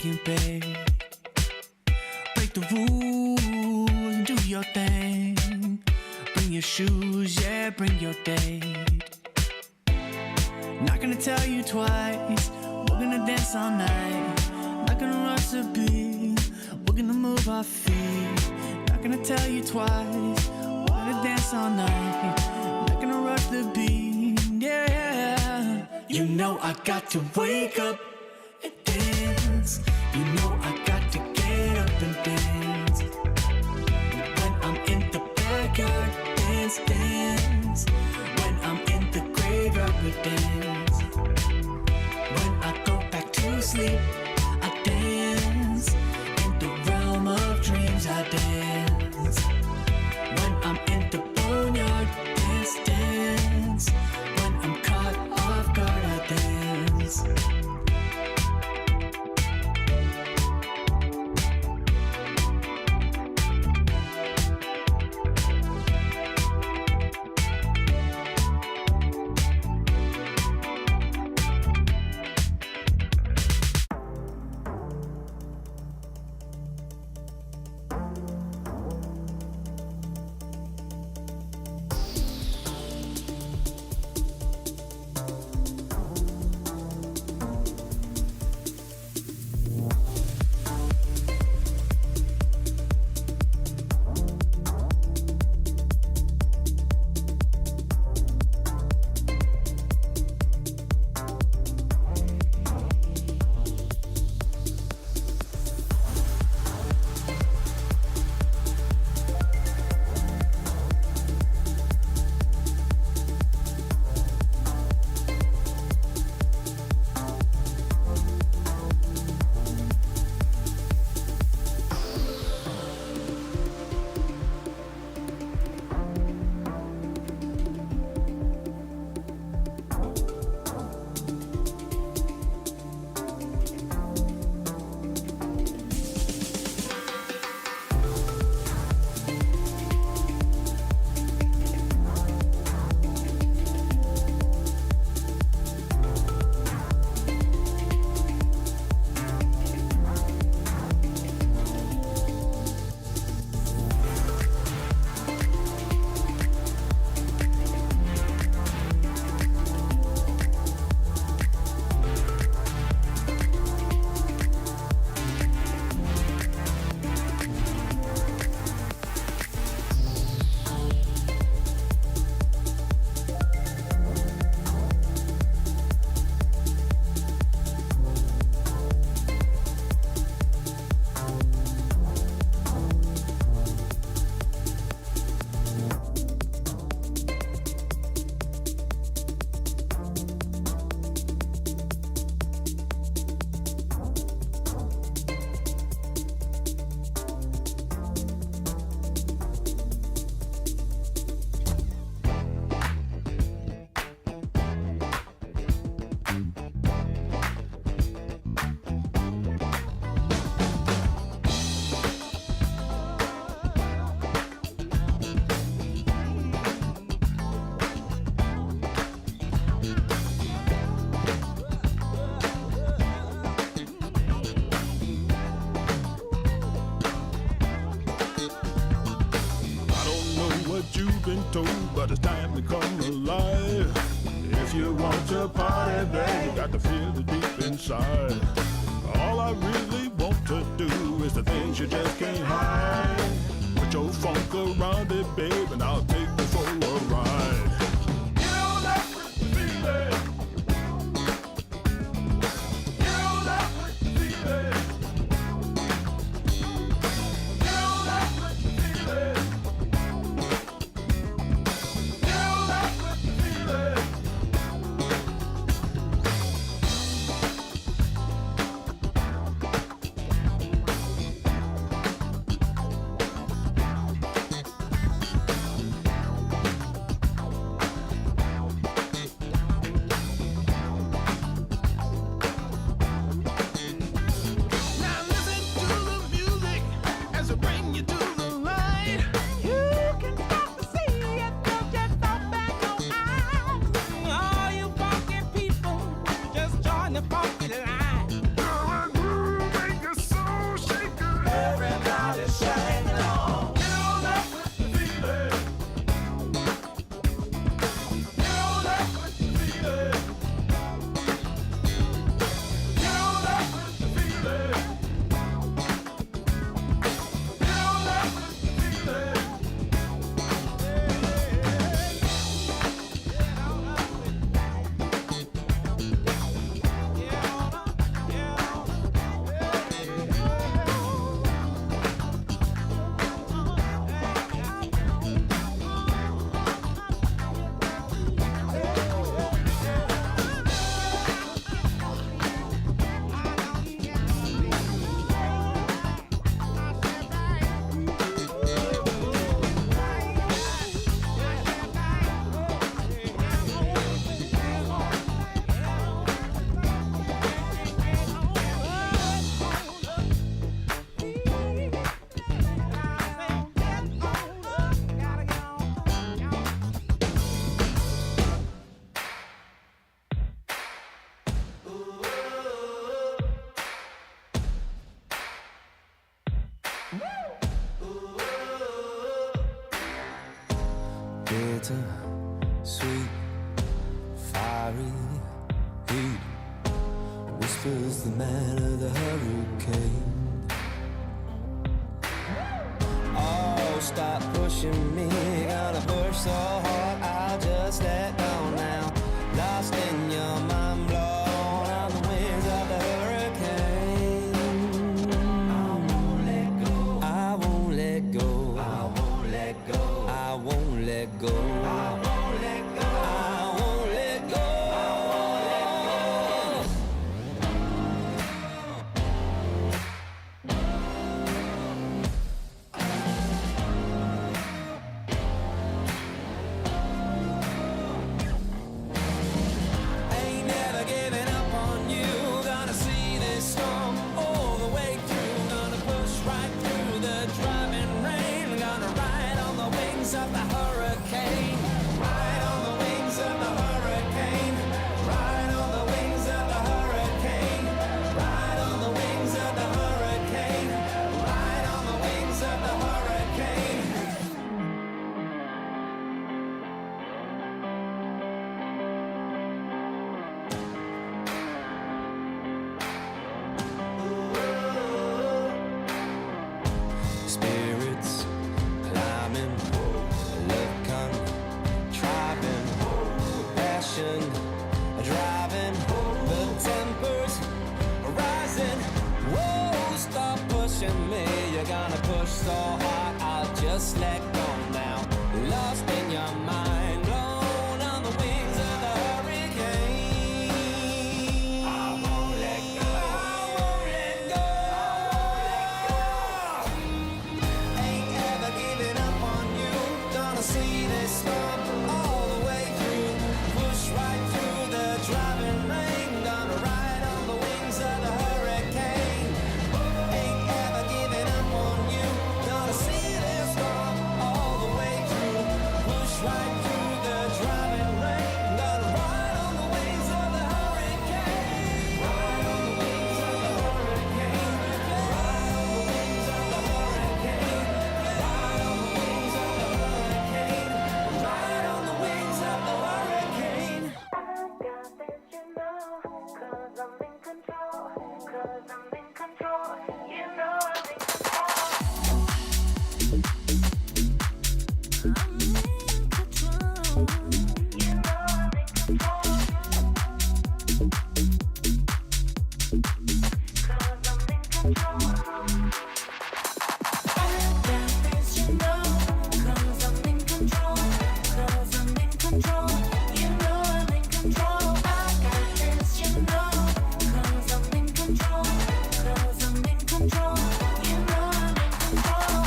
taking pay. Break the rules and do your thing. Bring your shoes, yeah, bring your date. Not gonna tell you twice, we're gonna dance all night. Not gonna rush the beat, we're gonna move our feet. Not gonna tell you twice, we're gonna dance all night. Not gonna rush the beat, yeah. You know I got to wake up and dance. You know I got to get up and dance. When I'm in the backyard, dance, dance. When I'm in the graveyard, we dance. When I go back to sleep, I dance. In the realm of dreams, I dance. When I'm in the boneyard, dance, dance. When I'm caught off guard, I dance. But it's time to come alive. If you want to party, babe, you got to feel it deep inside. All I really want to do is the things you just can't hide. Put your funk around it, babe, and I'll take you for a ride. You know that feeling. You know that feeling. You know that feeling. bitter, sweet, fiery heat. Whispers the man of the hurricane. Oh, stop pushing me, gonna push so hard I'll just let go now. Lost in your mind, blown on the wings of the hurricane. I won't let go, I won't let go, I won't let go, I won't let go, I won't let go, I won't let go, I won't let go. Ain't never giving up on you. Gonna see this storm all the way through. Gonna push right through the driving rain. Gonna ride on the wings of the hurricane. Ride on the wings of the hurricane. Ride on the wings of the hurricane. Ride on the wings of the hurricane. Ride on the wings of the hurricane. Spirits climbing, love contriving, passion driving, the tempers rising. Whoa, stop pushing me, you're gonna push so hard I'll just let go now. Lost in your mind, blown on the wings of the hurricane. I won't let go, I won't let go, I won't let go. Ain't ever giving up on you. Gonna see this storm all the way through. Push right through the driving rain. Gonna ride on the wings of the hurricane. Ain't ever giving up on you. Gonna see this storm all the way through. Push right through the driving rain. Gonna ride on the wings of the hurricane. Ride on the wings of the hurricane. Ride on the wings of the hurricane. Ride on the wings of the hurricane. Ride on the wings of the hurricane. I got this, you know, 'cause I'm in control, 'cause I'm in control, you know I'm in control. I'm in control, you know I'm in control, 'cause I'm in control. I got this, you know, 'cause I'm in control, 'cause I'm in control, you know I'm in control. I got this, you know, 'cause I'm in control, 'cause I'm in control, you know I'm in control.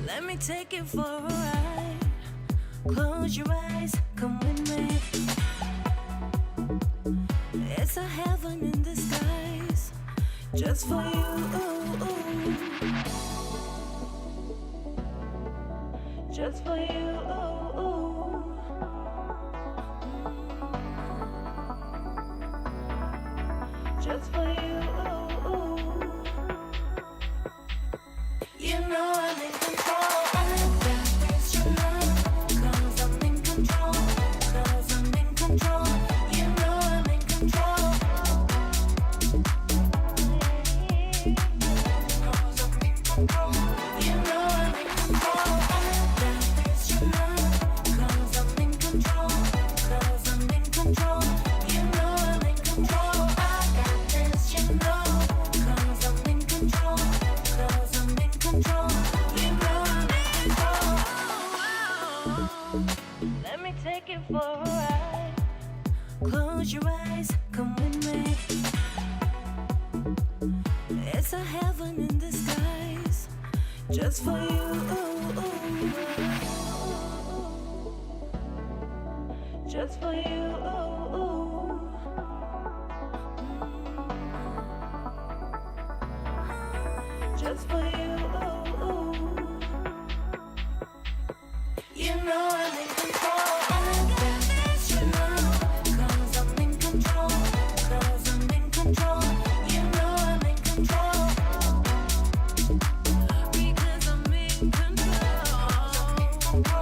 Let me take it for a ride. Close your eyes, come with me. It's a heaven in disguise, just for you. Just for you. Just for you. You know I'm in control. I got this, you know, 'cause I'm in control, 'cause I'm in control, you know I'm in control. 'Cause I'm in control, you know I'm in control. I got this, you know, 'cause I'm in control, 'cause I'm in control, you know I'm in control. I got this, you know, 'cause I'm in control, 'cause I'm in control, you know I'm in control. Let me take it for a ride. Close your eyes, come with me. It's a heaven in disguise, just for you. Just for you. Just for you. You know I'm in control. I got this, you know, 'cause I'm in control, 'cause I'm in control, you know I'm in control. Because I'm in control.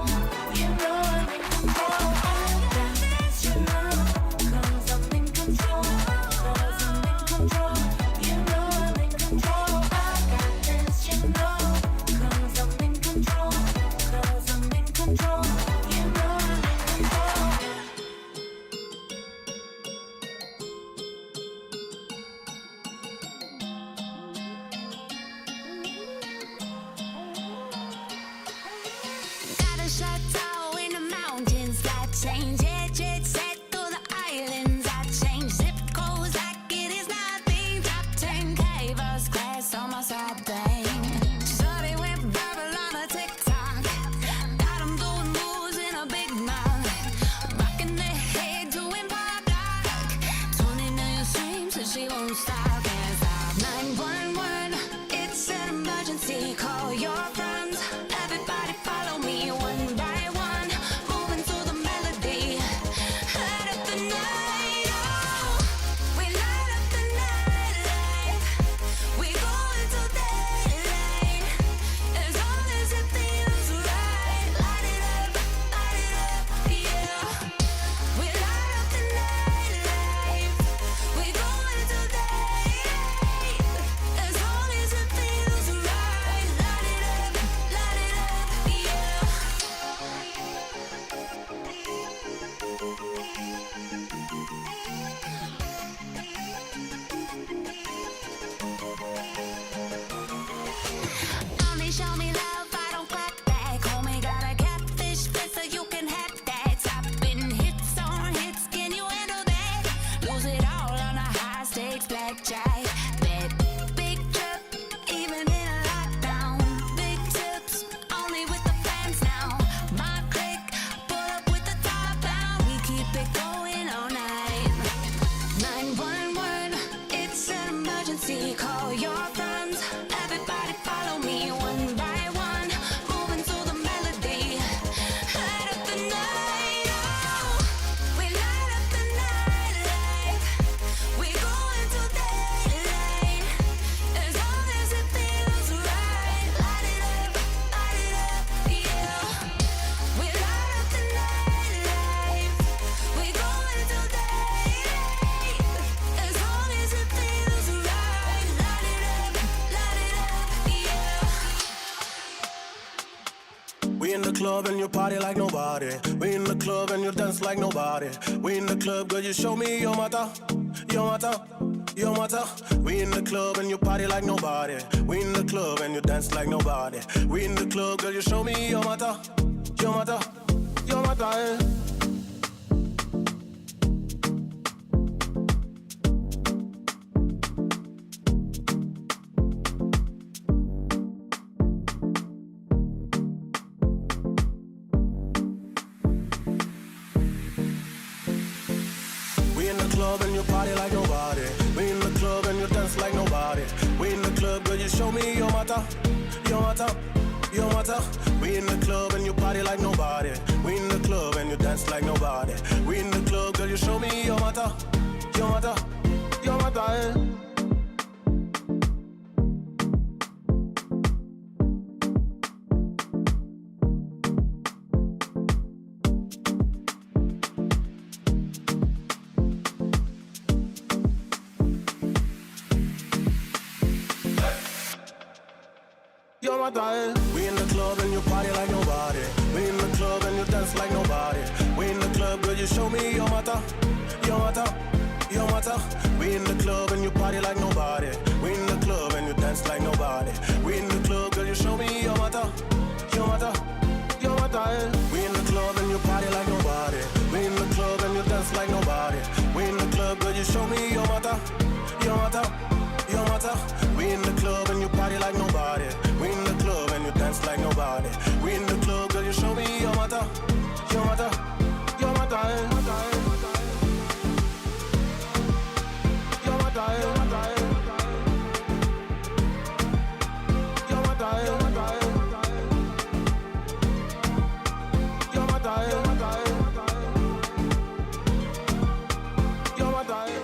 won't stop, can't stop. 911, it's an emergency. Call your friends. Everybody follow me one by one. Moving to the melody. Light up the night. Oh, we light up the night like we go into daylight. As long as it feels right. Light it up, yeah. We light up the night like we go into daylight. As long as it feels right. Light it up, yeah. Only show me love, I don't clap back. Homie got a catfish face, so you can have that. Topping hits on hits, can you handle that? Lose it all on a high stakes blackjack. Bet big trip, even in a lockdown. Big tips, only with the fans now. My click, pull up with the top down. We keep it going all night. 911, it's an emergency. Call your friends. Everybody follow me one by one. Moving to the melody. Light up the night. Oh, we light up the night like we go into daylight. As long as it feels right. Light it up, yeah. We light up the night like we go into daylight. As long as it feels right. Light it up, yeah. We in the club and you party like nobody. We in the club and you dance like nobody. We in the club, girl, you show me your mata, your mata, your mata. We in the club and you party like nobody. We in the club and you dance like nobody. We in the club, girl, you show me your mata, your mata, your mata. Eh. We in the club and you party like nobody. We in the club and you dance like nobody. We in the club, girl, you show me your mata, your mata, your mata. We in the club and you party like nobody. We in the club and you dance like nobody. We in the club, girl, you show me your mata, your mata, your mata. Eh. Your mata, eh. We in the club and you party like nobody. We in the club and you dance like nobody. We in the club, girl, you show me your mata, your mata, your mata. We in the club and you party like nobody. We in the club and you dance like nobody. We in the club, girl, you show me your mata, your mata, your mata. Eh. We in the club and you party like nobody. We in the club and you dance like nobody. We in the club, girl, you show me your mata, your mata, your mata. We in the club and you party like nobody. We in the club and you dance like nobody. We in the club, girl, you show me your mata, your mata, your mata. Eh. Your mata, eh. Your mata, eh. Your mata, eh. Your mata, eh. Your mata, eh.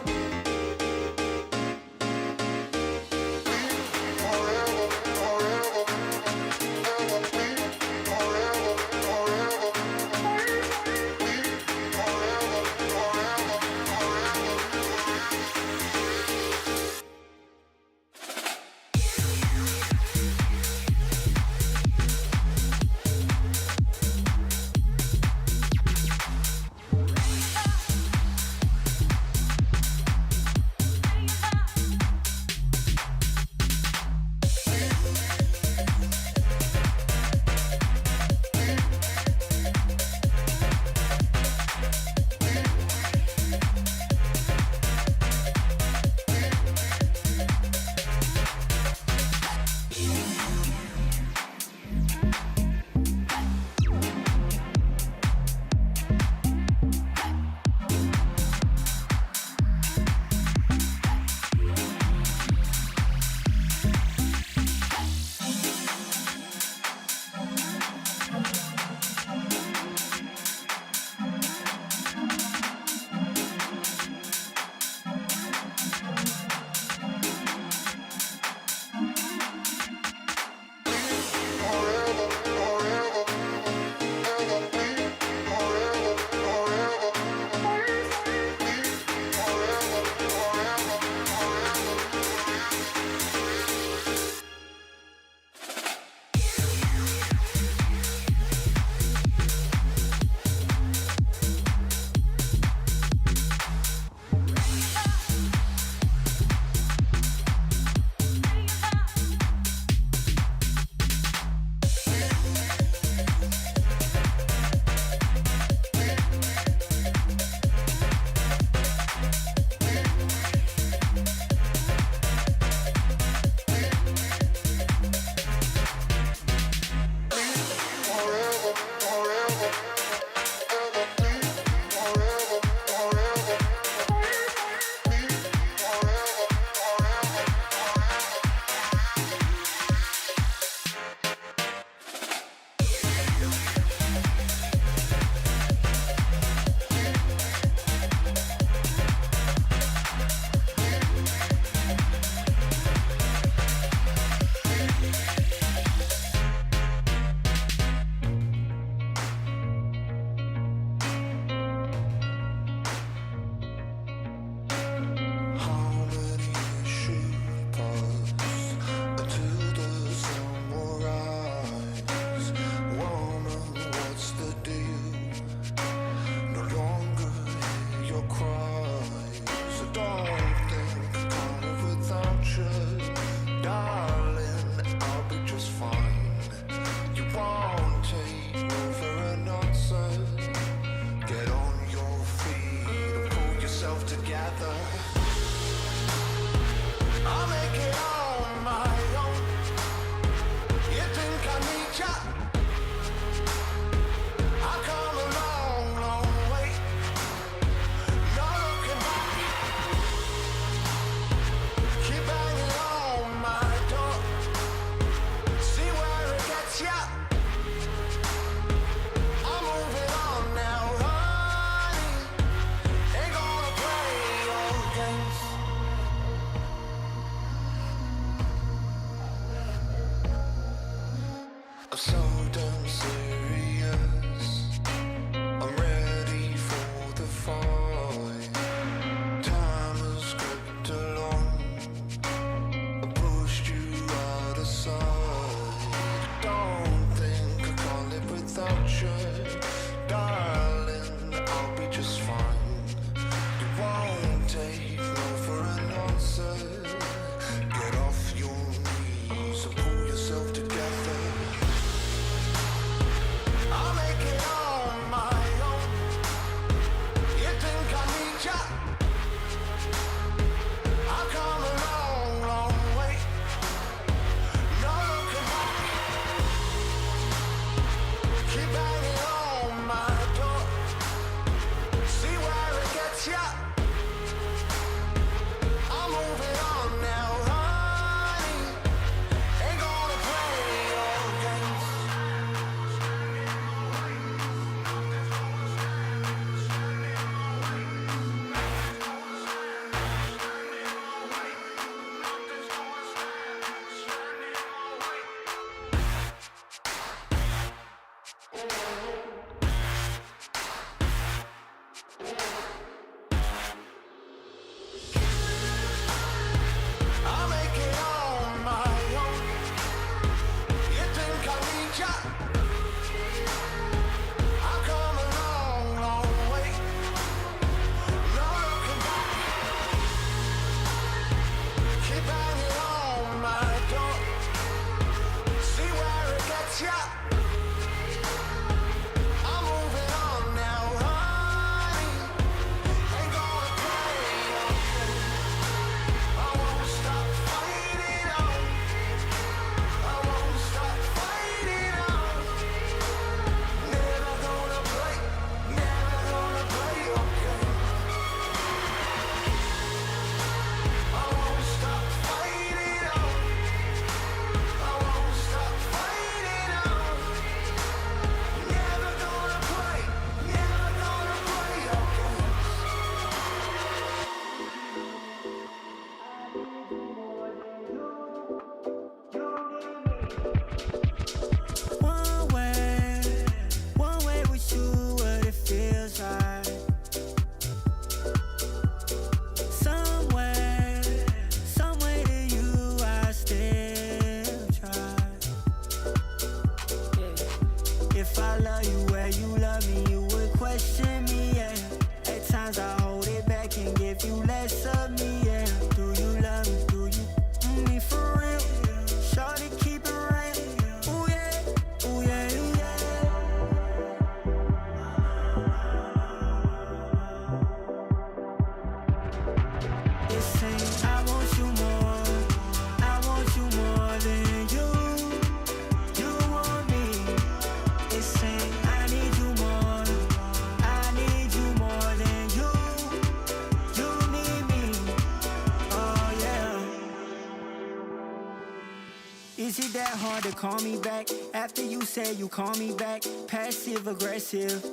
Is it that hard to call me back? After you say you call me back, passive aggressive.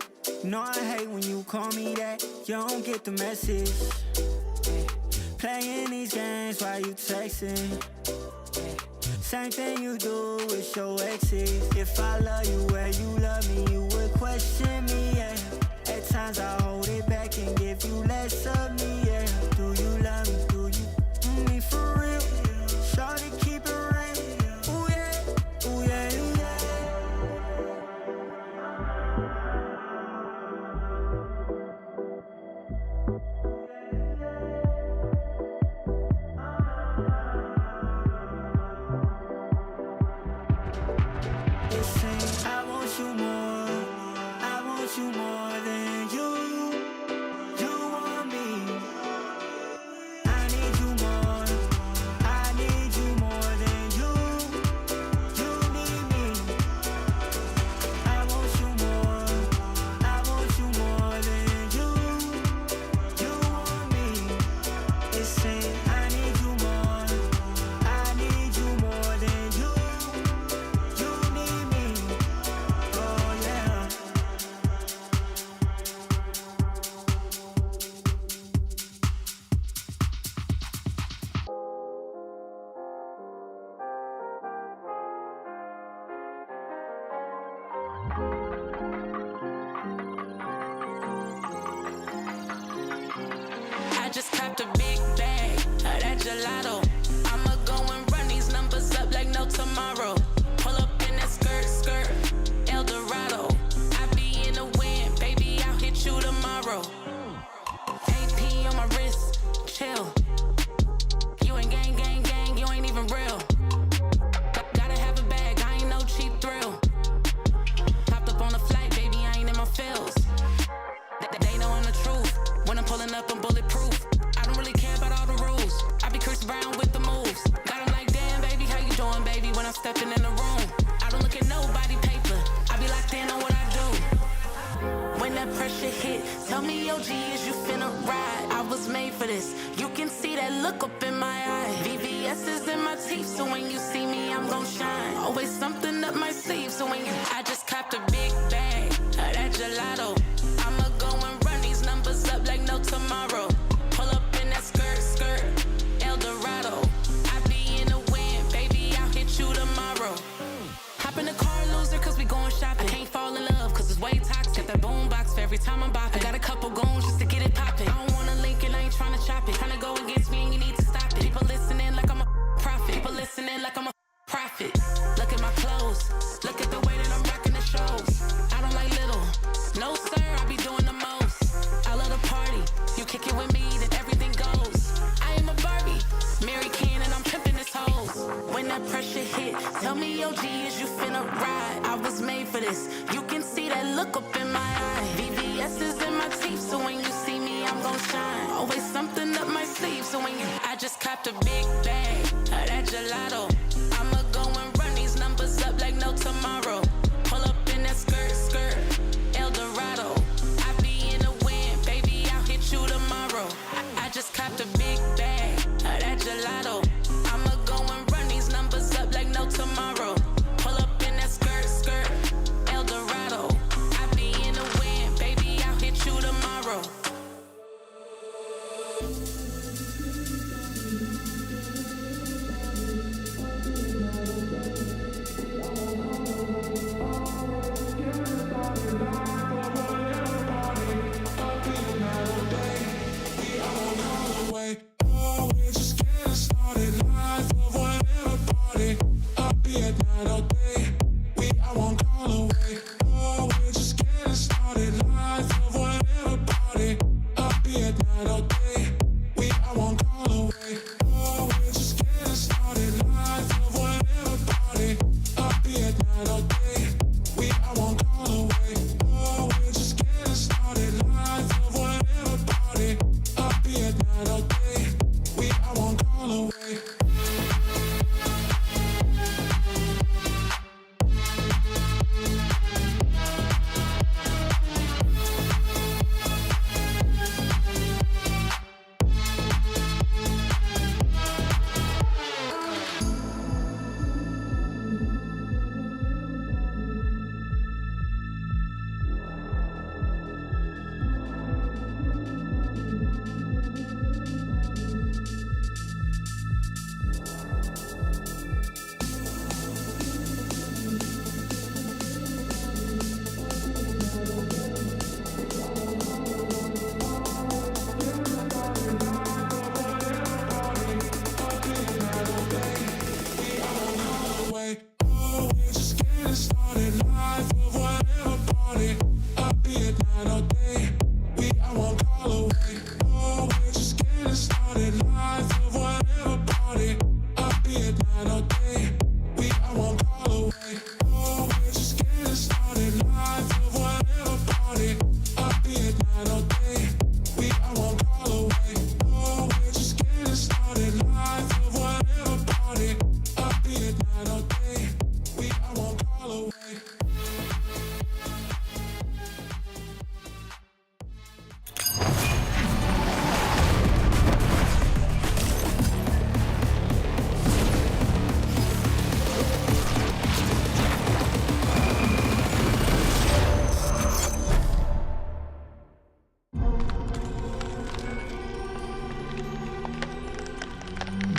No, I hate when you call me that. You don't get the message. Playing these games while you texting. Same thing you do with your exes. If I love you where you love me, you would question me, yeah. At times I hold it back and give you less of me, yeah. Do you love me? Do you want me for real? Shawty, keep it real. Ooh yeah, ooh yeah, ooh yeah. I want you more, I want you more than you want me. I need you more, I need you more than you need me. I want you more, I want you more than you want me. It's saying I need you more, I need you more than you need me. Oh yeah. I just copped a big bag of that gelato. I'ma go and run these numbers up like no tomorrow. Pull up in that skirt, El Dorado. I be in the wind, baby, I'll hit you tomorrow. AP on my wrist, chill. You ain't gang, you ain't even real. Gotta have a bag, I ain't no cheap thrill. Popped up on a flight, baby, I ain't in my feels. They knowin' the truth. When I'm pulling up, I'm bulletproof. I don't really care about all the rules. I be Chris Brown with the moves. Got 'em like, damn, baby, how you doing, baby? When I'm stepping in the room, I don't look at nobody paper. I be locked in on what I do. When that pressure hit, tell me, OG, is you finna ride? I was made for this. You can see that look up in my eye. VVS is in my teeth, so when you see me, I'm gon' shine. Always something up my sleeve, so when you, I just copped a big bag of that gelato. I'ma go and run these numbers up like no tomorrow. Pull up in that skirt, El Dorado. I be in the wind, baby, I'll hit you tomorrow. Hop in the car, loser, cause we going shopping. I can't fall in love, cause it's way toxic. Got that boom box for every time I'm bopping. I got a couple goons just to get it poppin'. I don't wanna link it, I ain't tryna chop it. Tryna go against me and you need to stop it. People listening like I'm a prophet. People listening like I'm a prophet. Look at my clothes, look at the way that I'm rocking the shows. I don't like little, no sir, I be doing the most. I love the party, you kick it with me, then everything goes. I am a Barbie, Mary Kane, and I'm pimping this hoes. When that pressure hit, tell me, OG, is you finna ride? I was made for this, you can see that look up in my eye. VVS is in my teeth, so when you see me, I'm gon' shine. Always something up my sleeve, so when you, I just copped a big bag of that gelato. I'ma go and run these numbers up like no tomorrow. Pull up in that skirt, El Dorado. I be in the wind, baby, I'll hit you tomorrow. I just copped a big bag of that gelato. I'ma go and run these numbers up like no tomorrow. Pull up in that skirt, El Dorado. I be in the wind, baby, I'll hit you tomorrow.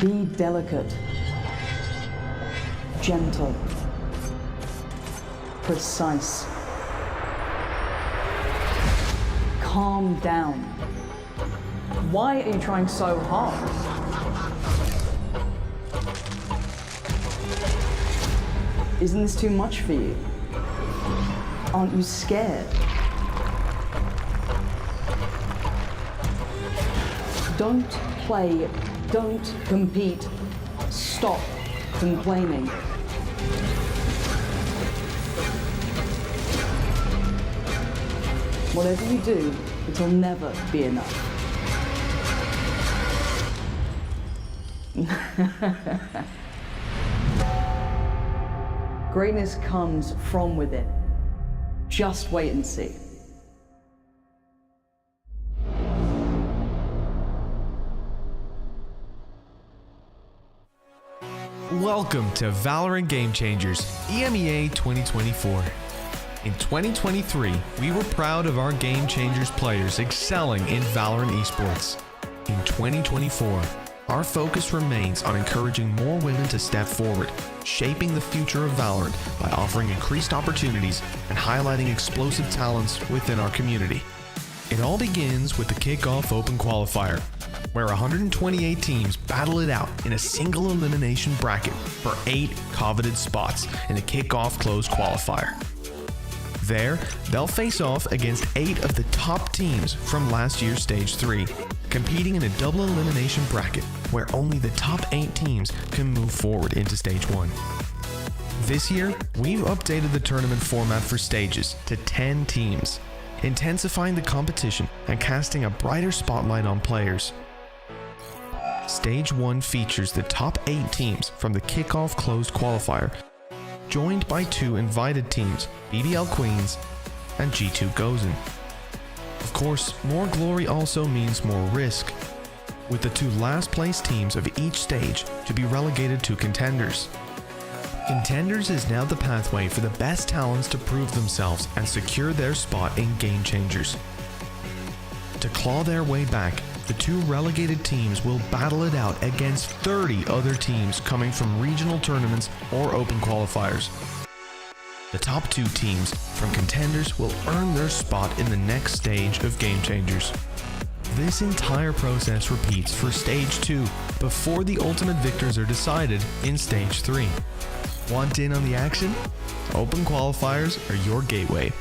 Be delicate, gentle, precise. Calm down. Why are you trying so hard? Isn't this too much for you? Aren't you scared? Don't play, don't compete, stop complaining. Whatever you do, it'll never be enough. Greatness comes from within. Just wait and see. Welcome to Valorant Game Changers, EMEA 2024. In 2023, we were proud of our Game Changers players excelling in Valorant Esports. In 2024, our focus remains on encouraging more women to step forward, shaping the future of Valorant by offering increased opportunities and highlighting explosive talents within our community. It all begins with the Kickoff Open Qualifier, where 128 teams battle it out in a single elimination bracket for 8 coveted spots in the Kickoff Closed Qualifier. There, they'll face off against 8 of the top teams from last year's Stage 3, competing in a double elimination bracket where only the top 8 teams can move forward into Stage 1. This year, we've updated the tournament format for stages to 10 teams, intensifying the competition and casting a brighter spotlight on players. Stage 1 features the top 8 teams from the Kickoff Closed Qualifier, joined by 2 invited teams, BBL Queens and G2 Gozen. Of course, more glory also means more risk, with the 2 last place teams of each stage to be relegated to Contenders. Contenders is now the pathway for the best talents to prove themselves and secure their spot in Game Changers. To claw their way back, the 2 relegated teams will battle it out against 30 other teams coming from regional tournaments or open qualifiers. The top 2 teams from Contenders will earn their spot in the next stage of Game Changers. This entire process repeats for Stage 2 before the ultimate victors are decided in Stage 3. Want in on the action? Open qualifiers are your gateway.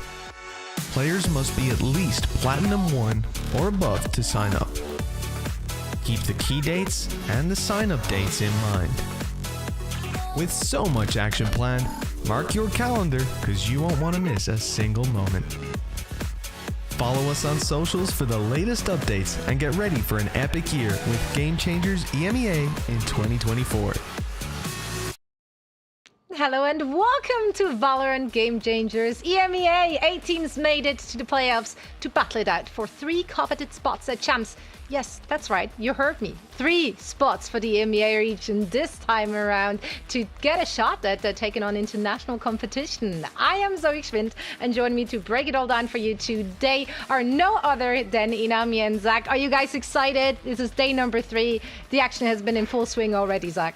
Players must be at least Platinum 1 or above to sign up. Keep the key dates and the sign-up dates in mind. With so much action planned, mark your calendar because you won't want to miss a single moment. Follow us on socials for the latest updates and get ready for an epic year with Game Changers EMEA in 2024. Hello and welcome to Valorant Game Changers EMEA. 8 teams made it to the playoffs to battle it out for 3 coveted spots at champs. Yes, that's right, you heard me. 3 spots for the EMEA region this time around to get a shot at taking on international competition. I am Zoe Schwind, and join me to break it all down for you today are no other than Inami and Zach. Are you guys excited? This is day number 3. The action has been in full swing already, Zach.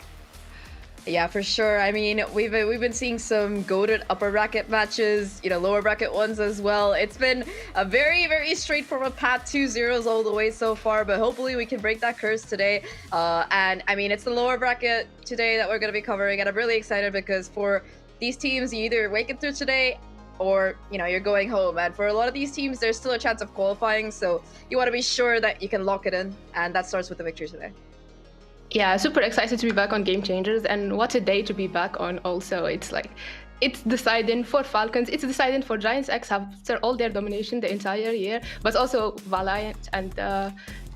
Yeah, for sure. I mean, we've been seeing some goated upper bracket matches, lower bracket ones as well. It's been a very, very straightforward path, 2-0s all the way so far, but hopefully we can break that curse today. And I mean, it's the lower bracket today that we're going to be covering, and I'm really excited because for these teams, you either make it through today or, you're going home. And for a lot of these teams, there's still a chance of qualifying, so you want to be sure that you can lock it in, and that starts with the victory today. Yeah, super excited to be back on Game Changers, and what a day to be back on also. It's deciding for Falcons, it's deciding for Giants X after all their domination the entire year, but also VALORANT and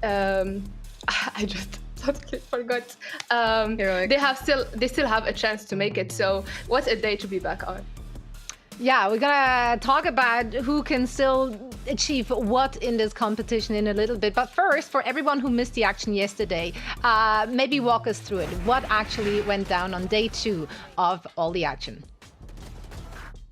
I just totally forgot. They still have a chance to make it, so what a day to be back on. Yeah, we're gonna talk about who can still achieve what in this competition in a little bit. But first, for everyone who missed the action yesterday, maybe walk us through it. What actually went down on day 2 of all the action?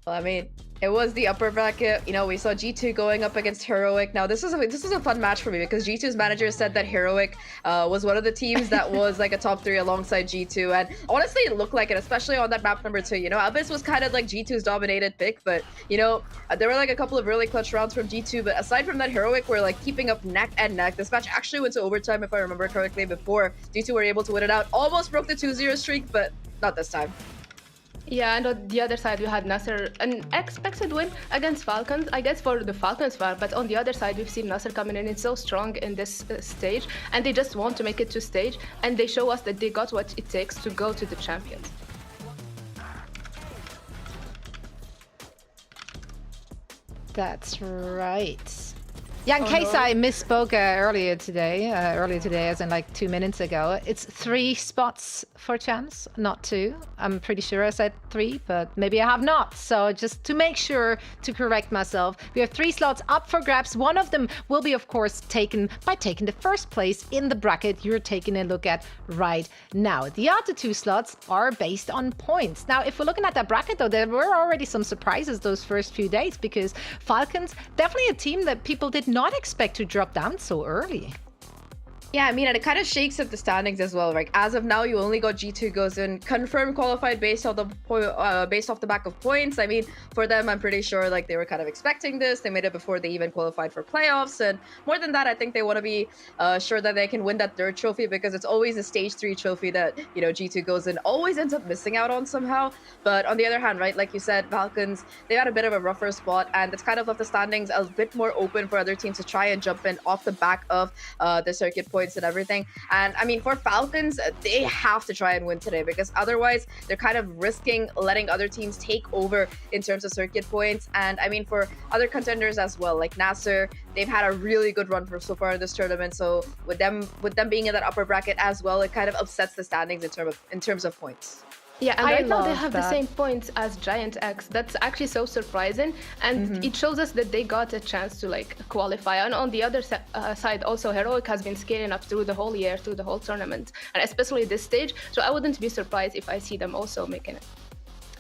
Well, I mean, It was the upper bracket. You know, we saw G2 going up against Heroic. Now, this was a fun match for me because G2's manager said that Heroic was one of the teams that was like a top 3 alongside G2. And honestly, it looked like it, especially on that map number 2. You know, Abyss was kind of like G2's dominated pick, but, you know, there were like a couple of really clutch rounds from G2. But aside from that, Heroic were like keeping up neck and neck. This match actually went to overtime, if I remember correctly, before G2 were able to win it out. Almost broke the 2-0 streak, but not this time. Yeah, and on the other side, we had Nasser, an expected win against Falcons, I guess for the Falcons part, but on the other side, we've seen Nasser coming in. It's so strong in this stage, and they just want to make it to stage, and they show us that they got what it takes to go to the champions. That's right. Yeah, in case I misspoke earlier today, as in like 2 minutes ago, it's 3 spots for champs, not 2. I'm pretty sure I said 3, but maybe I have not. So just to make sure to correct myself, we have 3 slots up for grabs. One of them will be, of course, taken by taking the first place in the bracket you're taking a look at right now. The other 2 slots are based on points. Now, if we're looking at that bracket, though, there were already some surprises those first few days because Falcons, definitely a team that people did not expect to drop down so early. Yeah, I mean, and it kind of shakes up the standings as well. Like as of now, you only got G2 goes in confirmed qualified based off the back of points. I mean, for them, I'm pretty sure like they were kind of expecting this. They made it before they even qualified for playoffs, and more than that, I think they want to be sure that they can win that 3rd trophy because it's always a stage 3 trophy that G2 goes in always ends up missing out on somehow. But on the other hand, right, like you said, Falcons, they had a bit of a rougher spot, and it's kind of left the standings a bit more open for other teams to try and jump in off the back of the circuit points and everything. And I mean, for Falcons, they have to try and win today because otherwise they're kind of risking letting other teams take over in terms of circuit points. And I mean, for other contenders as well, like Nasser, they've had a really good run for so far in this tournament. So with them being in that upper bracket as well, it kind of upsets the standings in terms of points. Yeah, and right now they have that. the same points as Giant X. That's actually so surprising, and it shows us that they got a chance to like qualify. And on the other side, also Heroic has been scaling up through the whole year, through the whole tournament, and especially this stage. So I wouldn't be surprised if I see them also making it.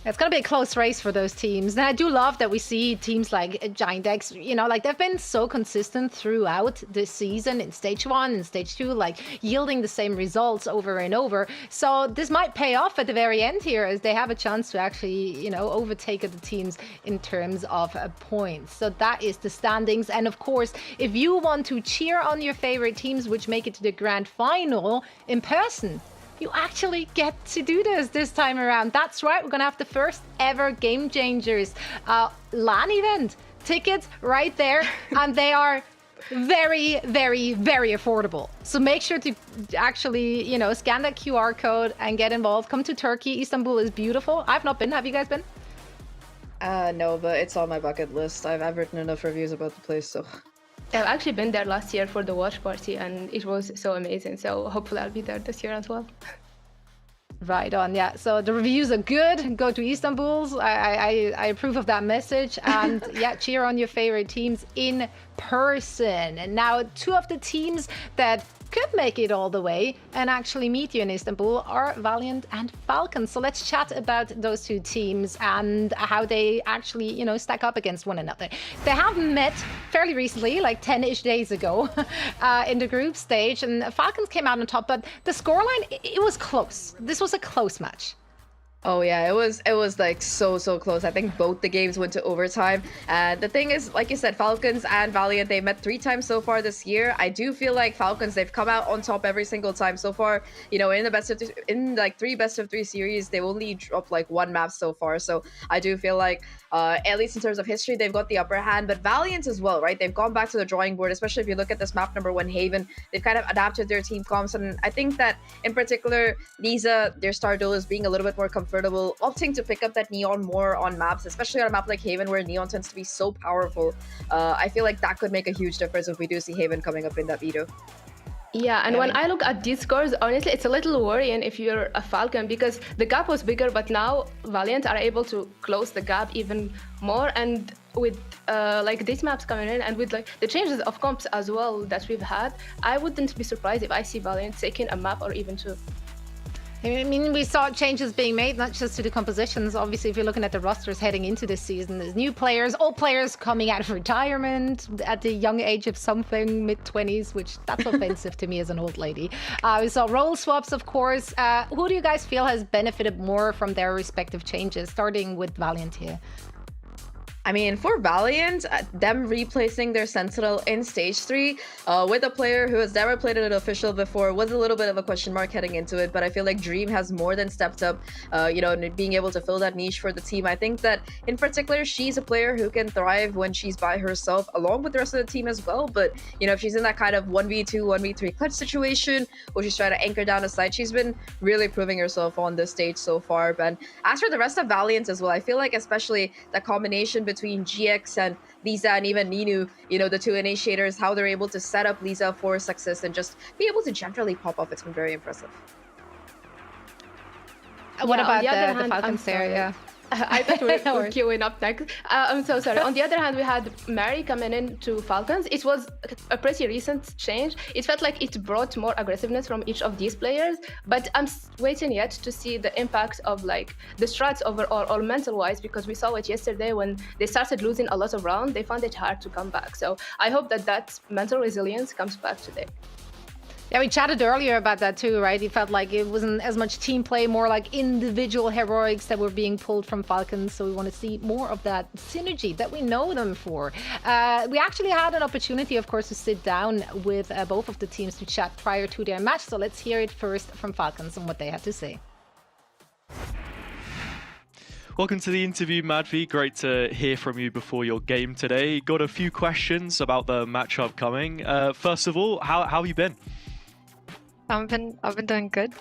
It's going to be a close race for those teams. And I do love that we see teams like Giant X, like they've been so consistent throughout this season in stage 1 and stage 2, like yielding the same results over and over. So this might pay off at the very end here as they have a chance to actually, overtake the teams in terms of points. So that is the standings. And of course, if you want to cheer on your favorite teams, which make it to the grand final in person, you actually get to do this time around. That's right, we're gonna have the first ever Game Changers LAN event. Tickets right there, and they are very, very, very affordable. So make sure to actually, scan that QR code and get involved. Come to Turkey. Istanbul is beautiful. I've not been. Have you guys been? No, but it's on my bucket list. I've written enough reviews about the place, so... I've actually been there last year for the watch party, and it was so amazing. So hopefully I'll be there this year as well. Right on, yeah. So the reviews are good. Go to Istanbul. I approve of that message. And yeah, cheer on your favorite teams in person. And now 2 of the teams that could make it all the way and actually meet you in Istanbul are Valiant and Falcons. So let's chat about those 2 teams and how they actually, stack up against one another. They have met fairly recently, like 10-ish days ago in the group stage, and Falcons came out on top, but the scoreline, it was close. This was a close match. Oh yeah, it was like so close. I think both the games went to overtime. And the thing is, like you said, Falcons and Valiant, they met 3 times so far this year. I do feel like Falcons, they've come out on top every single time so far. In the 3 best of 3 series, they've only dropped like 1 map so far. So I do feel like at least in terms of history, they've got the upper hand. But Valiant as well, right? They've gone back to the drawing board, especially if you look at this map number 1 Haven. They've kind of adapted their team comps, and I think that in particular, Lisa, their star duel, is being a little bit more comfortable, opting to pick up that Neon more on maps, especially on a map like Haven where Neon tends to be so powerful. I feel like that could make a huge difference if we do see Haven coming up in that Veto. Yeah, and when I look at these scores, honestly, it's a little worrying if you're a Falcon because the gap was bigger, but now Valiant are able to close the gap even more. And with like these maps coming in and with like the changes of comps as well that we've had, I wouldn't be surprised if I see Valiant taking a map or even 2. I mean, we saw changes being made, not just to the compositions. Obviously, if you're looking at the rosters heading into this season, there's new players, old players coming out of retirement at the young age of something, mid-20s, which that's offensive to me as an old lady. We saw role swaps, of course. Who do you guys feel has benefited more from their respective changes, starting with Valiant here? I mean, for Valiant, them replacing their Sentinel in Stage 3 with a player who has never played an official before was a little bit of a question mark heading into it, but I feel like Dream has more than stepped up, in being able to fill that niche for the team. I think that, in particular, she's a player who can thrive when she's by herself, along with the rest of the team as well, but, if she's in that kind of 1v2, 1v3 clutch situation, where she's trying to anchor down a side, she's been really proving herself on this stage so far. But as for the rest of Valiant as well, I feel like especially the combination between GX and Lisa and even Ninu, the two initiators, how they're able to set up Lisa for success and just be able to generally pop up, it's been very impressive. What about the the Falcons there? Yeah. I thought we were queuing up next. I'm so sorry. On the other hand, we had Mary coming in to Falcons. It was a pretty recent change. It felt like it brought more aggressiveness from each of these players, but I'm waiting yet to see the impact of like the strats overall or mental-wise, because we saw it yesterday when they started losing a lot of rounds. They found it hard to come back. So I hope that mental resilience comes back today. Yeah, we chatted earlier about that too, right? It felt like it wasn't as much team play, more like individual heroics that were being pulled from Falcons. So we want to see more of that synergy that we know them for. We actually had an opportunity, of course, to sit down with both of the teams to chat prior to their match. So let's hear it first from Falcons and what they had to say. Welcome to the interview, Madvi. Great to hear from you before your game today. Got a few questions about the matchup coming. First of all, how have you been? I've been doing good.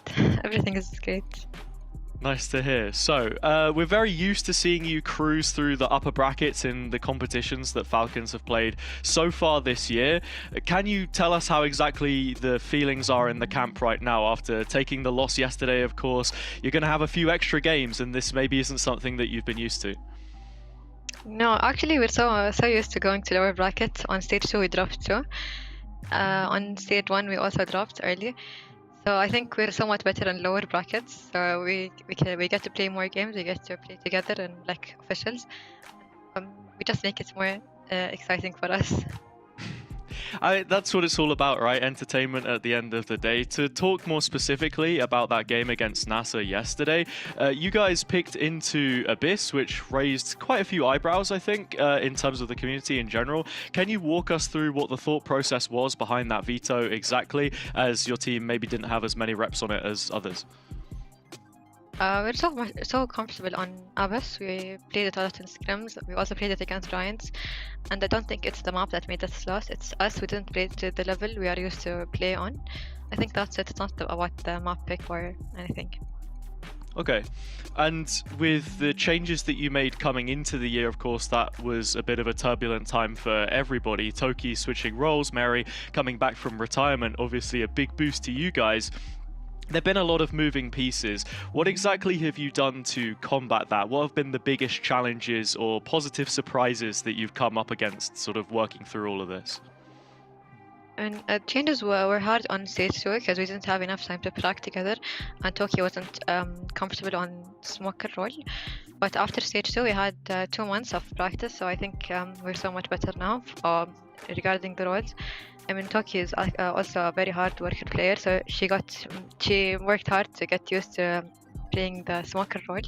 Everything is great. Nice to hear. So, we're very used to seeing you cruise through the upper brackets in the competitions that Falcons have played so far this year. Can you tell us how exactly the feelings are in the camp right now after taking the loss yesterday, of course? You're going to have a few extra games, and this maybe isn't something that you've been used to. No, actually, we're so used to going to lower brackets. On stage 2, we dropped 2. On stage 1, we also dropped early. So I think we're somewhat better on lower brackets. So we get to play more games. We get to play together and like officials. We just make it more exciting for us. That's what it's all about, right? Entertainment at the end of the day. To talk more specifically about that game against NASA yesterday, you guys picked into Abyss, which raised quite a few eyebrows, I think, in terms of the community in general. Can you walk us through what the thought process was behind that veto exactly, as your team maybe didn't have as many reps on it as others? We're so comfortable on Abyss. We played it a lot in scrims. We also played it against Giants, and I don't think it's the map that made us lose. It's us. We didn't play it to the level we are used to play on. I think that's it. It's not about the map pick or anything. Okay, and with the changes that you made coming into the year, of course, that was a bit of a turbulent time for everybody. Toki switching roles, Mary coming back from retirement, obviously a big boost to you guys. There have been a lot of moving pieces. What exactly have you done to combat that? What have been the biggest challenges or positive surprises that you've come up against sort of working through all of this? And changes were hard on stage 2 because we didn't have enough time to practice together, and Toki wasn't comfortable on smoker role. But after stage 2, we had 2 months of practice, so I think we're so much better now regarding the roles. I mean, Toki is also a very hard worker player, so she worked hard to get used to playing the smoker role.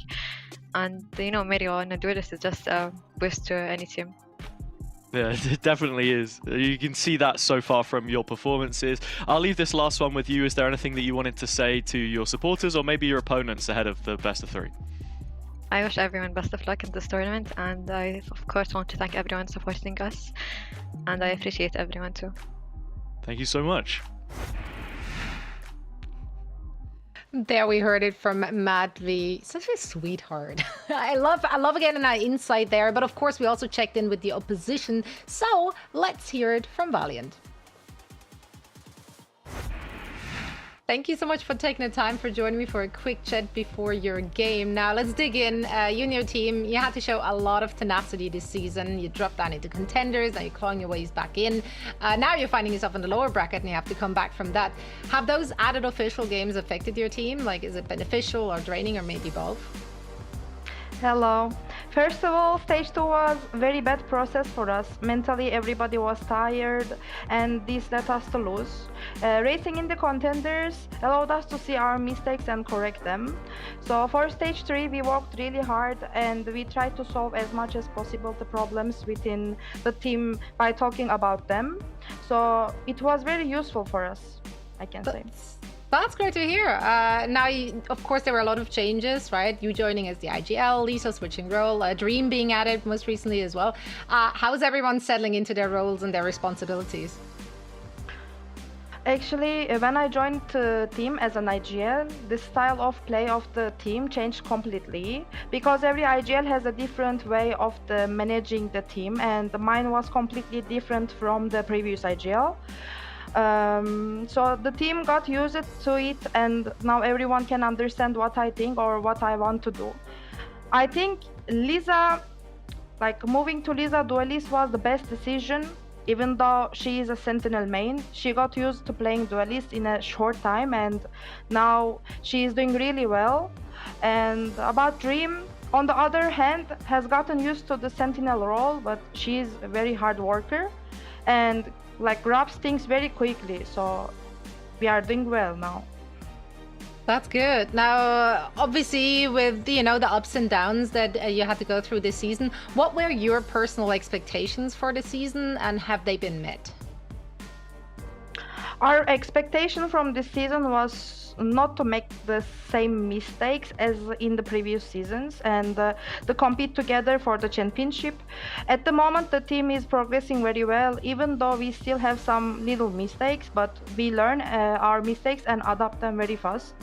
And Mary on a duelist is just a boost to any team. Yeah, it definitely is. You can see that so far from your performances. I'll leave this last one with you. Is there anything that you wanted to say to your supporters or maybe your opponents ahead of the best of 3? I wish everyone best of luck in this tournament, and I of course want to thank everyone supporting us, and I appreciate everyone too. Thank you so much. There we heard it from Madvi. Such a sweetheart. I love getting that insight there. But of course, we also checked in with the opposition. So let's hear it from Valiant. Thank you so much for taking the time for joining me for a quick chat before your game. Now let's dig in. You and your team, you had to show a lot of tenacity this season. You dropped down into contenders, now you're clawing your ways back in. Now you're finding yourself in the lower bracket and you have to come back from that. Have those added official games affected your team? Like, is it beneficial or draining or maybe both? Hello. First of all, stage 2 was a very bad process for us. Mentally, everybody was tired, and this led us to lose. Racing in the contenders allowed us to see our mistakes and correct them. So for stage 3, we worked really hard, and we tried to solve as much as possible the problems within the team by talking about them. So it was very useful for us, I can say. That's great to hear. Now, of course, there were a lot of changes, right? You joining as the IGL, Lisa switching role, Dream being added most recently as well. How is everyone settling into their roles and their responsibilities? Actually, when I joined the team as an IGL, the style of play of the team changed completely because every IGL has a different way of managing the team, and mine was completely different from the previous IGL. So the team got used to it, and now everyone can understand what I think or what I want to do. I think Lisa, like moving to Lisa Duelist was the best decision, even though she is a Sentinel main. She got used to playing Duelist in a short time, and now she is doing really well. And about Dream, on the other hand, has gotten used to the Sentinel role, but she is a very hard worker and like grabs things very quickly, so we are doing well now. That's good. Now, obviously, with the ups and downs that you had to go through this season, what were your personal expectations for the season, and have they been met? Our expectation from this season was not to make the same mistakes as in the previous seasons and to compete together for the championship. At the moment, the team is progressing very well, even though we still have some little mistakes, but we learn our mistakes and adapt them very fast.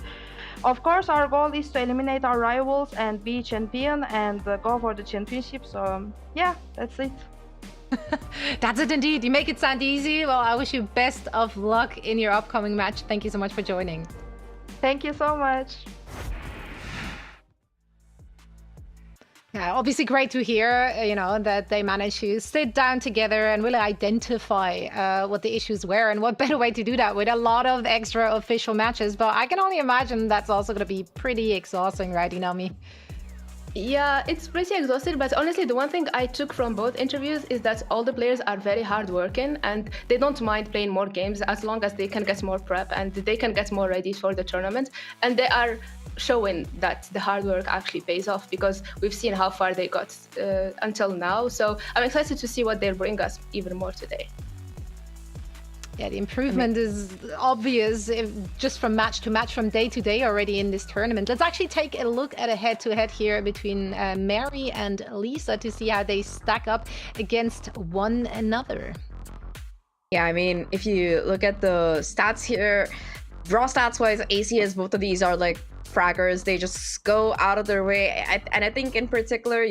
Of course, our goal is to eliminate our rivals and be champion and go for the championship. So yeah, that's it. That's it indeed. You make it sound easy. Well, I wish you best of luck in your upcoming match. Thank you so much for joining. Thank you so much. Yeah, obviously great to hear, that they managed to sit down together and really identify what the issues were, and what better way to do that with a lot of extra official matches. But I can only imagine that's also going to be pretty exhausting, right, Inami? Yeah, it's pretty exhausting, but honestly, the one thing I took from both interviews is that all the players are very hardworking and they don't mind playing more games as long as they can get more prep and they can get more ready for the tournament. And they are showing that the hard work actually pays off, because we've seen how far they got until now. So I'm excited to see what they'll bring us even more today. Yeah, the improvement is obvious just from match to match, from day to day already in this tournament. Let's actually take a look at a head-to-head here between Mary and Lisa to see how they stack up against one another. Yeah, I mean, if you look at the stats here, raw stats-wise, ACS, both of these are like fraggers. They just go out of their way. And I think in particular,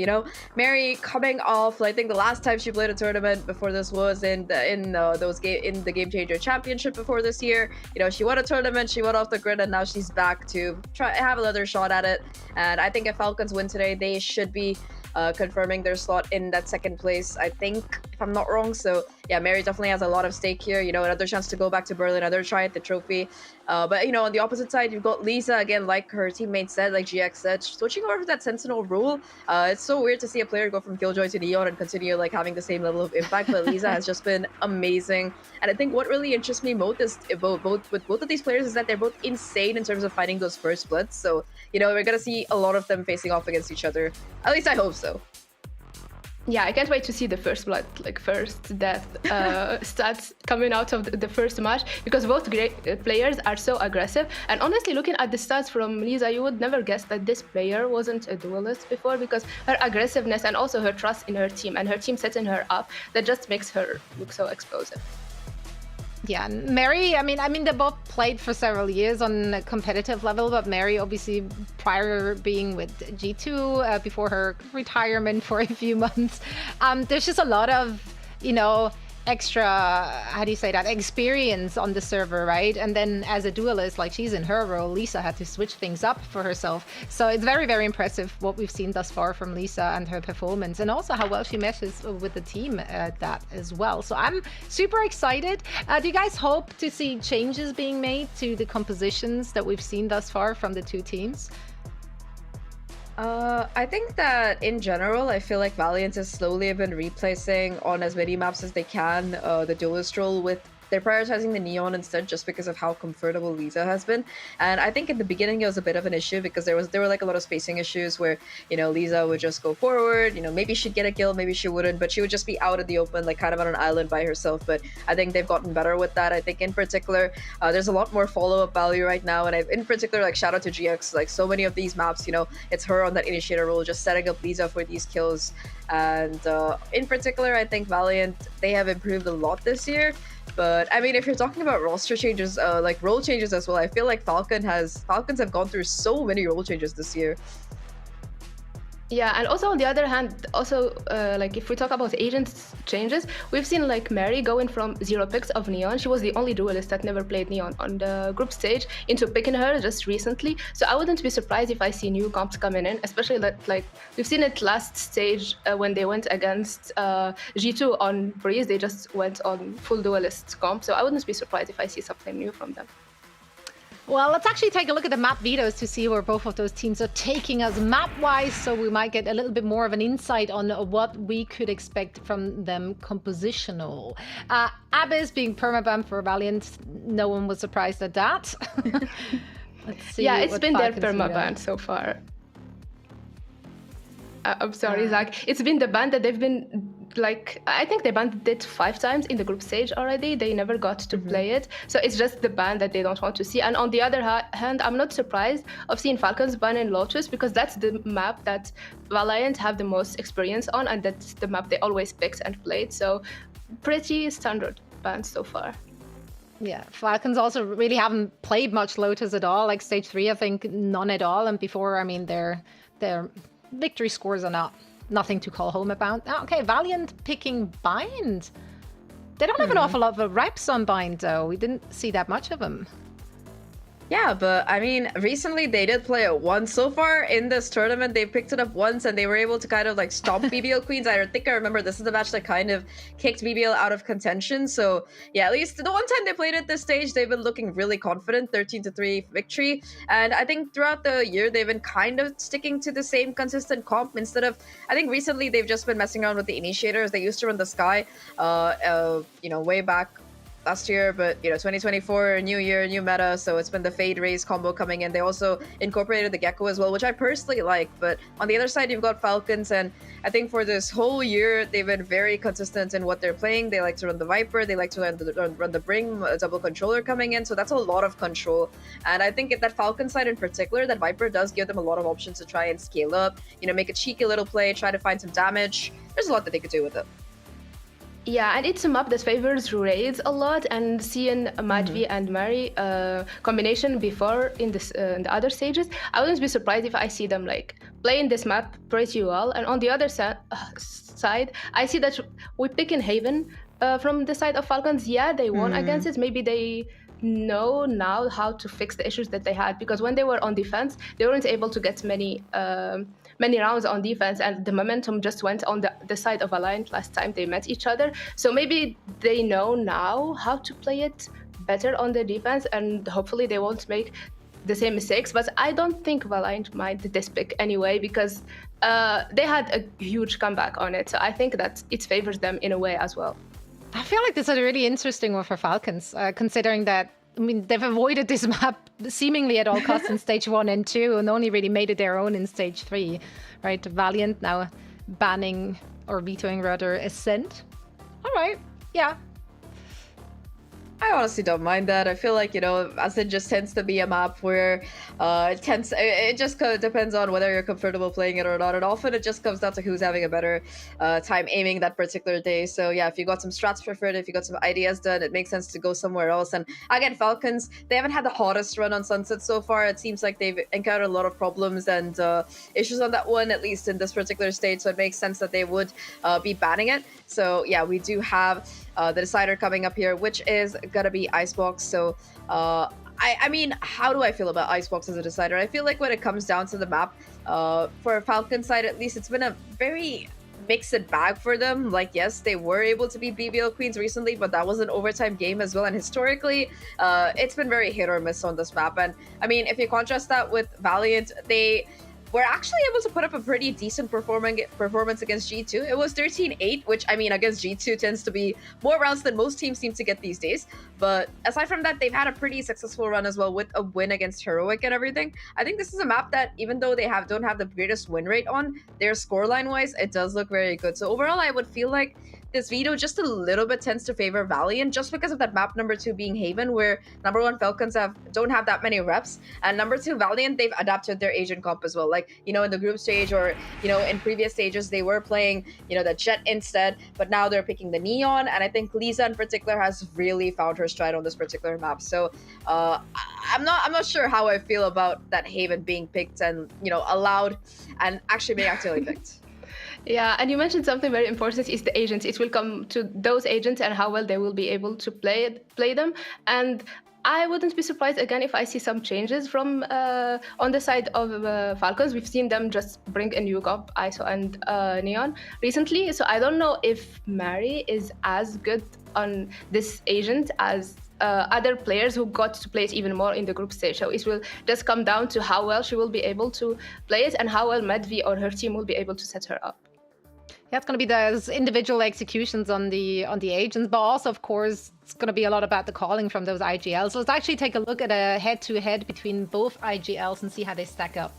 Mary coming off, I think the last time she played a tournament before this was in the Game Changer Championship before this year. She won a tournament, she went off the grid, and now she's back to try have another shot at it. And I think if Falcons win today, they should be confirming their slot in that second place, I think, if I'm not wrong. So yeah, Mary definitely has a lot of stake here. Another chance to go back to Berlin, another try at the trophy. But on the opposite side, you've got Lisa, again, like her teammate said, like GX said, switching over to that Sentinel rule. It's so weird to see a player go from Killjoy to Neon and continue having the same level of impact, but Lisa has just been amazing. And I think what really interests me most is with both of these players is that they're both insane in terms of fighting those first splits. So we're gonna see a lot of them facing off against each other. At least I hope so. Yeah, I can't wait to see the first blood, first death stats coming out of the first match, because both great players are so aggressive. And honestly, looking at the stats from Lisa, you would never guess that this player wasn't a duelist before, because her aggressiveness and also her trust in her team and her team setting her up, that just makes her look so explosive. Yeah, Mary, I mean, they both played for several years on a competitive level, but Mary, obviously, prior being with G2, before her retirement for a few months, there's just a lot of, extra, how do you say that, experience on the server, right? And then as a duelist, like she's in her role, Lisa had to switch things up for herself. So it's very, very impressive what we've seen thus far from Lisa and her performance, and also how well she meshes with the team at that as well. So I'm super excited. Do you guys hope to see changes being made to the compositions that we've seen thus far from the two teams? I think that in general, I feel like Valiant has slowly been replacing on as many maps as they can the duelist role with. They're prioritizing the Neon instead just because of how comfortable Lisa has been. And I think in the beginning it was a bit of an issue because there were like a lot of spacing issues where, you know, Lisa would just go forward, you know, maybe she'd get a kill, maybe she wouldn't, but she would just be out in the open, like kind of on an island by herself. But I think they've gotten better with that. I think in particular, there's a lot more follow-up value right now. And in particular, like shout out to GX, like so many of these maps, you know, it's her on that initiator role, just setting up Lisa for these kills. And in particular, I think Valiant, they have improved a lot this year. But I mean, if you're talking about roster changes, like role changes as well, I feel like Falcons have gone through so many role changes this year. Yeah, and also on the other hand, also like if we talk about agents changes, we've seen like Mary going from 0 picks of Neon. She was the only duelist that never played Neon on the group stage into picking her just recently. So I wouldn't be surprised if I see new comps coming in, especially that like we've seen it last stage when they went against G2 on Breeze. They just went on full duelist comp. So I wouldn't be surprised if I see something new from them. Well, let's actually take a look at the map vetoes to see where both of those teams are taking us map-wise, so we might get a little bit more of an insight on what we could expect from them compositional. Abyss being permaban for Valiant, no one was surprised at that. Let's see. Yeah, it's been their Falcons permaban so far. I'm sorry, Zach. It's been the ban that they've been like, I think they banned it 5 times in the group stage already. They never got to play it. So it's just the ban that they don't want to see. And on the other hand, I'm not surprised of seeing Falcons banning Lotus because that's the map that Valiant have the most experience on, and that's the map they always picked and played. So pretty standard bans so far. Yeah, Falcons also really haven't played much Lotus at all. Like stage 3, I think none at all. And before, I mean, their victory scores are nothing to call home about. Okay, Valiant picking Bind. They don't have an awful lot of reps on Bind, though. We didn't see that much of them. Yeah, but I mean, recently they did play it once. So far in this tournament, they picked it up once and they were able to kind of like stomp BBL Queens. I think I remember this is the match that kind of kicked BBL out of contention. So yeah, at least the one time they played at this stage, they've been looking really confident, 13-3 victory. And I think throughout the year, they've been kind of sticking to the same consistent comp instead of, I think recently they've just been messing around with the initiators. They used to run the Sky, you know, way back last year, but you know, 2024, new year, new meta, so it's been the Fade Raze combo coming in. They also incorporated the Gecko as well, which I personally like. But on the other side, you've got Falcons, and I think for this whole year, they've been very consistent in what they're playing. They like to run the Viper, they like to run the Bring, double controller coming in, so that's a lot of control. And I think at that Falcon side in particular, that Viper does give them a lot of options to try and scale up, you know, make a cheeky little play, try to find some damage. There's a lot that they could do with it. Yeah, and it's a map that favors raids a lot, and seeing Madvi and Mary combination before in the other stages, I wouldn't be surprised if I see them like playing this map pretty well. And on the other side, I see that we pick in Haven from the side of Falcons. Yeah, they won against it. Maybe they know now how to fix the issues that they had, because when they were on defense, they weren't able to get many rounds on defense, and the momentum just went on the side of Alliance last time they met each other. So maybe they know now how to play it better on the defense, and hopefully they won't make the same mistakes. But I don't think Valiant might this pick anyway, because they had a huge comeback on it. So I think that it favors them in a way as well. I feel like this is a really interesting one for Falcons, considering that, I mean, they've avoided this map seemingly at all costs in stage 1 and 2 and only really made it their own in stage 3, right? Valiant now banning or vetoing rather Ascent. All right, yeah. I honestly don't mind that. I feel like, you know, Ascent just tends to be a map where it just depends on whether you're comfortable playing it or not. And often it just comes down to who's having a better time aiming that particular day. So yeah, if you got some strats preferred, if you got some ideas done, it makes sense to go somewhere else. And again, Falcons, they haven't had the hottest run on Sunset so far. It seems like they've encountered a lot of problems and issues on that one, at least in this particular stage. So it makes sense that they would be banning it. So yeah, we do have the decider coming up here, which is gonna be Icebox. So I mean, how do I feel about Icebox as a decider? I feel like when it comes down to the map, for Falcon side at least, it's been a very mixed bag for them. Like, yes, they were able to beat BBL Queens recently, but that was an overtime game as well. And historically, it's been very hit or miss on this map. And I mean, if you contrast that with Valiant, they were actually able to put up a pretty decent performance against G2. It was 13-8, which, I mean, against G2 tends to be more rounds than most teams seem to get these days. But aside from that, they've had a pretty successful run as well with a win against Heroic and everything. I think this is a map that, even though they don't have the greatest win rate on, their scoreline-wise, it does look very good. So overall, I would feel like this Veto just a little bit tends to favor Valiant just because of that map number 2 being Haven, where number 1 Falcons don't have that many reps, and number 2 Valiant, they've adapted their agent comp as well. Like, you know, in the group stage or, you know, in previous stages, they were playing, you know, the Jet instead, but now they're picking the Neon, and I think Lisa in particular has really found her stride on this particular map. So I'm not sure how I feel about that Haven being picked and, you know, allowed and actually being actively picked. Yeah, and you mentioned something very important is the agents. It will come to those agents and how well they will be able to play them. And I wouldn't be surprised again if I see some changes from on the side of Falcons. We've seen them just bring a new comp, ISO and Neon recently. So I don't know if Mary is as good on this agent as other players who got to play it even more in the group stage. So it will just come down to how well she will be able to play it and how well Medvi or her team will be able to set her up. Yeah, it's going to be those individual executions on the agents, but also, of course, it's going to be a lot about the calling from those IGLs. Let's actually take a look at a head-to-head between both IGLs and see how they stack up.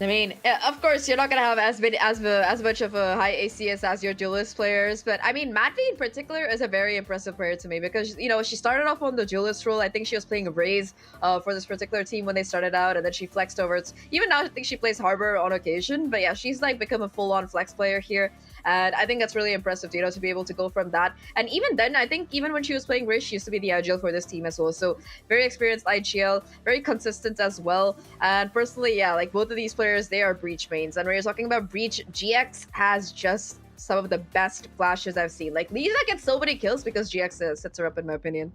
I mean, of course, you're not going to have as much of a high ACS as your duelist players, but I mean, Madvi in particular is a very impressive player to me because, you know, she started off on the duelist role. I think she was playing Raze for this particular team when they started out, and then she flexed over. Even now, I think she plays Harbor on occasion, but yeah, she's like become a full-on flex player here. And I think that's really impressive, you know, to be able to go from that. And even then, I think even when she was playing Raze, she used to be the IGL for this team as well. So very experienced IGL, very consistent as well. And personally, yeah, like both of these players, they are Breach mains. And when you're talking about Breach, GX has just some of the best flashes I've seen. Like Lisa gets so many kills because GX sets her up, in my opinion.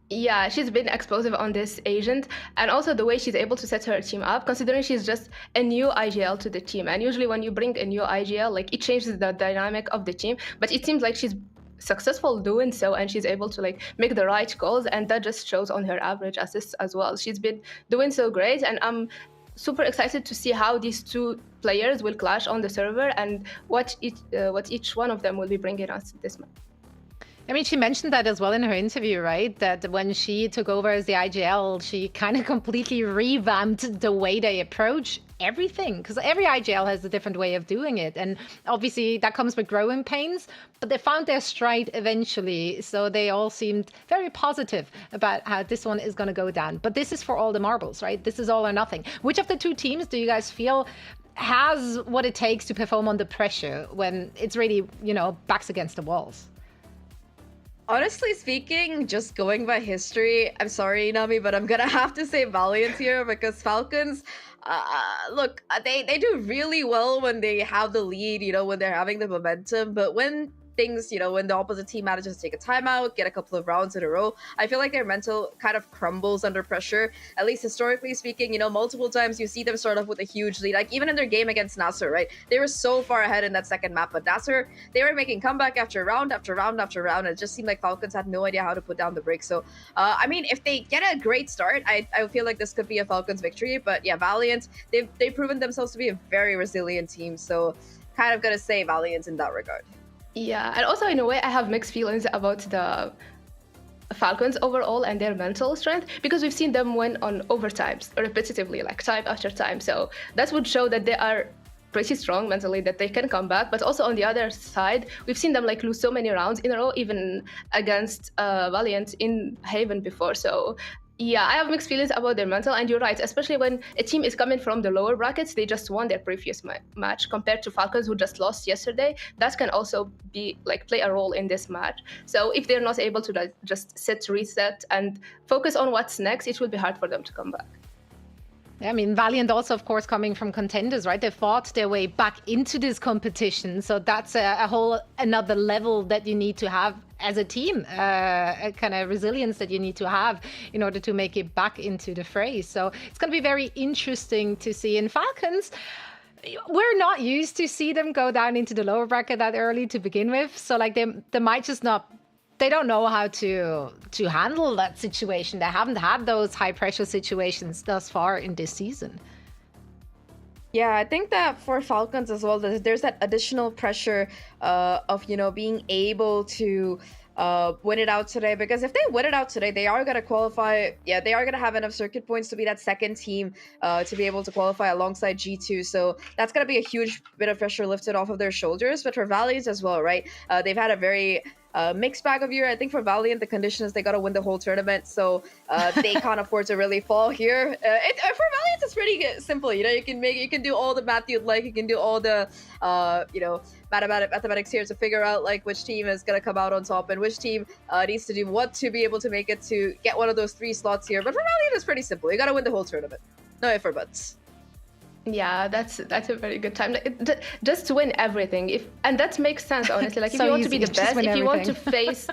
Yeah, she's been explosive on this agent, and also the way she's able to set her team up, considering she's just a new IGL to the team. And usually when you bring a new IGL, like it changes the dynamic of the team, but it seems like she's successful doing so, and she's able to like make the right calls, and that just shows on her average assists as well. She's been doing so great, and I'm super excited to see how these two players will clash on the server and what each one of them will be bringing us this month. I mean, she mentioned that as well in her interview, right? That when she took over as the IGL, she kind of completely revamped the way they approach everything, because every IGL has a different way of doing it. And obviously that comes with growing pains, but they found their stride eventually. So they all seemed very positive about how this one is going to go down. But this is for all the marbles, right? This is all or nothing. Which of the two teams do you guys feel has what it takes to perform under pressure when it's really, you know, backs against the walls? Honestly speaking, just going by history, I'm sorry, Nami, but I'm gonna have to say Valiant here because Falcons, look, they do really well when they have the lead, you know, when they're having the momentum, but when things, you know, when the opposite team manages to take a timeout, get a couple of rounds in a row, I feel like their mental kind of crumbles under pressure. At least historically speaking, you know, multiple times you see them start off with a huge lead. Like even in their game against Nasser, right? They were so far ahead in that second map, but Nasser, they were making comeback after round after round after round. And it just seemed like Falcons had no idea how to put down the brakes. So, I mean, if they get a great start, I feel like this could be a Falcons victory. But yeah, Valiant, they've proven themselves to be a very resilient team. So kind of gonna say Valiant in that regard. Yeah, and also in a way I have mixed feelings about the Falcons overall and their mental strength, because we've seen them win on overtimes repetitively, like time after time. So that would show that they are pretty strong mentally, that they can come back. But also on the other side, we've seen them like lose so many rounds in a row, even against Valiant in Haven before. So yeah, I have mixed feelings about their mental, and you're right, especially when a team is coming from the lower brackets, they just won their previous match compared to Falcons who just lost yesterday. That can also be like play a role in this match. So if they're not able to like, just reset and focus on what's next, it will be hard for them to come back. I mean, Valiant also, of course, coming from contenders, right? They fought their way back into this competition. So that's a whole another level that you need to have as a team, a kind of resilience that you need to have in order to make it back into the fray. So it's going to be very interesting to see. In Falcons, we're not used to see them go down into the lower bracket that early to begin with. So like they might just not, they don't know how to handle that situation. They haven't had those high pressure situations thus far in this season. Yeah, I think that for Falcons as well, there's that additional pressure of, you know, being able to win it out today, because if they win it out today, they are going to qualify. Yeah, they are going to have enough circuit points to be that second team to be able to qualify alongside G2. So that's going to be a huge bit of pressure lifted off of their shoulders. But for Valiant as well, right? They've had a very mixed bag of year. I think for Valiant, the condition is they got to win the whole tournament, so they can't afford to really fall here. For Valiant, it's pretty simple. You know, you can do all the math you'd like. You can do all the you know, mathematics here to figure out like which team is gonna come out on top and which team needs to do what to be able to make it to get one of those 3 slots here. But for Valiant, it's pretty simple. You got to win the whole tournament. No ifs or buts. Yeah, that's a very good time. Just to win everything, and that makes sense, honestly. Like, if So you want to easy, be the just best, win if you want to everything. face,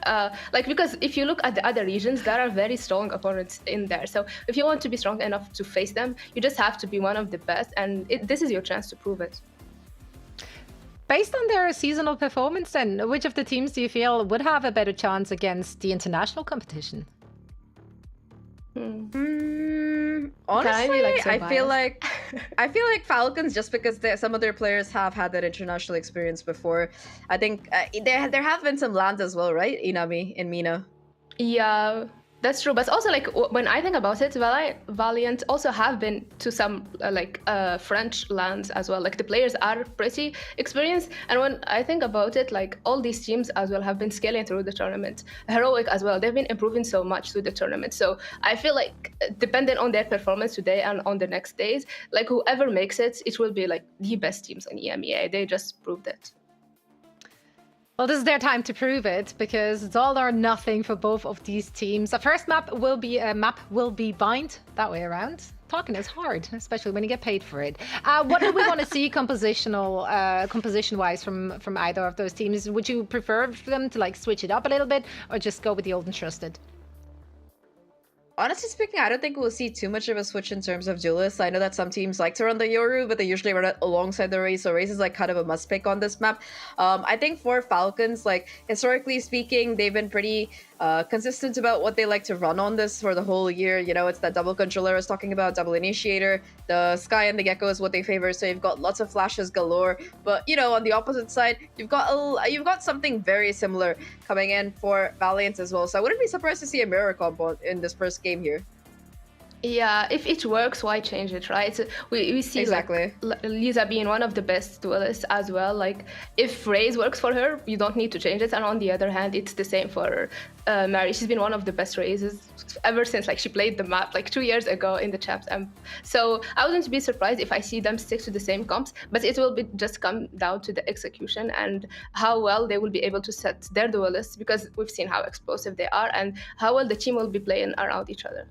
like, because if you look at the other regions, there are very strong opponents in there. So if you want to be strong enough to face them, you just have to be one of the best, and this is your chance to prove it. Based on their seasonal performance, then, which of the teams do you feel would have a better chance against the international competition? Honestly, so I feel like Falcons, just because some of their players have had that international experience before. I think there have been some lands as well, right? Inami in MENA. Yeah, that's true. But also, like, when I think about it, Valiant also have been to some French lands as well. Like, the players are pretty experienced. And when I think about it, like, all these teams as well have been scaling through the tournament. Heroic as well. They've been improving so much through the tournament. So I feel like, depending on their performance today and on the next days, like, whoever makes it, it will be like the best teams in EMEA. They just proved it. Well, this is their time to prove it, because it's all or nothing for both of these teams. The first map will be bind, that way around. Talking is hard, especially when you get paid for it. What do we want to see composition-wise from either of those teams? Would you prefer for them to like switch it up a little bit, or just go with the old and trusted? Honestly speaking, I don't think we'll see too much of a switch in terms of duelists. I know that some teams like to run the Yoru, but they usually run it alongside the Raze, so Raze is like kind of a must pick on this map. I think for Falcons, like, historically speaking, they've been pretty consistent about what they like to run on this for the whole year. You know, it's that double controller I was talking about, double initiator, the Sky and the Gecko is what they favor, so you've got lots of flashes galore. But, you know, on the opposite side, you've got something very similar coming in for Valiant as well. So I wouldn't be surprised to see a mirror combo in this first game here. Yeah, if it works, why change it, right? So we see exactly like Lisa being one of the best duelists as well. Like, if Raze works for her, you don't need to change it. And on the other hand, it's the same for Mary. She's been one of the best Razes ever since like she played the map like 2 years ago in the champs. So I wouldn't be surprised if I see them stick to the same comps, but it will be just come down to the execution and how well they will be able to set their duelists, because we've seen how explosive they are and how well the team will be playing around each other.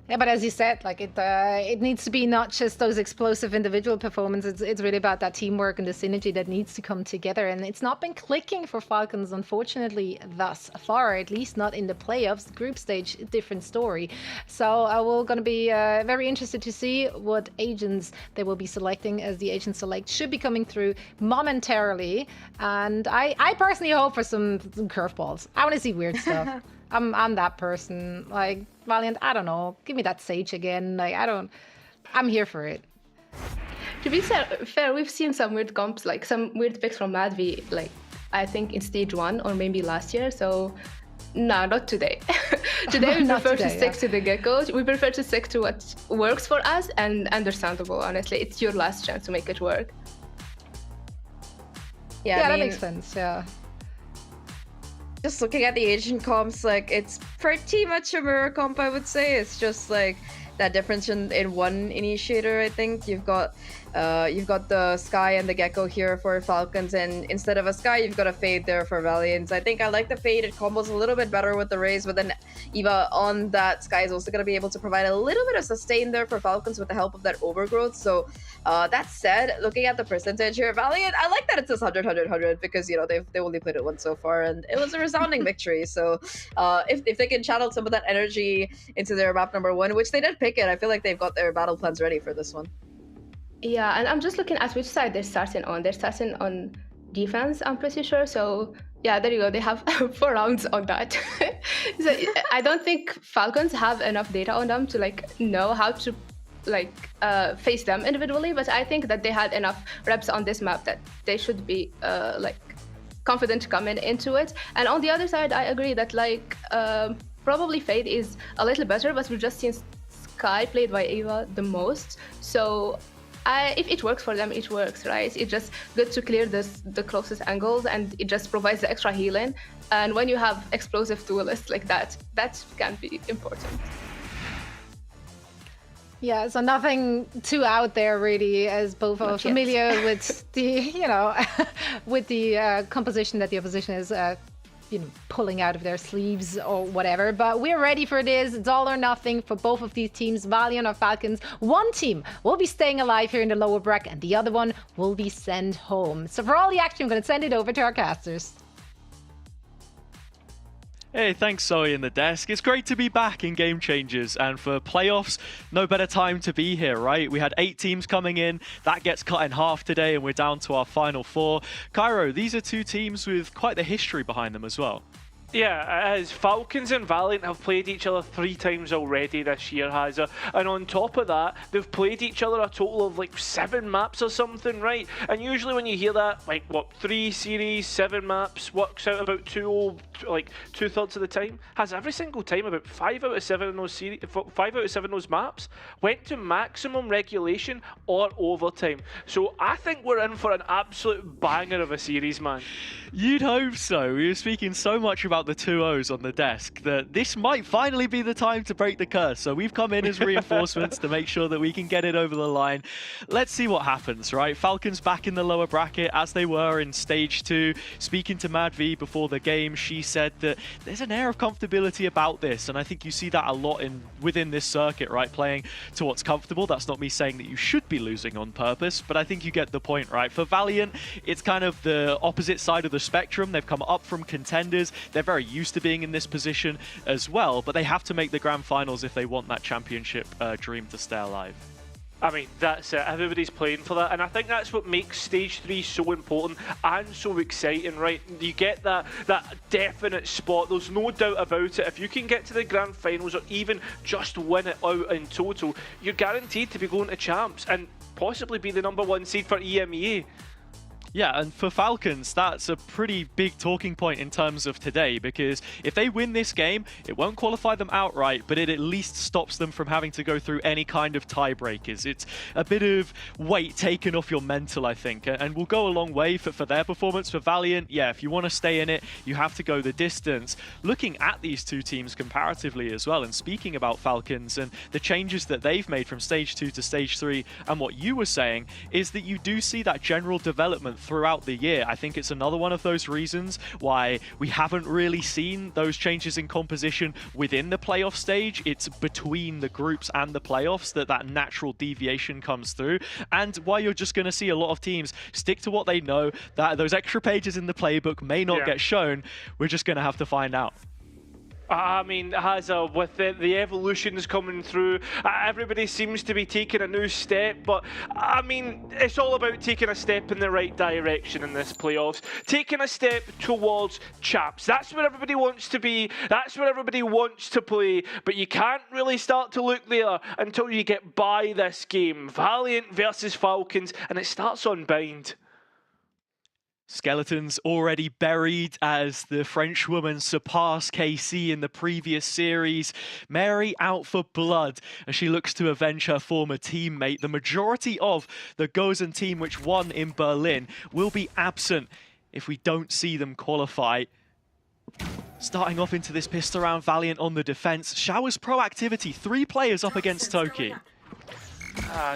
Yeah, but as you said, like it needs to be not just those explosive individual performances. It's really about that teamwork and the synergy that needs to come together. And it's not been clicking for Falcons, unfortunately, thus far, at least not in the playoffs. The group stage, different story. So we're going to be very interested to see what agents they will be selecting, as the agent select should be coming through momentarily. And I personally hope for some curveballs. I want to see weird stuff. I'm that person. Like, Valiant, I don't know. Give me that Sage again. Like, I'm here for it. To be fair, we've seen some weird comps, like some weird picks from Madvi, like, I think in stage 1 or maybe last year. So, no, not today. Today we prefer to stick to the Gecko. We prefer to stick to what works for us, and understandable, honestly. It's your last chance to make it work. Yeah, that makes sense, yeah. Just looking at the agent comps, like, it's pretty much a mirror comp, I would say. It's just like that difference in one initiator. I think you've got the Sky and the Gecko here for Falcons, and instead of a Sky, you've got a Fade there for Valiant. I think I like the Fade. It combos a little bit better with the Raze, but then Eva on that Sky is also going to be able to provide a little bit of sustain there for Falcons with the help of that overgrowth. So that said, looking at the percentage here, Valiant, I like that it says 100, 100, 100 because, you know, they've only played it once so far, and it was a resounding victory. So if they can channel some of that energy into their map number 1, which they did pick it, I feel like they've got their battle plans ready for this one. Yeah, and I'm just looking at which side they're starting on. They're starting on defense, I'm pretty sure. So yeah, there you go. They have 4 rounds on that. So I don't think Falcons have enough data on them to like know how to like face them individually, but I think that they had enough reps on this map that they should be like confident coming into it. And on the other side, I agree that like probably Fade is a little better, but we've just seen Sky played by Eva the most. So if it works for them, it works, right? It's just good to clear the closest angles, and it just provides the extra healing. And when you have explosive duelists like that, that can be important. Yeah, so nothing too out there really, as both are familiar with the, you know, with the composition that the opposition is, you know, pulling out of their sleeves or whatever. But we're ready for this. It's all or nothing for both of these teams, Valiant or Falcons. One team will be staying alive here in the lower bracket, and the other one will be sent home. So for all the action, I'm going to send it over to our casters. Hey, thanks Zoe in the desk. It's great to be back in Game Changers, and for playoffs, no better time to be here, right? We had 8 teams coming in, that gets cut in half today, and we're down to our final 4. Cairo, these are 2 teams with quite the history behind them as well. Yeah, as Falcons and Valiant have played each other 3 times already this year, Hazza. And on top of that, they've played each other a total of like 7 maps or something, right? And usually when you hear that, like what, 3 series, 7 maps, works out about 2/3 of the time. Has every single time about 5 out of 7 of those series, 5 out of 7 of those maps went to maximum regulation or overtime. So I think we're in for an absolute banger of a series, man. You'd hope so. We were speaking so much about the 2-0s on the desk that this might finally be the time to break the curse. So we've come in as reinforcements to make sure that we can get it over the line. Let's see what happens, right? Falcons back in the lower bracket as they were in stage 2. Speaking to Mad V before the game, she said that there's an air of comfortability about this, and I think you see that a lot within this circuit, right? Playing to what's comfortable. That's not me saying that you should be losing on purpose, but I think you get the point, right? For Valiant, it's kind of the opposite side of the spectrum. They've come up from contenders. They're very used to being in this position as well, but they have to make the grand finals if they want that championship dream to stay alive. I mean, that's it. Everybody's playing for that, and I think that's what makes Stage 3 so important and so exciting, right? You get that definite spot. There's no doubt about it. If you can get to the grand finals or even just win it out in total, you're guaranteed to be going to champs and possibly be the #1 seed for EMEA. Yeah, and for Falcons, that's a pretty big talking point in terms of today, because if they win this game, it won't qualify them outright, but it at least stops them from having to go through any kind of tiebreakers. It's a bit of weight taken off your mental, I think, and will go a long way for their performance. For Valiant, yeah, if you want to stay in it, you have to go the distance. Looking at these 2 teams comparatively as well, and speaking about Falcons and the changes that they've made from stage 2 to stage 3, and what you were saying is that you do see that general development throughout the year. I think it's another one of those reasons why we haven't really seen those changes in composition within the playoff stage. It's between the groups and the playoffs that natural deviation comes through, and why you're just going to see a lot of teams stick to what they know, that those extra pages in the playbook may not get shown. We're just going to have to find out. I mean, with the evolutions coming through, everybody seems to be taking a new step, but I mean, it's all about taking a step in the right direction in this playoffs. Taking a step towards champs. That's where everybody wants to be. That's where everybody wants to play, but you can't really start to look there until you get by this game. Valiant versus Falcons, and it starts on Bind. Skeletons already buried as the French woman surpassed KC in the previous series. Mary out for blood as she looks to avenge her former teammate. The majority of the Gozen team, which won in Berlin, will be absent if we don't see them qualify. Starting off into this pistol round, Valiant on the defense. Showers proactivity, 3 players up against Toki.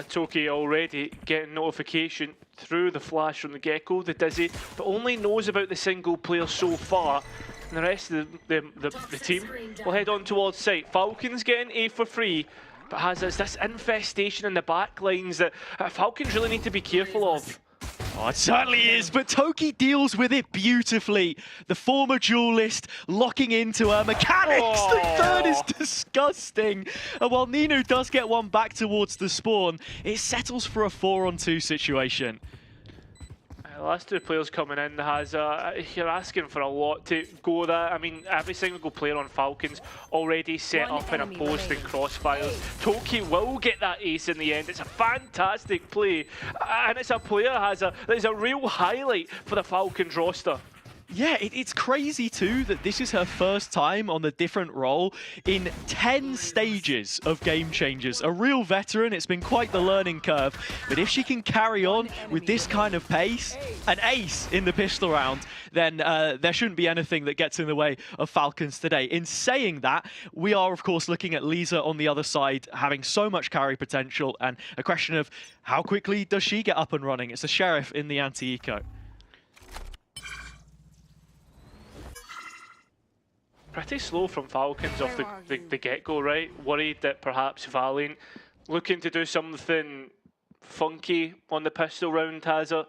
Toki already getting notification through the flash from the Gecko, the Dizzy, but only knows about the single player so far. And the rest of the team will head on towards site. Falcons getting A for free, but has this infestation in the back lines that Falcons really need to be careful of. Oh, it certainly is, but Toki deals with it beautifully. The former duelist locking into her mechanics. Oh. The third is disgusting. And while Nino does get one back towards the spawn, it settles for a 4-on-2 situation. The last 2 players coming in has you're asking for a lot to go there. I mean, every single player on Falcons already set up in a post and crossfires. Toki will get that ace in the end. It's a fantastic play, and it's a player that is a real highlight for the Falcons roster. Yeah, it's crazy too that this is her first time on the different role in 10 stages of Game Changers. A real veteran, it's been quite the learning curve. But if she can carry on with this kind of pace, an ace in the pistol round, then there shouldn't be anything that gets in the way of Falcons today. In saying that, we are of course looking at Lisa on the other side, having so much carry potential, and a question of how quickly does she get up and running? It's a Sheriff in the anti-eco. Pretty slow from Falcons off the get-go, right? Worried that perhaps Valiant looking to do something funky on the pistol round, has it?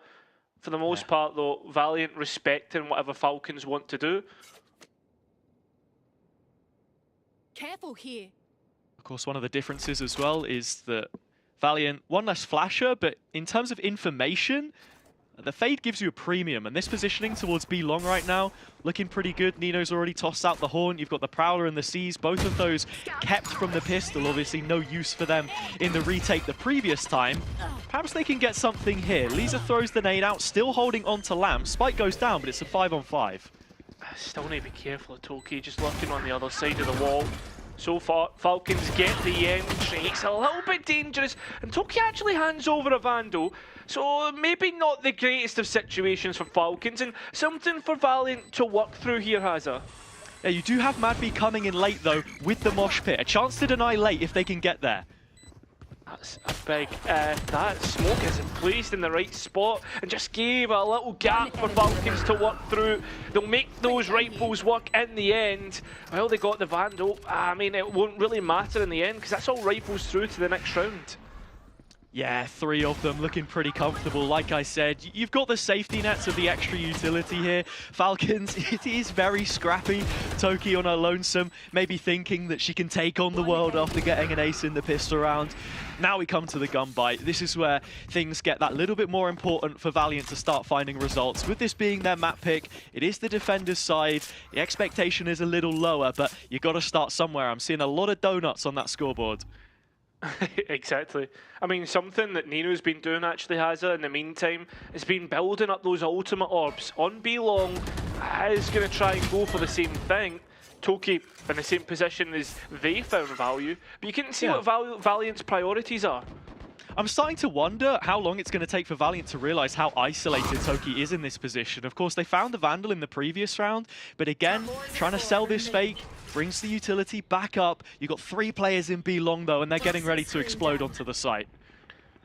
For the most part, though, Valiant respecting whatever Falcons want to do. Careful here. Of course, one of the differences as well is that Valiant, one less flasher, but in terms of information, the Fade gives you a premium, and this positioning towards B long right now, looking pretty good. Nino's already tossed out the Horn. You've got the Prowler and the Seas, both of those kept from the pistol. Obviously, no use for them in the retake the previous time. Perhaps they can get something here. Lisa throws the nade out, still holding on to Lamb. Spike goes down, but it's a 5-on-5. Still need to be careful of Toki, just looking on the other side of the wall. So far, Falcons get the entry. It's a little bit dangerous, and Toki actually hands over a Vandal. So maybe not the greatest of situations for Falcons, and something for Valiant to work through here, Hazza. Yeah, you do have Madbee coming in late though with the mosh pit. A chance to deny late if they can get there. That's a big, that smoke isn't placed in the right spot and just gave a little gap for Falcons to work through. They'll make those rifles work in the end. Well, they got the Vandal. I mean, it won't really matter in the end because that's all rifles through to the next round. Yeah, 3 of them looking pretty comfortable. Like I said, you've got the safety nets of the extra utility here. Falcons, it is very scrappy. Toki on her lonesome, maybe thinking that she can take on the world after getting an ace in the pistol round. Now we come to the gun bite. This is where things get that little bit more important for Valiant to start finding results. With this being their map pick, it is the defender's side. The expectation is a little lower, but you got to start somewhere. I'm seeing a lot of donuts on that scoreboard. Exactly. I mean, something that Nino's been doing actually, Hazza, in the meantime, has been building up those ultimate orbs. On B long is going to try and go for the same thing. Toki in the same position as they found value, but you can see what Valiant's priorities are. I'm starting to wonder how long it's going to take for Valiant to realize how isolated Toki is in this position. Of course, they found the Vandal in the previous round, but again, trying to sell this fake brings the utility back up. You've got 3 players in B long though, and they're getting ready to explode onto the site.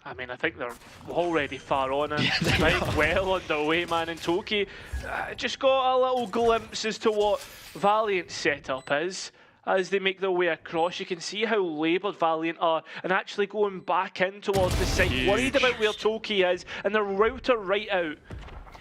I mean, I think they're already far on it. Right, well underway, man. And Toki just got a little glimpse as to what Valiant's setup is. As they make their way across, you can see how laboured Valiant are and actually going back in towards the site, worried about where Toki is, and they're router right out.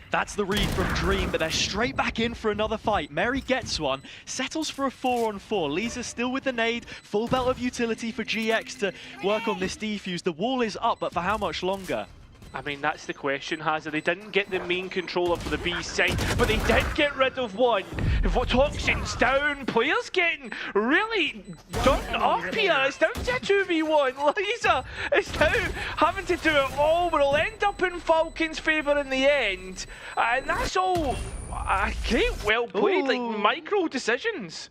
That's the read from Dream, but they're straight back in for another fight. Mary gets one, settles for a 4-on-4. Lisa's still with the nade, full belt of utility for GX to work on this defuse. The wall is up, but for how much longer? I mean, that's the question, Hazza. They didn't get the main controller for the B site, but they did get rid of one. Toxin's down, players getting really done up here. It's down to a 2v1. Lisa is now having to do it all, but it'll end up in Falcons' favour in the end. And that's all great, well played, like micro decisions.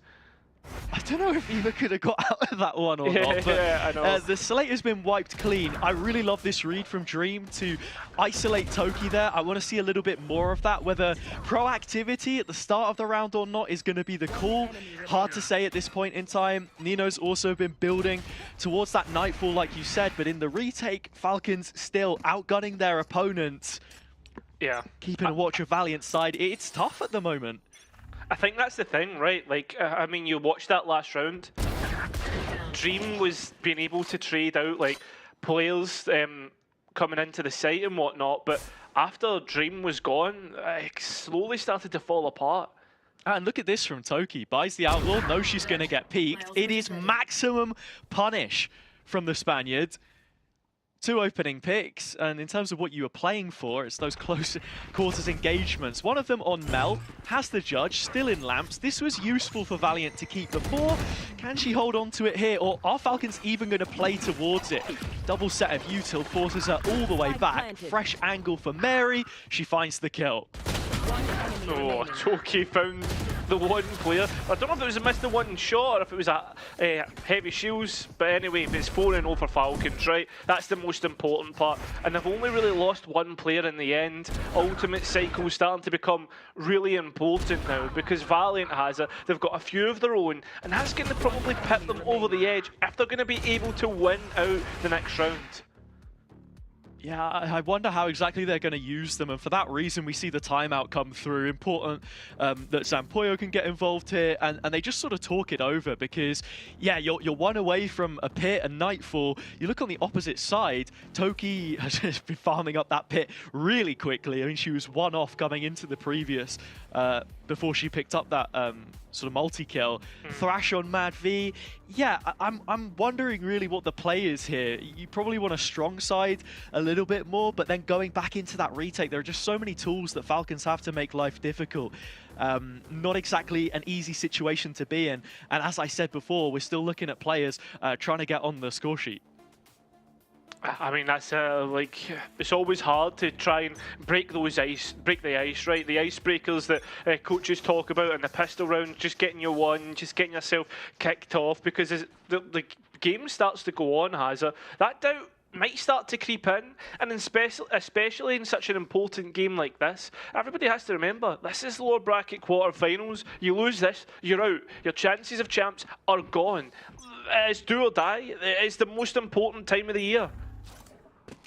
I don't know if Eva could have got out of that one or not, but Yeah, I know. the slate has been wiped clean. I really love this read from Dream to isolate Toki there. I want to see a little bit more of that. Whether proactivity at the start of the round or not is going to be the call. Hard to say at this point in time. Nino's also been building towards that Nightfall, like you said, but in the retake, Falcons still outgunning their opponents. Yeah. Keeping a watch of Valiant's side. It's tough at the moment. I think that's the thing, right? Like, I mean, you watched that last round. Dream was being able to trade out, like, players coming into the site and whatnot, but after Dream was gone, it slowly started to fall apart. And look at this from Toki. Buys the Outlaw, knows she's going to get peeked. It is maximum punish from the Spaniard. 2 opening picks, and in terms of what you were playing for, it's those close quarters engagements. One of them on Mel, has the judge, still in lamps. This was useful for Valiant to keep before. Can she hold on to it here, or are Falcons even going to play towards it? Double set of util forces her all the way back. Fresh angle for Mary, she finds the kill. Oh, Toki found the one player. I don't know if it was a missed the one shot or if it was a heavy shields, but anyway, it's 4-0 for Falcons, right? That's the most important part. And they've only really lost one player in the end. Ultimate cycle starting to become really important now because Valiant has it. They've got a few of their own, and that's going to probably put them over the edge if they're going to be able to win out the next round. Yeah, I wonder how exactly they're going to use them, and for that reason we see the timeout come through. Important that Zampoyo can get involved here, and they just sort of talk it over because, yeah, you're one away from a pit and Nightfall. You look on the opposite side, Toki has just been farming up that pit really quickly. I mean, she was 1 off coming into the previous before she picked up that sort of multi-kill. Thrash on Mad V. Yeah, I'm wondering really what the play is here. You probably want a strong side a little bit more, but then going back into that retake, there are just so many tools that Falcons have to make life difficult. Not exactly an easy situation to be in. And as I said before, we're still looking at players trying to get on the score sheet. I mean, that's like, it's always hard to try and break the ice, right? The icebreakers that coaches talk about in the pistol round, just getting your one, just getting yourself kicked off, because as the game starts to go on, Hazza, that doubt might start to creep in, and especially in such an important game like this, everybody has to remember, this is lower bracket quarterfinals. You lose this, you're out. Your chances of champs are gone. It's do or die. It's the most important time of the year.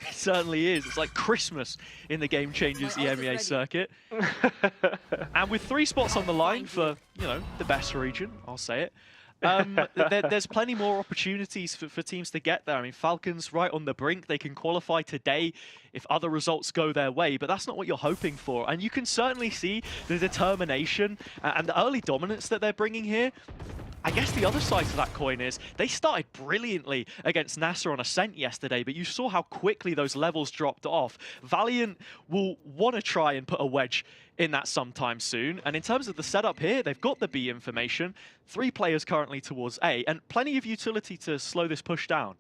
It certainly is. It's like Christmas in the Game Changers EMEA circuit. And with 3 spots on the line for, you know, the best region, I'll say it. There's plenty more opportunities for teams to get there. I mean, Falcons right on the brink. They can qualify today if other results go their way, but that's not what you're hoping for. And you can certainly see the determination and the early dominance that they're bringing here. I guess the other side to that coin is they started brilliantly against NASA on Ascent yesterday, but you saw how quickly those levels dropped off. Valiant will want to try and put a wedge in that sometime soon. And in terms of the setup here, they've got the B information, 3 players currently towards A, and plenty of utility to slow this push down.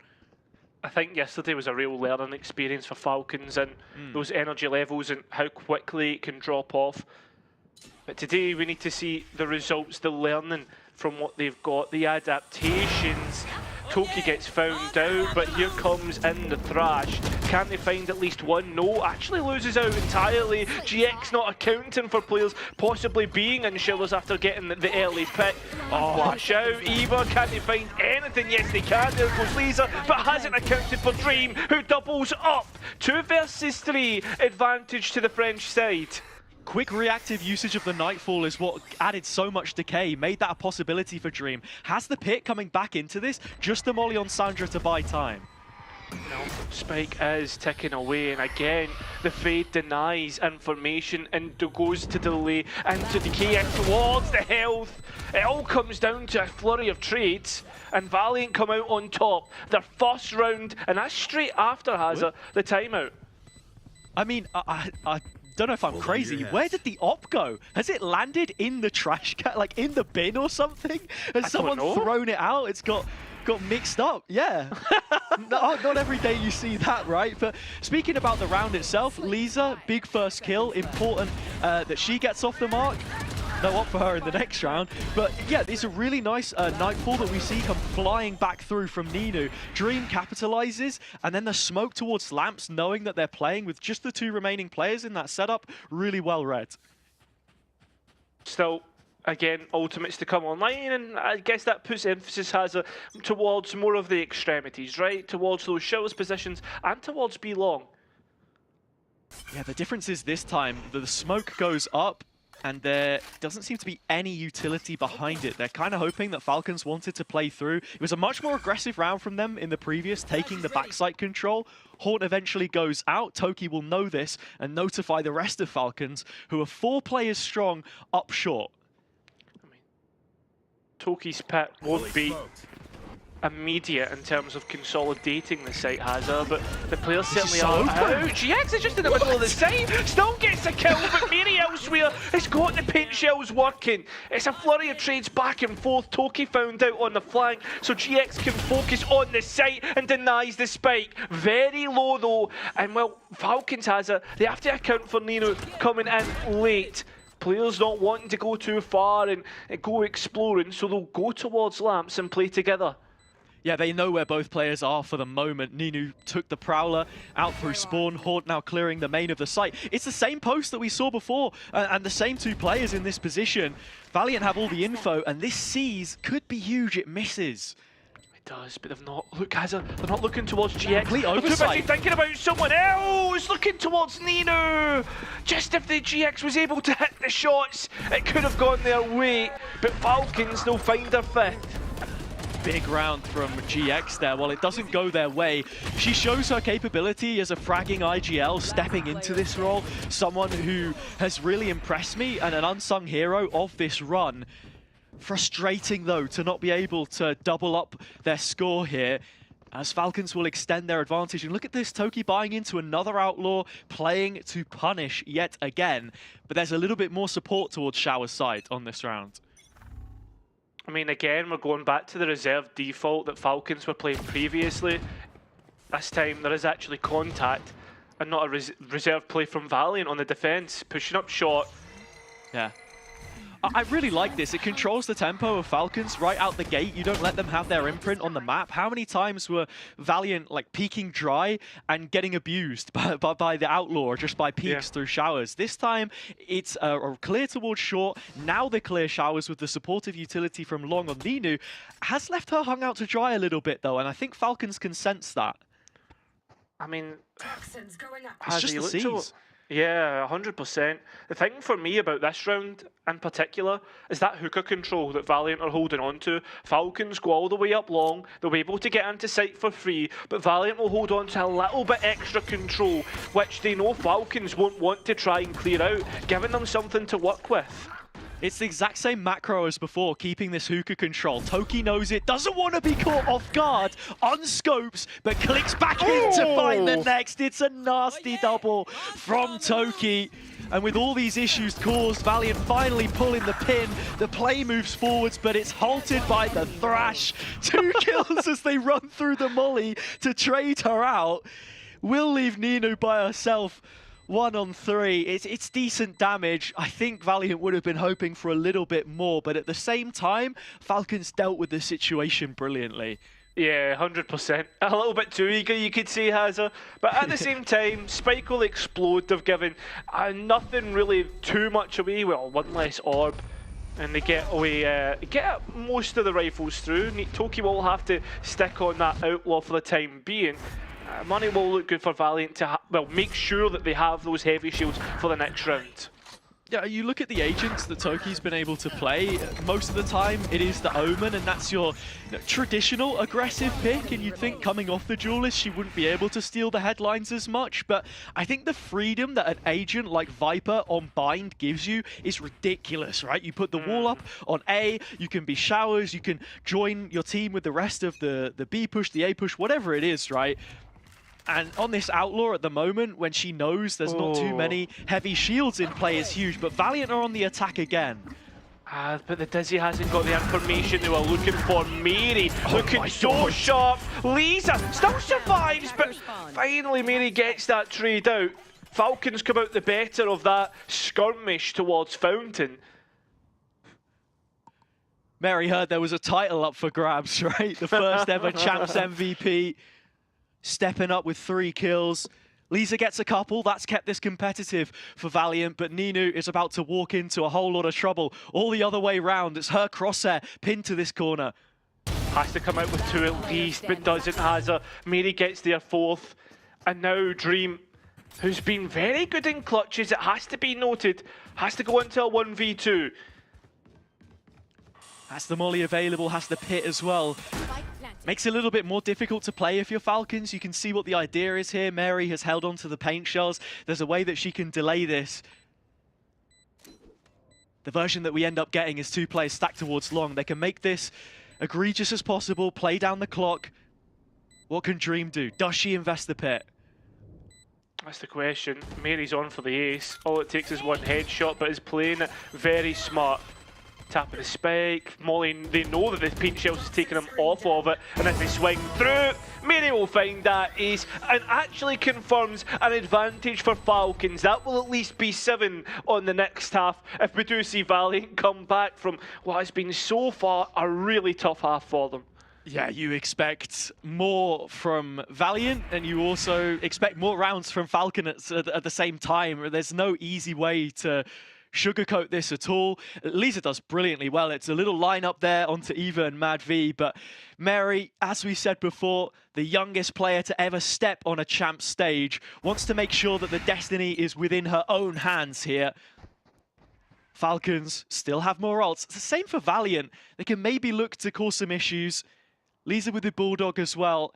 I think yesterday was a real learning experience for Falcons, and those energy levels and how quickly it can drop off. But today we need to see the results, the learning from what they've got, the adaptations. Toki gets found out, but here comes in the Thrash. Can they find at least one? No, actually loses out entirely. GX not accounting for players possibly being in shillers after getting the early pick. Flash out, Eva, can they find anything? Yes, they can. There goes Lisa, but hasn't accounted for Dream, who doubles up. 2 versus 3 advantage to the French side. Quick reactive usage of the Nightfall is what added so much decay, made that a possibility for Dream. Has the pit coming back into this? Just the molly on Sandra to buy time. No, Spike is ticking away, and again, the Fade denies information and goes to delay into decay and towards the health. It all comes down to a flurry of trades, and Valiant come out on top. Their first round, and that's straight after Hazza, the timeout. I mean, I don't know if I'm crazy. Where did the op go? Has it landed in the trash can, like in the bin or something? Has someone thrown it out? It's got mixed up. Yeah. Not every day you see that, right? But speaking about the round itself, Lisa, big first kill. Important that she gets off the mark. no up for her in the next round. But yeah, it's a really nice Nightfall that we see come flying back through from Ninu. Dream capitalizes, and then the smoke towards Lamps, knowing that they're playing with just the 2 remaining players in that setup, really well read. Still, again, ultimates to come online, and I guess that puts emphasis towards more of the extremities, right? Towards those showers positions and towards B long. Yeah, the difference is this time the smoke goes up and there doesn't seem to be any utility behind it. They're kind of hoping that Falcons wanted to play through. It was a much more aggressive round from them in the previous, taking the backside control. Horn eventually goes out. Toki will know this and notify the rest of Falcons, who are 4 players strong up short. I mean, Toki's pit won't be immediate in terms of consolidating the site, Hazard, but the players certainly are. Oh, GX is just in the middle of the site, still gets a kill, but Mary elsewhere has got the paint shells working. It's a flurry of trades back and forth. Toki found out on the flank, so GX can focus on the site and denies the spike. Very low though, and well, Falcons they have to account for Nino coming in late. Players not wanting to go too far and go exploring, so they'll go towards Lamps and play together. Yeah, they know where both players are for the moment. Ninu took the Prowler out through spawn. Horde now clearing the main of the site. It's the same post that we saw before, and the same 2 players in this position. Valiant have all the info, and this C's could be huge. It misses. It does, but they've not. Look, guys, they're not looking towards GX. Complete They're too oversight. busy thinking about someone else. Looking towards Nino. Just if the GX was able to hit the shots, it could have gone their way. But Falcons, they'll find their 5th. Big round from GX there. Well, it doesn't go their way. She shows her capability as a fragging IGL, stepping into this role. Someone who has really impressed me and an unsung hero of this run. Frustrating, though, to not be able to double up their score here, as Falcons will extend their advantage. And look at this, Toki buying into another Outlaw, playing to punish yet again. But there's a little bit more support towards Shower's side on this round. I mean, again, we're going back to the reserve default that Falcons were playing previously. This time there is actually contact and not a reserve play from Valiant on the defense, pushing up short. Yeah. I really like this. It controls the tempo of Falcons right out the gate. You don't let them have their imprint on the map. How many times were Valiant like peeking dry and getting abused by the Outlaw or just by peeks through showers? This time it's a clear towards short. Now the clear showers with the supportive utility from Long on Ninu has left her hung out to dry a little bit though, and I think Falcons can sense that. I mean, it's just the C's. Yeah, 100%. The thing for me about this round in particular is that hookah control that Valiant are holding on to. Falcons go all the way up long, they'll be able to get into sight for free, but Valiant will hold on to a little bit extra control, which they know Falcons won't want to try and clear out, giving them something to work with. It's the exact same macro as before, keeping this hookah control. Toki knows it, doesn't want to be caught off guard, unscopes, but clicks back in to find the next. It's a nasty double from Toki. And with all these issues caused, Valiant finally pulling the pin. The play moves forwards, but it's halted by the Thrash. 2 kills as they run through the molly to trade her out. Will leave Nino by herself. 1 on 3, it's decent damage. I think Valiant would have been hoping for a little bit more, but at the same time, Falcons dealt with the situation brilliantly. Yeah, 100%. A little bit too eager, you could say, Hazard. But at the same time, Spike will explode. They've given nothing really too much away. Well, 1 less orb. And they get away, get most of the rifles through. Toki will have to stick on that Outlaw for the time being. Money will look good for Valiant to make sure that they have those heavy shields for the next round. Yeah, you look at the agents that Toki's been able to play, most of the time it is the Omen, and that's your traditional aggressive pick, and you'd think coming off the Duelist she wouldn't be able to steal the headlines as much, but I think the freedom that an agent like Viper on Bind gives you is ridiculous, right? You put the wall up on A, you can be showers, you can join your team with the rest of the B push, the A push, whatever it is, right? And on this Outlaw at the moment, when she knows there's not too many heavy shields in play, is huge. But Valiant are on the attack again. But the Dizzy hasn't got the information they were looking for. Mary looking so sharp. Lisa still survives, but finally Mary gets that trade out. Falcons come out the better of that skirmish towards Fountain. Mary heard there was a title up for grabs, right? The first ever Champs MVP, stepping up with 3 kills. Lisa gets a couple. That's kept this competitive for Valiant, but Ninu is about to walk into a whole lot of trouble. All the other way round. It's her crosshair pinned to this corner. Has to come out with 2 at least, but doesn't. Hazza. Mary gets their 4th. And now Dream, who's been very good in clutches, it has to be noted, has to go into a 1v2. Has the molly available, has the pit as well. Makes it a little bit more difficult to play if you're Falcons. You can see what the idea is here. Mary has held on to the paint shells. There's a way that she can delay this. The version that we end up getting is 2 players stacked towards long. They can make this egregious as possible, play down the clock. What can Dream do? Does she invest the pit? That's the question. Mary's on for the ace. All it takes is 1 headshot, but is playing it very smart. Tap of the spike. Molly, they know that the paint shells is taking them off of it, and as they swing through, Mary will find that ace and actually confirms an advantage for Falcons. That will at least be 7 on the next half if we do see Valiant come back from what has been so far a really tough half for them. Yeah, you expect more from Valiant, and you also expect more rounds from Falcon at the same time. There's no easy way to sugarcoat this at all. Lisa does brilliantly well. It's a little line up there onto Eva and Mad V, but Mary, as we said before, the youngest player to ever step on a champ stage, wants to make sure that the destiny is within her own hands here. Falcons still have more ults. It's the same for Valiant. They can maybe look to cause some issues. Lisa with the Bulldog as well.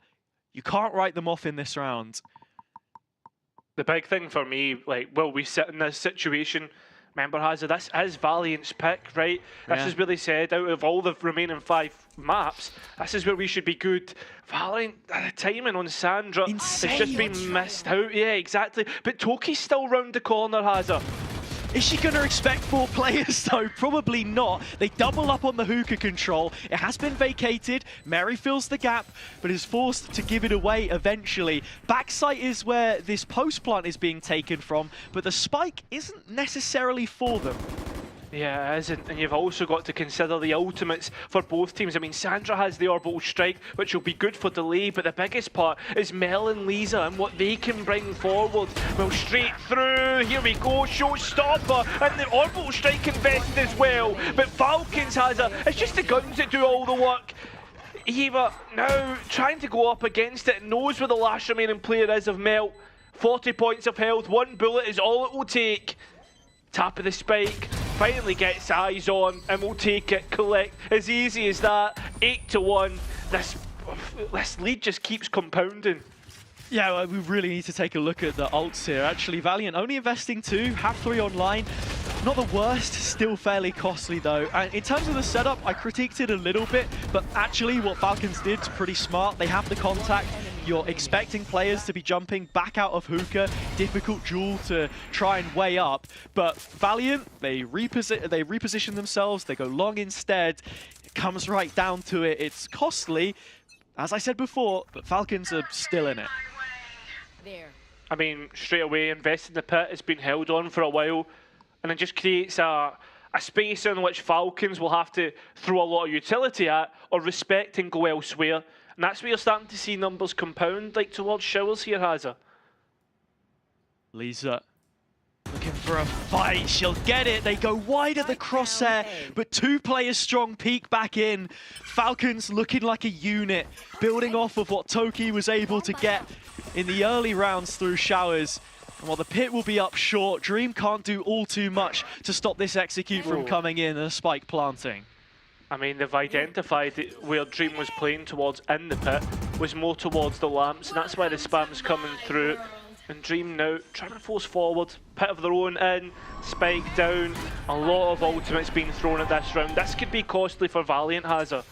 You can't write them off in this round. The big thing for me, like, will we sit in this situation? Remember, Hazza, this is Valiant's pick, right? This is where they said, out of all the remaining 5 maps, this is where we should be good. Valiant, the timing on Sandra, insane. It's just been missed out. Yeah, exactly. But Toki's still round the corner, Hazza. Is she going to expect 4 players though? Probably not. They double up on the hookah control. It has been vacated. Mary fills the gap, but is forced to give it away eventually. Backside is where this post plant is being taken from, but the spike isn't necessarily for them. Yeah, it isn't. And you've also got to consider the ultimates for both teams. I mean, Sandra has the orbital strike, which will be good for delay, but the biggest part is Mel and Lisa and what they can bring forward. Well, straight through, here we go, showstopper, and the orbital strike invested as well. But Falcons has it's just the guns that do all the work. Eva now trying to go up against it, knows where the last remaining player is of Mel. 40 points of health, 1 bullet is all it will take. Tap of the spike, finally gets eyes on, and we'll take it, collect, as easy as that. 8-1, this lead just keeps compounding. Yeah, well, we really need to take a look at the ults here. Actually, Valiant only investing 2, have 3 online. Not the worst, still fairly costly though. And in terms of the setup, I critiqued it a little bit, but actually what Falcons did is pretty smart. They have the contact. You're expecting players to be jumping back out of hookah, difficult duel to try and weigh up. But Valiant, they reposition themselves, they go long instead. It comes right down to it. It's costly, as I said before, but Falcons are still in it. I mean, straight away, investing in the pit has been held on for a while, and it just creates a space in which Falcons will have to throw a lot of utility at or respect and go elsewhere. And that's where you're starting to see numbers compound, like towards Showers here, Hazza. Lisa looking for a fight. She'll get it. They go wide at the crosshair, but 2 players strong peek back in. Falcons looking like a unit, building off of what Toki was able to get in the early rounds through Showers. And while the pit will be up short, Dream can't do all too much to stop this execute from coming in and a spike planting. I mean, they've identified where Dream was playing towards in the pit was more towards the lamps, and that's why the spam's coming through. And Dream now trying to force forward, pit of their own in, spike down. A lot of ultimates being thrown at this round. This could be costly for Valiant, Hazza.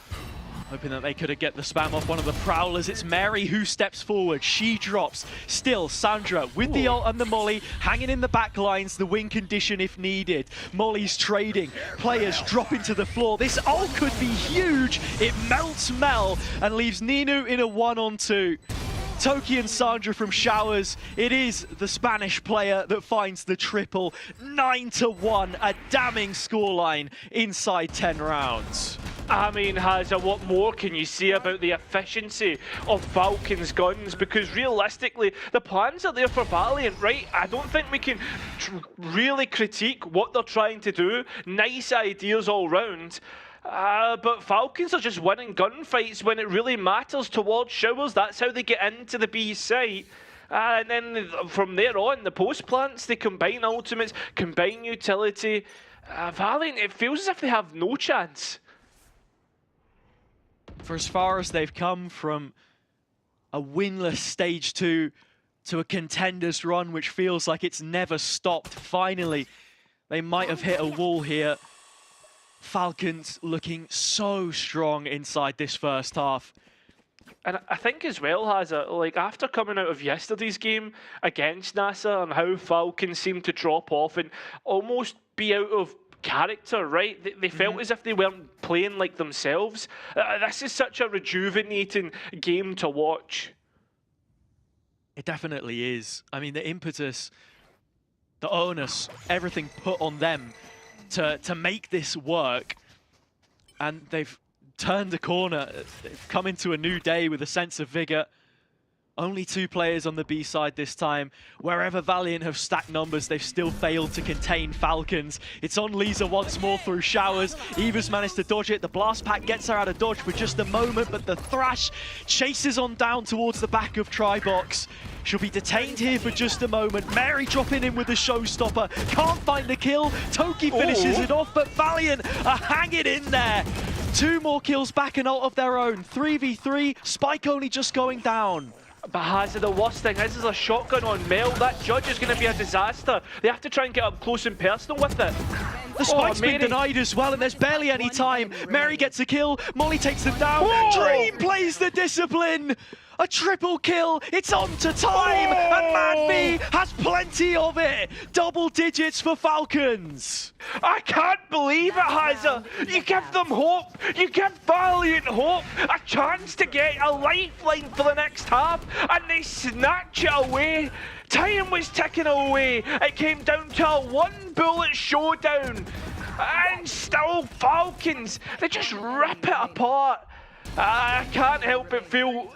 Hoping that they could get the spam off one of the Prowlers. It's Mary who steps forward. She drops. Still, Sandra with the ult and the molly, hanging in the back lines, the win condition if needed. Molly's trading. Players dropping to the floor. This ult could be huge. It melts Mel and leaves Ninu in a 1-on-2. Toki and Sandra from Showers. It is the Spanish player that finds the triple. 9-1, a damning scoreline inside 10 rounds. I mean, Hazza, what more can you say about the efficiency of Falcon's guns? Because realistically, the plans are there for Valiant, right? I don't think we can really critique what they're trying to do. Nice ideas all round. But Falcons are just winning gunfights when it really matters towards Showers. That's how they get into the B site. And then from there on, the post plants, they combine ultimates, combine utility. Valiant, it feels as if they have no chance. For as far as they've come from a winless stage 2 to a contenders run, which feels like it's never stopped, finally, they might have hit a wall here. Falcons looking so strong inside this first half. And I think as well, Hazza, like after coming out of yesterday's game against NASA and how Falcons seemed to drop off and almost be out of character, right? They felt as if they weren't playing like themselves. This is such a rejuvenating game to watch. It definitely is. I mean, the impetus, the onus, everything put on them to make this work. And they've turned a corner. They've come into a new day with a sense of vigor. Only 2 players on the B side this time. Wherever Valiant have stacked numbers, they've still failed to contain Falcons. It's on Lisa once more through Showers. Eva's managed to dodge it. The blast pack gets her out of dodge for just a moment, but the Thrash chases on down towards the back of Tribox. She'll be detained here for just a moment. Mary dropping in with the showstopper. Can't find the kill. Toki finishes it off, but Valiant are hanging in there. 2 more kills back and ult of their own. 3v3. Spike only just going down. But Hazza, the worst thing is a shotgun on Mel. That judge is going to be a disaster. They have to try and get up close and personal with it. The spike's been denied as well, and there's barely any time. Mary gets a kill. Molly takes them down. Dream plays the discipline. A triple kill. It's on to time. And Mad V has plenty of it. Double digits for Falcons. I can't believe it, Hazza. You give them hope. You give Valiant hope. A chance to get a lifeline for the next half. And they snatch it away. Time was ticking away. It came down to a 1-bullet showdown. And still Falcons. They just rip it apart. I can't help but feel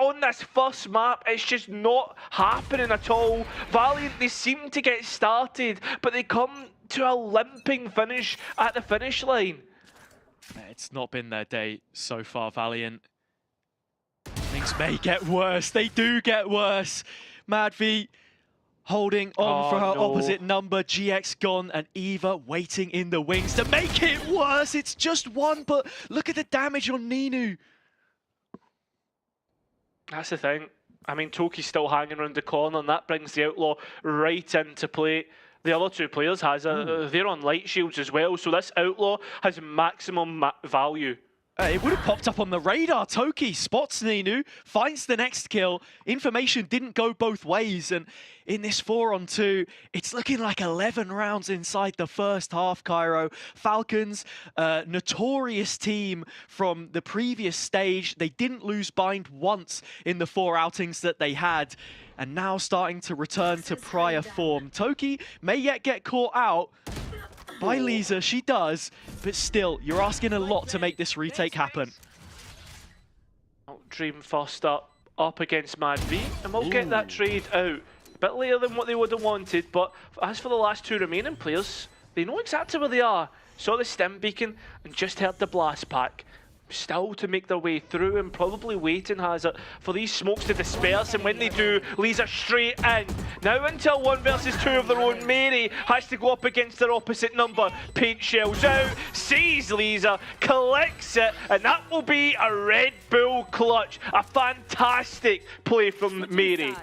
on this first map, it's just not happening at all. Valiant, they seem to get started, but they come to a limping finish at the finish line. It's not been their day so far, Valiant. Things may get worse. They do get worse. Mad V holding on for her opposite number. GX gone and Eva waiting in the wings to make it worse. It's just 1, but look at the damage on Ninu. That's the thing. I mean, Toki's still hanging around the corner, and that brings the Outlaw right into play. The other 2 players, they're on light shields as well, so this Outlaw has maximum value. It would have popped up on the radar. Toki spots Ninu, finds the next kill. Information didn't go both ways, and in this 4-on-2, it's looking like 11 rounds inside the first half, Cairo. Falcons, notorious team from the previous stage. They didn't lose bind once in the 4 outings that they had, and now starting to return to prior form. Toki may yet get caught out by Lisa, she does, but still, you're asking a lot to make this retake happen. Dream first up against Mad V, and we'll get that trade out. A bit later than what they would have wanted, but as for the last 2 remaining players, they know exactly where they are. Saw the stim beacon and just heard the blast pack. Still to make their way through and probably waiting, Hazza, for these smokes to disperse, and when they do, Lisa straight in. Now into a 1 versus 2 of their own. Mary has to go up against their opposite number. Paint shells out, sees Lisa, collects it, and that will be a Red Bull clutch. A fantastic play from Mary.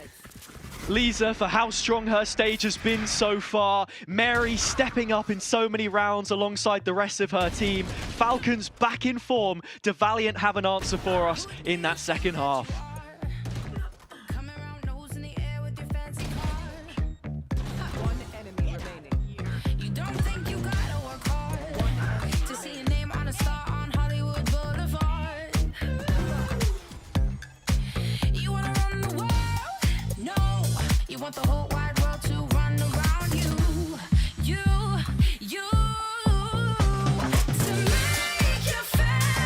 Lisa, for how strong her stage has been so far. Mary stepping up in so many rounds alongside the rest of her team. Falcons back in form. Do Valiant have an answer for us in that second half? Want the whole wide world to run around you. To make you famous.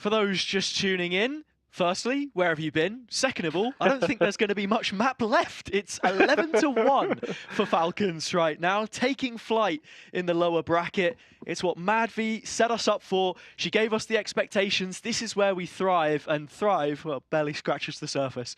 for those just tuning in, firstly, where have you been? Second of all, I don't think there's going to be much map left. It's 11-1 for Falcons right now, taking flight in the lower bracket. It's what Madvi set us up for. She gave us the expectations. This is where we thrive, and thrive, well, barely scratches the surface.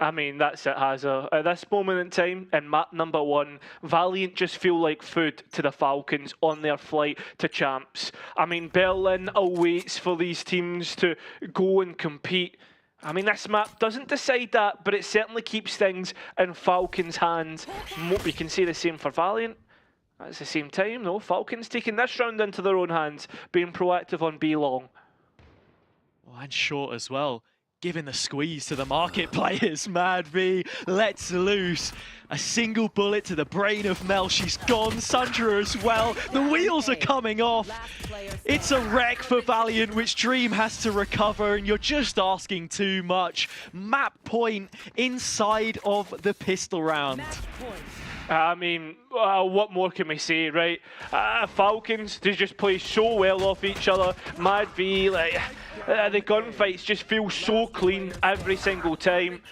I mean, that's it, Hazza. At this moment in time, in map number 1, Valiant just feel like food to the Falcons on their flight to champs. I mean, Berlin awaits for these teams to go and compete. I mean, this map doesn't decide that, but it certainly keeps things in Falcons' hands. We can say the same for Valiant. At the same time, though, Falcons taking this round into their own hands, being proactive on B long. Oh, and short as well. Giving the squeeze to the market players. Madvi lets loose. A single bullet to the brain of Mel. She's gone. Sandra as well. The wheels are coming off. It's a wreck for Valiant, which Dream has to recover, and you're just asking too much. Map point inside of the pistol round. I mean, what more can we say, right? Falcons, they just play so well off each other. Madvi, like, the gunfights just feel so clean every single time.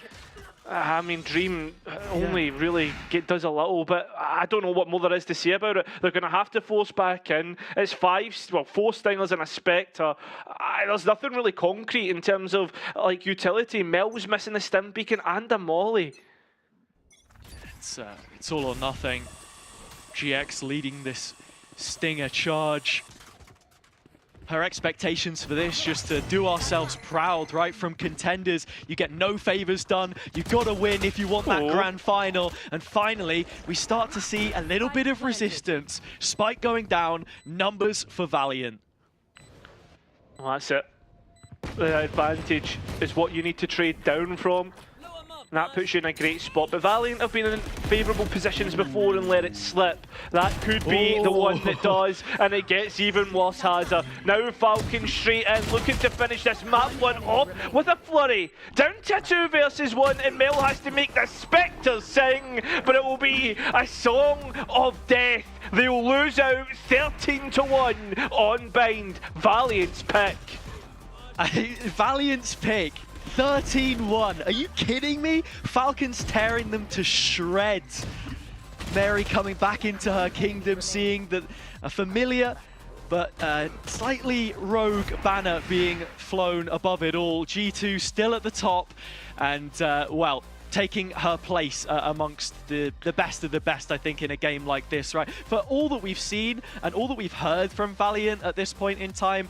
I mean, Dream only really does a little, but I don't know what more there is to say about it. They're going to have to force back in. It's 4 Stingers and a Spectre. There's nothing really concrete in terms of like utility. Mel's missing the stim beacon and a molly. It's all or nothing. GX leading this Stinger charge. Her expectations for this, just to do ourselves proud, right? From contenders, you get no favors done. You've got to win if you want that grand final. And finally, we start to see a little bit of resistance. Spike going down, numbers for Valiant. Well, that's it. The advantage is what you need to trade down from. And that puts you in a great spot. But Valiant have been in favourable positions before and let it slip. That could be the one that does, and it gets even worse, Hazza. Now Falcons straight in, looking to finish this map 1 off with a flurry. Down to 2 versus 1, and Mel has to make the Spectres sing, but it will be a song of death. They'll lose out 13-1 on bind. Valiant's pick. Valiant's pick. 13-1. Are you kidding me? Falcons tearing them to shreds. Mary coming back into her kingdom, seeing that a familiar but slightly rogue banner being flown above it all. G2 still at the top, and well, taking her place amongst the best of the best, I think, in a game like this, right? For all that we've seen and all that we've heard from Valiant at this point in time,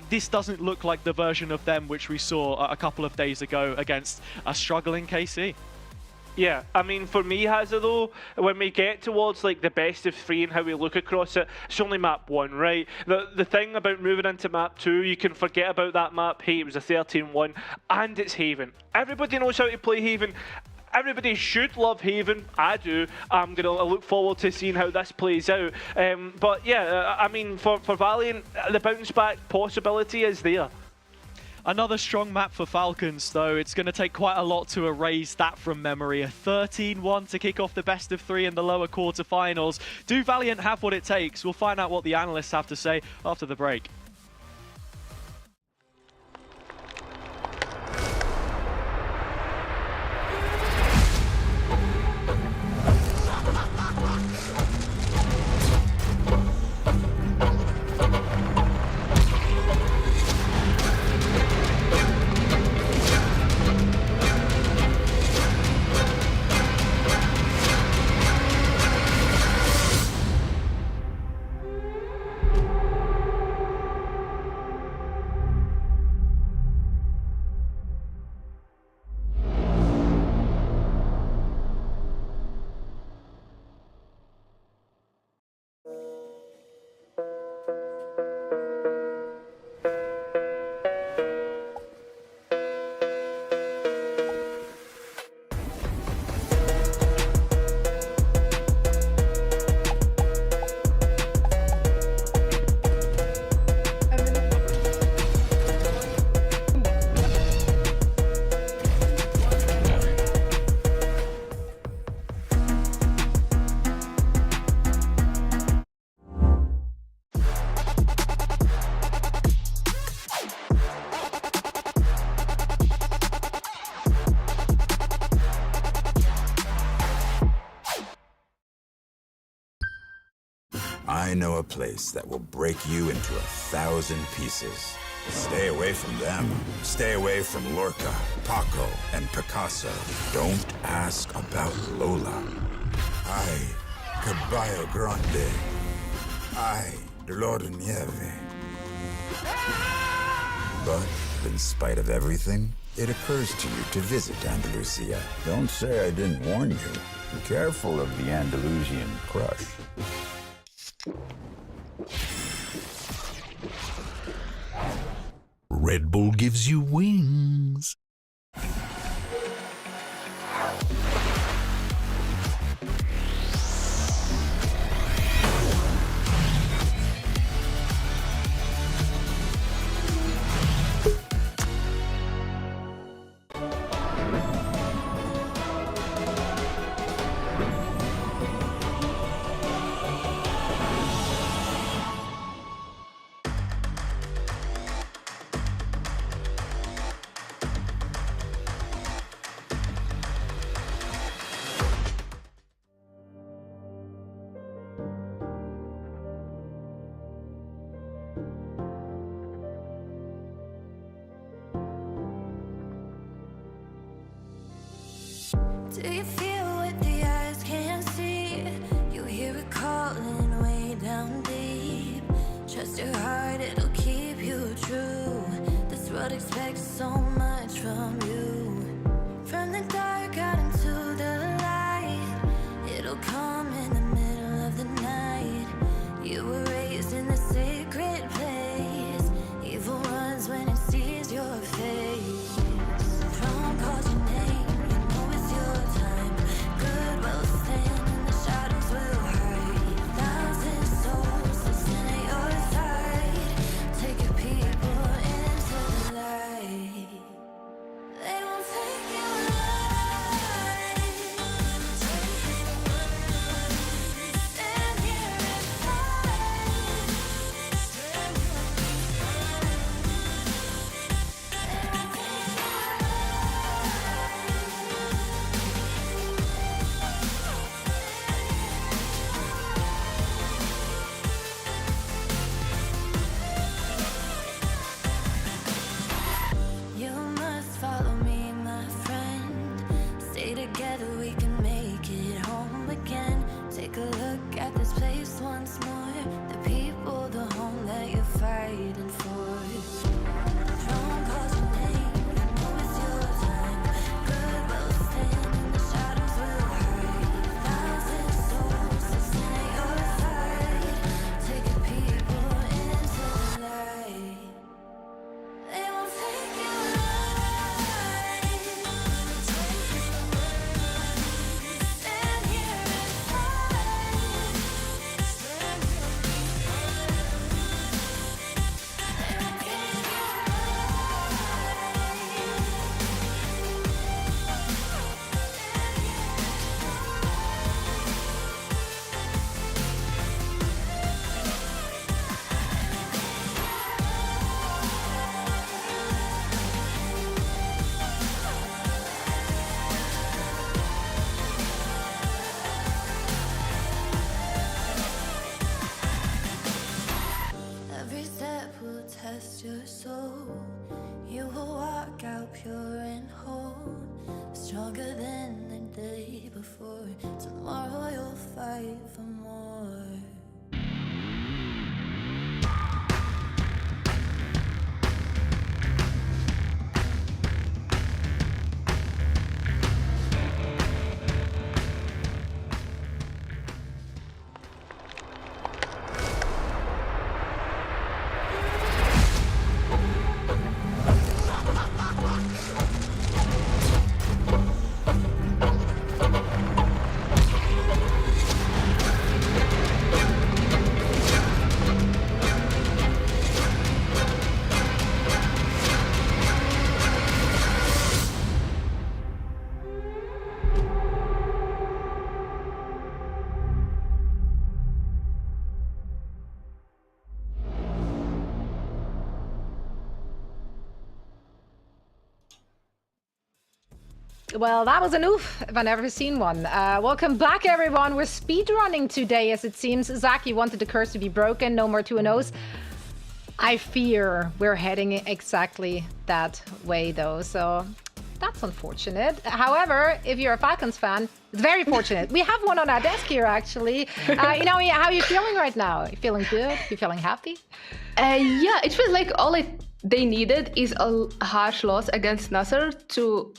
this doesn't look like the version of them which we saw a couple of days ago against a struggling KC. Yeah, I mean, for me, Hazza, though, when we get towards like the best of 3 and how we look across it, it's only map 1, right? The thing about moving into map 2, you can forget about that map. Hey, it was a 13-1, and it's Haven. Everybody knows how to play Haven. Everybody should love Haven. I do. I'm going to look forward to seeing how this plays out. But yeah, I mean, for Valiant, the bounce back possibility is there. Another strong map for Falcons, though. It's going to take quite a lot to erase that from memory. A 13-1 to kick off the best of 3 in the lower quarterfinals. Do Valiant have what it takes? We'll find out what the analysts have to say after the break. I know a place that will break you into 1,000 pieces. Stay away from them. Stay away from Lorca, Paco, and Picasso. Don't ask about Lola. Ay, Caballo Grande. Ay, Dolor de Nieve. But in spite of everything, it occurs to you to visit Andalusia. Don't say I didn't warn you. Be careful of the Andalusian crush. Red Bull gives you wings. Do you feel what the eyes can't see? You hear it calling way down deep. Trust your heart, it'll keep you true. This world expects so much from you. From the dark out into the light, it'll come in the middle of the night. You were raised in the sacred place. Evil runs when it sees your face. From calls your name. Test your soul. You will walk out pure and whole, stronger than the day before. Tomorrow you'll fight for more. Well, that was an oof if I've never seen one. Welcome back, everyone. We're speedrunning today, as it seems. Zach, you wanted the curse to be broken. No more 2-0s. I fear we're heading exactly that way, though. So that's unfortunate. However, if you're a Falcons fan, it's very fortunate. We have one on our desk here, actually. How are you feeling right now? You feeling good? You feeling happy? Yeah, it feels like they needed is a harsh loss against Nasser to...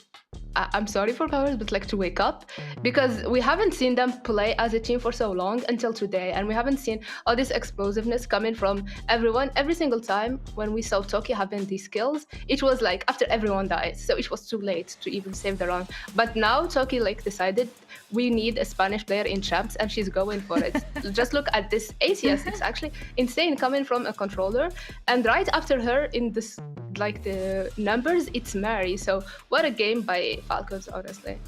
I'm sorry for Powers, but like to wake up, because we haven't seen them play as a team for so long until today, and we haven't seen all this explosiveness coming from everyone. Every single time when we saw Toki having these skills, it was like after everyone died, so it was too late to even save the round. But now Toki decided we need a Spanish player in champs, and she's going for it. Just look at this ACS; it's actually insane coming from a controller, and right after her in this the numbers, it's Mary. So what a game by Falcons, honestly.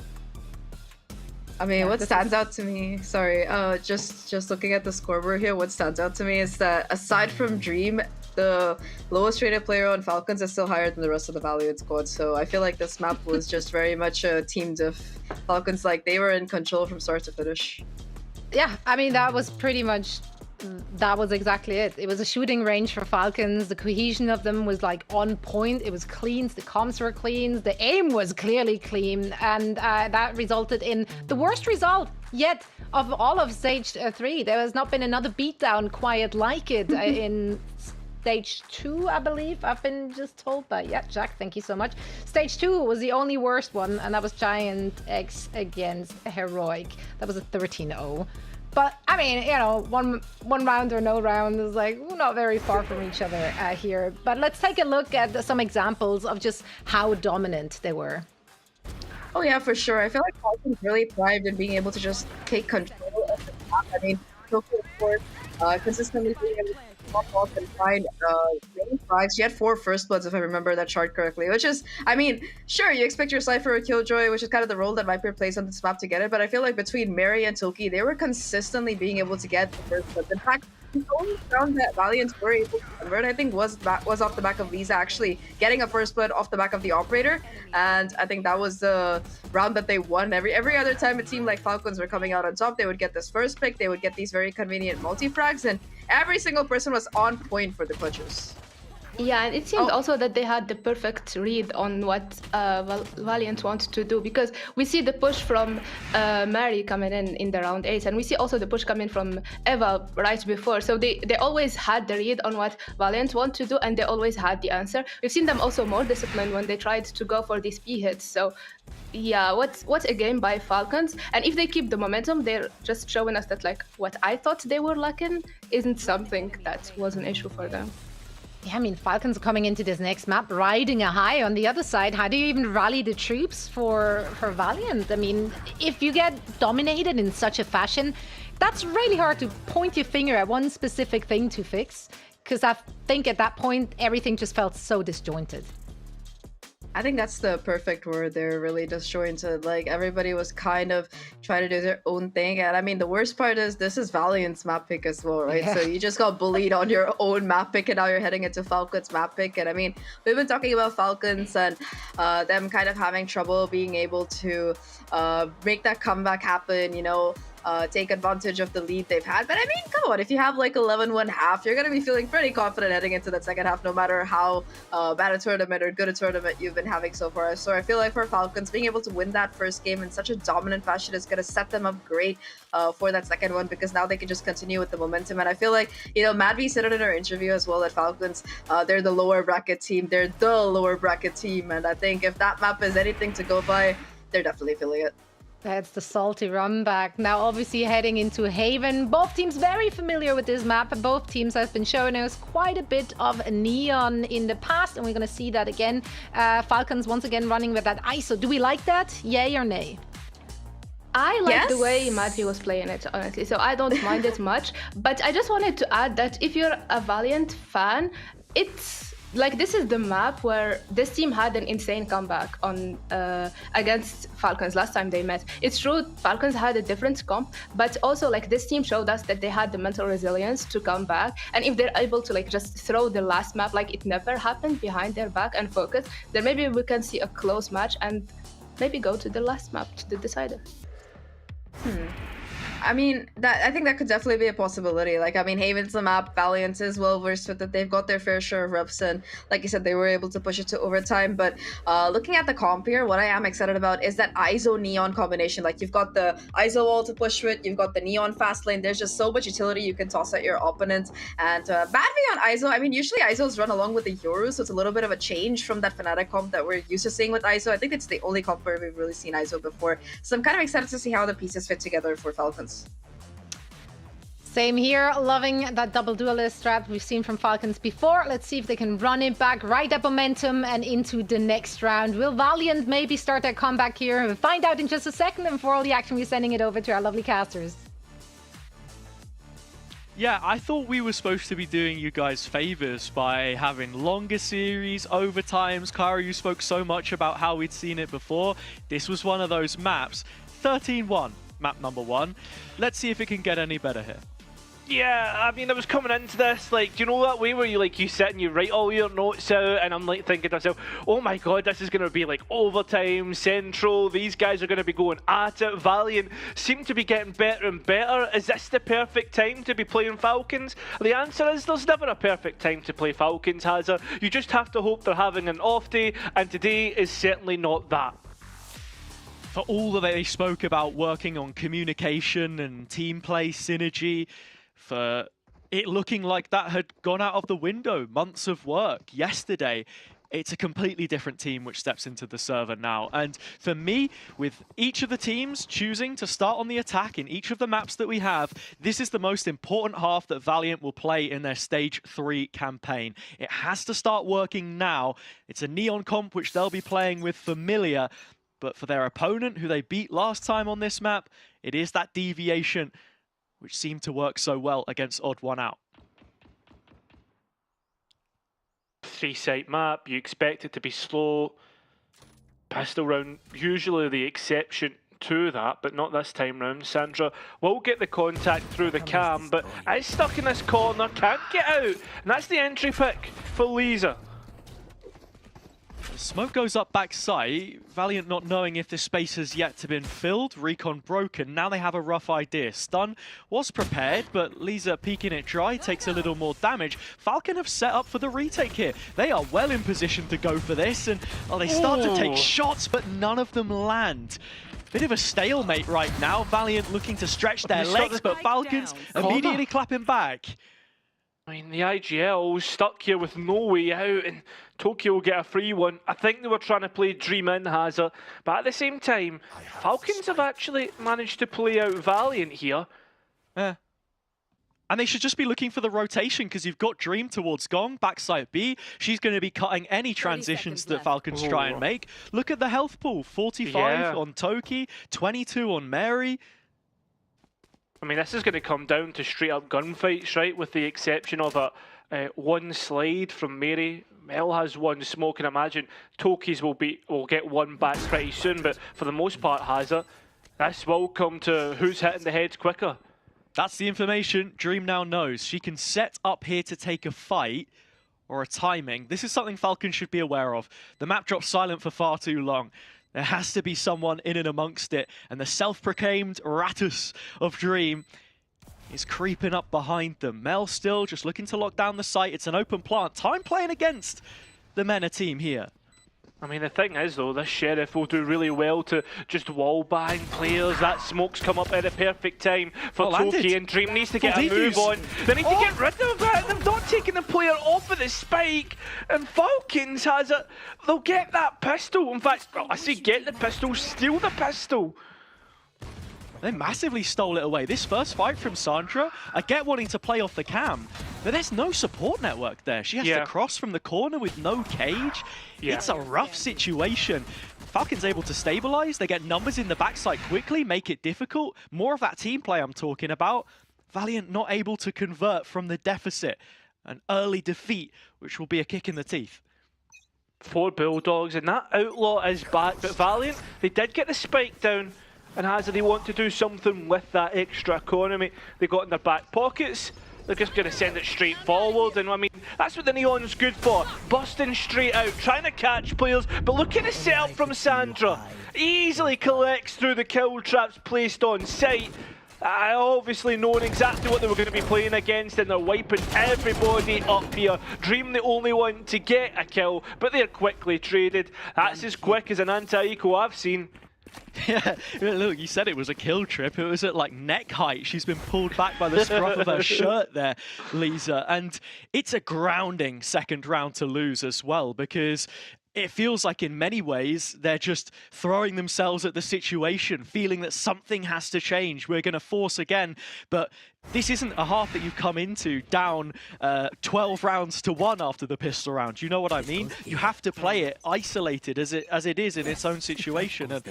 I mean, what stands out to me, sorry, just looking at the scoreboard here, what stands out to me is that aside from Dream, the lowest rated player on Falcons is still higher than the rest of the Valiant squad. So I feel like this map was just very much a team diff. Falcons, they were in control from start to finish. Yeah, I mean, that was exactly it. It was a shooting range for Falcons. The cohesion of them was on point. It was clean. The comms were clean. The aim was clearly clean. And that resulted in the worst result yet of all of Stage 3. There has not been another beatdown quite like it in Stage 2, I believe. I've been just told by, Jack, thank you so much. Stage 2 was the only worst one, and that was Giant X against Heroic. That was a 13-0. But, I mean, one round or no round is not very far from each other here. But let's take a look at some examples of just how dominant they were. Oh yeah, for sure. I feel like Falcons really thrived in being able to just take control of the map. I mean, Tokyo, of course, consistently being able to pop off and find many frags. She had 4 first bloods, if I remember that chart correctly, which is, I mean, sure, you expect your Cypher or Killjoy, which is kind of the role that Viper plays on this map to get it, but I feel like between Mary and Toki, they were consistently being able to get the first bloods. In fact, the only round that Valiants were able to convert, I think, was off the back of Lisa actually getting a first blood off the back of the Operator, and I think that was the round that they won. Every other time a team like Falcons were coming out on top, they would get this first pick, they would get these very convenient multi-frags, and every single person was on point for the clutches. Yeah, and it seemed also that they had the perfect read on what Valiant wanted to do, because we see the push from Mary coming in the round 8, and we see also the push coming from Eva right before. So they always had the read on what Valiant want to do, and they always had the answer. We've seen them also more disciplined when they tried to go for these P hits. So yeah, what's a game by Falcons, and if they keep the momentum, they're just showing us that what I thought they were lacking isn't something that was an issue for them. Yeah, I mean, Falcons are coming into this next map riding a high. On the other side, how do you even rally the troops for Valiant? I mean, if you get dominated in such a fashion, that's really hard to point your finger at one specific thing to fix, because I think at that point, everything just felt so disjointed. I think that's the perfect word. They're really disjointed. Everybody was kind of trying to do their own thing. And I mean, the worst part is this is Valiant's map pick as well, right? Yeah. So you just got bullied on your own map pick, and now you're heading into Falcons map pick. And I mean, we've been talking about Falcons and them kind of having trouble being able to make that comeback happen, take advantage of the lead they've had. But I mean, come on, if you have 11-1 half, you're going to be feeling pretty confident heading into that second half, no matter how bad a tournament or good a tournament you've been having so far. So I feel like for Falcons, being able to win that first game in such a dominant fashion is going to set them up great for that second one, because now they can just continue with the momentum. And I feel like, Madvi said it in her interview as well, that Falcons, they're the lower bracket team. They're the lower bracket team. And I think if that map is anything to go by, they're definitely feeling it. That's the salty run back. Now, obviously, heading into Haven. Both teams very familiar with this map. Both teams have been showing us quite a bit of neon in the past, and we're going to see that again. Falcons once again running with that ISO. Do we like that? Yay or nay? I like the way Madvi was playing it, honestly, so I don't mind it much. But I just wanted to add that if you're a Valiant fan, it's this is the map where this team had an insane comeback on against Falcons last time they met. It's true, Falcons had a different comp, but also this team showed us that they had the mental resilience to come back. And if they're able to just throw the last map it never happened behind their back and focus, then maybe we can see a close match. And maybe go to the last map, to the decider. I mean, I think that could definitely be a possibility. Like, I mean, Haven's the map, Valiant is well versed with it. They've got their fair share of reps, and like you said, they were able to push it to overtime. But looking at the comp here, what I am excited about is that ISO Neon combination. Like, you've got the ISO wall to push with, you've got the Neon fast lane. There's just so much utility you can toss at your opponent. And badly on ISO, I mean, usually ISOs run along with the Yoru, so it's a little bit of a change from that Fnatic comp that we're used to seeing with ISO. I think it's the only comp where we've really seen ISO before. So I'm kind of excited to see how the pieces fit together for Falcons. Same here, loving that double duelist strat we've seen from Falcons before. Let's see if they can run it back, ride that momentum, and into the next round. Will Valiant maybe start their comeback here? We'll find out in just a second, and for all the action, we're sending it over to our lovely casters. Yeah, I thought we were supposed to be doing you guys favors by having longer series, overtimes. Kara, you spoke so much about how we'd seen it before. This was one of those maps. 13-1, map number 1. Let's see if it can get any better here. Yeah, I mean, I was coming into this, like, do you know that way where you sit and you write all your notes out, and I'm like thinking to myself, oh my god, this is going to be like overtime, central, these guys are going to be going at it. Valiant seem to be getting better and better. Is this the perfect time to be playing Falcons? The answer is there's never a perfect time to play Falcons, Hazza. You just have to hope they're having an off day, and today is certainly not that. For all that they spoke about working on communication and team play synergy, for it looking like that had gone out of the window, months of work yesterday, it's a completely different team which steps into the server now. And for me, with each of the teams choosing to start on the attack in each of the maps that we have, this is the most important half that Valiant will play in their Stage 3 campaign. It has to start working now. It's a Neon comp which they'll be playing with Familiar, but for their opponent, who they beat last time on this map, it is that deviation which seemed to work so well against Odd One Out. 3-site map, you expect it to be slow. Pistol round, usually the exception to that, but not this time round. Sandra will get the contact through the cam, but is stuck in this corner, can't get out. And that's the entry pick for Lisa. Smoke goes up backside. Valiant not knowing if this space has yet to been filled. Recon broken. Now they have a rough idea. Stun was prepared, but Lisa peeking it dry takes a little more damage. Falcon have set up for the retake here. They are well in position to go for this, and they start to take shots, but none of them land. Bit of a stalemate right now. Valiant looking to stretch their legs, but Falcons immediately clapping back. I mean, the IGL stuck here with no way out, and Tokyo will get a free one. I think they were trying to play Dream in, Hazza, but at the same time, Falcons have actually managed to play out Valiant here. Yeah. And they should just be looking for the rotation, because you've got Dream towards Gong, backside B. She's going to be cutting any transitions that Falcons try and make. Look at the health pool, 45 on Toki, 22 on Mary. I mean, this is going to come down to straight up gunfights, right? With the exception of a one slide from Mary. Mel has one smoke, and imagine Toki's will get one back pretty soon. But for the most part, Hazza, this will come to who's hitting the heads quicker. That's the information Dream now knows. She can set up here to take a fight or a timing. This is something Falcon should be aware of. The map dropped silent for far too long. There has to be someone in and amongst it, and the self-proclaimed Ratus of Dream is creeping up behind them. Mel still just looking to lock down the site. It's an open plant. Time playing against the MENA team here. I mean, the thing is, though, this Sheriff will do really well to just wallbang players. That smoke's come up at the perfect time for Toki, and Dream needs to get a move on. They need to get rid of that. They've not taken the player off of the spike, and Falcons has it. They'll get that pistol. In fact, well, I say get the pistol, steal the pistol. They massively stole it away. This first fight from Sandra, I get wanting to play off the cam, but there's no support network there. She has to cross from the corner with no cage. It's a rough situation. Falcon's able to stabilize. They get numbers in the backside quickly, make it difficult. More of that team play I'm talking about. Valiant not able to convert from the deficit. An early defeat, which will be a kick in the teeth. 4 Bulldogs, and that Outlaw is back, but Valiant, they did get the spike down. And Hazza, they want to do something with that extra economy they got in their back pockets. they're just going to send it straight forward. And I mean, that's what the Neon's good for. Busting straight out, trying to catch players. But look at the setup from Sandra. Easily collects through the kill traps placed on site. Obviously knowing exactly what they were going to be playing against, and they're wiping everybody up here. Dream the only one to get a kill, but they're quickly traded. That's as quick as an anti-eco I've seen. Yeah, look, you said it was a kill trip. It was at like neck height. She's been pulled back by the scruff of her shirt there, Lisa. And it's a grounding second round to lose as well, because it feels like in many ways they're just throwing themselves at the situation, feeling that something has to change. We're going to force again, but this isn't a half that you come into down 12 rounds to 1 after the pistol round. You know what I mean? You have to play it isolated as it is in its own situation, and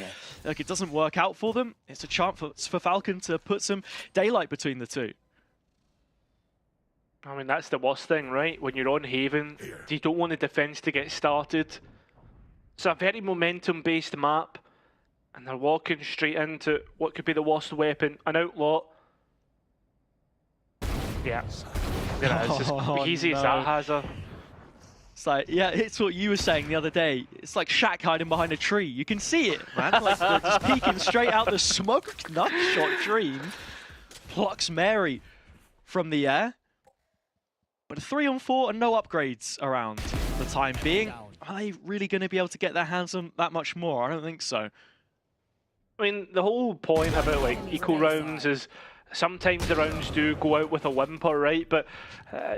like it doesn't work out for them. It's a chance for Falcon to put some daylight between the two. I mean, that's the worst thing, right? When you're on Haven, you don't want the defense to get started. It's a very momentum-based map, and they're walking straight into what could be the worst weapon, an outlaw. Yeah, it's as easy as that, Hazard. It's like, yeah, it's what you were saying the other day. It's like Shaq hiding behind a tree. You can see it, man. Like they're just peeking straight out the smoke. Nice shot, Dream. Plucks Mary from the air. But a 3-on-4 and no upgrades around for the time being. Are they really going to be able to get their hands on that much more? I don't think so. I mean, the whole point about like eco rounds is sometimes the rounds do go out with a whimper, right? But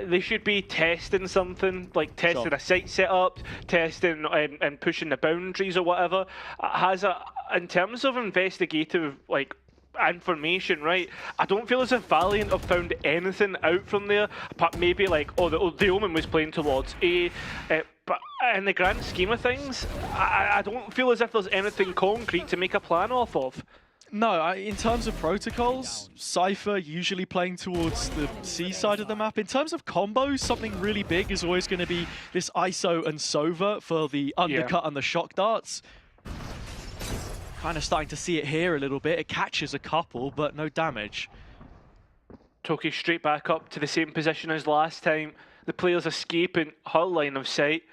they should be testing something, like testing a site setup, testing and pushing the boundaries or whatever. In terms of investigative, like, information, right? I don't feel as if Valiant have found anything out from there, apart maybe like, the Omen was playing towards A, but in the grand scheme of things, I don't feel as if there's anything concrete to make a plan off of. No, in terms of protocols, Cypher usually playing towards the C side of the map. In terms of combos, something really big is always going to be this ISO and Sova for the undercut and the shock darts. Kind of starting to see it here a little bit. It catches a couple, but no damage. Toki straight back up to the same position as last time. The player's escaping her line of sight.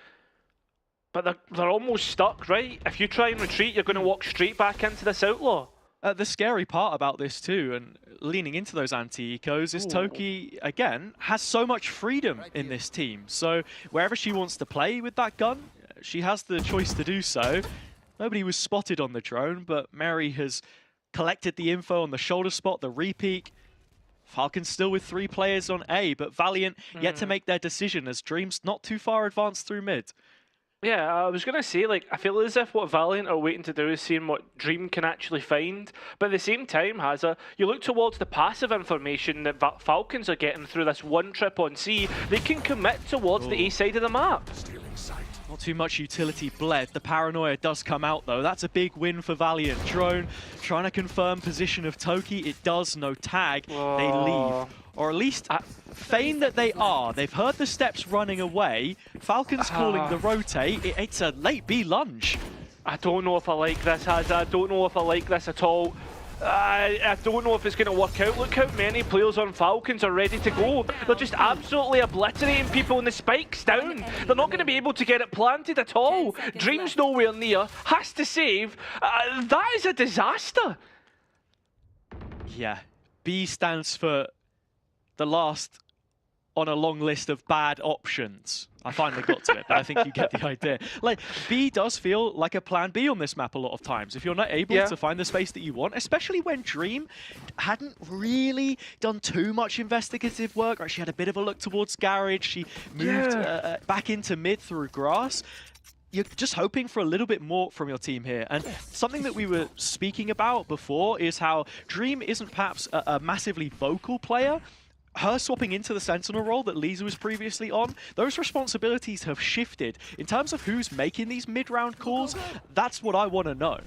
But they're almost stuck, right? If you try and retreat, you're going to walk straight back into this outlaw. The scary part about this too, and leaning into those anti-ecos, is Toki, again, has so much freedom in this team. So wherever she wants to play with that gun, she has the choice to do so. Nobody was spotted on the drone, but Mary has collected the info on the shoulder spot, the repeak. Falcon's still with 3 players on A, but Valiant yet to make their decision as Dream's not too far advanced through mid. Yeah, I was going to say, like, I feel as if what Valiant are waiting to do is seeing what Dream can actually find. But at the same time, Hazza, you look towards the passive information that Falcons are getting through this one trip on C, they can commit towards the A side of the map. Not too much utility bled. The paranoia does come out though. That's a big win for Valiant. Drone trying to confirm position of Toki. It does, no tag. They leave. Or at least feign that they are. They've heard the steps running away. Falcon's calling the rotate. It's a late B lunge. I don't know if I like this, Hazza. I don't know if I like this at all. I don't know if it's going to work out. Look how many players on Falcons are ready to go. They're just absolutely obliterating people and the spike's down. They're not going to be able to get it planted at all. Dream's nowhere near. Has to save. That is a disaster. Yeah. B stands for the last on a long list of bad options. I finally got to it, but I think you get the idea. Like, B does feel like a plan B on this map a lot of times. If you're not able to find the space that you want, especially when Dream hadn't really done too much investigative work. Right, she had a bit of a look towards Garage. She moved back into mid through grass. You're just hoping for a little bit more from your team here. And something that we were speaking about before is how Dream isn't perhaps a massively vocal player. Her swapping into the Sentinel role that Lisa was previously on, those responsibilities have shifted. In terms of who's making these mid-round calls, that's what I want to know.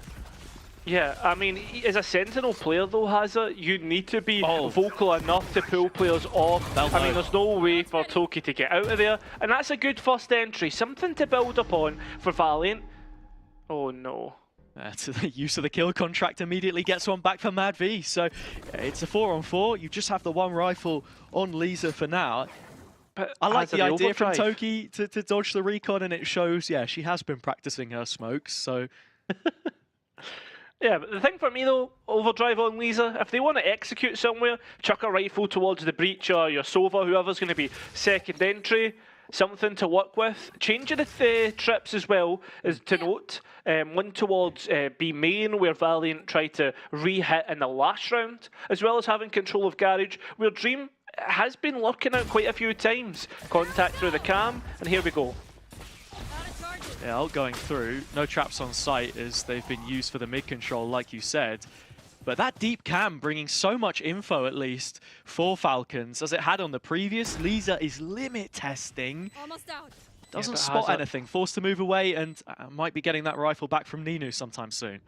Yeah, I mean, as a Sentinel player though, Hazza, you need to be vocal enough to pull players off. I mean, there's no way for Toki to get out of there, and that's a good first entry. Something to build upon for Valiant. Oh no. To the use of the kill contract immediately gets one back for Mad V. So it's a 4-on-4. You just have the one rifle on Lisa for now. But I like the idea from overdrive. Toki to dodge the recon, and it shows, yeah, she has been practicing her smokes. So Yeah, but the thing for me though, overdrive on Lisa, if they want to execute somewhere, chuck a rifle towards the breach or your Sova, whoever's going to be second entry, something to work with. Changing the trips as well is to note. One towards B main, where Valiant tried to re-hit in the last round, as well as having control of Garage, where Dream has been lurking out quite a few times. Contact through the cam, and here we go. yeah, ult going through. No traps on site as they've been used for the mid control, like you said. But that deep cam bringing so much info, at least, for Falcons, as it had on the previous. Lisa is limit testing. Almost out. Doesn't but spot has anything. Forced to move away and might be getting that rifle back from Ninu sometime soon.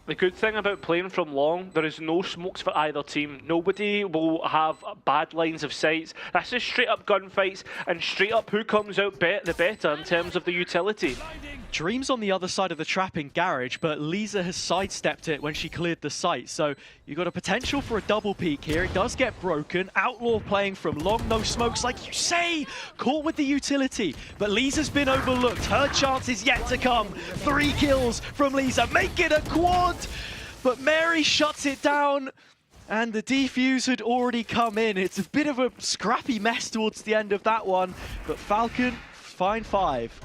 The good thing about playing from long, there is no smokes for either team. Nobody will have bad lines of sights. That's just straight up gunfights and straight up who comes out the better in terms of the utility. Dream's on the other side of the trap in Garage, but Lisa has sidestepped it when she cleared the site. So you've got a potential for a double peek here. It does get broken. Outlaw playing from long, no smokes, like you say. Caught with the utility, but Lisa's been overlooked. Her chance is yet to come. 3 kills from Lisa. Make it a quad! But Mary shuts it down. And the defuse had already come in. It's a bit of a scrappy mess towards the end of that one. But Falcon, fine 5.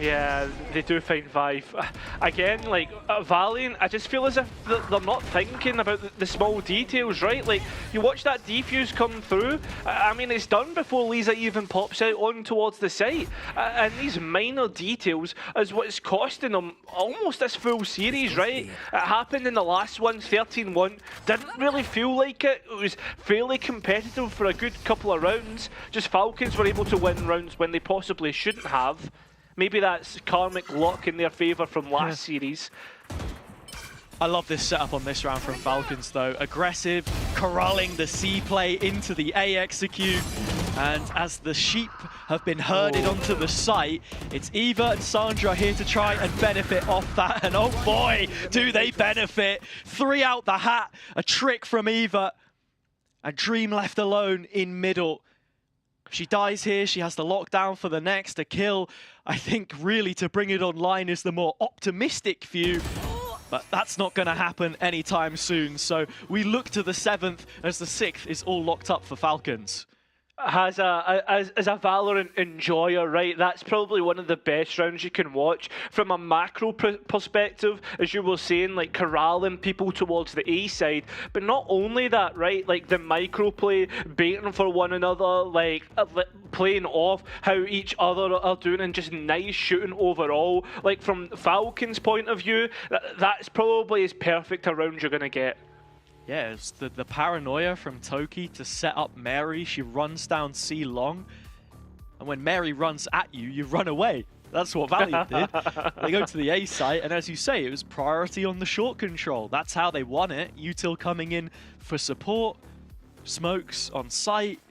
Yeah, they do find 5. Again, like, Valiant, I just feel as if they're not thinking about the small details, right? Like, you watch that defuse come through, I mean, it's done before Lisa even pops out on towards the site. And these minor details is what's costing them almost this full series, right? It happened in the last one, 13-1. Didn't really feel like it. It was fairly competitive for a good couple of rounds. Just Falcons were able to win rounds when they possibly shouldn't have. Maybe that's karmic luck in their favour from last series. I love this setup on this round from Falcons though. Aggressive, corralling the C play into the A execute. And as the sheep have been herded onto the site, it's Eva and Sandra here to try and benefit off that. And oh boy, do they benefit. 3 out the hat, a trick from Eva. And Dream left alone in middle. She dies here, she has the lockdown for the next, a kill. I think really to bring it online is the more optimistic view, but that's not going to happen anytime soon. So we look to the 7th as the 6th is all locked up for Falcons. As a Valorant enjoyer, right, that's probably one of the best rounds you can watch from a macro perspective, as you were saying, like corralling people towards the A side. But not only that, right, like the micro play, baiting for one another, like playing off how each other are doing, and just nice shooting overall. Like from Falcons' point of view, that's probably as perfect a round you're going to get. Yeah, it's the paranoia from Toki to set up Mary. She runs down C long. And when Mary runs at you, you run away. That's what Valiant did. They go to the A site, and as you say, it was priority on the short control. That's how they won it. Util coming in for support. Smokes on site.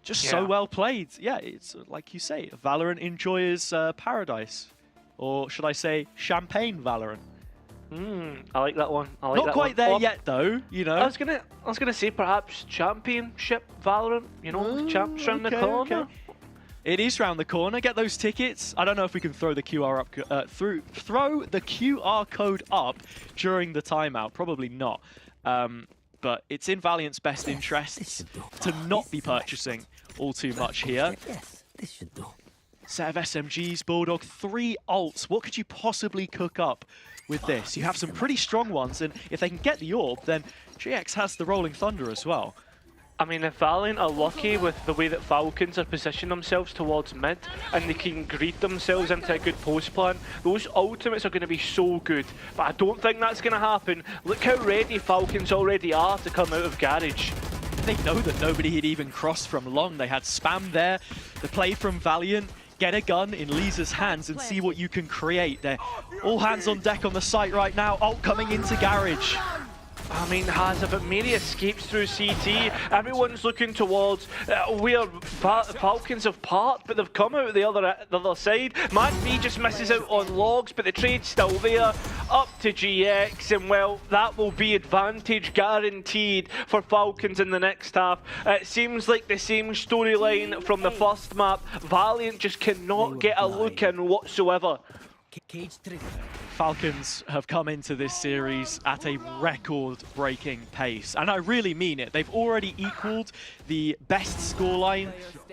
Just so well played. Yeah, it's like you say, Valorant enjoyers paradise. Or should I say, champagne Valorant. I like that one. I like Not that quite one. there yet, though. You know. I was gonna say perhaps championship Valorant. You know, the champs round the corner. Okay. It is round the corner. Get those tickets. I don't know if we can throw the QR up throw the QR code up during the timeout. Probably not. But it's in Valiant's best interests to not be purchasing all too much here. Yes, this should do. Set of SMGs, Bulldog, 3 ults. What could you possibly cook up with this? You have some pretty strong ones, and if they can get the orb, then GX has the Rolling Thunder as well. I mean, if Valiant are lucky with the way that Falcons are positioning themselves towards mid, and they can greed themselves into a good post plan, those ultimates are going to be so good. But I don't think that's going to happen. Look how ready Falcons already are to come out of Garage. They know that nobody had even crossed from long. They had spam there. The play from Valiant. Get a gun in Lisa's hands and see what you can create. They're all hands on deck on the site right now. Ult coming into Garage. I mean, Hazard, but Mary escapes through CT. Everyone's looking towards where Falcons have parked, but they've come out the other side. Mad V just misses out on logs, but the trade's still there. Up to GX, and well, that will be advantage guaranteed for Falcons in the next half. It seems like the same storyline from the first map. Valiant just cannot get a look in whatsoever. Falcons have come into this series at a record-breaking pace, and I really mean it. They've already equaled the best scoreline,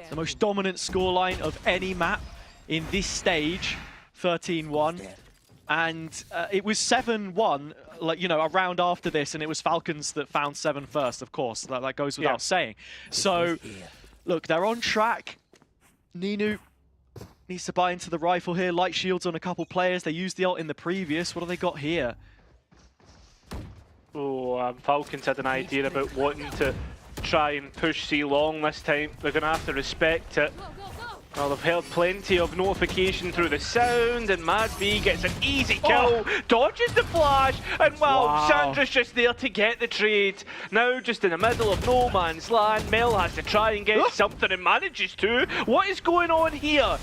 the most dominant scoreline of any map in this stage, 13-1. And it was 7-1, like, you know, a round after this, and it was Falcons that found 7 first, of course. That goes without saying. So, look, they're on track. Ninu needs to buy into the rifle here. Light shields on a couple players. They used the ult in the previous. What do they got here? Oh, Falcons had an idea about wanting to try and push C long this time. They're going to have to respect it. Well, they've heard plenty of notification through the sound, and Mad V gets an easy kill, dodges the flash, and well, Sandra's just there to get the trade. Now just in the middle of no man's land, Mel has to try and get something and manages to. What is going on here?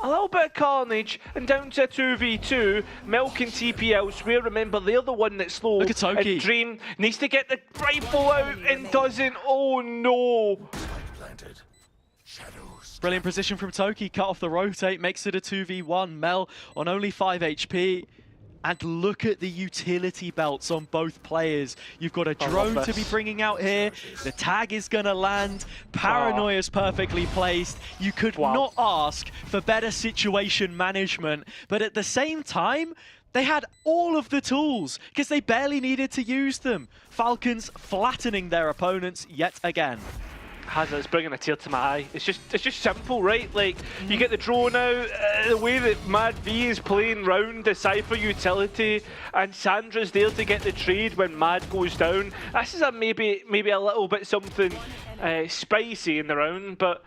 A little bit of carnage, and down to a 2v2. Milk and TP elsewhere. Remember, they're the one that's slow. Look at Toki. And Dream needs to get the rifle out and doesn't. Oh no! Brilliant position from Toki. Cut off the rotate, makes it a 2v1. Mel on only 5 HP. And look at the utility belts on both players. You've got a drone to be bringing out here. The tag is going to land. Paranoia's perfectly placed. You could not ask for better situation management. But at the same time, they had all of the tools because they barely needed to use them. Falcons flattening their opponents yet again. Hazard's bringing a tear to my eye. It's just simple, right? Like, you get the drone out, the way that Mad V is playing round the Cypher utility, and Sandra's there to get the trade when Mad goes down. This is a maybe a little bit something spicy in the round, but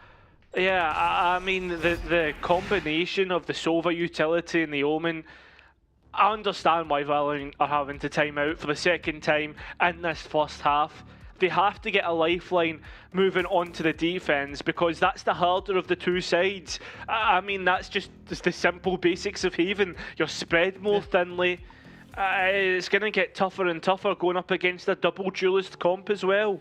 yeah, I mean, the combination of the Sova utility and the Omen, I understand why Valorant are having to time out for the second time in this first half. They have to get a lifeline moving on to the defense because that's the harder of the two sides. I mean, that's just the simple basics of Haven. You're spread more thinly. It's going to get tougher and tougher going up against a double duelist comp as well.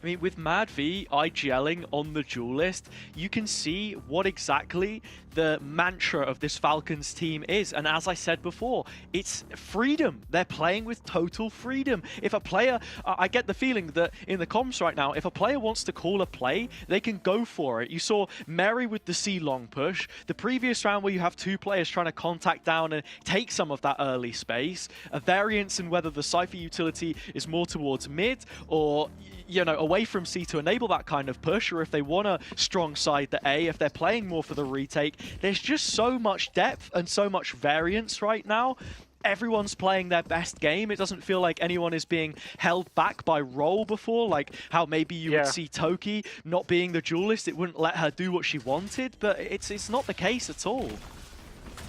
I mean, with Mad V IGLing on the duelist, you can see what exactly the mantra of this Falcons team is. And as I said before, it's freedom. They're playing with total freedom. If a player, I get the feeling that in the comms right now, if a player wants to call a play, they can go for it. You saw Mary with the C long push. The previous round where you have two players trying to contact down and take some of that early space. A variance in whether the Cypher utility is more towards mid or, you know, away from C to enable that kind of push, or if they want to strong side the A, if they're playing more for the retake. There's just so much depth and so much variance right now. Everyone's playing their best game. It doesn't feel like anyone is being held back by role before, like how maybe you would see Toki not being the duelist. It wouldn't let her do what she wanted, but it's not the case at all.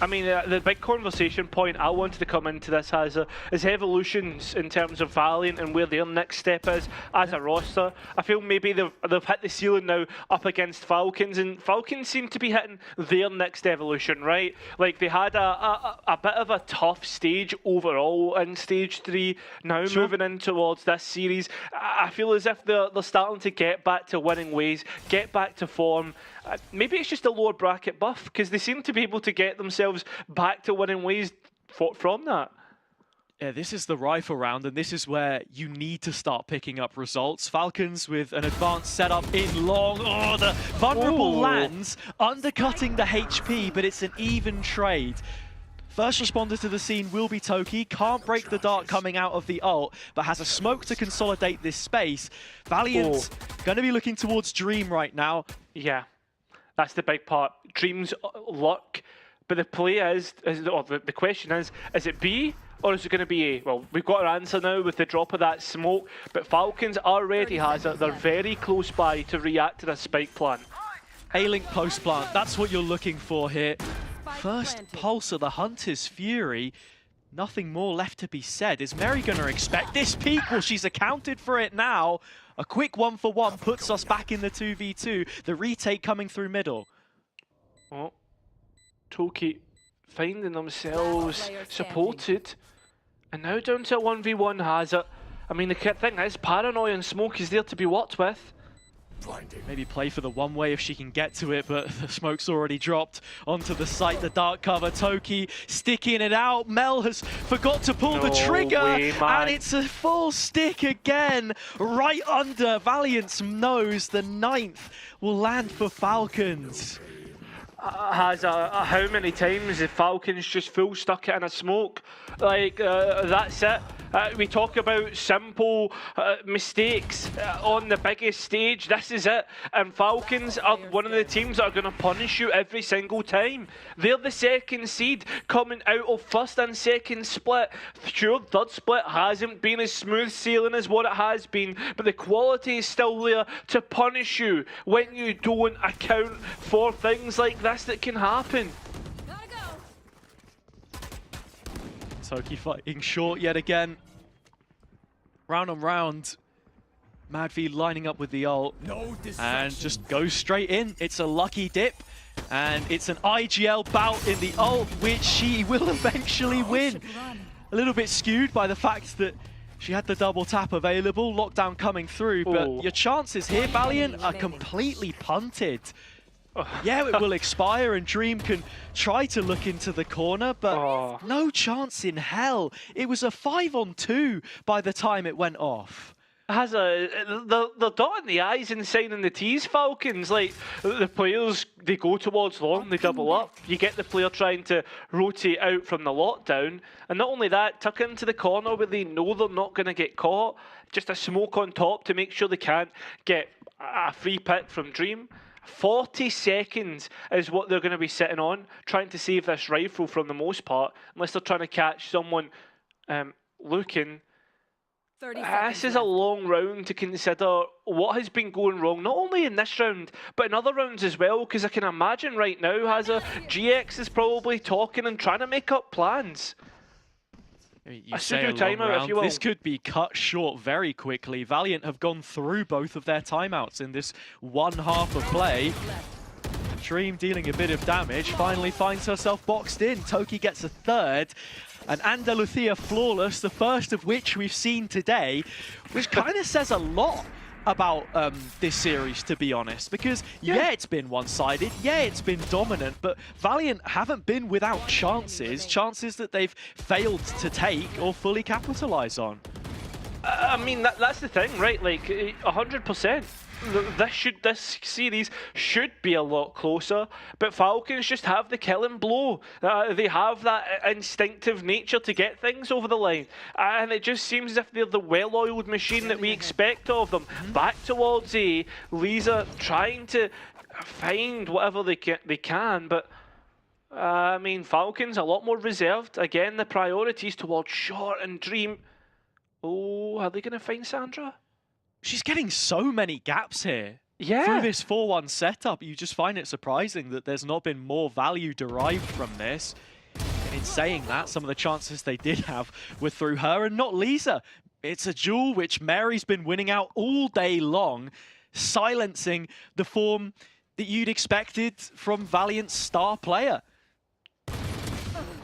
I mean, the big conversation point I wanted to come into this is evolutions in terms of Valiant and where their next step is as a roster. I feel maybe they've hit the ceiling now up against Falcons, and Falcons seem to be hitting their next evolution, right? Like, they had a bit of a tough stage overall in Stage 3, now moving in towards this series. I feel as if they're starting to get back to winning ways, get back to form. Maybe it's just a lower bracket buff, because they seem to be able to get themselves back to winning ways from that. Yeah, this is the rifle round, and this is where you need to start picking up results. Falcons with an advanced setup in long. Oh, the vulnerable lands, undercutting the HP, but it's an even trade. First responder to the scene will be Toki. Can't break the dart coming out of the ult, but has a smoke to consolidate this space. Valiant going to be looking towards Dream right now. Yeah, that's the big part. Dream's luck. But the play the question is it B or is it going to be A? Well, we've got our answer now with the drop of that smoke, but Falcons already has it. They're very close by to react to the spike plan. A-Link post plant, that's what you're looking for here. First pulse of the Hunter's Fury. nothing more left to be said. Is Mary going to expect this peak? Well, she's accounted for it now. A quick 1-for-1 puts us back in the 2v2. The retake coming through middle. Oh, Toki finding themselves supported. And now down to a 1v1 has it. I mean, the thing is, Paranoia and Smoke is there to be worked with. Maybe play for the one-way if she can get to it, but the smoke's already dropped onto the site. The dark cover, Toki sticking it out. Mel has forgot to pull the trigger, and it's a full stick again, right under Valiant's nose. The 9th will land for Falcons. How many times have Falcons just full stuck it in a smoke? Like, that's it. We talk about simple mistakes on the biggest stage. This is it. And Falcons are one of the teams that are going to punish you every single time. They're the second seed coming out of first and second split. Sure, third split hasn't been as smooth sailing as what it has been, but the quality is still there to punish you when you don't account for things like this that can happen. Toki fighting short yet again. Round on round. Madvi lining up with the ult. And just goes straight in. It's a lucky dip. And it's an IGL bout in the ult, which she will eventually win. A little bit skewed by the fact that she had the double tap available. Lockdown coming through. But your chances here, Valiant, are completely punted. Yeah, it will expire and Dream can try to look into the corner, but no chance in hell. It was a 5-on-2 by the time it went off. Has they're dotting the I's and signing the T's, Falcons. Like, the players, they go towards long, they double up. You get the player trying to rotate out from the lockdown. And not only that, tuck into the corner where they know they're not going to get caught. Just a smoke on top to make sure they can't get a free pick from Dream. 40 seconds is what they're going to be sitting on, trying to save this rifle from the most part, unless they're trying to catch someone looking. This is a long round to consider what has been going wrong, not only in this round, but in other rounds as well, because I can imagine right now, GX is probably talking and trying to make up plans. You say a long round. This could be cut short very quickly. Valiant have gone through both of their timeouts in this one half of play. Dream dealing a bit of damage, finally finds herself boxed in. Toki gets a third. And Andalucia flawless, the first of which we've seen today, which kind of says a lot about this series, to be honest, because yeah, it's been one-sided, yeah, it's been dominant, but Valiant haven't been without chances that they've failed to take or fully capitalize on. I mean, that's the thing, right? Like, 100%. This series should be a lot closer, but Falcons just have the killing blow. They have that instinctive nature to get things over the line, and it just seems as if they're the well-oiled machine that we expect of them. Back towards A, Lisa trying to find whatever they can, but I mean, Falcons a lot more reserved. Again, the priorities towards Short and Dream. Oh, are they going to find Sandra? She's getting so many gaps here. Yeah. Through this 4-1 setup, you just find it surprising that there's not been more value derived from this. And in saying that, some of the chances they did have were through her and not Lisa. It's a duel which Mary's been winning out all day long, silencing the form that you'd expected from Valiant's star player.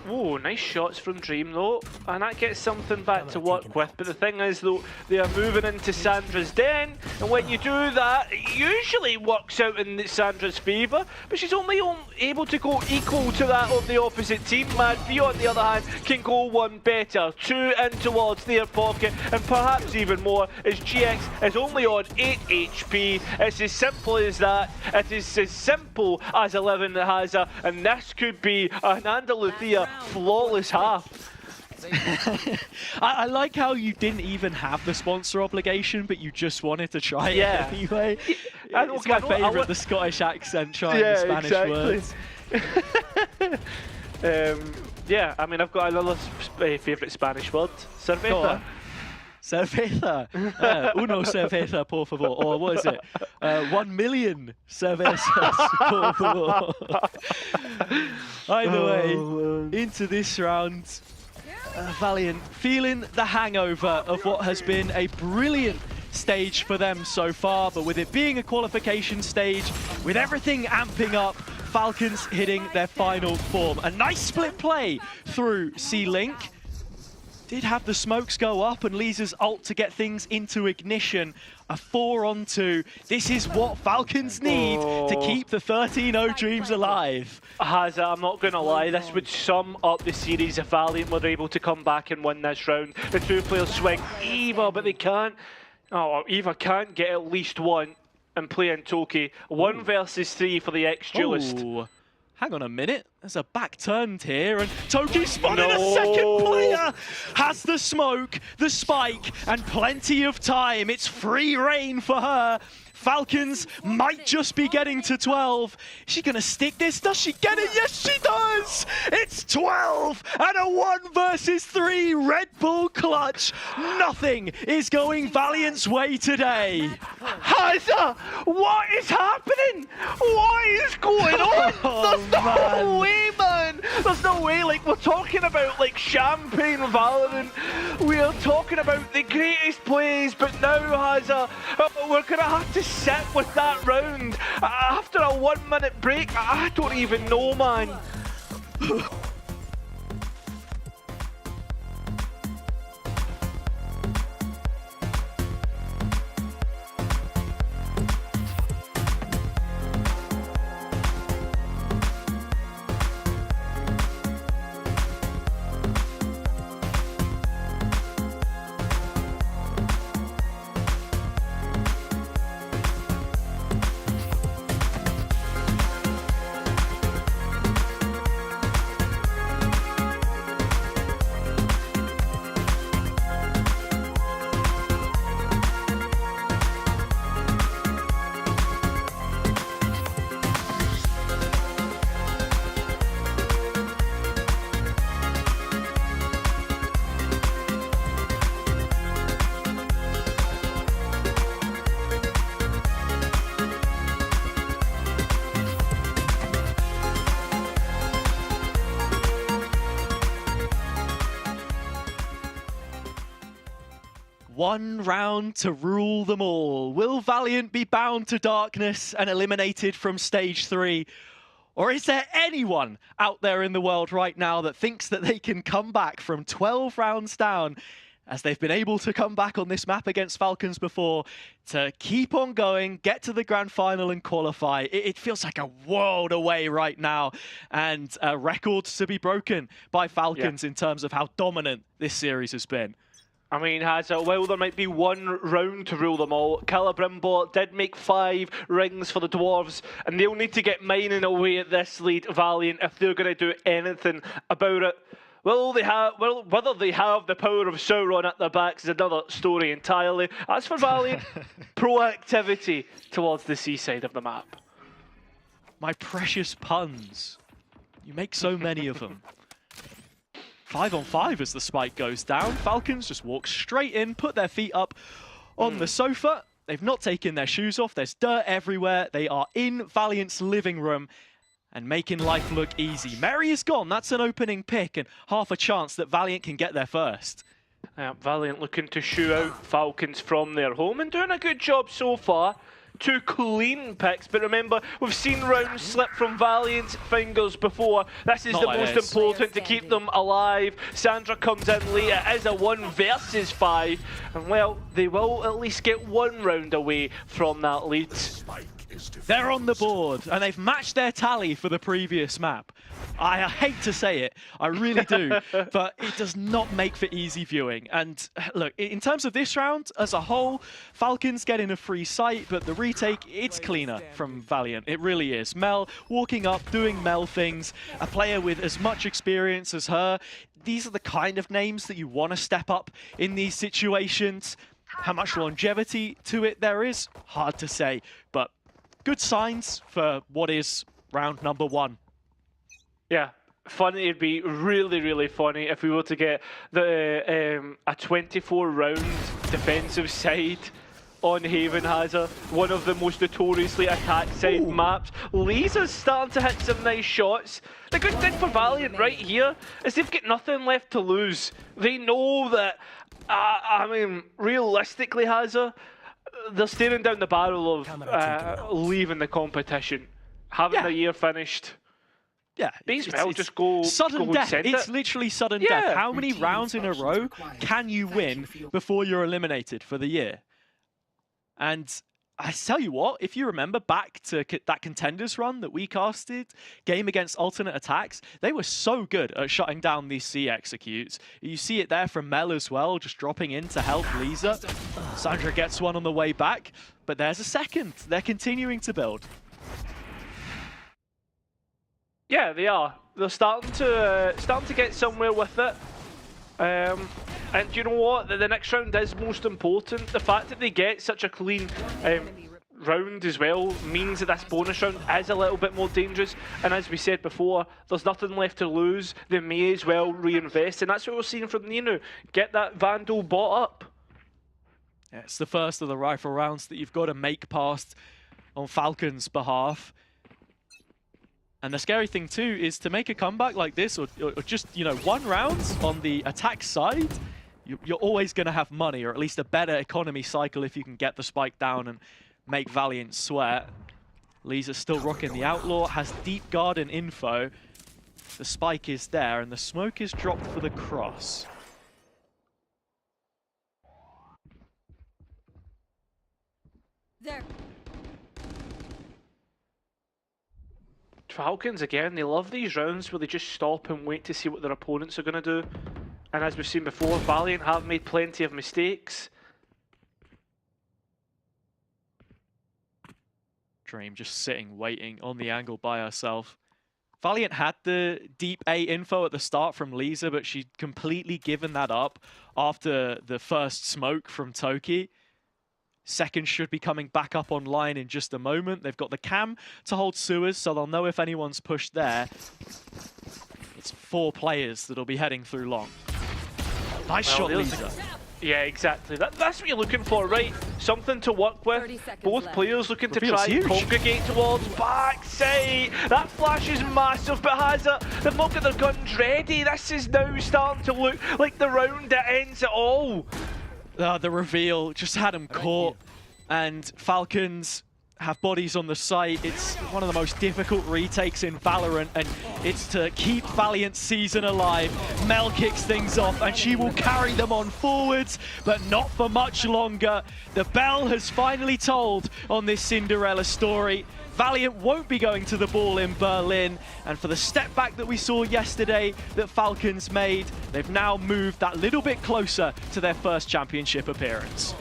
Oh, nice shots from Dream though, and that gets something back to work with. But the thing is though, they are moving into Sandra's den, and when you do that, it usually works out in Sandra's favour, but she's only able to go equal to that of the opposite team. Madvi, on the other hand, can go one better, 2 in towards their pocket, and perhaps even more, as GX is only on 8 HP. It's as simple as that. It is as simple as 11 has her, and this could be an Andalucia flawless half. I like how you didn't even have the sponsor obligation, but you just wanted to try it anyway. It's my favourite, the Scottish accent trying the Spanish words. Yeah, I mean, I've got another favourite Spanish word, cerveza. Cerveza. Uno cerveza, por favor. Or what is it? 1 million cervezas, por favor. Either way, into this round. Valiant feeling the hangover of what has been a brilliant stage for them so far, but with it being a qualification stage, with everything amping up, Falcons hitting their final form. A nice split play through C-Link. Did have the smokes go up and Lisa's ult to get things into ignition. A 4-on-2. This is what Falcons need to keep the 13-0 dreams alive. Hazza, I'm not going to lie, this would sum up the series if Valiant were able to come back and win this round. The two players swing Eva, but they can't. Oh, Eva can't get at least one and play in Toki. 1 versus 3 for the ex-duelist. Ooh. Hang on a minute, there's a back turned here and Toki spotted a second player! Has the smoke, the spike, and plenty of time. It's free reign for her. Falcons might just be getting to 12. Is she gonna stick this? Does she get it? Yes, she does! It's 12 and a 1 versus 3 Red Bull clutch. Nothing is going Valiant's way today. Hazza, what is happening? What is going on? There's no way, man. There's no way. Like, we're talking about like champagne Valorant. We are talking about the greatest plays, but now, Hazza, we're gonna have to sit with that round after a 1 minute break. I don't even know, man. One round to rule them all. Will Valiant be bound to darkness and eliminated from stage 3? Or is there anyone out there in the world right now that thinks that they can come back from 12 rounds down, as they've been able to come back on this map against Falcons before, to keep on going, get to the grand final and qualify? It feels like a world away right now, and records to be broken by Falcons in terms of how dominant this series has been. I mean, Hazza, while there might be 1 round to rule them all, Calibrimbo did make 5 rings for the Dwarves, and they'll need to get mining away at this lead Valiant if they're going to do anything about it. Whether they have the power of Sauron at their backs is another story entirely. As for Valiant, proactivity towards the seaside of the map. My precious puns. You make so many of them. 5-on-5 as the spike goes down. Falcons just walk straight in, put their feet up on the sofa. They've not taken their shoes off. There's dirt everywhere. They are in Valiant's living room and making life look easy. Mary is gone. That's an opening pick and half a chance that Valiant can get there first. Valiant looking to shoo out Falcons from their home and doing a good job so far. 2 clean picks, but remember, we've seen rounds slip from Valiant's fingers before. This is the most important to keep them alive. Sandra comes in late. It is a 1 versus 5, and well, they will at least get 1 round away from that lead. They're on the board, and they've matched their tally for the previous map. I hate to say it, I really do, but it does not make for easy viewing. And look, in terms of this round as a whole, Falcons getting a free sight, but the retake, it's cleaner from Valiant. It really is. Mel walking up, doing Mel things, a player with as much experience as her. These are the kind of names that you want to step up in these situations. How much longevity to it there is, hard to say, but good signs for what is round number 1. Yeah, funny. It'd be really, really funny if we were to get the a 24-round defensive side on Haven Hazard, one of the most notoriously attack side maps. Lisa's starting to hit some nice shots. The good thing for Valiant right here is they've got nothing left to lose. They know that, I mean, realistically, Hazard, they're staring down the barrel of leaving the competition, having the year finished. Yeah, it's just go sudden go death. and It's send it. literally sudden death. How many rounds in a row can you win before you're eliminated for the year? And I tell you what, if you remember back to that contenders run that we casted, game against alternate attacks, they were so good at shutting down these C executes. You see it there from Mel as well, just dropping in to help Lisa. Sandra gets one on the way back, but there's a second. They're continuing to build. Yeah, they are. They're starting to get somewhere with it. And you know what? The next round is most important. The fact that they get such a clean round as well means that this bonus round is a little bit more dangerous. And as we said before, there's nothing left to lose. They may as well reinvest, and that's what we're seeing from Nino. Get that Vandal bought up. Yeah, it's the first of the rifle rounds that you've got to make past on Falcon's behalf. And the scary thing too is to make a comeback like this, or just, you know, one round on the attack side, you're always going to have money, or at least a better economy cycle if you can get the spike down and make Valiant sweat. Lisa's still rocking the Outlaw, has deep guard and info. The spike is there, and the smoke is dropped for the cross. There. Falcons, again, they love these rounds where they just stop and wait to see what their opponents are going to do. And as we've seen before, Valiant have made plenty of mistakes. Dream just sitting, waiting on the angle by herself. Valiant had the deep A info at the start from Lisa, but she'd completely given that up after the first smoke from Toki. Second should be coming back up online in just a moment. They've got the cam to hold sewers, so they'll know if anyone's pushed there. It's 4 players that'll be heading through long. Nice shot, Lisa. Yeah, exactly. That's what you're looking for, right? Something to work with. Both players looking to try and congregate towards backside. That flash is massive, but they've not got their guns ready. This is now starting to look like the round that ends it all. The reveal just had him caught, and Falcons have bodies on the site. It's one of the most difficult retakes in Valorant, and it's to keep Valiant's season alive. Mel kicks things off, and she will carry them on forwards, but not for much longer. The bell has finally tolled on this Cinderella story. Valiant won't be going to the ball in Berlin, and for the step back that we saw yesterday that Falcons made, they've now moved that little bit closer to their first championship appearance.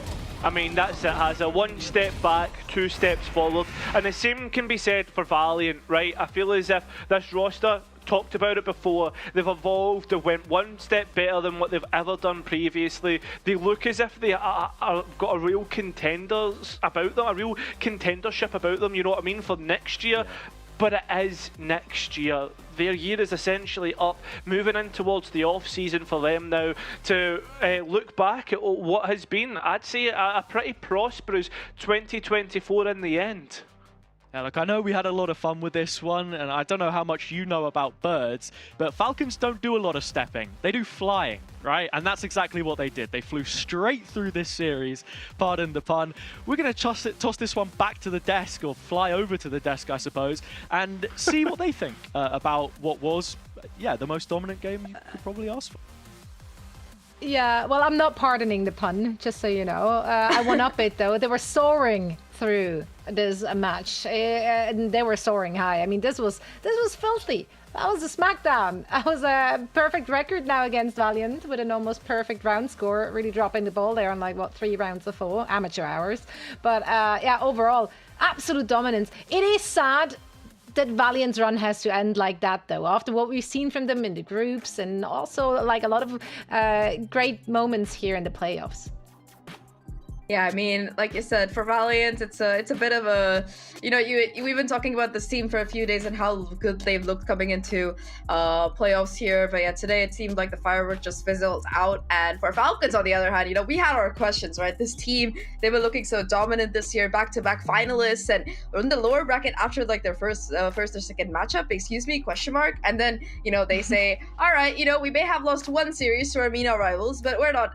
I mean, that's it, Hazza. 1 step back, 2 steps forward. And the same can be said for Valiant, right? I feel as if this roster, talked about it before, they've evolved, they've went 1 step better than what they've ever done previously. They look as if they are got a real contenders about them, a real contendership about them, you know what I mean, for next year. But it is next year. Their year is essentially up, moving in towards the off-season for them now to look back at what has been, I'd say, a pretty prosperous 2024 in the end. Yeah, look, I know we had a lot of fun with this one, and I don't know how much you know about birds, but Falcons don't do a lot of stepping. They do flying, right? And that's exactly what they did. They flew straight through this series, pardon the pun. We're going to toss this one back to the desk, or fly over to the desk, I suppose, and see what they think about what was, the most dominant game you could probably ask for. Yeah, well, I'm not pardoning the pun, just so you know. I one up it though. They were soaring through this match, and they were soaring high. I mean, this was filthy. That was a smackdown. That was a perfect record now against Valiant with an almost perfect round score. Really dropping the ball there on like what 3 rounds of 4 amateur hours. But yeah, overall, absolute dominance. It is sad that Valiant's run has to end like that, though, after what we've seen from them in the groups and also like a lot of great moments here in the playoffs. Yeah, I mean, like you said, for Valiant, it's a bit of a, we've been talking about this team for a few days and how good they've looked coming into playoffs here. But yeah, today it seemed like the firework just fizzled out. And for Falcons, on the other hand, we had our questions, right? This team, they were looking so dominant this year, back-to-back finalists, and in the lower bracket after like their first or second matchup, question mark. And then they say, all right, we may have lost one series to our MENA rivals, but we're not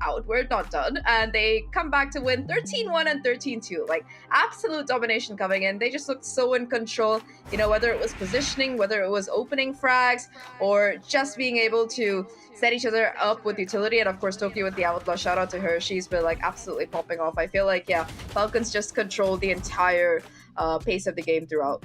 out, we're not done, and they come back to win 13-1 and 13-2. Like, absolute domination coming in. They just looked so in control, whether it was positioning, whether it was opening frags, or just being able to set each other up with utility. And of course, Tokyo with the outlaw, shout out to her. She's been like absolutely popping off. I feel like, yeah, Falcons just controlled the entire pace of the game throughout.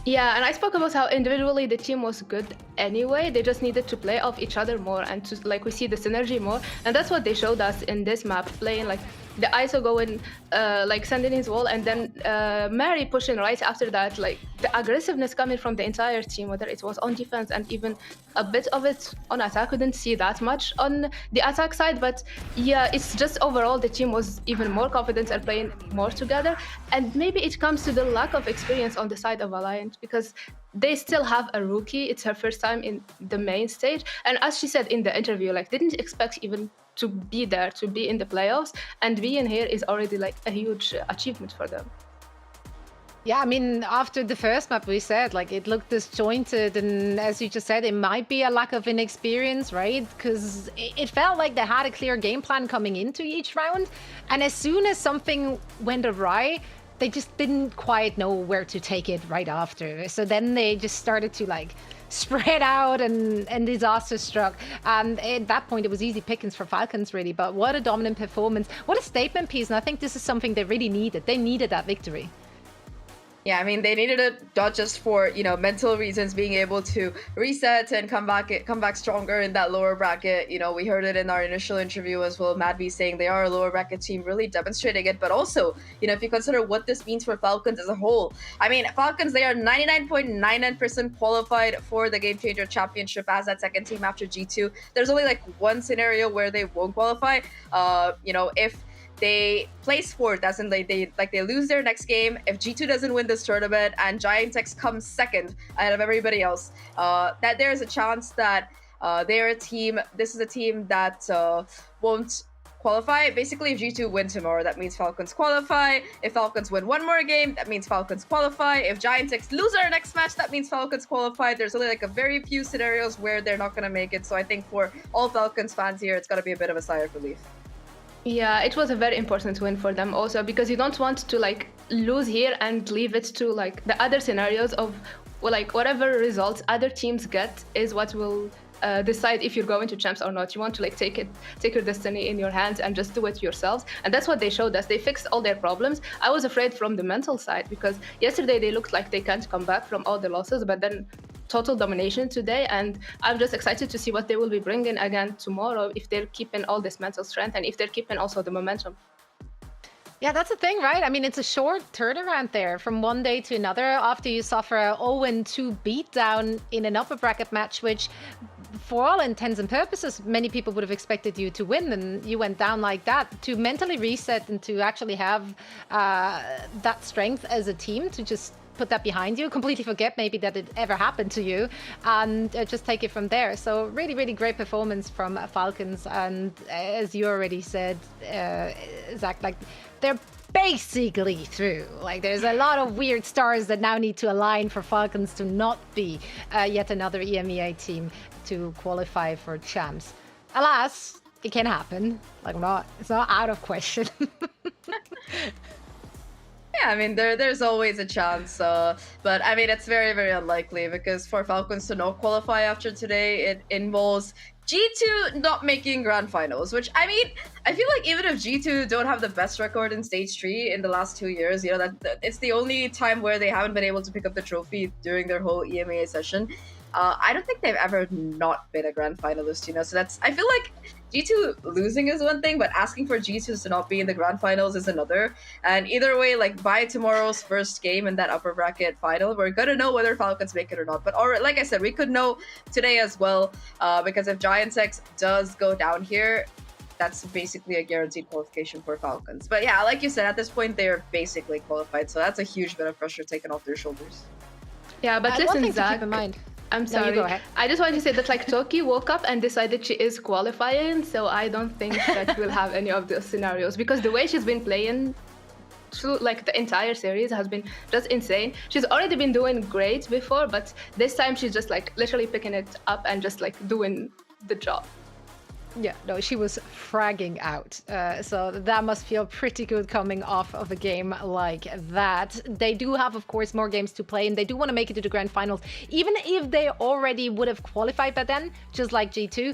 Yeah, and I spoke about how individually the team was good anyway. They just needed to play off each other more and to we see the synergy more. And that's what they showed us in this map, playing like the ISO going, sending his wall, and then Mary pushing right after that. Like the aggressiveness coming from the entire team, whether it was on defense and even a bit of it on attack. We didn't see that much on the attack side, but yeah, it's just overall the team was even more confident and playing more together. And maybe it comes to the lack of experience on the side of Valiant, because they still have a rookie. It's her first time in the main stage, and as she said in the interview, like didn't expect even to be there, to be in the playoffs, and being here is already like a huge achievement for them. Yeah, I mean, after the first map, we said like it looked disjointed, and as you just said, it might be a lack of inexperience, right? Because it felt like they had a clear game plan coming into each round, and as soon as something went awry, they just didn't quite know where to take it right after. So then they just started to like spread out, and disaster struck. And at that point, it was easy pickings for Falcons, really. But what a dominant performance. What a statement piece. And I think this is something they really needed. They needed that victory. Yeah, I mean, they needed it not just for, mental reasons, being able to reset and come back stronger in that lower bracket. We heard it in our initial interview as well, Mad V saying they are a lower bracket team, really demonstrating it. But also, if you consider what this means for Falcons as a whole, I mean, Falcons, they are 99.99% qualified for the Game Changer Championship as that second team after G2. There's only like one scenario where they won't qualify, if they place fourth, as in they lose their next game. If G2 doesn't win this tournament and Giantex comes second out of everybody else, that there is a chance that they're a team. This is a team that won't qualify. Basically, if G2 win tomorrow, that means Falcons qualify. If Falcons win one more game, that means Falcons qualify. If Giantex lose their next match, that means Falcons qualify. There's only like a very few scenarios where they're not going to make it. So I think for all Falcons fans here, it's got to be a bit of a sigh of relief. Yeah, it was a very important win for them also, because you don't want to like lose here and leave it to like the other scenarios of like whatever results other teams get is what will decide if you're going to champs or not. You want to like take your destiny in your hands and just do it yourselves. And that's what they showed us. They fixed all their problems. I was afraid from the mental side, because yesterday they looked like they can't come back from all the losses, but then total domination today, and I'm just excited to see what they will be bringing again tomorrow, if they're keeping all this mental strength and if they're keeping also the momentum. Yeah, that's the thing, right? I mean, it's a short turnaround there from one day to another after you suffer a 0-2 beatdown in an upper bracket match, which for all intents and purposes, many people would have expected you to win, and you went down like that. To mentally reset and to actually have that strength as a team to just put that behind you, completely forget maybe that it ever happened to you, and just take it from there. So really, really great performance from Falcons. And as you already said, Zach, like they're basically through. Like there's a lot of weird stars that now need to align for Falcons to not be yet another EMEA team to qualify for champs. Alas, it can happen. Like it's not out of question. Yeah, I mean, there's always a chance, but I mean, it's very, very unlikely, because for Falcons to not qualify after today, it involves G2 not making grand finals, which, I mean, I feel like even if G2 don't have the best record in stage 3 in the last 2 years, that it's the only time where they haven't been able to pick up the trophy during their whole EMEA session. I don't think they've ever not been a grand finalist, so that's, I feel like G2 losing is one thing, but asking for G2 to not be in the grand finals is another. And either way, like by tomorrow's first game in that upper bracket final, we're gonna know whether Falcons make it or not. But like I said, we could know today as well, because if Giantex does go down here, that's basically a guaranteed qualification for Falcons. But yeah, like you said, at this point they're basically qualified, so that's a huge bit of pressure taken off their shoulders. Yeah, but one listen, thing to Zach, keep in mind. I'm No, sorry. you go ahead. I just want to say that like Toki woke up and decided she is qualifying, so I don't think that we'll have any of those scenarios because the way she's been playing through like the entire series has been just insane. She's already been doing great before, but this time she's just like literally picking it up and just like doing the job. Yeah, no, she was fragging out. So that must feel pretty good coming off of a game like that. They do have, of course, more games to play, and they do want to make it to the grand finals. Even if they already would have qualified by then, just like G2,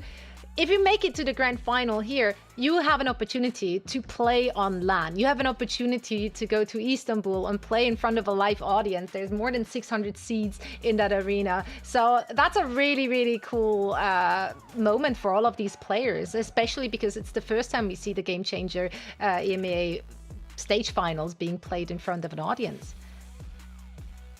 if you make it to the grand final here, you have an opportunity to play on LAN. You have an opportunity to go to Istanbul and play in front of a live audience. There's more than 600 seats in that arena. So that's a really, really cool moment for all of these players, especially because it's the first time we see the Game Changer EMEA stage finals being played in front of an audience.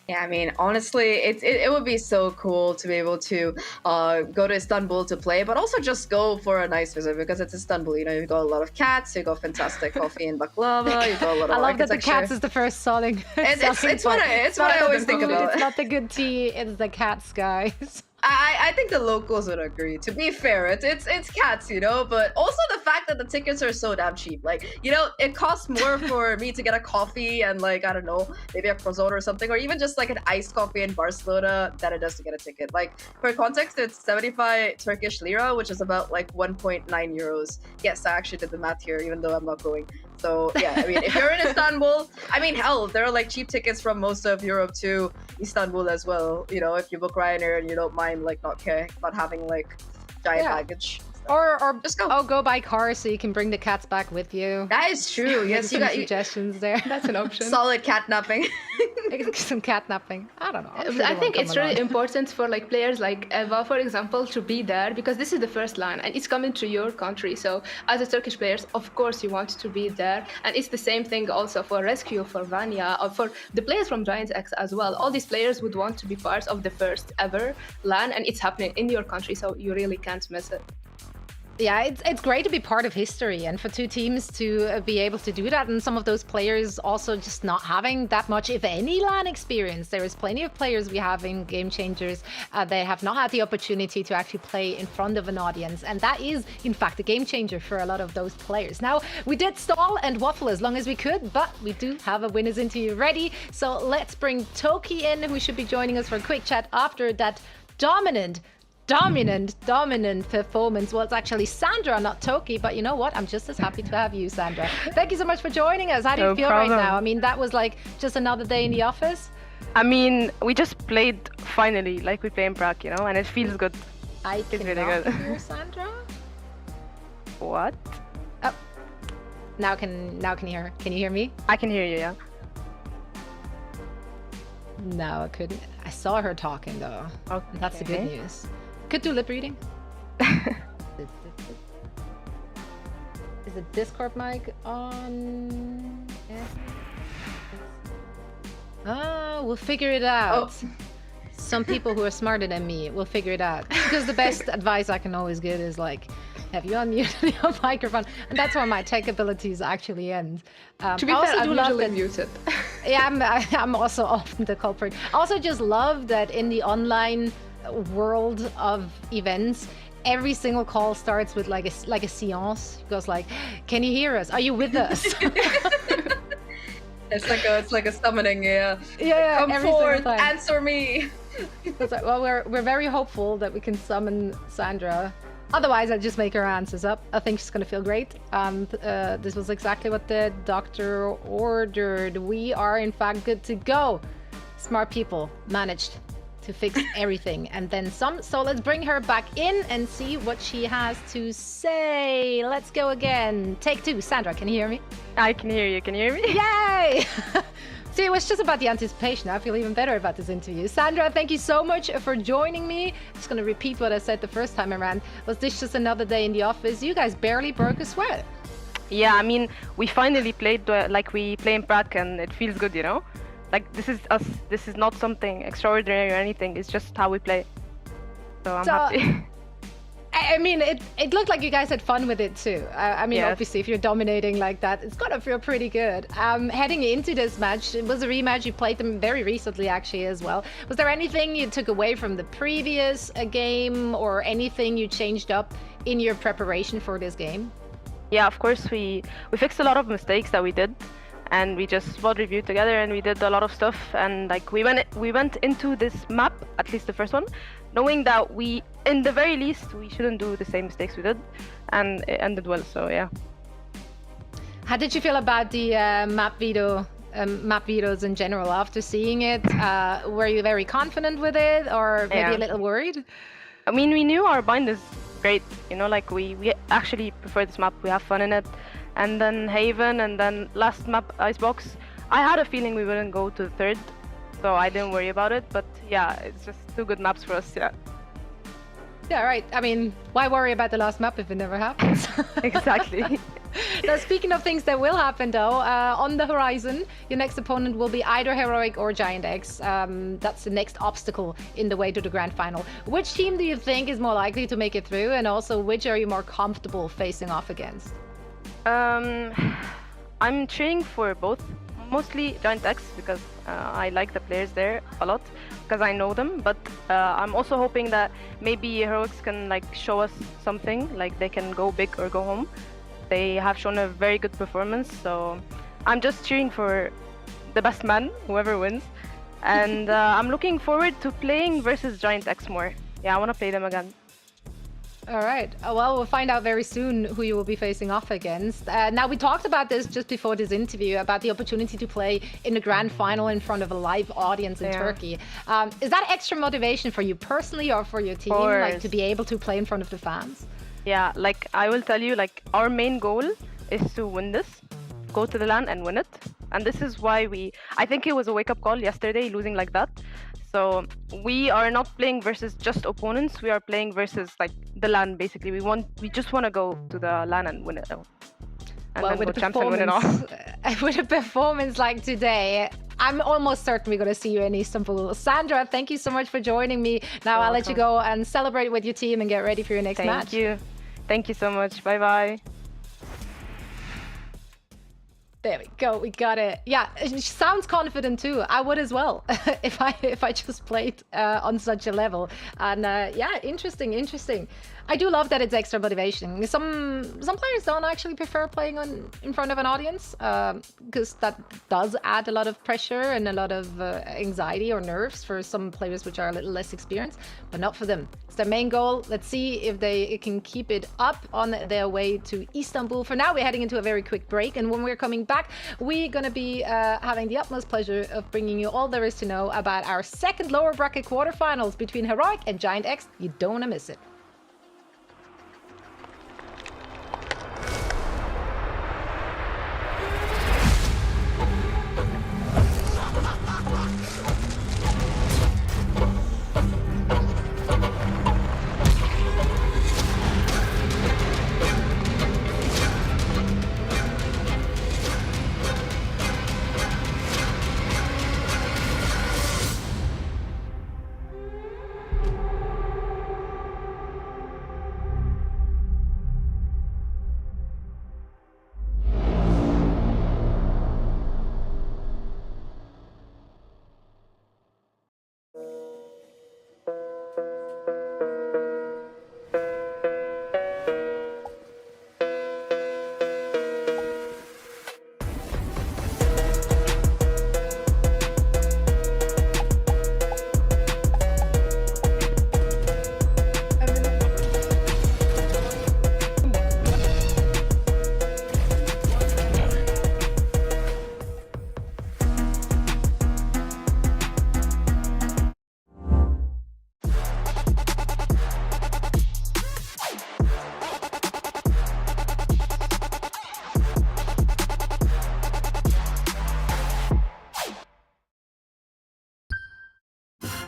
Yeah, I mean, honestly, it would be so cool to be able to go to Istanbul to play, but also just go for a nice visit because it's Istanbul. You know, you've got a lot of cats, you've got fantastic coffee and baklava, you've got a lot of I love that the architecture. cats is the first selling. It's what I always think about. It's not the good tea, it's the cats, guys. I think the locals would agree. To be fair, it's cats, you know, but also the fact that the tickets are so damn cheap. Like, you know, it costs more for me to get a coffee and like, I don't know, maybe a croissant or something, or even just like an iced coffee in Barcelona than it does to get a ticket. Like, for context, it's 75 Turkish lira, which is about like 1.9 euros. Yes, I actually did the math here, even though I'm not going. So yeah, I mean, if you're in Istanbul, I mean, hell, there are like cheap tickets from most of Europe to Istanbul as well. You know, if you book Ryanair and you don't mind like not having like giant baggage. Or just go by car so you can bring the cats back with you. That is true. Yes, you some got suggestions there. That's an option. Solid catnapping. Some catnapping. I don't know. I think it's really important for like players like Eva, for example, to be there because this is the first LAN and it's coming to your country. So as a Turkish players, of course you want to be there. And it's the same thing also for Rescue, for Vanya, or for the players from Giants X as well. All these players would want to be part of the first ever LAN and it's happening in your country, so you really can't miss it. Yeah, it's great to be part of history and for two teams to be able to do that. And some of those players also just not having that much, if any, LAN experience. There is plenty of players we have in Game Changers. They have not had the opportunity to actually play in front of an audience. And that is, in fact, a game changer for a lot of those players. Now, we did stall and waffle as long as we could, but we do have a winner's interview ready. So let's bring Toki in, who should be joining us for a quick chat after that dominant performance. Well, it's actually Sandra, not Toki, but you know what? I'm just as happy to have you, Sandra. Thank you so much for joining us. How do you feel right now? I mean, that was like just another day in the office. I mean, we just played finally, like we play in Prague, you know, and it feels good. I It's really cannot good. hear Sandra. What? Oh, now can you hear? Can you hear me? I can hear you, yeah. No, I couldn't. I saw her talking though. Okay. That's the good news. Could do lip reading. Is the Discord mic on? Yeah. Oh, we'll figure it out. Oh. Some people who are smarter than me will figure it out. Because the best advice I can always give is like, have you unmuted your microphone? And that's where my tech abilities actually end. To be fair, I'm usually muted. Yeah, I'm also often the culprit. I also just love that in the online world of events, every single call starts with like a séance. It goes like, "Can you hear us? Are you with us?" It's like a summoning, yeah. Yeah, Come every forth, single time. answer me. It's like, well, we're very hopeful that we can summon Sandra. Otherwise, I'll just make her answers up. I think she's gonna feel great. This was exactly what the doctor ordered. We are in fact good to go. Smart people managed to fix everything and then some. So let's bring her back in and see what she has to say. Let's go again. Take two. Sandra, can you hear me? I can hear you. Can you hear me? Yay! See, it was just about the anticipation. I feel even better about this interview. Sandra, thank you so much for joining me. Just gonna repeat what I said the first time around. Was this just another day in the office? You guys barely broke a sweat. Yeah, I mean, we finally played like we play in Prague and it feels good, you know? Like, this is us. This is not something extraordinary or anything. It's just how we play. So I'm happy. I mean, it looked like you guys had fun with it too. I mean, Yes. obviously, if you're dominating like that, it's gotta feel pretty good. Heading into this match, it was a rematch. You played them very recently, actually, as well. Was there anything you took away from the previous game, or anything you changed up in your preparation for this game? Yeah, of course, we fixed a lot of mistakes that we did, and we just spot reviewed together, and we did a lot of stuff. And like we went into this map, at least the first one, knowing that in the very least, we shouldn't do the same mistakes we did, and it ended well. So yeah. How did you feel about the map vetoes in general after seeing it? Were you very confident with it, or maybe Yeah. a little worried? I mean, we knew our bind is great, you know, like we actually prefer this map, we have fun in it. And then Haven, and then last map, Icebox, I had a feeling we wouldn't go to third, so I didn't worry about it. But yeah, it's just two good maps for us, yeah. Yeah, right. I mean, why worry about the last map if it never happens? Exactly. Now, speaking of things that will happen, though, on the horizon, your next opponent will be either Heroic or Giant X. That's the next obstacle in the way to the grand final. Which team do you think is more likely to make it through, and also which are you more comfortable facing off against? I'm cheering for both, mostly Giant X, because I like the players there a lot, because I know them. But I'm also hoping that maybe Heroics can like show us something, like they can go big or go home. They have shown a very good performance, so I'm just cheering for the best man, whoever wins. And I'm looking forward to playing versus Giant X more. Yeah, I want to play them again. All right. Well, we'll find out very soon who you will be facing off against. Now, we talked about this just before this interview, about the opportunity to play in the grand final in front of a live audience in Turkey. Is that extra motivation for you personally or for your team, like to be able to play in front of the fans? Yeah, like I will tell you, like our main goal is to win this, go to the LAN and win it. And this is why I think it was a wake-up call yesterday, losing like that. So we are not playing versus just opponents. We are playing versus like the LAN, basically. We just want to go to the LAN and win it. And Well, then with go a champs and win it all. with a performance like today, I'm almost certain we're going to see you in Istanbul. Sandra, thank you so much for joining me. Now I'll let you go and celebrate with your team and get ready for your next match. Thank you. Thank you so much. Bye-bye. There we go. We got it. Yeah, she sounds confident too. I would as well if I just played on such a level. And yeah, interesting. I do love that it's extra motivation. Some players don't actually prefer playing in front of an audience because that does add a lot of pressure and a lot of anxiety or nerves for some players which are a little less experienced, but not for them. It's their main goal. Let's see if they can keep it up on their way to Istanbul. For now, we're heading into a very quick break, and when we're coming back, we're going to be having the utmost pleasure of bringing you all there is to know about our second lower bracket quarterfinals between Heroic and Giant X. You don't want to miss it.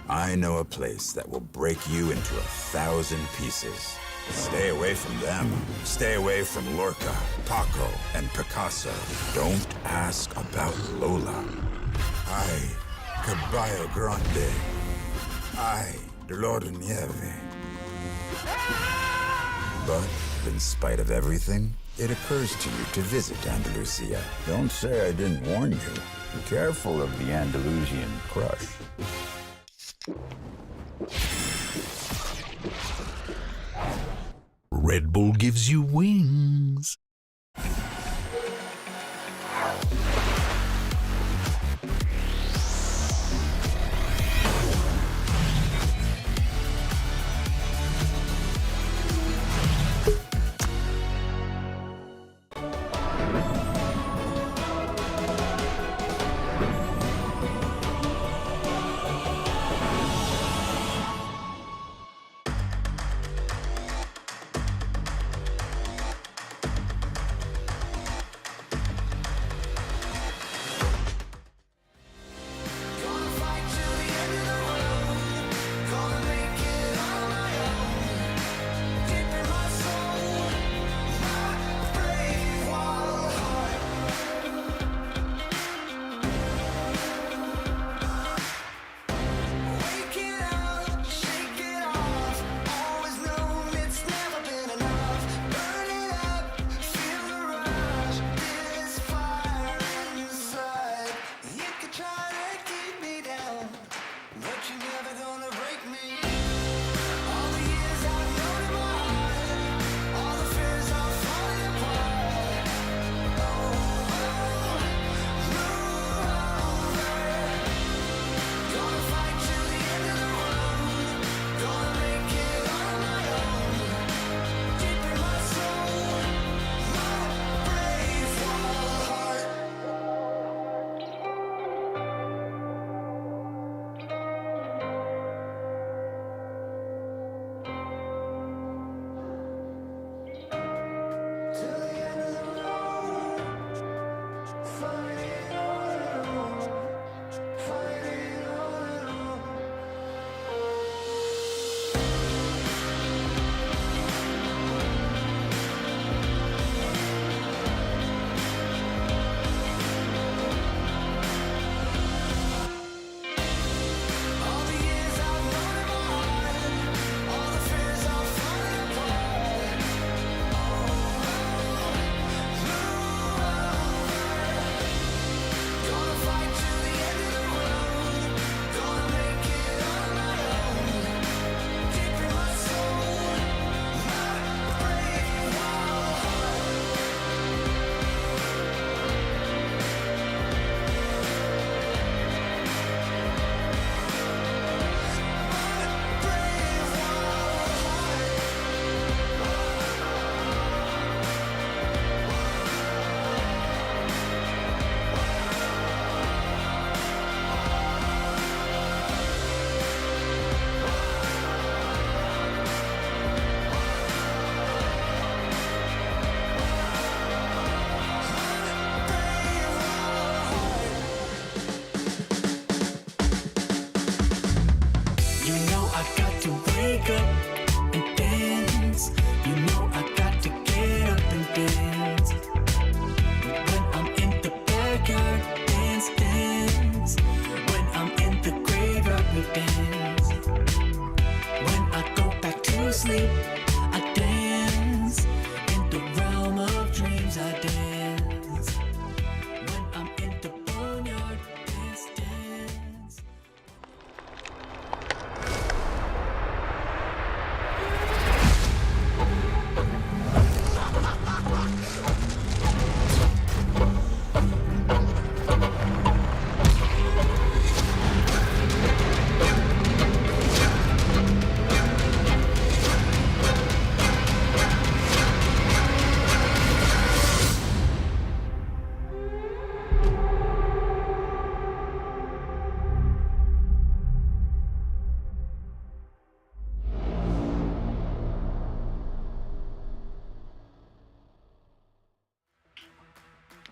I know a place that will break you into 1,000 pieces. Stay away from them. Stay away from Lorca, Paco, and Picasso. Don't ask about Lola. Ay, Caballo Grande. Ay, Dolor de Nieve. But in spite of everything, it occurs to you to visit Andalusia. Don't say I didn't warn you. Be careful of the Andalusian crush. Red Bull gives you wings.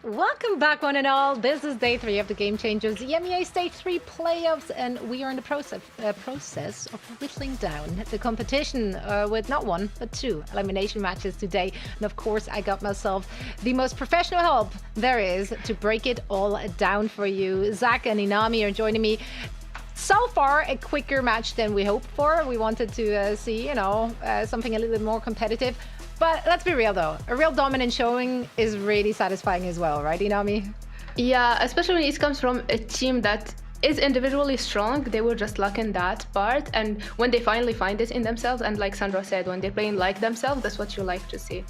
Welcome back, one and all. This is day 3 of the Game Changers EMEA Stage 3 playoffs, and we are in the process of whittling down the competition with not 1 but 2 elimination matches today. And of course, I got myself the most professional help there is to break it all down for you. Zach and Inami are joining me. So far, a quicker match than we hoped for. We wanted to see, something a little bit more competitive. But let's be real though, a real dominant showing is really satisfying as well, right, Inami? Yeah, especially when it comes from a team that is individually strong. They were just lacking that part, and when they finally find it in themselves, and like Sandra said, when they're playing like themselves, that's what you like to see.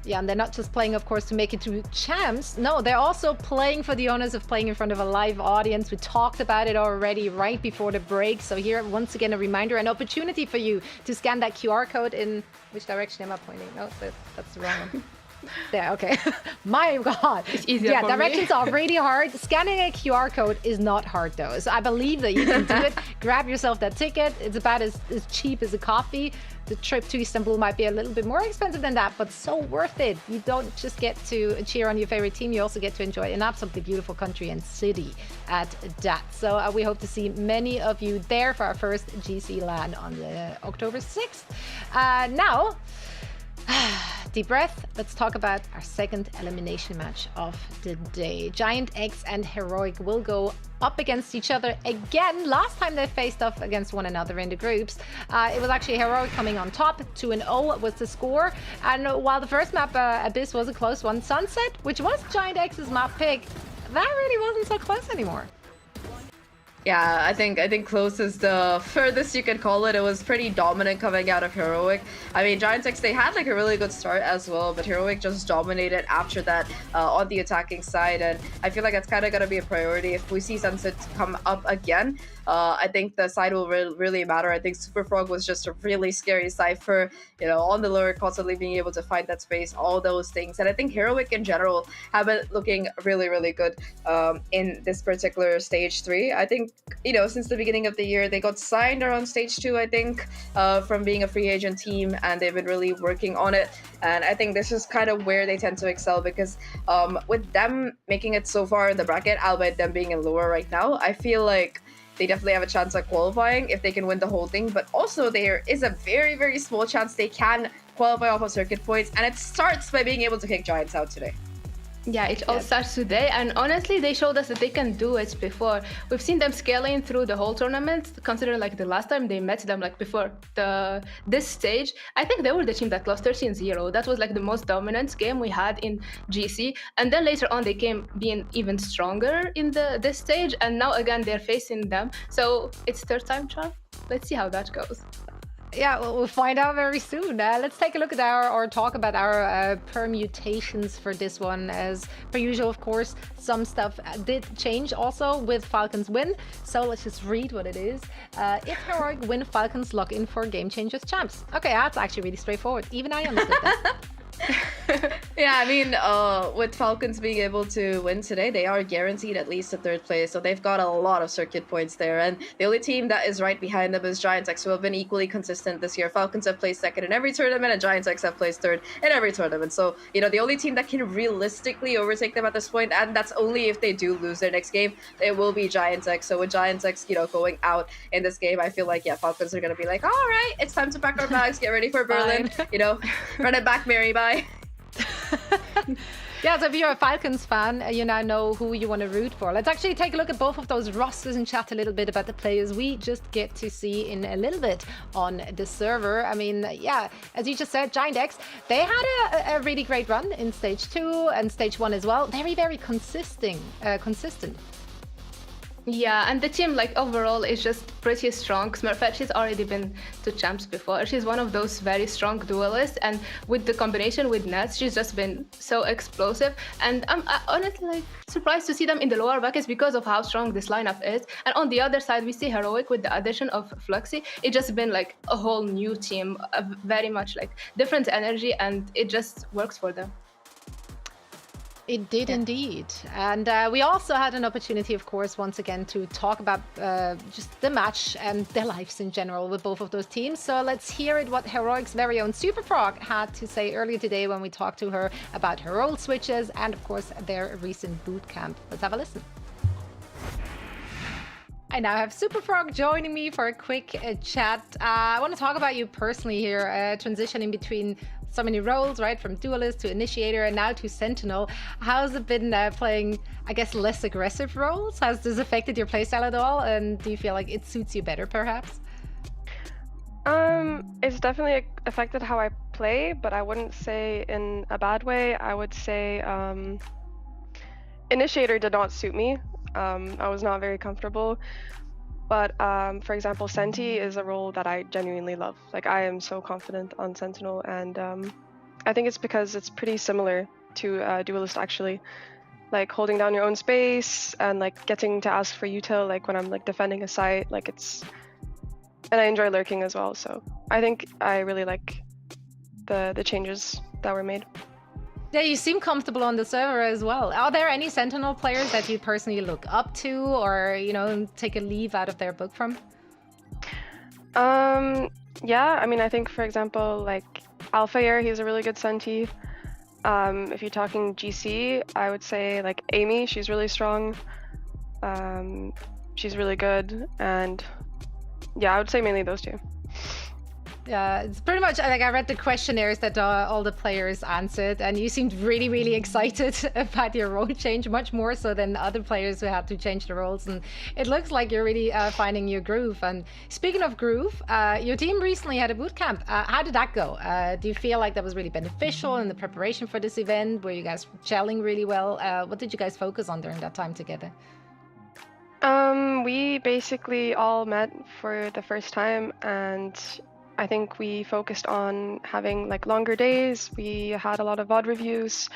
Yeah, and they're not just playing, of course, to make it to champs. No, they're also playing for the honors of playing in front of a live audience. We talked about it already right before the break. So here, once again, a reminder, an opportunity for you to scan that QR code in... Which direction am I pointing? No, that's the wrong one. There, okay. My God. It's easier yeah, for directions me. are really hard. Scanning a QR code is not hard though. So I believe that you can do it. Grab yourself that ticket. It's about as cheap as a coffee. The trip to Istanbul might be a little bit more expensive than that, but so worth it. You don't just get to cheer on your favorite team, you also get to enjoy an absolutely beautiful country and city at that. So we hope to see many of you there for our first GC LAN on the October 6th. Now, deep breath. Let's talk about our second elimination match of the day. Giant X and Heroic will go up against each other again. Last time they faced off against one another in the groups, it was actually Heroic coming on top. 2-0 was the score. And while the first map, Abyss, was a close one, Sunset, which was Giant X's map pick, that really wasn't so close anymore. Yeah, I think close is the furthest you could call it. It was pretty dominant coming out of Heroic. I mean, Giant X, they had like a really good start as well, but Heroic just dominated after that on the attacking side, and I feel like that's kind of going to be a priority. If we see Sunset come up again, I think the side will really matter. I think Super Frog was just a really scary Cypher, on the lure, constantly being able to find that space, all those things. And I think Heroic in general have been looking really, really good in this particular stage 3. I think, since the beginning of the year, they got signed around stage 2, I think, from being a free agent team, and they've been really working on it. And I think this is kind of where they tend to excel, because with them making it so far in the bracket, albeit them being in lower right now, I feel like they definitely have a chance at qualifying if they can win the whole thing. But also there is a very, very small chance they can qualify off of circuit points, and it starts by being able to kick Giants out today. Yeah, it all starts today, and honestly, they showed us that they can do it before. We've seen them scaling through the whole tournament, considering like the last time they met them, like before this stage, I think they were the team that lost 13-0. That was like the most dominant game we had in GC, and then later on they came being even stronger in this stage, and now again they're facing them. So it's third time charm. Let's see how that goes. Yeah, we'll find out very soon. Let's take a look at or talk about our permutations for this one. As per usual, of course, some stuff did change also with Falcons win. So let's just read what it is. If Heroic win, Falcons lock in for Game Changers champs. Okay, that's actually really straightforward. Even I understood that. Yeah, I mean, with Falcons being able to win today, they are guaranteed at least a third place, so they've got a lot of circuit points there, and the only team that is right behind them is Giants X, who have been equally consistent this year. Falcons have placed second in every tournament, and Giants X have placed third in every tournament, so, the only team that can realistically overtake them at this point, and that's only if they do lose their next game, it will be Giants X. So with Giants X, going out in this game, I feel like, yeah, Falcons are going to be like, all right, it's time to pack our bags, get ready for Berlin, run it back, Mary, bye. Yeah, so if you're a Falcons fan, you now know who you want to root for. Let's actually take a look at both of those rosters and chat a little bit about the players we just get to see in a little bit on the server. I mean, yeah, as you just said, Giant X, they had a really great run in stage 2 and stage 1 as well. Very, very consistent. Yeah, and the team, like, overall is just pretty strong. Smurfette, she's already been to champs before. She's one of those very strong duelists, and with the combination with Nets, she's just been so explosive. And I'm honestly surprised to see them in the lower brackets because of how strong this lineup is. And on the other side, we see Heroic with the addition of Fluxy. It's just been like a whole new team, a very much like different energy, and it just works for them. It did indeed. And we also had an opportunity, of course, once again, to talk about just the match and their lives in general with both of those teams. So let's hear it, what Heroic's very own Super Frog had to say earlier today when we talked to her about her role switches and, of course, their recent boot camp. Let's have a listen. I now have Superfrog joining me for a quick chat. I want to talk about you personally here, transitioning between so many roles, right? From duelist to initiator and now to sentinel. How's it been playing, I guess, less aggressive roles? Has this affected your playstyle at all? And do you feel like it suits you better, perhaps? It's definitely affected how I play, but I wouldn't say in a bad way. I would say initiator did not suit me. I was not very comfortable. But for example, Senti is a role that I genuinely love. Like, I am so confident on Sentinel, and I think it's because it's pretty similar to Duelist, actually. Like, holding down your own space and like getting to ask for util, like when I'm like defending a site, like it's... And I enjoy lurking as well, so I think I really like the changes that were made. Yeah, you seem comfortable on the server as well. Are there any Sentinel players that you personally look up to, or, you know, take a leaf out of their book from? Yeah, I mean, I think, for example, like Alphayer, he's a really good Senti. If you're talking GC, I would say like Amy, she's really strong. She's really good, and yeah, I would say mainly those two. Yeah, it's pretty much like I read the questionnaires that all the players answered, and you seemed really, really excited about your role change, much more so than other players who had to change the roles. And it looks like you're really finding your groove. And speaking of groove, your team recently had a boot camp. How did that go? Do you feel like that was really beneficial in the preparation for this event? Were you guys gelling really well? What did you guys focus on during that time together? We basically all met for the first time, and I think we focused on having like longer days. We had a lot of VOD reviews.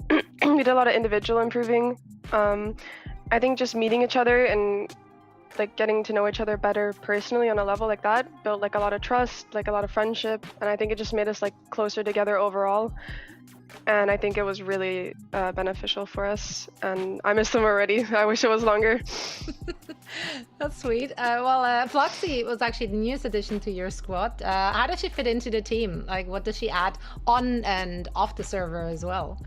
We did a lot of individual improving. I think just meeting each other and like getting to know each other better personally on a level like that built like a lot of trust, like a lot of friendship, and I think it just made us like closer together overall. And I think it was really beneficial for us, and I miss them already. I wish it was longer. That's sweet. Well, Floxy was actually the newest addition to your squad. How does she fit into the team? Like, what does she add on and off the server as well?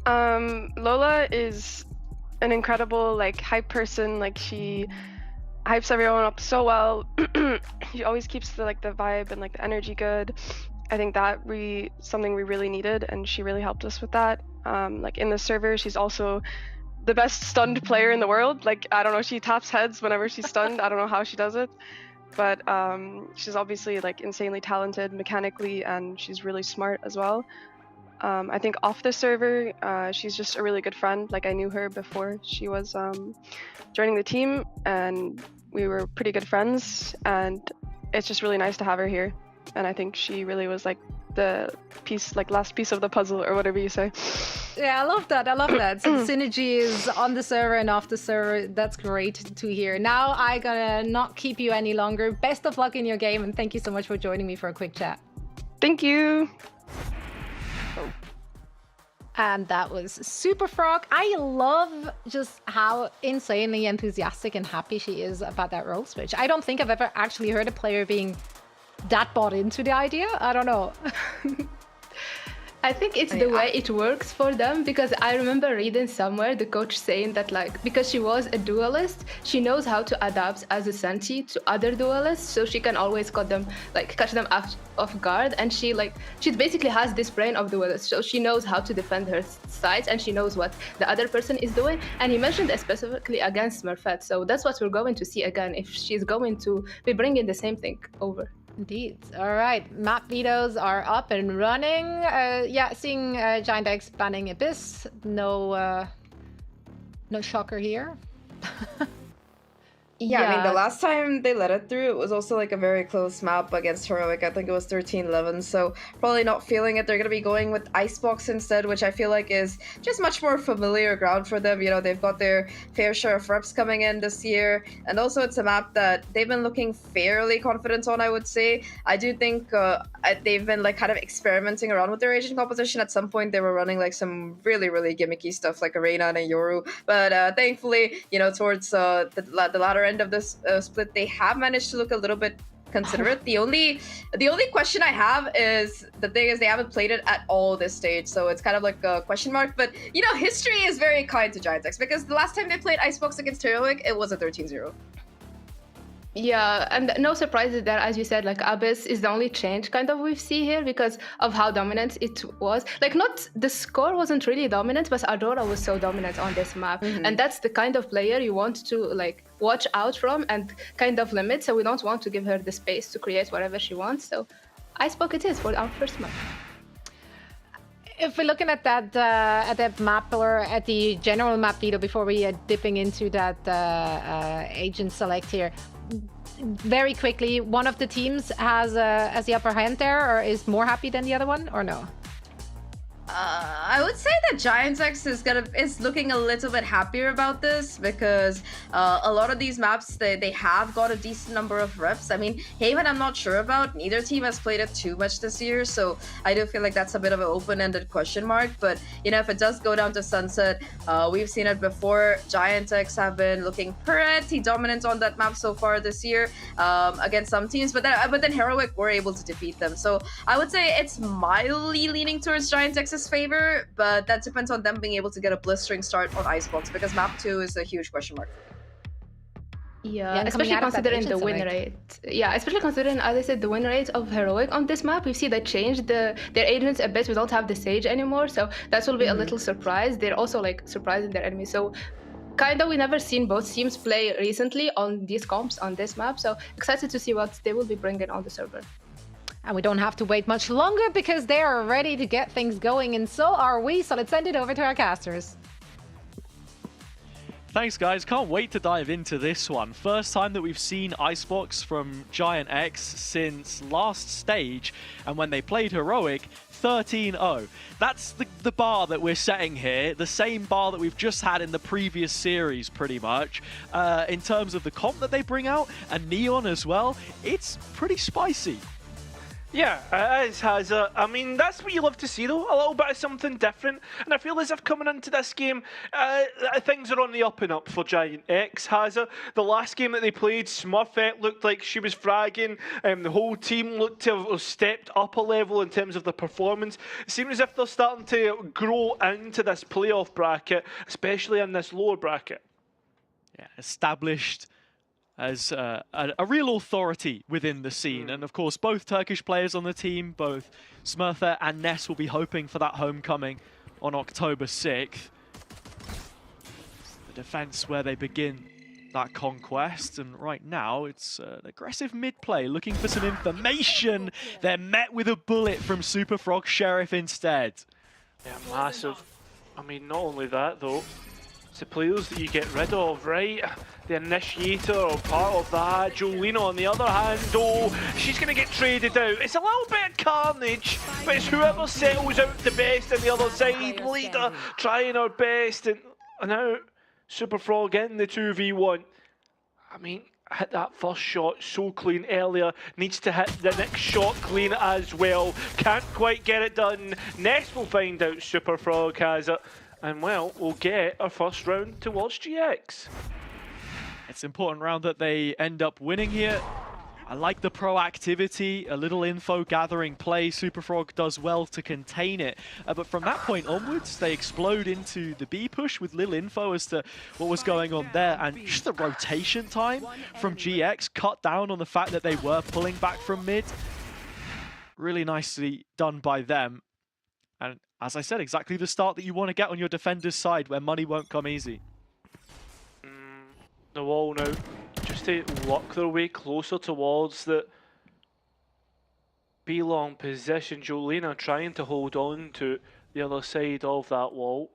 Lola is an incredible like hype person. Like, she hypes everyone up so well. She always keeps the vibe and like the energy good. I think that something we really needed, and she really helped us with that. Like in the server, she's also the best stunned player in the world. Like, I don't know, she taps heads whenever she's stunned. I don't know how she does it, but she's obviously like insanely talented mechanically, and she's really smart as well. I think off the server, she's just a really good friend. Like, I knew her before she was joining the team, and we were pretty good friends, and it's just really nice to have her here. And I think she really was like the piece, like last piece of the puzzle, or whatever you say. Yeah, I love that. I love that. So the synergy is on the server and off the server. That's great to hear. Now I gotta not keep you any longer. Best of luck in your game, and thank you so much for joining me for a quick chat. Thank you. And that was Superfrog. I love just how insanely enthusiastic and happy she is about that role switch. I don't think I've ever actually heard a player being that bought into the idea. I don't know. I think it's the way it works for them, because I remember reading somewhere the coach saying that, like, because she was a duelist, she knows how to adapt as a Senti to other duelists, so she can always catch them off guard, and she basically has this brain of duelist, so she knows how to defend her sides, and she knows what the other person is doing. And he mentioned specifically against Smurfette, so that's what we're going to see again, if she's going to be bringing the same thing over. Indeed. All right, map vetoes are up and running. Yeah, seeing Giant Egg banning Abyss. No shocker here. Yeah, I mean, the last time they let it through, it was also like a very close map against Heroic. I think it was 13-11, so probably not feeling it. They're going to be going with Icebox instead, which I feel like is just much more familiar ground for them. You know, they've got their fair share of reps coming in this year, and also it's a map that they've been looking fairly confident on, I would say. I do think they've been like kind of experimenting around with their agent composition. At some point, they were running like some really, really gimmicky stuff like Arena and a Yoru, but thankfully, you know, towards the latter end of this split, they have managed to look a little bit consider it. The only question I have is, the thing is they haven't played it at all this stage, so it's kind of like a question mark. But you know, history is very kind to GiantX, because the last time they played Icebox against Heroic, it was a 13-0. Yeah, and no surprises there, as you said, like Abyss is the only change kind of we see here because of how dominant it was. Like, not the score wasn't really dominant, but Aurora was so dominant on this map. And that's the kind of player you want to like watch out from and kind of limit. So we don't want to give her the space to create whatever she wants. So Icebox it is for our first map. If we're looking at that map or at the general map, Veto, before we are dipping into that agent select here, very quickly, one of the teams has the upper hand there, or is more happy than the other one, or no? I would say that GiantX is looking a little bit happier about this, because a lot of these maps they have got a decent number of reps. I mean, Haven I'm not sure about. Neither team has played it too much this year, so I do feel like that's a bit of an open-ended question mark. But you know, if it does go down to Sunset, we've seen it before. GiantX have been looking pretty dominant on that map so far this year against some teams, but then Heroic were able to defeat them. So I would say it's mildly leaning towards GiantX's favor, but that depends on them being able to get a blistering start on Icebox, because map 2 is a huge question mark. Yeah, especially considering the win rate. Yeah, especially considering, as I said, the win rate of Heroic on this map. We see they changed their agents a bit. We don't have the Sage anymore, so that will be a little surprise. They're also like surprising their enemies. So kind of we never seen both teams play recently on these comps on this map. So excited to see what they will be bringing on the server. And we don't have to wait much longer because they are ready to get things going, and so are we. So let's send it over to our casters. Thanks, guys. Can't wait to dive into this one. First time that we've seen Icebox from GiantX since last stage, and when they played Heroic, 13-0. That's the bar that we're setting here, the same bar that we've just had in the previous series, pretty much. In terms of the comp that they bring out, and Neon as well, it's pretty spicy. Yeah, it is, Hazza. I mean, that's what you love to see, though. A little bit of something different. And I feel as if coming into this game, things are on the up and up for GiantX, Hazza. The last game that they played, Smurfette looked like she was fragging. The whole team looked to have stepped up a level in terms of the performance. It seems as if they're starting to grow into this playoff bracket, especially in this lower bracket. Yeah, established as a real authority within the scene. And of course, both Turkish players on the team, both Smurfette and Ness, will be hoping for that homecoming on October 6th. The defense where they begin that conquest, and right now it's an aggressive mid-play, looking for some information. They're met with a bullet from Super Frog Sheriff instead. Yeah, massive. I mean, not only that though, it's the players that you get rid of, right? The initiator or part of that. Jolina, on the other hand, though, she's going to get traded out. It's a little bit of carnage, but it's whoever settles out the best on the other side. Lita trying her best, and now Super Frog in the 2v1. I mean, hit that first shot so clean earlier. Needs to hit the next shot clean as well. Can't quite get it done. Next we'll find out Super Frog has it. And well, we'll get our first round towards GX. It's an important round that they end up winning here. I like the proactivity, a little info gathering play. Super Frog does well to contain it. But from that point onwards, they explode into the B push with little info as to what was going on there. And just the rotation time from GX cut down on the fact that they were pulling back from mid. Really nicely done by them. And as I said, exactly the start that you want to get on your defender's side, where money won't come easy. The wall now, just to lock their way closer towards the B-long position. Jolina trying to hold on to the other side of that wall.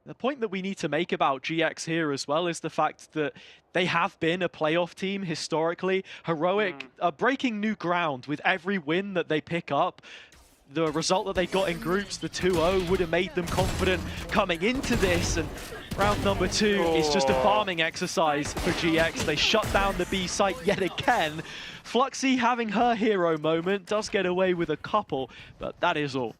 The point that we need to make about GX here as well is the fact that they have been a playoff team historically. Heroic are breaking new ground with every win that they pick up. The result that they got in groups, the 2-0, would have made them confident coming into this. And round number 2 is just a farming exercise for GX. They shut down the B site yet again. Fluxy, having her hero moment, does get away with a couple, but that is all.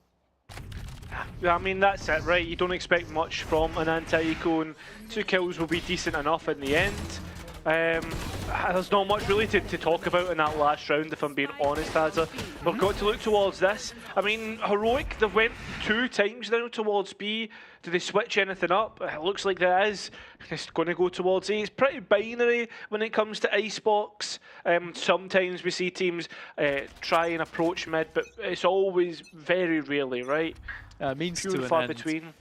I mean, that's it, right? You don't expect much from an anti-eco, and 2 kills will be decent enough in the end. There's not much really to talk about in that last round, if I'm being honest, Hazza. We've got to look towards this. I mean, Heroic, they've went 2 times now towards B. Do they switch anything up? It looks like there is. It's going to go towards A. It's pretty binary when it comes to Icebox. Sometimes we see teams try and approach mid, but it's always very rarely, right? Means Few to and an far end. between.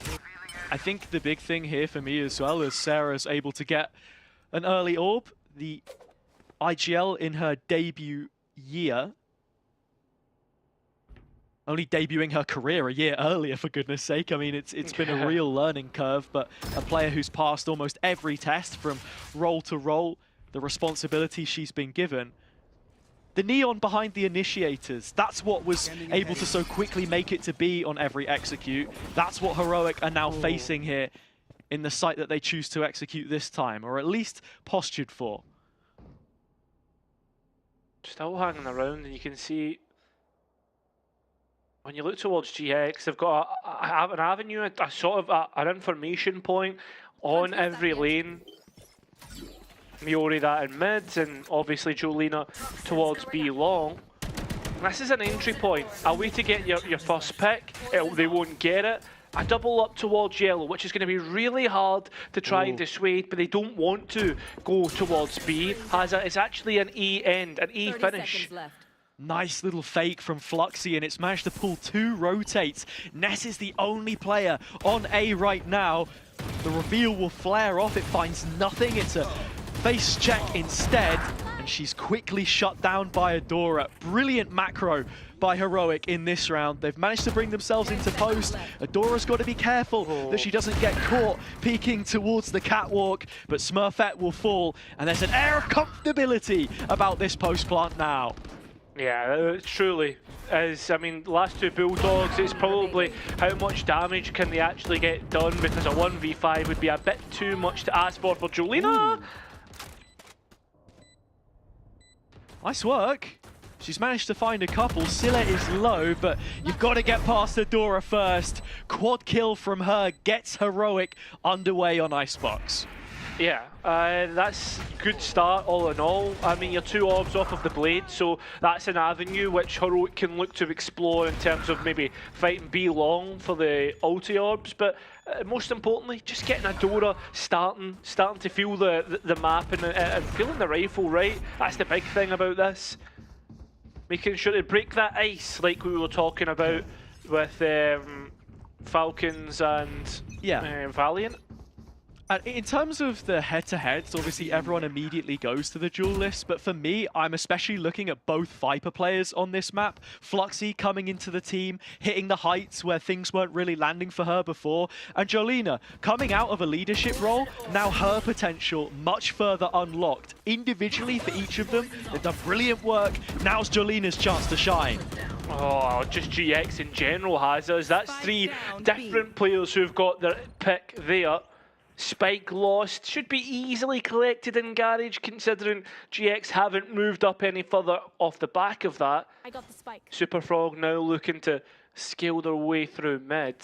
I think the big thing here for me as well is Sarah's able to get an early orb. The IGL in her debut year, only debuting her career a year earlier, for goodness sake. I mean, it's been a real learning curve, but a player who's passed almost every test from role to role, the responsibility she's been given. The neon behind the initiators, that's what was able to so quickly make it to be on every execute. That's what Heroic are now facing here in the site that they choose to execute this time, or at least postured for. Still hanging around, and you can see when you look towards GX, they've got an avenue, a sort of an information point on every lane. Miori that in mid, and obviously Jolina towards B long. This is an entry point, a way to get your first pick. They won't get it. A double up towards yellow, which is going to be really hard to try and dissuade, but they don't want to go towards B. It's actually an E end, an E finish. Nice little fake from Fluxy, and it's managed to pull 2 rotates. Ness is the only player on A right now. The reveal will flare off, it finds nothing. It's a face check instead, and she's quickly shut down by Adora. Brilliant macro by Heroic in this round. They've managed to bring themselves into post. Adora's got to be careful that she doesn't get caught peeking towards the catwalk, but Smurfette will fall, and there's an air of comfortability about this post plant now. Yeah, truly. I mean, last 2 Bulldogs, it's probably how much damage can they actually get done, because a 1v5 would be a bit too much to ask for Jolina. Nice work. She's managed to find a couple. Scylla is low, but you've got to get past Adora first. Quad kill from her gets Heroic underway on Icebox. Yeah, that's a good start all in all. I mean, you're 2 orbs off of the blade, so that's an avenue which Heroic can look to explore in terms of maybe fighting B long for the ulti orbs, but most importantly, just getting Adora starting to feel the map and feeling the rifle right. That's the big thing about this. Making sure to break that ice like we were talking about with Falcons and Valiant. In terms of the head-to-heads, obviously everyone immediately goes to the duel list, but for me, I'm especially looking at both Viper players on this map. Fluxy coming into the team, hitting the heights where things weren't really landing for her before, and Jolina coming out of a leadership role, now her potential much further unlocked. Individually for each of them, they've done brilliant work. Now's Jolina's chance to shine. Oh, just GX in general has us. That's 3 different players who've got their pick there. Spike lost, should be easily collected in Garage, considering GX haven't moved up any further off the back of that. I got the spike. Super Frog now looking to scale their way through mid.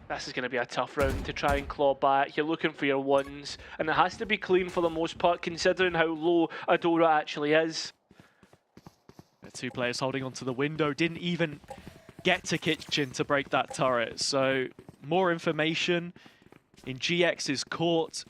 This is going to be a tough round to try and claw back. You're looking for your ones, and it has to be clean for the most part, considering how low Adora actually is. The 2 players holding onto the window didn't even get to Kitchen to break that turret, so more information in GX's court.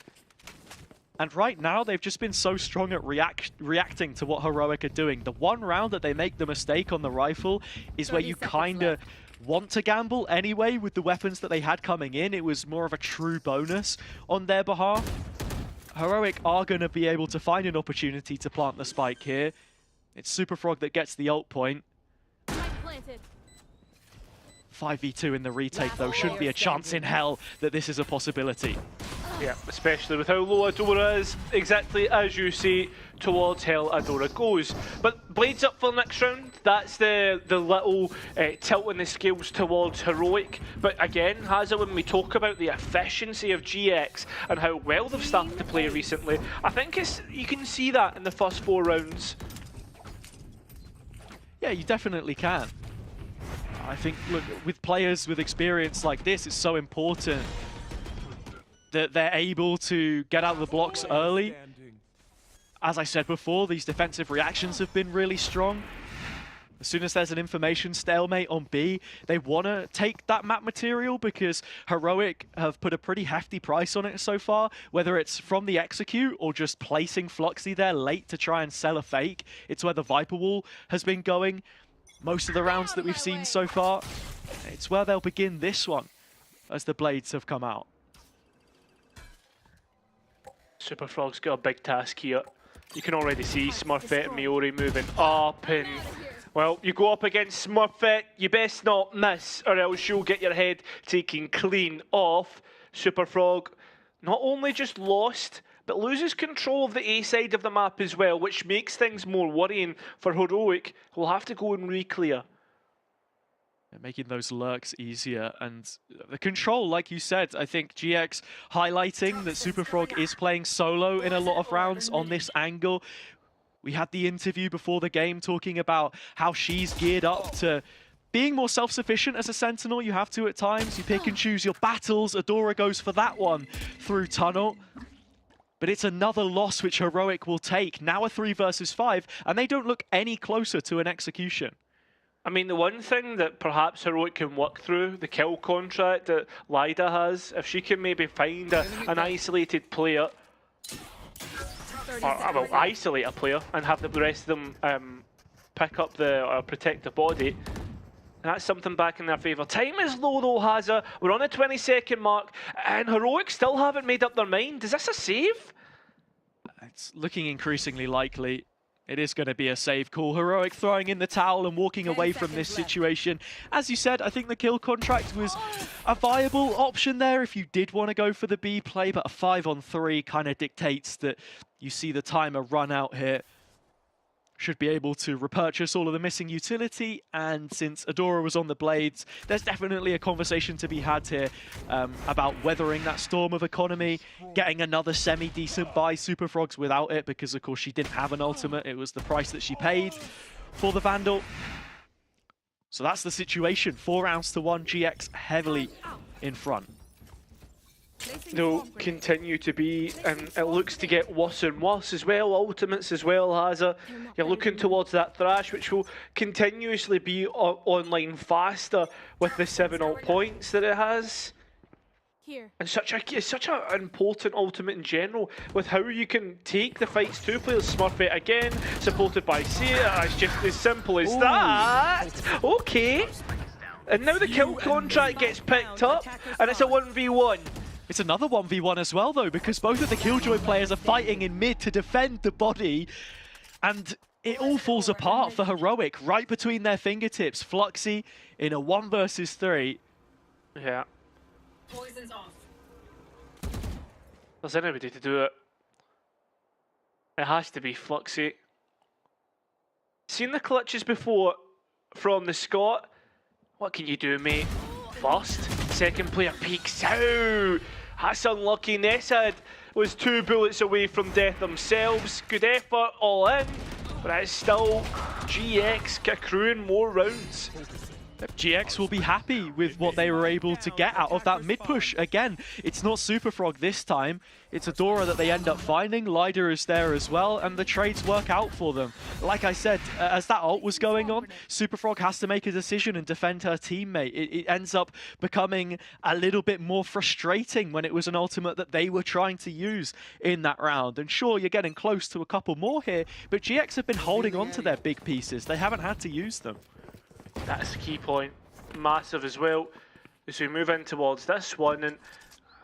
And right now, they've just been so strong at reacting to what Heroic are doing. The one round that they make the mistake on the rifle is where you kind of want to gamble anyway with the weapons that they had coming in. It was more of a true bonus on their behalf. Heroic are going to be able to find an opportunity to plant the spike here. It's Super Frog that gets the ult point. 5v2 in the retake, though. Shouldn't be a chance in hell that this is a possibility. Yeah, especially with how low Adora is, exactly as you say, towards hell Adora goes. But Blades up for the next round, that's the little tilt in the scales towards Heroic. But again, Hazza, when we talk about the efficiency of GX and how well they've started to play recently, I think you can see that in the first 4 rounds. Yeah, you definitely can. I think, look, with players with experience like this, it's so important that they're able to get out of the blocks early. As I said before, these defensive reactions have been really strong. As soon as there's an information stalemate on B, they want to take that map material because Heroic have put a pretty hefty price on it so far, whether it's from the execute or just placing Fluxy there late to try and sell a fake. It's where the Viper Wall has been going most of the rounds that we've seen so far. It's where they'll begin this one as the Blades have come out. Superfrog's got a big task here. You can already see Smurfette and Miori moving up, and well, you go up against Smurfette, you best not miss, or else you'll get your head taken clean off. Superfrog not only just lost, but loses control of the A side of the map as well, which makes things more worrying for Heroic, who'll have to go and re-clear. Making those lurks easier, and the control, like you said, I think GX highlighting that Superfrog is playing solo in a lot of rounds on this angle. We had the interview before the game talking about how she's geared up to being more self-sufficient as a Sentinel. You have to at times. You pick and choose your battles. Adora goes for that one through Tunnel. But it's another loss which Heroic will take. Now a 3 versus 5, and they don't look any closer to an execution. I mean, the one thing that perhaps Heroic can work through, the kill contract that Lida has, if she can maybe find an isolated player, or well, isolate a player and have the rest of them pick up or protect the body, that's something back in their favour. Time is low though, Hazza. We're on the 20-second mark, and Heroic still haven't made up their mind. Is this a save? It's looking increasingly likely. It is going to be a save call. Heroic throwing in the towel and walking away from this situation. As you said, I think the kill contract was a viable option there if you did want to go for the B play, but a 5-on-3 kind of dictates that you see the timer run out here. Should be able to repurchase all of the missing utility, and since Adora was on the Blades, there's definitely a conversation to be had here about weathering that storm of economy, getting another semi-decent buy. Superfrog's without it because, of course, she didn't have an ultimate. It was the price that she paid for the Vandal. So that's the situation. 4 rounds to 1, GX heavily in front. They'll continue to be, and it looks to get worse and worse as well. Ultimates as well, Hazza. You're looking towards that Thrash, which will continuously be online faster with the 7 ult points that it has. And such an important ultimate in general, with how you can take the fights. 2 players, Smurfette again, supported by Sia. It's just as simple as that. Okay. And now the kill contract gets picked up, and it's a 1v1. It's another 1v1 as well, though, because both of the Killjoy players are fighting in mid to defend the body, and it all falls apart for Heroic right between their fingertips. Fluxy in a 1 versus 3. Yeah. Poison's off. There's anybody to do it. It has to be Fluxy. Seen the clutches before from the Scot. What can you do, mate? First, second player peeks out. That's unlucky. Nesad was 2 bullets away from death themselves. Good effort, all in. But it's still GX accruing more rounds. GX will be happy with what they were able to get out of that mid push. Again, it's not Superfrog this time. It's Adora that they end up finding. Lida is there as well, and the trades work out for them. Like I said, as that ult was going on, Superfrog has to make a decision and defend her teammate. It ends up becoming a little bit more frustrating when it was an ultimate that they were trying to use in that round. And sure, you're getting close to a couple more here, but GX have been holding on to their big pieces. They haven't had to use them. That's the key point. Massive as well. As we move in towards this one, and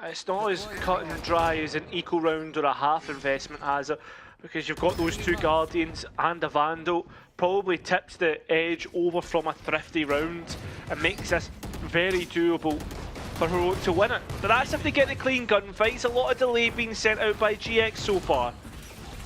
it's not as cut and dry as an eco round or a half investment has it, because you've got those 2 Guardians and a Vandal. Probably tips the edge over from a thrifty round and makes this very doable for Heroic to win it. But that's if they get the clean gunfights. A lot of delay being sent out by GX so far.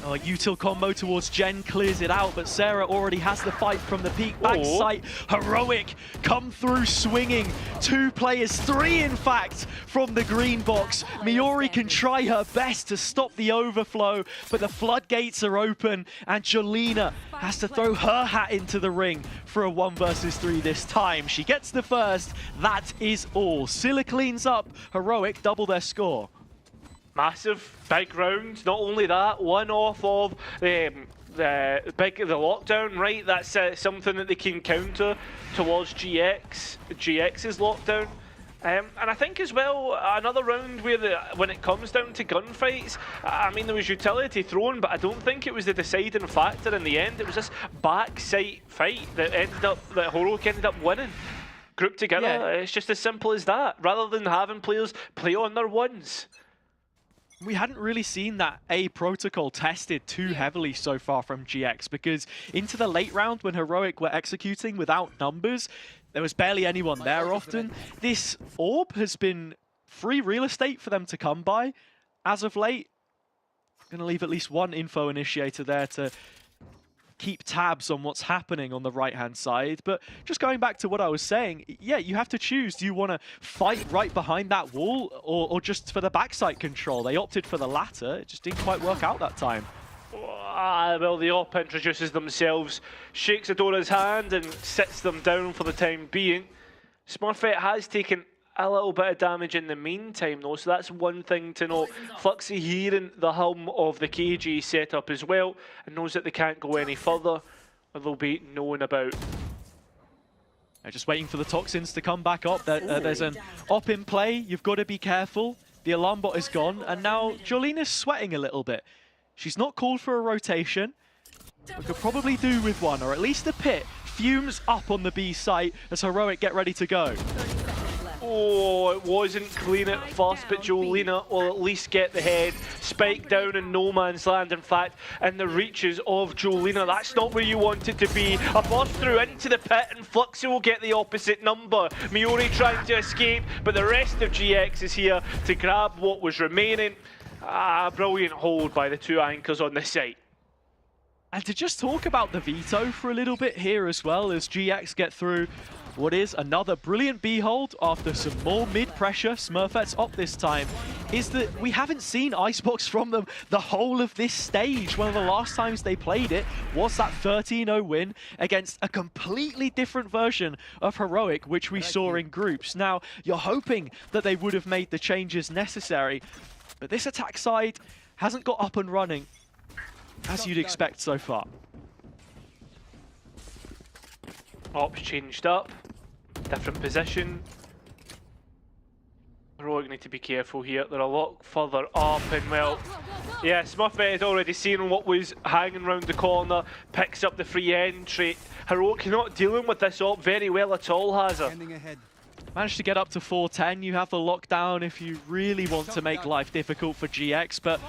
Oh, util combo towards Jen clears it out, but Sarah already has the fight from the peak backside. Heroic come through swinging. 2 players, 3 in fact, from the green box. Miori can try her best to stop the overflow, but the floodgates are open, and Jolina has to throw her hat into the ring for a 1 versus 3 this time. She gets the first. That is all. Scylla cleans up. Heroic double their score. massive, big round. Not only that, one off of the lockdown, right? That's something that they can counter towards GX's lockdown. And I think as well, another round where when it comes down to gunfights, I mean, there was utility thrown, but I don't think it was the deciding factor in the end. It was this backside fight that Heroic ended up winning. Grouped together, it's just as simple as that, rather than having players play on their ones. We hadn't really seen that A protocol tested too heavily so far from GX, because into the late round when Heroic were executing without numbers, there was barely anyone there often. This orb has been free real estate for them to come by as of late. I'm going to leave at least one info initiator there to keep tabs on what's happening on the right-hand side. But just going back to what I was saying, yeah, you have to choose. Do you want to fight right behind that wall or just for the backside control? They opted for the latter. It just didn't quite work out that time. Well, the op introduces themselves, shakes Adora's hand and sits them down for the time being. Smurfette has taken a little bit of damage in the meantime though, so that's one thing to note. Fluxy hearing the hum of the KG setup as well, and knows that they can't go any further, or they'll be known about. They're just waiting for the toxins to come back up. There's an op in play, you've got to be careful. The alarm bot is gone, and now Jolina's sweating a little bit. She's not called for a rotation. We could probably do with one, or at least a pit. Fumes up on the B site as Heroic get ready to go. Oh, it wasn't clean at first, but Jolina will at least get the head. Spike down in no man's land, in fact, in the reaches of Jolina. That's not where you want it to be. A burst through into the pit, and Fluxy will get the opposite number. Miori trying to escape, but the rest of GX is here to grab what was remaining. Brilliant hold by the two anchors on the site. And to just talk about the Veto for a little bit here as well, as GX get through what is another brilliant B hold after some more mid-pressure Smurfette's op this time, is that we haven't seen Icebox from them the whole of this stage. One of the last times they played it was that 13-0 win against a completely different version of Heroic, which we saw in groups. Now, you're hoping that they would have made the changes necessary, but this attack side hasn't got up and running as you'd expect so far. Ops changed up, different position. Heroic need to be careful here. They're a lot further up, and well, yeah, Smurfette had already seen what was hanging around the corner, picks up the free entry. Heroic not dealing with this op very well at all, has he? Managed to get up to 410. You have the lockdown if you really want to make life difficult for GX, but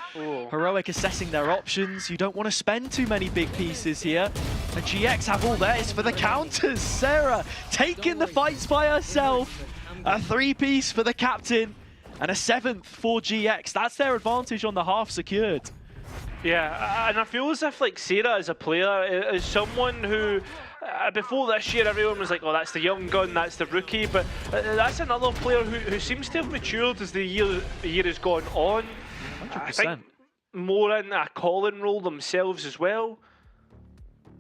Heroic assessing their options. You don't want to spend too many big pieces here. And GX have all theirs for the counters. Sarah taking the fights by herself. A 3-piece for the captain and a 7th for GX. That's their advantage on the half secured. Yeah, and I feel as if like Sarah as a player is someone who before this year everyone was like, oh, that's the young gun, that's the rookie, but that's another player who seems to have matured as the year has gone on. 100%. I think more in a calling role themselves as well.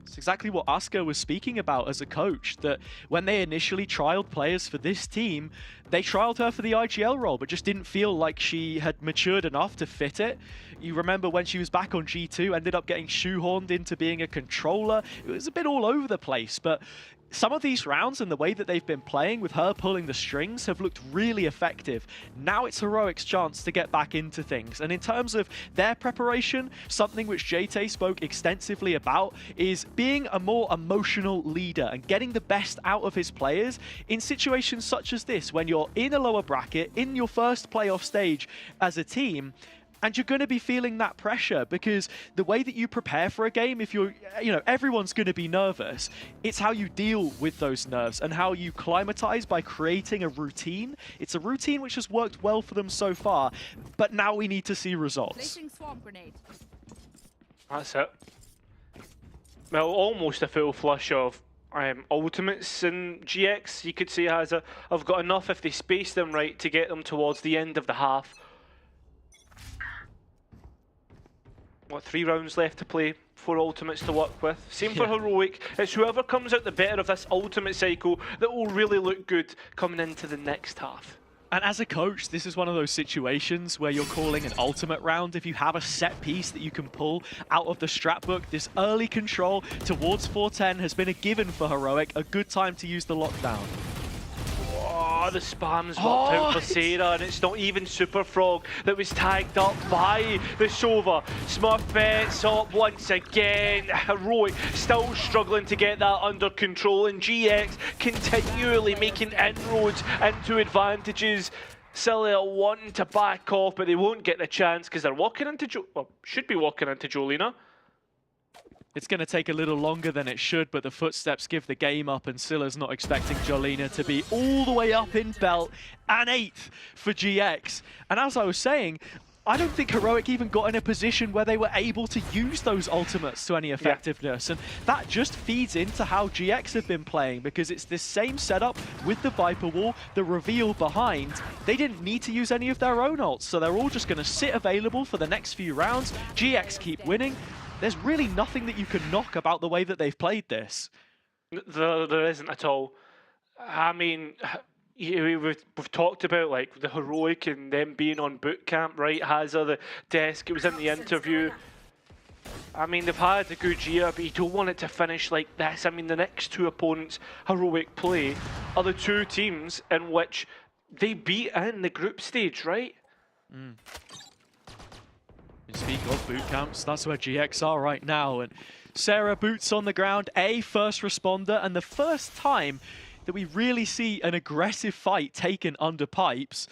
It's exactly what Asuka was speaking about as a coach, that when they initially trialed players for this team, they trialed her for the IGL role, but just didn't feel like she had matured enough to fit it. You remember when she was back on G2, ended up getting shoehorned into being a controller. It was a bit all over the place, but some of these rounds and the way that they've been playing with her pulling the strings have looked really effective. Now it's Heroic's chance to get back into things. And in terms of their preparation, something which JT spoke extensively about is being a more emotional leader and getting the best out of his players in situations such as this, when you're in a lower bracket, in your first playoff stage as a team, and you're going to be feeling that pressure, because the way that you prepare for a game, if you're, everyone's going to be nervous. It's how you deal with those nerves and how you climatize by creating a routine. It's a routine which has worked well for them so far, but now we need to see results. That's it. Well, almost a full flush of ultimates in GX, you could say, has I've got enough if they space them right to get them towards the end of the half. What, 3 rounds left to play, 4 ultimates to work with. Same for Heroic. It's whoever comes out the better of this ultimate cycle that will really look good coming into the next half. And as a coach, this is one of those situations where you're calling an ultimate round. If you have a set piece that you can pull out of the strat book, this early control towards 410 has been a given for Heroic. A good time to use the lockdown. Oh, the spam's worked out for Sarah, and it's not even Super Frog that was tagged up by the Sova. Smurfette's up once again. Heroic still struggling to get that under control, and GX continually making inroads into advantages. Cilia wanting to back off, but they won't get the chance because they're walking into should be walking into Jolina. It's going to take a little longer than it should, but the footsteps give the game up, and Scylla's not expecting Jolina to be all the way up in belt and 8th for GX. And as I was saying, I don't think Heroic even got in a position where they were able to use those ultimates to any effectiveness. And that just feeds into how GX have been playing, because it's this same setup with the Viper Wall, the reveal behind. They didn't need to use any of their own ults, so they're all just going to sit available for the next few rounds. GX keep winning. There's really nothing that you can knock about the way that they've played this. There isn't at all. I mean, we've talked about like the Heroic and them being on boot camp, right? Hazard, the desk, it was in the interview. I mean, they've had a good year, but you don't want it to finish like this. I mean, the next two opponents Heroic play are the two teams in which they beat in the group stage, right? Speak of boot camps, that's where GX are right now. And Sarah boots on the ground, a first responder, and the first time that we really see an aggressive fight taken under pipes.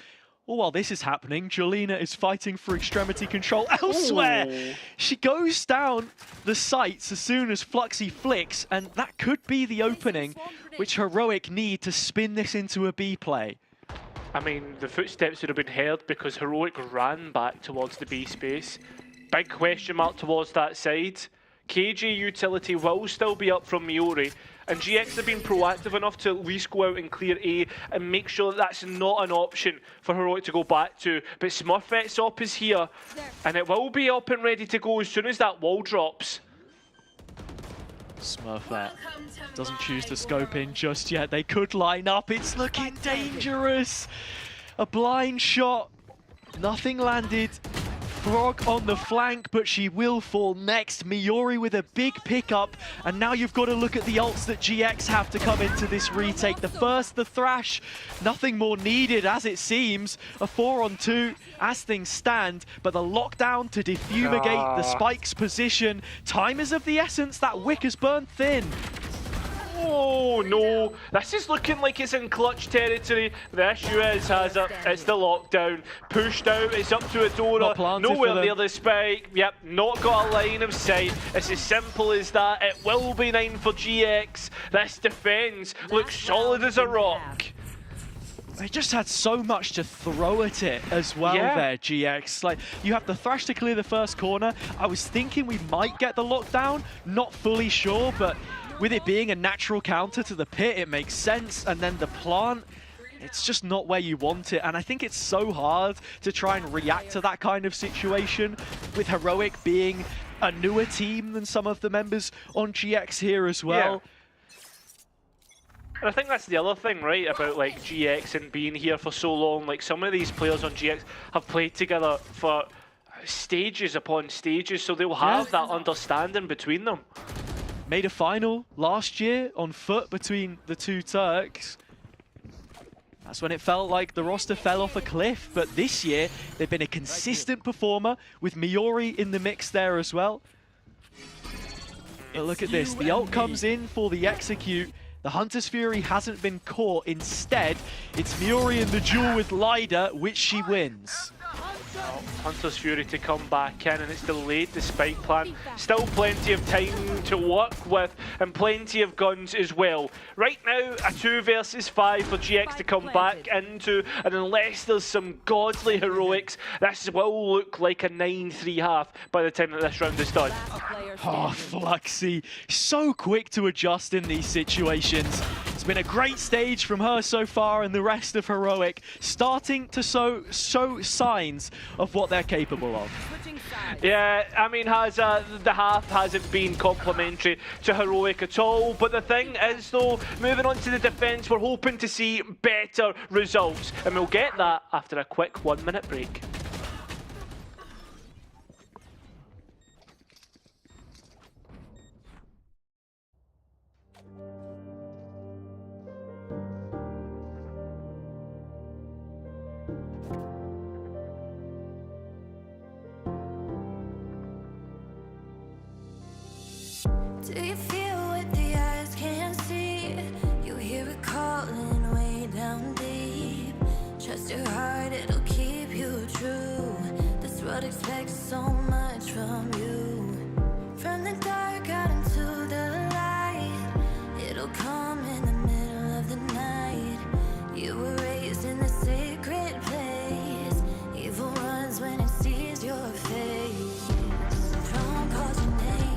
All while this is happening, Jolina is fighting for extremity control elsewhere. Ooh. She goes down the sights as soon as Fluxy flicks, and that could be the opening which Heroic need to spin this into a B play. I mean, the footsteps would have been heard because Heroic ran back towards the B space. Big question mark towards that side. KJ utility will still be up from Miori, and GX have been proactive enough to at least go out and clear A and make sure that that's not an option for Heroic to go back to. But Smurfette's op is here, and it will be up and ready to go as soon as that wall drops. Smurfette doesn't choose to scope in just yet. They could line up. It's looking dangerous. A blind shot. Nothing landed. Frog on the flank, but she will fall next. Miori with a big pickup, and now you've got to look at the ults that GX have to come into this retake. The first, the Thrash, nothing more needed as it seems. A 4-on-2 as things stand, but the lockdown to defumigate the Spike's position. Time is of the essence, that wick has burned thin. Oh no, this is looking like it's in clutch territory. The issue is, Hazard, it's the lockdown. Pushed out, it's up to Adora. Nowhere near the spike. Yep, not got a line of sight. It's as simple as that. It will be 9 for GX. This defense looks solid as a rock. They just had so much to throw at it as well there, GX. Like, you have the Thrash to clear the first corner. I was thinking we might get the lockdown, not fully sure, but with it being a natural counter to the pit, it makes sense. And then the plant, it's just not where you want it. And I think it's so hard to try and react to that kind of situation, with Heroic being a newer team than some of the members on GX here as well. And I think that's the other thing, right, about like GX and being here for so long. Like, some of these players on GX have played together for stages upon stages, so they'll have that understanding between them. Made a final last year on foot between the two Turks. That's when it felt like the roster fell off a cliff, but this year they've been a consistent performer with Miori in the mix there as well. But look at this, the ult comes in for the execute. The Hunter's Fury hasn't been caught. Instead, it's Miori in the duel with Lida, which she wins. Hunter's Fury to come back in, and it's delayed the spike plan. Still plenty of time to work with, and plenty of guns as well. Right now, a 2 versus 5 for GX to come back into, and unless there's some godly heroics, this will look like a 9-3 half by the time that this round is done. Oh, Fluxy, so quick to adjust in these situations. It's been a great stage from her so far, and the rest of Heroic starting to show signs of what they're capable of. Yeah, I mean, the half hasn't been complimentary to Heroic at all. But the thing is, though, moving on to the defence, we're hoping to see better results. And we'll get that after a quick 1-minute break. Do you feel what the eyes can't see? You hear it calling way down deep. Trust your heart, it'll keep you true. This world expects so much from you. From the dark out into the light, it'll come in the middle of the night. You were raised in the sacred place. Evil runs when it sees your face. Throne calls your name.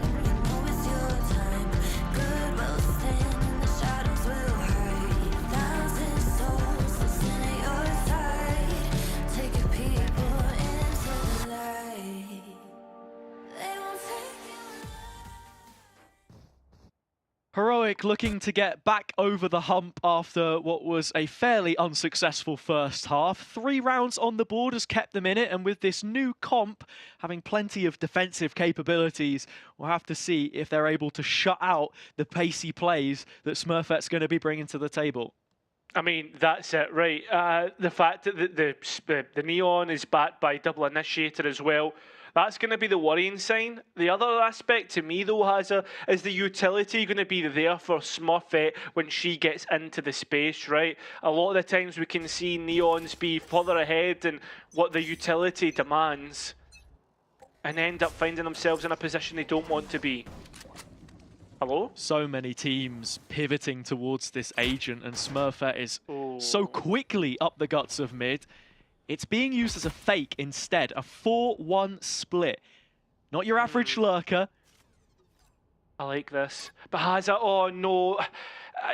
Heroic looking to get back over the hump after what was a fairly unsuccessful first half. 3 rounds on the board has kept them in it, and with this new comp having plenty of defensive capabilities, we'll have to see if they're able to shut out the pacey plays that Smurfette's going to be bringing to the table. I mean, that's it, right? The fact that the Neon is backed by Double Initiator as well, that's going to be the worrying sign. The other aspect to me, though, Hazza, is the utility going to be there for Smurfette when she gets into the space, right? A lot of the times we can see Neons be further ahead than what the utility demands and end up finding themselves in a position they don't want to be. Hello? So many teams pivoting towards this agent, and Smurfette is so quickly up the guts of mid. It's being used as a fake instead, a 4-1 split. Not your average lurker. I like this. But Hazza, oh no.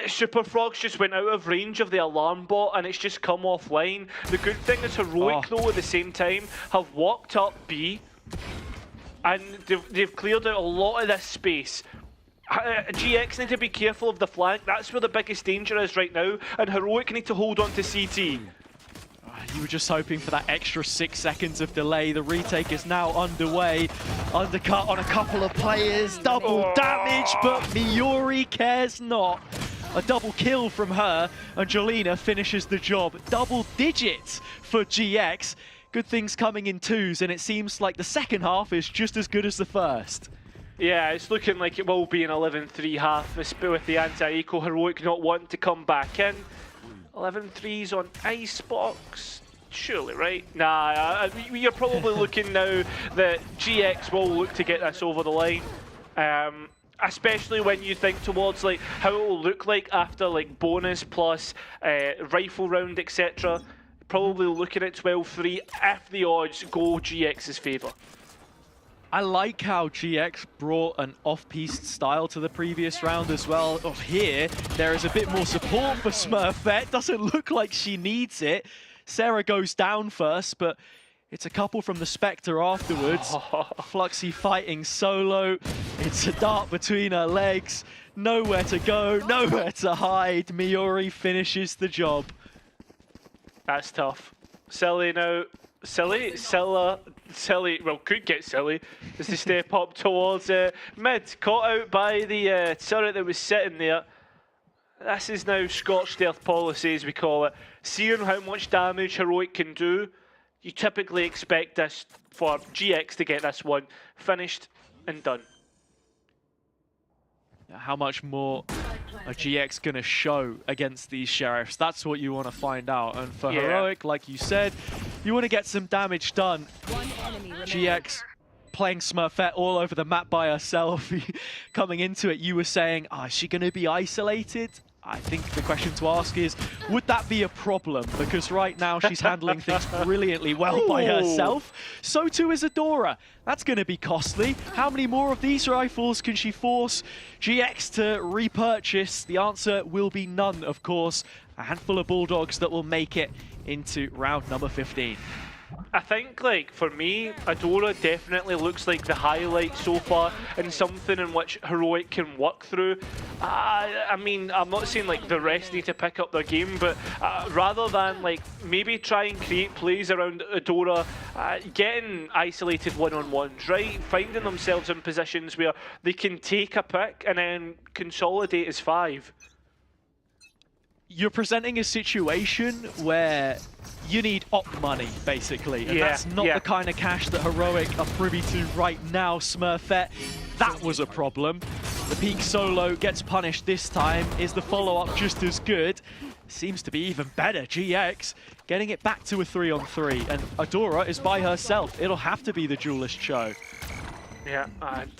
Super Frogs just went out of range of the alarm bot and it's just come offline. The good thing is Heroic, though, at the same time, have walked up B. And they've cleared out a lot of this space. GX need to be careful of the flank. That's where the biggest danger is right now. And Heroic need to hold on to CT. You were just hoping for that extra 6 seconds of delay. The retake is now underway. Undercut on a couple of players. Double damage, but Miori cares not. A double kill from her, and Jolina finishes the job. Double digits for GX. Good things coming in twos, and it seems like the second half is just as good as the first. Yeah, it's looking like it will be an 11-3 half, with the anti-eco. Heroic not wanting to come back in. 11-3s on Icebox. Surely, right? Nah, you're probably looking now that GX will look to get this over the line. Especially when you think towards like how it will look like after like bonus plus rifle round, etc. Probably looking at 12-3 if the odds go GX's favour. I like how GX brought an off-piste style to the previous round as well. Oh, here, there is a bit more support for Smurfette. Doesn't look like she needs it. Sarah goes down first, but it's a couple from the Spectre afterwards. Fluxy fighting solo. It's a dart between her legs. Nowhere to go, nowhere to hide. Miori finishes the job. That's tough. Silly now. Silly, well, could get silly as they step up towards mid. Caught out by the turret that was sitting there. This is now scorched earth policy, as we call it. Seeing how much damage Heroic can do, you typically expect this for GX to get this one finished and done. How much more are GX going to show against these Sheriffs? That's what you want to find out. And for Heroic, like you said, you want to get some damage done. GX playing Smurfette all over the map by herself. Coming into it, you were saying, is she going to be isolated? I think the question to ask is, would that be a problem? Because right now she's handling things brilliantly well by herself. So too is Adora. That's going to be costly. How many more of these rifles can she force GX to repurchase? The answer will be none, of course. A handful of Bulldogs that will make it into round number 15. I think, like, for me, Adora definitely looks like the highlight so far and something in which Heroic can work through. I mean, I'm not saying, like, the rest need to pick up their game, but rather than, like, maybe try and create plays around Adora, getting isolated one-on-ones, right? Finding themselves in positions where they can take a pick and then consolidate as 5. You're presenting a situation where you need op money, basically. And that's not the kind of cash that Heroic are privy to right now, Smurfette. That was a problem. The peak solo gets punished this time. Is the follow-up just as good? Seems to be even better. GX getting it back to a 3-on-3. And Adora is by herself. It'll have to be the duelist show. Yeah,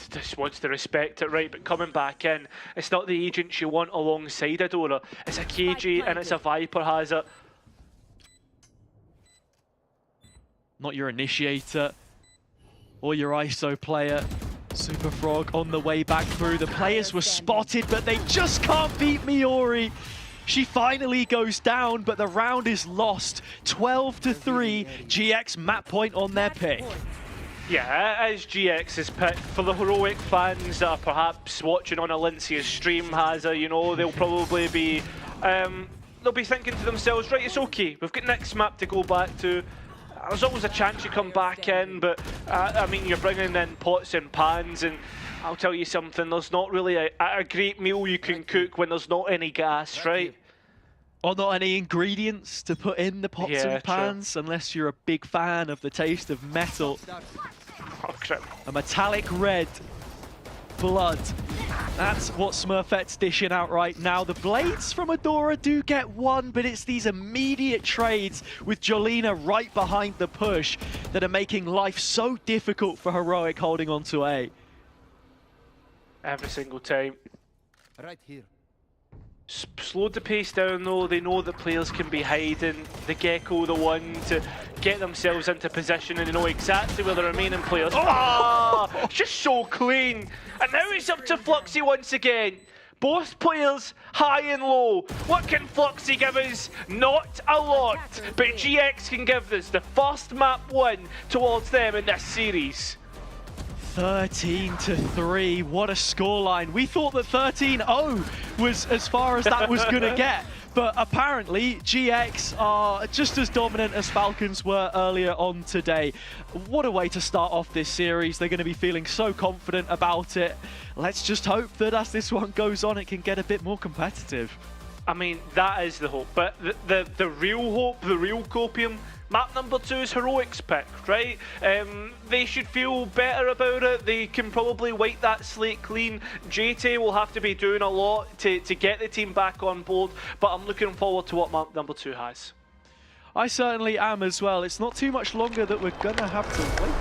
just wants to respect it, right? But coming back in, it's not the agent you want alongside Adora. It's a KG and it's a Viper has it. Not your initiator or your ISO player. Super Frog on the way back through. The players were spotted, but they just can't beat Miori. She finally goes down, but the round is lost. 12-3, GX map point on their pick. Yeah, it is GX's pick. For the Heroic fans that are perhaps watching on Alincia's stream, you know, they'll probably be they'll be thinking to themselves, right, it's okay, we've got next map to go back to. There's always a chance you come back in, but I mean, you're bringing in pots and pans, and I'll tell you something, there's not really a great meal you can cook when there's not any gas, right? Or not any ingredients to put in the pots and pans, unless you're a big fan of the taste of metal. Oh, crap. A metallic red blood. That's what Smurfette's dishing out right now. The blades from Adora do get one, but it's these immediate trades with Jolina right behind the push that are making life so difficult for Heroic holding on to A. Every single time. Right here. Slowed the pace down though, they know that players can be hiding. The Gecko, the one to get themselves into position, and they know exactly where the remaining players are. Oh! Just so clean. And now it's up to Fluxy once again. Both players high and low. What can Fluxy give us? Not a lot. But GX can give us the first map win towards them in this series. 13-3, what a scoreline. We thought that 13-0 was as far as that was gonna get, but apparently GX are just as dominant as Falcons were earlier on today. What a way to start off this series. They're gonna be feeling so confident about it. Let's just hope that as this one goes on, it can get a bit more competitive. I mean, that is the hope, but the real hope, the real copium, map number 2 is Heroic's pick, right? They should feel better about it. They can probably wipe that slate clean. JT will have to be doing a lot to get the team back on board, but I'm looking forward to what map number 2 has. I certainly am as well. It's not too much longer that we're gonna have to wait.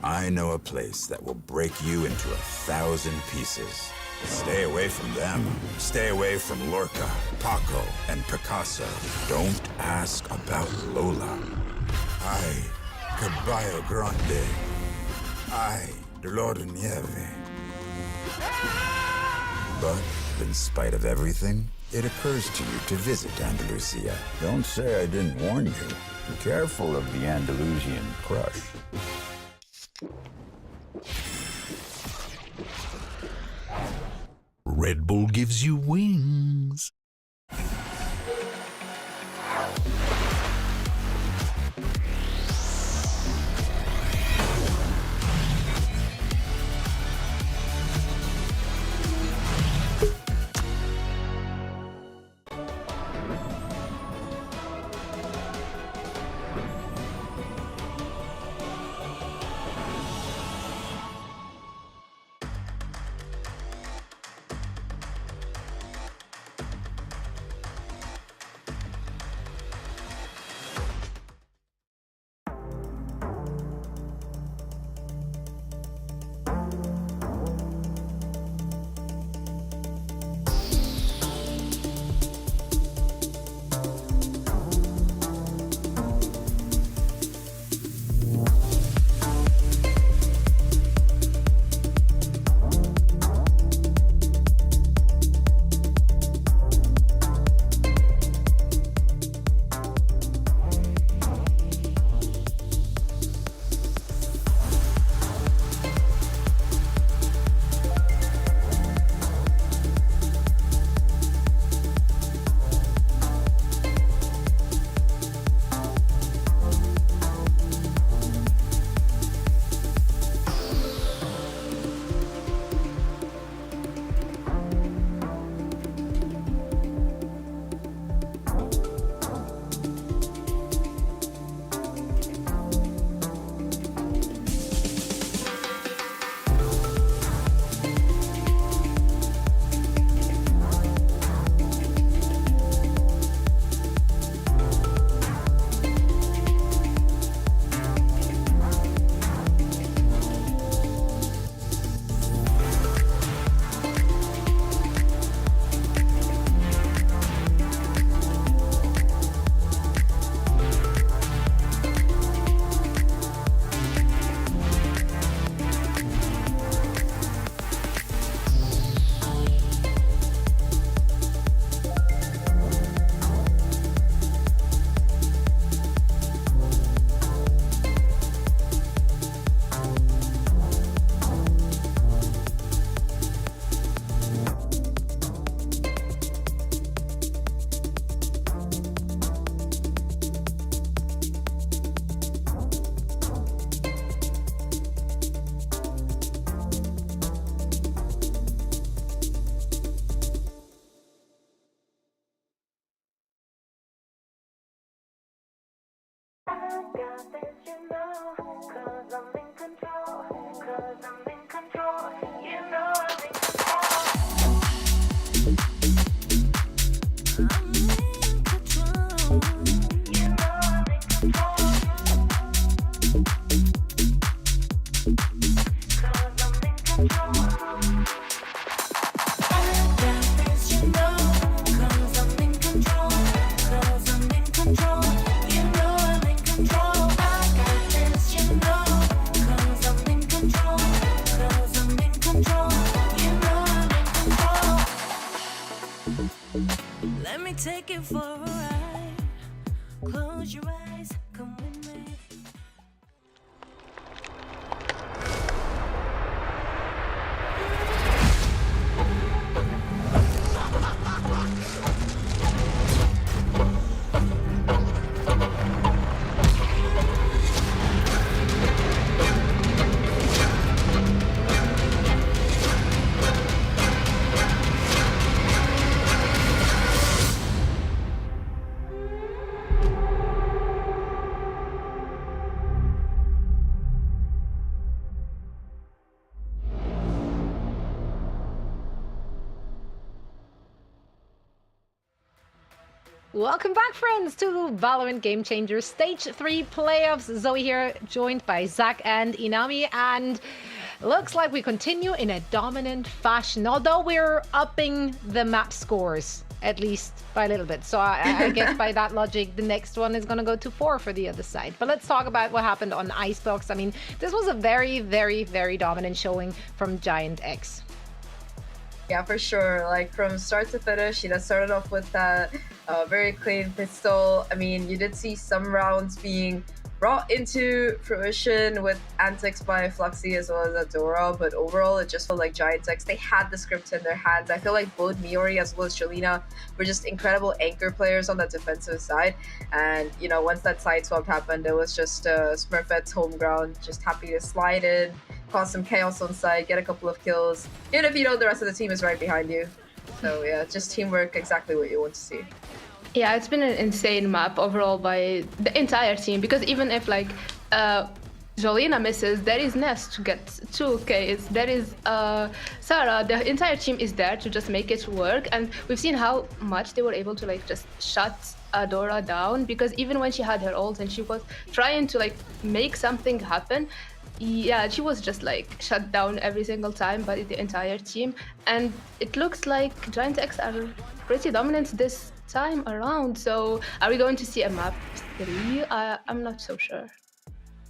I know a place that will break you into 1,000 pieces. Stay away from them. Stay away from Lorca, Paco, and Picasso. Don't ask about Lola. Ay, Caballo Grande. Ay, Dolor de Nieve. But, in spite of everything, it occurs to you to visit Andalusia. Don't say I didn't warn you. Be careful of the Andalusian crush. Red Bull gives you wings. Welcome back, friends, to Valorant Game Changers Stage 3 playoffs. Zoe here, joined by Zach and Inami, and looks like we continue in a dominant fashion, although we're upping the map scores, at least by a little bit. So I guess by that logic, the next one is going to go to 4 for the other side. But let's talk about what happened on Icebox. I mean, this was a very, very, very dominant showing from Giant X. Yeah, for sure. Like from start to finish, started off with that very clean pistol. I mean, you did see some rounds being brought into fruition with antics by Fluxy as well as Adora, but overall it just felt like Giantx, they had the script in their hands. I feel like both Miori as well as Jolina were just incredible anchor players on the defensive side. And, once that side swap happened, it was just Smurfette's home ground, just happy to slide in, cause some chaos on side, get a couple of kills, even if the rest of the team is right behind you. So yeah, just teamwork, exactly what you want to see. Yeah, it's been an insane map overall by the entire team, because even if Jolina misses, there is Nest to get 2 Ks, there is Sarah, the entire team is there to just make it work, and we've seen how much they were able to just shut Adora down, because even when she had her ult and she was trying to make something happen, yeah, she was just shut down every single time by the entire team, and it looks like Giantx are pretty dominant this time around. So are we going to see a map 3? I'm not so sure.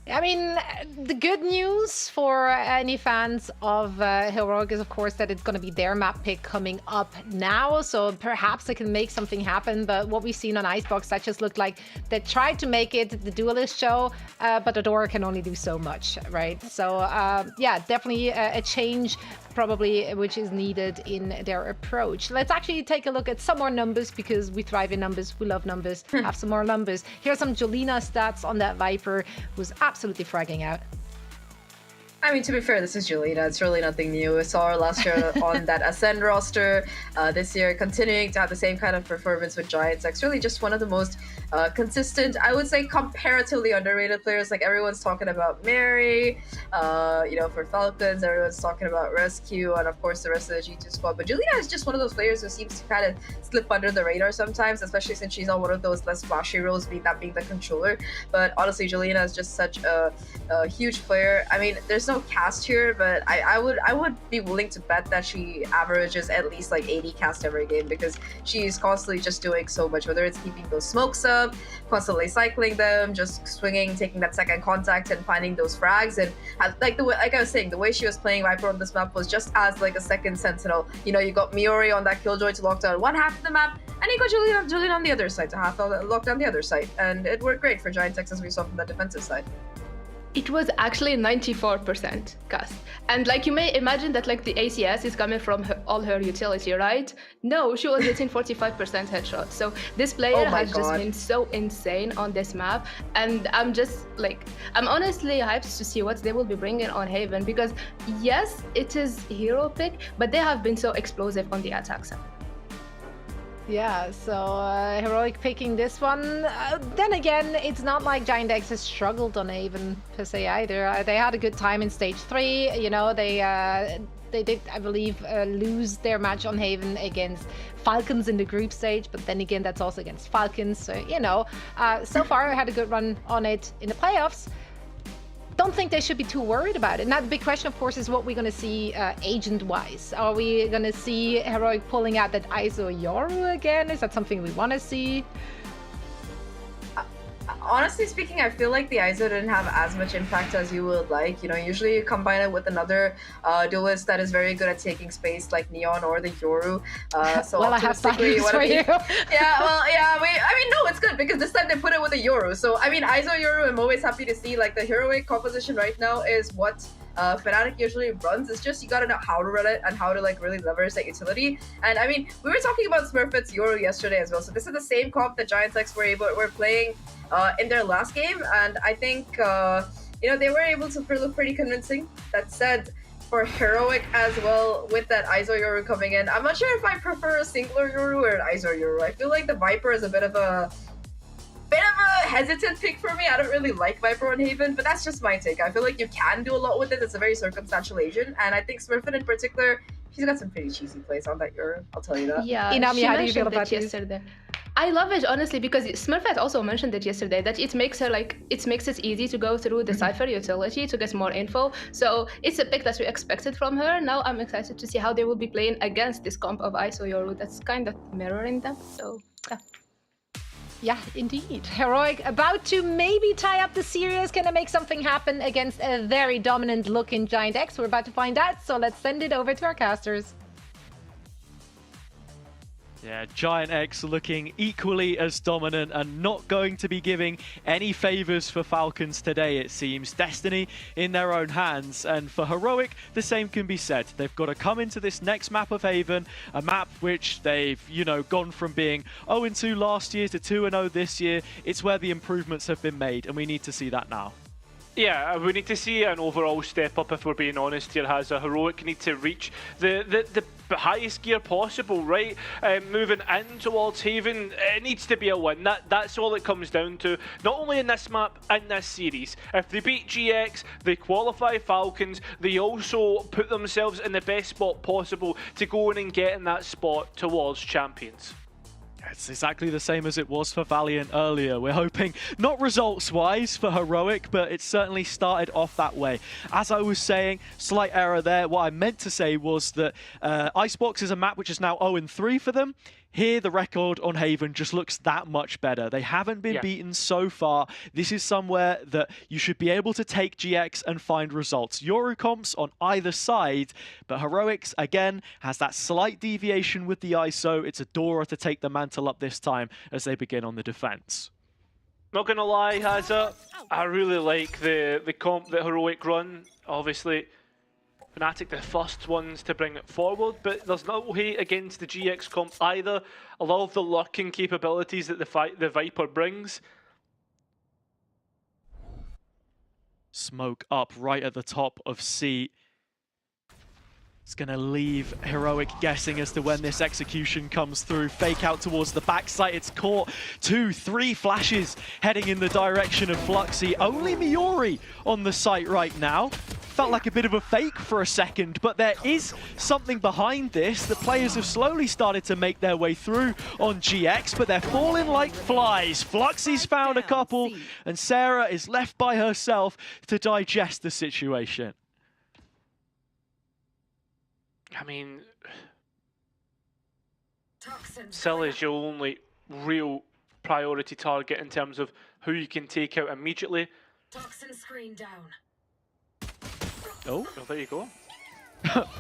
I mean, the good news for any fans of Heroic is, of course, that it's going to be their map pick coming up now. So perhaps they can make something happen. But what we've seen on Icebox, that just looked like they tried to make it the duelist show, but Adora can only do so much, right? So yeah, definitely a change probably which is needed in their approach. Let's actually take a look at some more numbers, because we thrive in numbers, we love numbers. Have some more numbers. Here are some Jolina stats on that Viper, who's absolutely fragging out. I mean, to be fair, this is Jolina. It's really nothing new. We saw her last year on that Ascend roster. This year, continuing to have the same kind of performance with Giantx. Really just one of the most consistent, I would say, comparatively underrated players. Like, everyone's talking about Mary, for Falcons. Everyone's talking about Rescue, and of course, the rest of the G2 squad. But Jolina is just one of those players who seems to kind of slip under the radar sometimes, especially since she's on one of those less flashy roles, being the controller. But honestly, Jolina is just such a huge player. I mean, there's no cast here, but I would be willing to bet that she averages at least 80 cast every game, because she's constantly just doing so much, whether it's keeping those smokes up, constantly cycling them, just swinging, taking that second contact and finding those frags. And like I was saying, the way she was playing Viper on this map was just as a second sentinel. You got Miori on that Killjoy to lock down one half of the map, and you got Jolina on the other side to lock down the other side, and it worked great for Giantx, as we saw from the defensive side. It was actually 94% cast. And you may imagine that the ACS is coming from all her utility, right? No, she was hitting 45% headshot. So this player has just been so insane on this map. And I'm just I'm honestly hyped to see what they will be bringing on Haven, because yes, it is hero pick, but they have been so explosive on the attack side. Yeah, so Heroic picking this one. Then again, it's not like Giantx has struggled on Haven per se either. They had a good time in stage 3. They did, I believe, lose their match on Haven against Falcons in the group stage, but then again, that's also against Falcons. So, so far I had a good run on it in the playoffs. Don't think they should be too worried about it. Now, the big question, of course, is what we're going to see agent-wise. Are we going to see Heroic pulling out that ISO Yoru again? Is that something we want to see? Honestly speaking, I feel like the ISO didn't have as much impact as you would like. Usually you combine it with another duelist that is very good at taking space, like Neon or the Yoru. So well, I have silence for you. No, it's good, because this time they put it with a Yoru. So, I mean, ISO Yoru, I'm always happy to see. The Heroic composition right now is what Fnatic usually runs. It's just you gotta know how to run it and how to really leverage that utility. And I mean, we were talking about Smurfette's Yoru yesterday as well. So this is the same comp that Giantx were playing in their last game, and I think they were able to look pretty convincing. That said, for Heroic as well, with that ISO Yoru coming in, I'm not sure if I prefer a singular Yoru or an ISO Yoru. I feel like the Viper is a bit of a hesitant pick for me. I don't really like Viper on Haven, but that's just my take. I feel like you can do a lot with it. It's a very circumstantial agent, and I think Smurfette in particular, she's got some pretty cheesy plays on that Yoru. I'll tell you that. Yeah, Inami, how do you feel about this? Yesterday? I love it, honestly, because Smurfette also mentioned it yesterday, that it makes her it makes it easy to go through the Cypher utility to get more info. So it's a pick that we expected from her. Now I'm excited to see how they will be playing against this comp of ISO Yoru that's kind of mirroring them. So yeah. Yeah, indeed. Heroic about to maybe tie up the series. Can they make something happen against a very dominant looking Giantx? We're about to find out, so let's send it over to our casters. Yeah, Giant X looking equally as dominant and not going to be giving any favors for Falcons today, it seems. Destiny in their own hands, and for Heroic, the same can be said. They've got to come into this next map of Haven, a map which they've, you know, gone from being 0-2 last year to 2-0 this year. It's where the improvements have been made, and we need to see that now. Yeah, we need to see an overall step up, if we're being honest here. Has a Heroic need to reach the highest gear possible, right? Moving in towards Haven, it needs to be a win. That's all it comes down to. Not only in this map, in this series. If they beat GX, they qualify Falcons, they also put themselves in the best spot possible to go in and get in that spot towards Champions. It's exactly the same as it was for Valiant earlier. We're hoping, not results-wise for Heroic, but it certainly started off that way. As I was saying, slight error there. What I meant to say was that Icebox is a map which is now 0-3 for them. Here, the record on Haven just looks that much better. They haven't been beaten so far. This is somewhere that you should be able to take GX and find results. Eurocomps on either side, but Heroics, again, has that slight deviation with the ISO. It's Adora to take the mantle up this time as they begin on the defense. Not gonna lie, Hazza, I really like the comp that Heroic run. Obviously, Fnatic the first ones to bring it forward, but there's no hate against the GX comp either. A lot of the lurking capabilities that the Viper brings. Smoke up right at the top of C. It's going to leave Heroic guessing as to when this execution comes through. Fake out towards the backside. It's caught. 2-3 flashes heading in the direction of Fluxy. Only Miori on the site right now. Felt like a bit of a fake for a second, but there is something behind this. The players have slowly started to make their way through on GX, but they're falling like flies. Fluxy's found a couple, and Sarah is left by herself to digest the situation. I mean, Syl is your only real priority target in terms of who you can take out immediately. Toxin screen down. Oh, well, there you go.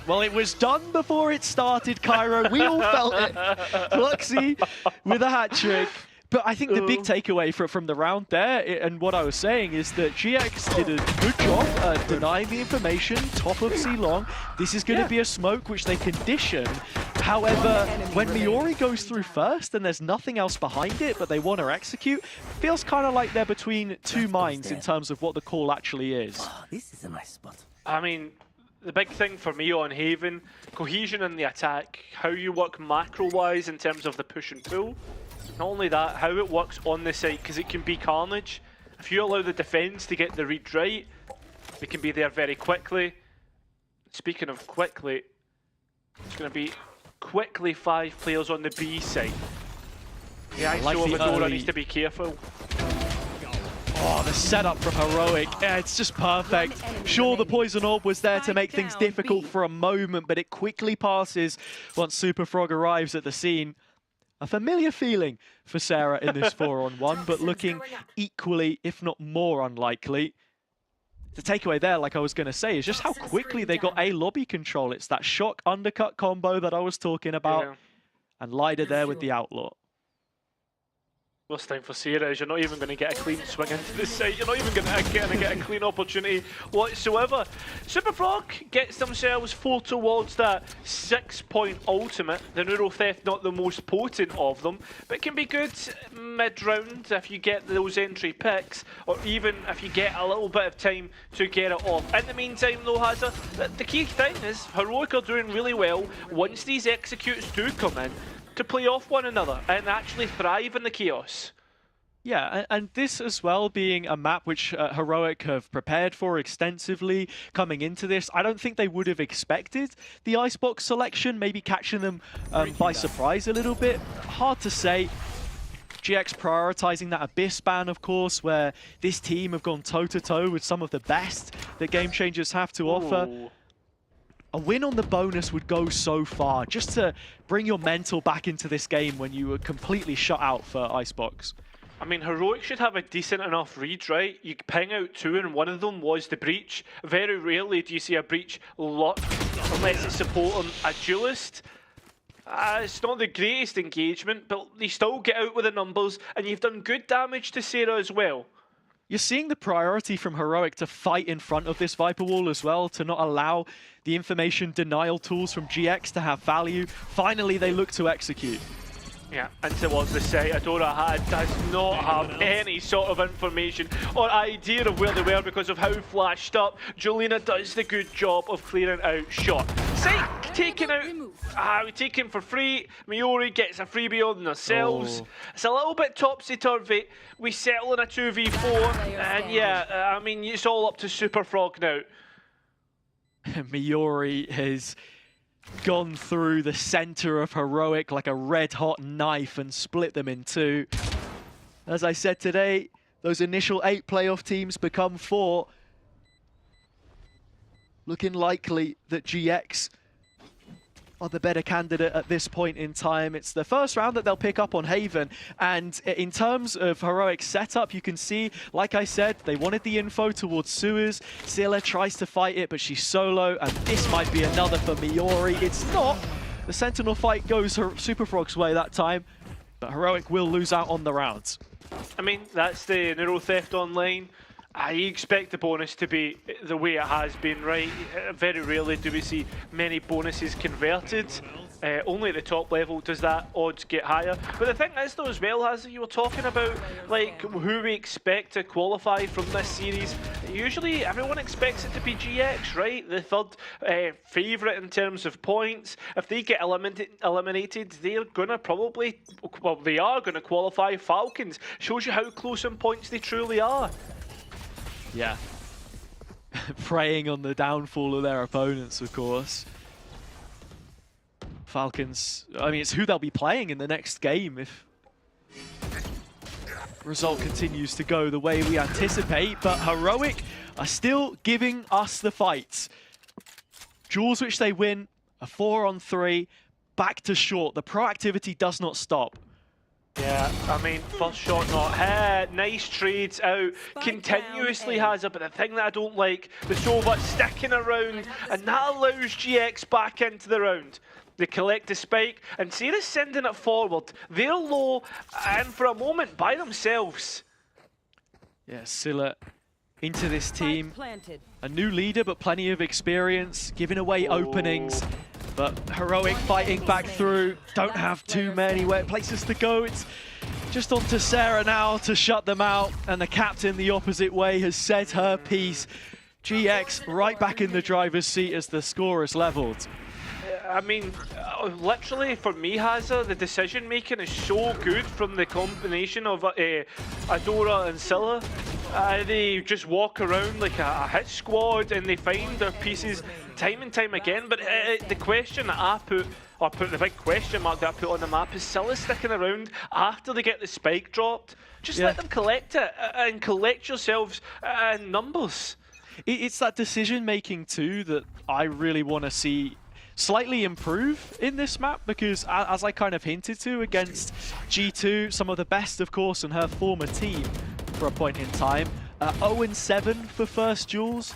Well, it was done before it started, Cairo. We all felt it. Fluxy with a hat trick. But I think the big takeaway from the round there, and what I was saying, is that GX did a good job at denying the information, top of C-Long. This is going to be a smoke which they condition. However, when Miori goes through first and there's nothing else behind it, but they want to execute, feels kind of like they're between two minds in terms of what the call actually is. Oh, this is a nice spot. I mean, the big thing for me on Haven, cohesion in the attack, how you work macro-wise in terms of the push and pull. Not only that, how it works on the site, because it can be carnage. If you allow the defense to get the read right, they can be there very quickly. Speaking of quickly, it's going to be quickly 5 players on the B side. The ISO of Adora needs to be careful. Oh, the setup from Heroic, it's just perfect. Sure, the Poison Orb was there to make things difficult for a moment, but it quickly passes once Super Frog arrives at the scene. A familiar feeling for Sarah in this 4-on-1, but looking equally, if not more unlikely. The takeaway there, like I was going to say, is just how quickly they got A lobby control. It's that shock undercut combo that I was talking about. And Lider there with the Outlaw. Worst time for Sarah is you're not even going to get a clean swing into the site. You're not even going to get a clean opportunity whatsoever. Super Frog gets themselves 4 towards that 6-point ultimate. The Neural Theft not the most potent of them, but can be good mid-round if you get those entry picks, or even if you get a little bit of time to get it off. In the meantime though, Hazza, the key thing is Heroic are doing really well once these executes do come in, to play off one another and actually thrive in the chaos. Yeah, and this as well being a map which Heroic have prepared for extensively coming into this. I don't think they would have expected the Icebox selection, maybe catching them by surprise a little bit. Hard to say. GX prioritizing that Abyss ban, of course, where this team have gone toe-to-toe with some of the best that Game Changers have to offer. A win on the bonus would go so far, just to bring your mental back into this game when you were completely shut out for Icebox. I mean, Heroic should have a decent enough read, right? You ping out 2 and one of them was the breach. Very rarely do you see a breach lock unless it's supporting a duelist. It's not the greatest engagement, but you still get out with the numbers, and you've done good damage to Sarah as well. You're seeing the priority from Heroic to fight in front of this Viper Wall as well, to not allow the information denial tools from GX to have value. Finally, they look to execute. Yeah, and towards the site, Adora does not have any sort of information or idea of where they were because of how flashed up. Julina does the good job of clearing out shot. Site taken out, taken for free. Miori gets a freebie on themselves. It's a little bit topsy-turvy. We settle in a 2v4, and yeah, I mean, it's all up to Super Frog now. Miori has gone through the center of Heroic like a red-hot knife and split them in two. As I said today, those initial 8 playoff teams become 4. Looking likely that GX are the better candidate at this point in time. It's the first round that they'll pick up on Haven, and in terms of Heroic's setup, you can see, like I said, they wanted the info towards Suez. Scylla tries to fight it, but she's solo, and this might be another for Miori. It's not. The Sentinel fight goes Super Frog's way that time, but Heroic will lose out on the rounds. I mean, that's the Neuro Theft Online. I expect the bonus to be the way it has been, right? Very rarely do we see many bonuses converted. Only at the top level does that odds get higher. But the thing is though as well, as you were talking about, like who we expect to qualify from this series, usually everyone expects it to be GX, right? The third favourite in terms of points. If they get eliminated, they're gonna probably, well, they are gonna qualify. Falcons shows you how close in points they truly are. Yeah. Preying on the downfall of their opponents, of course. Falcons, I mean, it's who they'll be playing in the next game if result continues to go the way we anticipate, but Heroic are still giving us the fight. Duels which they win, a 4-on-3, back to short. The proactivity does not stop. Yeah, I mean, first shot not hit, nice trades out, continuously has it, but the thing that I don't like, the Sova sticking around, and that allows GX back into the round. They collect the spike, and Sarah's sending it forward. They're low, and for a moment, by themselves. Yeah, Scylla into this team. A new leader, but plenty of experience, giving away openings. But Heroic fighting back through, don't have too many places to go. It's just on to Sarah now to shut them out, and the captain the opposite way has said her piece. GX right back in the driver's seat as the score is leveled. I mean, literally for me, Hazza, the decision making is so good from the combination of Adora and Scylla. They just walk around like a hit squad and they find their pieces time and time again. But the question that I put, or the big question mark that I put on the map, is Scylla sticking around after they get the spike dropped? Just let them collect it and collect yourselves in numbers. It's that decision making too that I really want to see slightly improve in this map, because as I kind of hinted to against G2, some of the best of course in her former team for a point in time, 0-7 for first duels,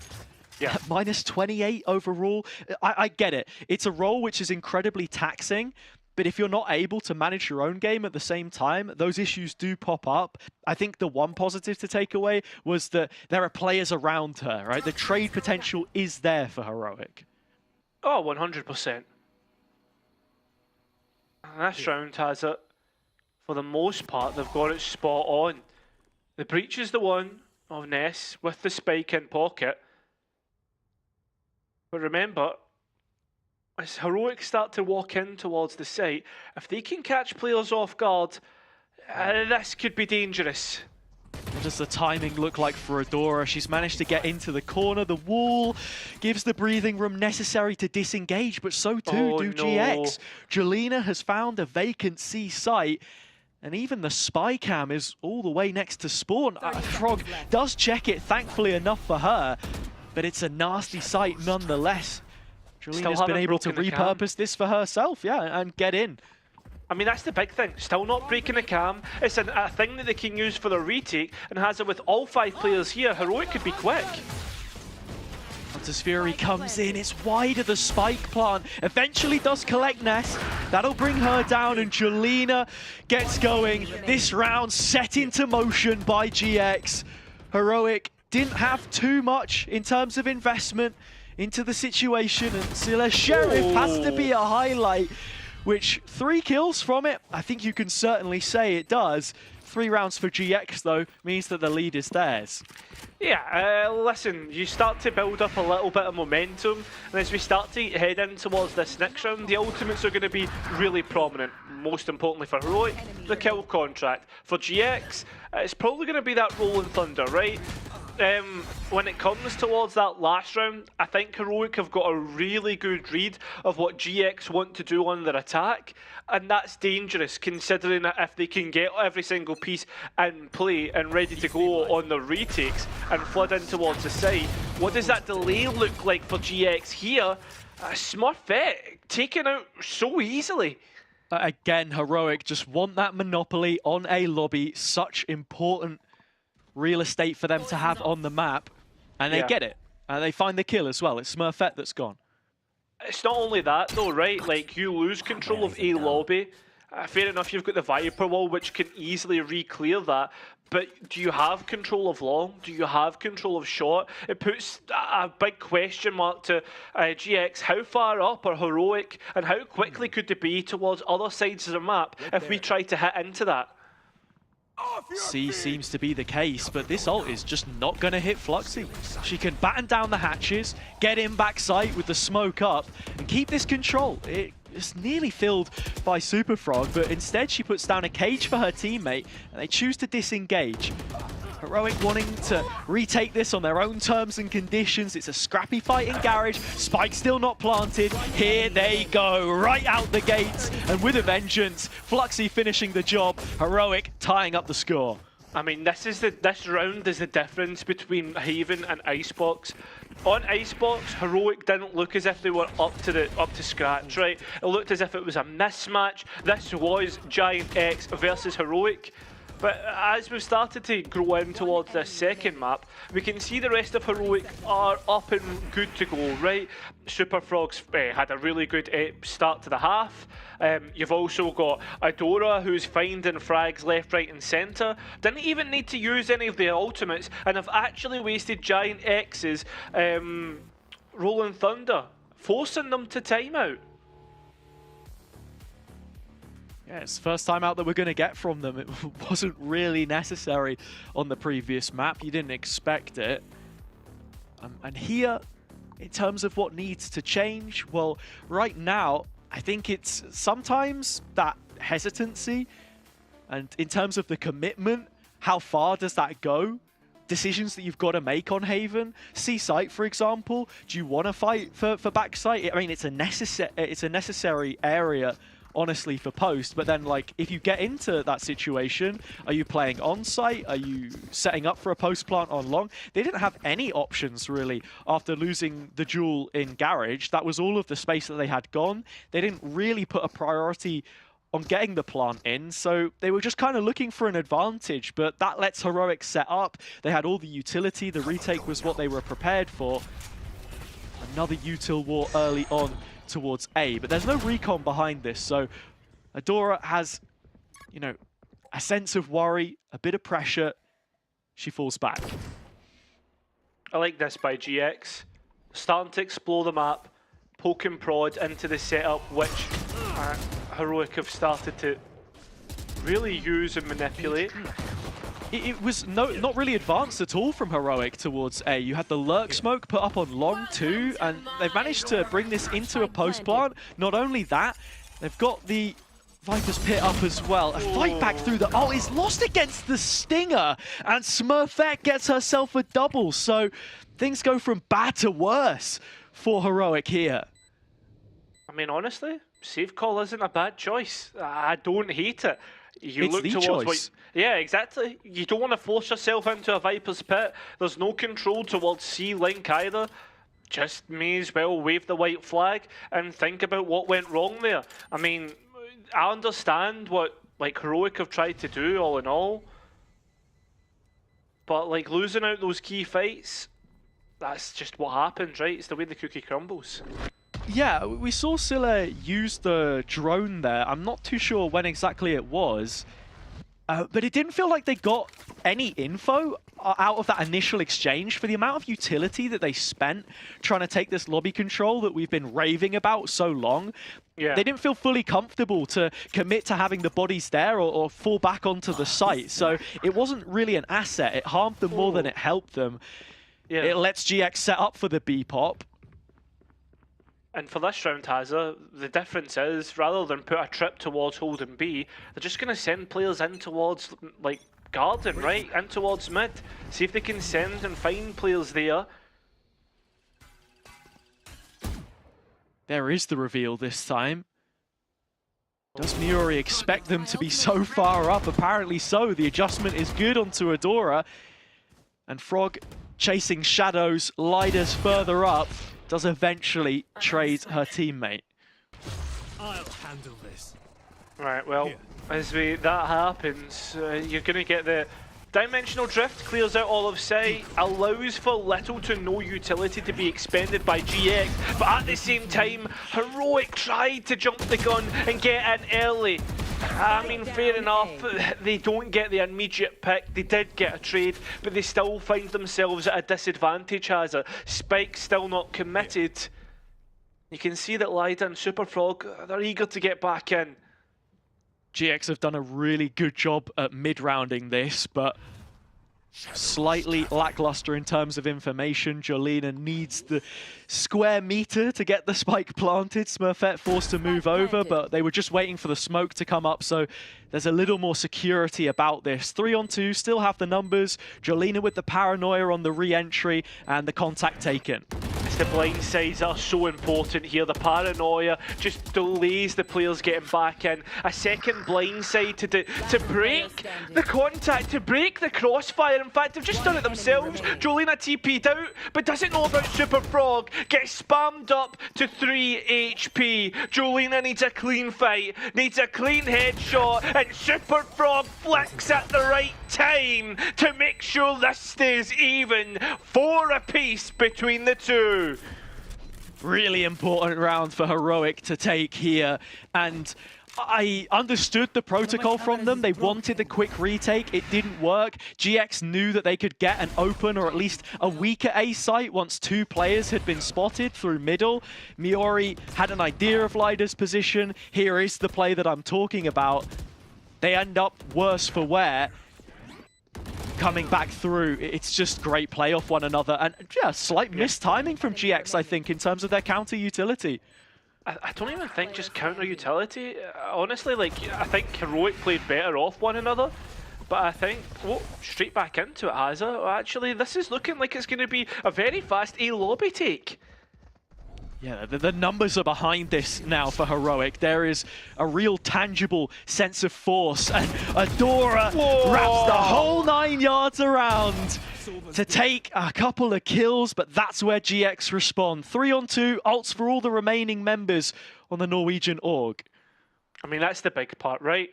yeah, minus 28 overall. I get it, it's a role which is incredibly taxing, but if you're not able to manage your own game at the same time, those issues do pop up. I think the one positive to take away was that there are players around her, right? The trade potential is there for Heroic. Oh, 100%. And this round has it, for the most part, they've got it spot on. The breach is the one of Ness with the spike in pocket. But remember, as Heroic start to walk in towards the site, if they can catch players off guard, this could be dangerous. What does the timing look like for Adora? She's managed to get into the corner. The wall gives the breathing room necessary to disengage, but so too do GX. Julina has found a vacant C site, and even the spy cam is all the way next to spawn. Frog does check it, thankfully enough for her, but it's a nasty site nonetheless. Julina's been able to repurpose this for herself, yeah, and get in. I mean, that's the big thing. Still not breaking the cam. It's a thing that they can use for their retake, and has it with all 5 players here. Heroic could be quick. as Fury comes in, it's wide of the spike plant. Eventually does collect Ness. That'll bring her down, and Julina gets going. This round set into motion by GX. Heroic didn't have too much in terms of investment into the situation, and Silla Sheriff has to be a highlight, which 3 kills from it, I think you can certainly say it does. 3 rounds for GX, though, means that the lead is theirs. Yeah, listen, you start to build up a little bit of momentum, and as we start to head in towards this next round, the ultimates are going to be really prominent. Most importantly for Heroic, the kill contract. For GX, it's probably going to be that Rolling Thunder, right? When it comes towards that last round, I think Heroic have got a really good read of what GX want to do on their attack, and that's dangerous considering that if they can get every single piece in play and ready to go on the retakes and flood in towards the side, what does that delay look like for GX here? Smurfette taken out so easily. Again, Heroic just want that monopoly on a lobby, such important real estate for them to have on the map, and they get it. And they find the kill as well. It's Smurfette that's gone. It's not only that though, right? Like, you lose control of a lobby. Fair enough, you've got the Viper wall, which can easily re-clear that. But do you have control of long? Do you have control of short? It puts a big question mark to GX. How far up are Heroic, and how quickly could they be towards other sides of the map if we try to hit into that? C seems to be the case, but this ult is just not going to hit Fluxy. She can batten down the hatches, get in backside with the smoke up, and keep this control. It's nearly filled by Super Frog, but instead she puts down a cage for her teammate, and they choose to disengage. Heroic wanting to retake this on their own terms and conditions. It's a scrappy fight in Garage. Spike still not planted. Here they go, right out the gates, and with a vengeance. Fluxy finishing the job. Heroic tying up the score. I mean, this round is the difference between Haven and Icebox. On Icebox, Heroic didn't look as if they were up to scratch, right? It looked as if it was a mismatch. This was Giant X versus Heroic. But as we've started to grow in towards this second map, we can see the rest of Heroic are up and good to go, right? Super Frogs had a really good start to the half. You've also got Adora, who's finding frags left, right and centre. Didn't even need to use any of the ultimates, and have actually wasted Giant X's Rolling Thunder, forcing them to timeout. Yeah, it's the first time out that we're going to get from them. It wasn't really necessary on the previous map. You didn't expect it. And here, in terms of what needs to change, well, right now, I think it's sometimes that hesitancy. And in terms of the commitment, how far does that go? Decisions that you've got to make on Haven. C-site, for example. Do you want to fight for backside? I mean, it's a necessary area, honestly, for post, but then, like, if you get into that situation, are you playing on site? Are you setting up for a post plant on long? They didn't have any options really after losing the duel in Garage. That was all of the space that they had gone. They didn't really put a priority on getting the plant in, so they were just kind of looking for an advantage, but that lets Heroic set up. They had all the utility. The retake was what they were prepared for. Another util war early on towards A, but there's no recon behind this, so Adora has, you know, a sense of worry, a bit of pressure. She falls back. I like this by GX. Starting to explore the map, poke and prod into the setup, which Heroic have started to really use and manipulate. It was not really advanced at all from Heroic towards A. You had the lurk smoke put up on long too, and they've managed to bring this into a post plant. Not only that, they've got the Viper's Pit up as well. A fight back through the ult is lost against the Stinger, and Smurfette gets herself a double. So things go from bad to worse for Heroic here. I mean, honestly, save call isn't a bad choice. I don't hate it. You It's look the towards choice. yeah, exactly. You don't want to force yourself into a Viper's Pit. There's no control towards C-Link either. Just may as well wave the white flag and think about what went wrong there. I mean, I understand what like Heroic have tried to do all in all, but like losing out those key fights, that's just what happens, right? It's the way the cookie crumbles. Yeah, we saw Scylla use the drone there. I'm not too sure when exactly it was, but it didn't feel like they got any info out of that initial exchange for the amount of utility that they spent trying to take this lobby control that we've been raving about so long. Yeah. They didn't feel fully comfortable to commit to having the bodies there or fall back onto the site. So it wasn't really an asset. It harmed them more than it helped them. Yeah. It lets GX set up for the B-pop. And for this round, Hazza, the difference is, rather than put a trip towards holding B, they're just going to send players in towards, like, Garden, right? In towards mid. See if they can send and find players there. There is the reveal this time. Does Miori expect them to be so far up? Apparently so. The adjustment is good onto Adora. And Frog chasing shadows, Lidas further up, does eventually trade her teammate. I'll handle this. Right, well, as that happens, you're going to get the Dimensional Drift, clears out all of sight, allows for little to no utility to be expended by GX, but at the same time, Heroic tried to jump the gun and get in early. I mean, fair enough, they don't get the immediate pick, they did get a trade, but they still find themselves at a disadvantage as a Spike still not committed. You can see that Lida and Superfrog, they're eager to get back in. GX have done a really good job at mid-rounding this, but slightly lackluster in terms of information. Jolina needs the square meter to get the spike planted. Smurfette forced to move over, but they were just waiting for the smoke to come up, so there's a little more security about this. 3-on-2, still have the numbers. Jolina with the paranoia on the re-entry and the contact taken. The blindsides are so important here. The paranoia just delays the players getting back in. A second blindside to break the contact, to break the crossfire. In fact, they've just done it themselves. Jolina TP'd out, but doesn't know about Super Frog. Gets spammed up to 3 HP. Jolina needs a clean fight, needs a clean headshot, and Super Frog flicks at the right time to make sure this stays even. 4 apiece between the two. Really important round for Heroic to take here, and I understood the protocol from them. They wanted the quick retake, it didn't work. GX knew that they could get an open or at least a weaker A site once 2 players had been spotted through middle. Miori had an idea of Lida's position. Here is the play that I'm talking about. They end up worse for wear. Coming back through, it's just great play off one another, and yeah, slight mistiming from GX, I think, in terms of their counter utility. I don't even think just counter utility. Honestly, like, I think Heroic played better off one another, but I think, straight back into it, Hazza. Actually, this is looking like it's going to be a very fast A lobby take. Yeah, the numbers are behind this now for Heroic. There is a real tangible sense of force, and Adora wraps the whole 9 yards around to take a couple of kills, but that's where GX respond. 3-on-2, ults for all the remaining members on the Norwegian org. I mean, that's the big part, right?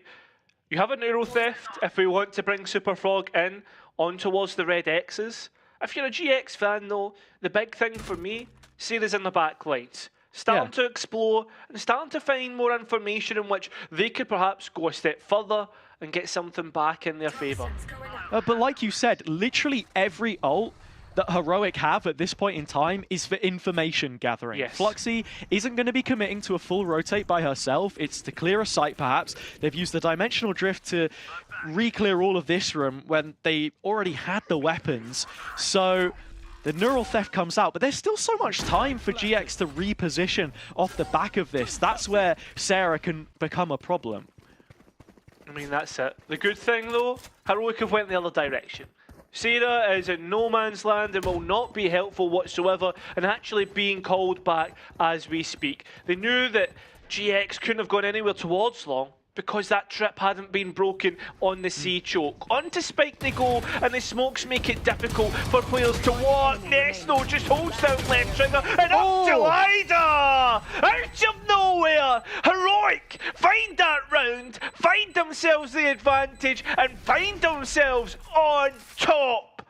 You have a Neuro Theft if we want to bring Super Frog in on towards the red X's. If you're a GX fan, though, the big thing for me, Sarah's in the back lines, starting to explore and starting to find more information in which they could perhaps go a step further and get something back in their favour. But like you said, literally every ult that Heroic have at this point in time is for information gathering. Yes. Fluxy isn't going to be committing to a full rotate by herself. It's to clear a site, perhaps. They've used the Dimensional Drift to re-clear all of this room when they already had the weapons. So the Neural Theft comes out, but there's still so much time for GX to reposition off the back of this. That's where Sarah can become a problem. I mean, that's it. The good thing, though, Heroic have went the other direction. Sarah is in no man's land and will not be helpful whatsoever, and actually being called back as we speak. They knew that GX couldn't have gone anywhere towards long, because that trip hadn't been broken on the sea choke. Onto Spike they go, and the smokes make it difficult for players to walk. Nesto just holds down left trigger, and up to Lida! Out of nowhere! Heroic find that round, find themselves the advantage, and find themselves on top!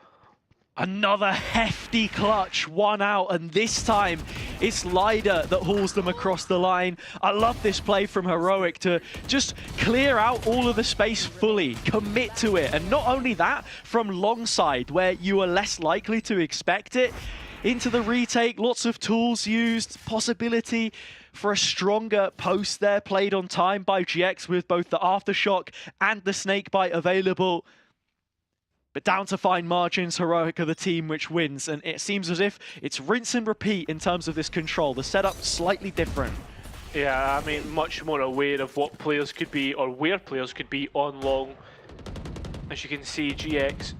Another hefty clutch, one out, and this time it's Lyda that hauls them across the line. I love this play from Heroic to just clear out all of the space fully, commit to it, and not only that, from long side where you are less likely to expect it, into the retake, lots of tools used, possibility for a stronger post there, played on time by GX with both the Aftershock and the Snakebite available. But down to fine margins, Heroic are the team which wins, and it seems as if it's rinse and repeat in terms of this control. The setup slightly different. Yeah, I mean, much more aware of what players could be, or where players could be on long. As you can see, GX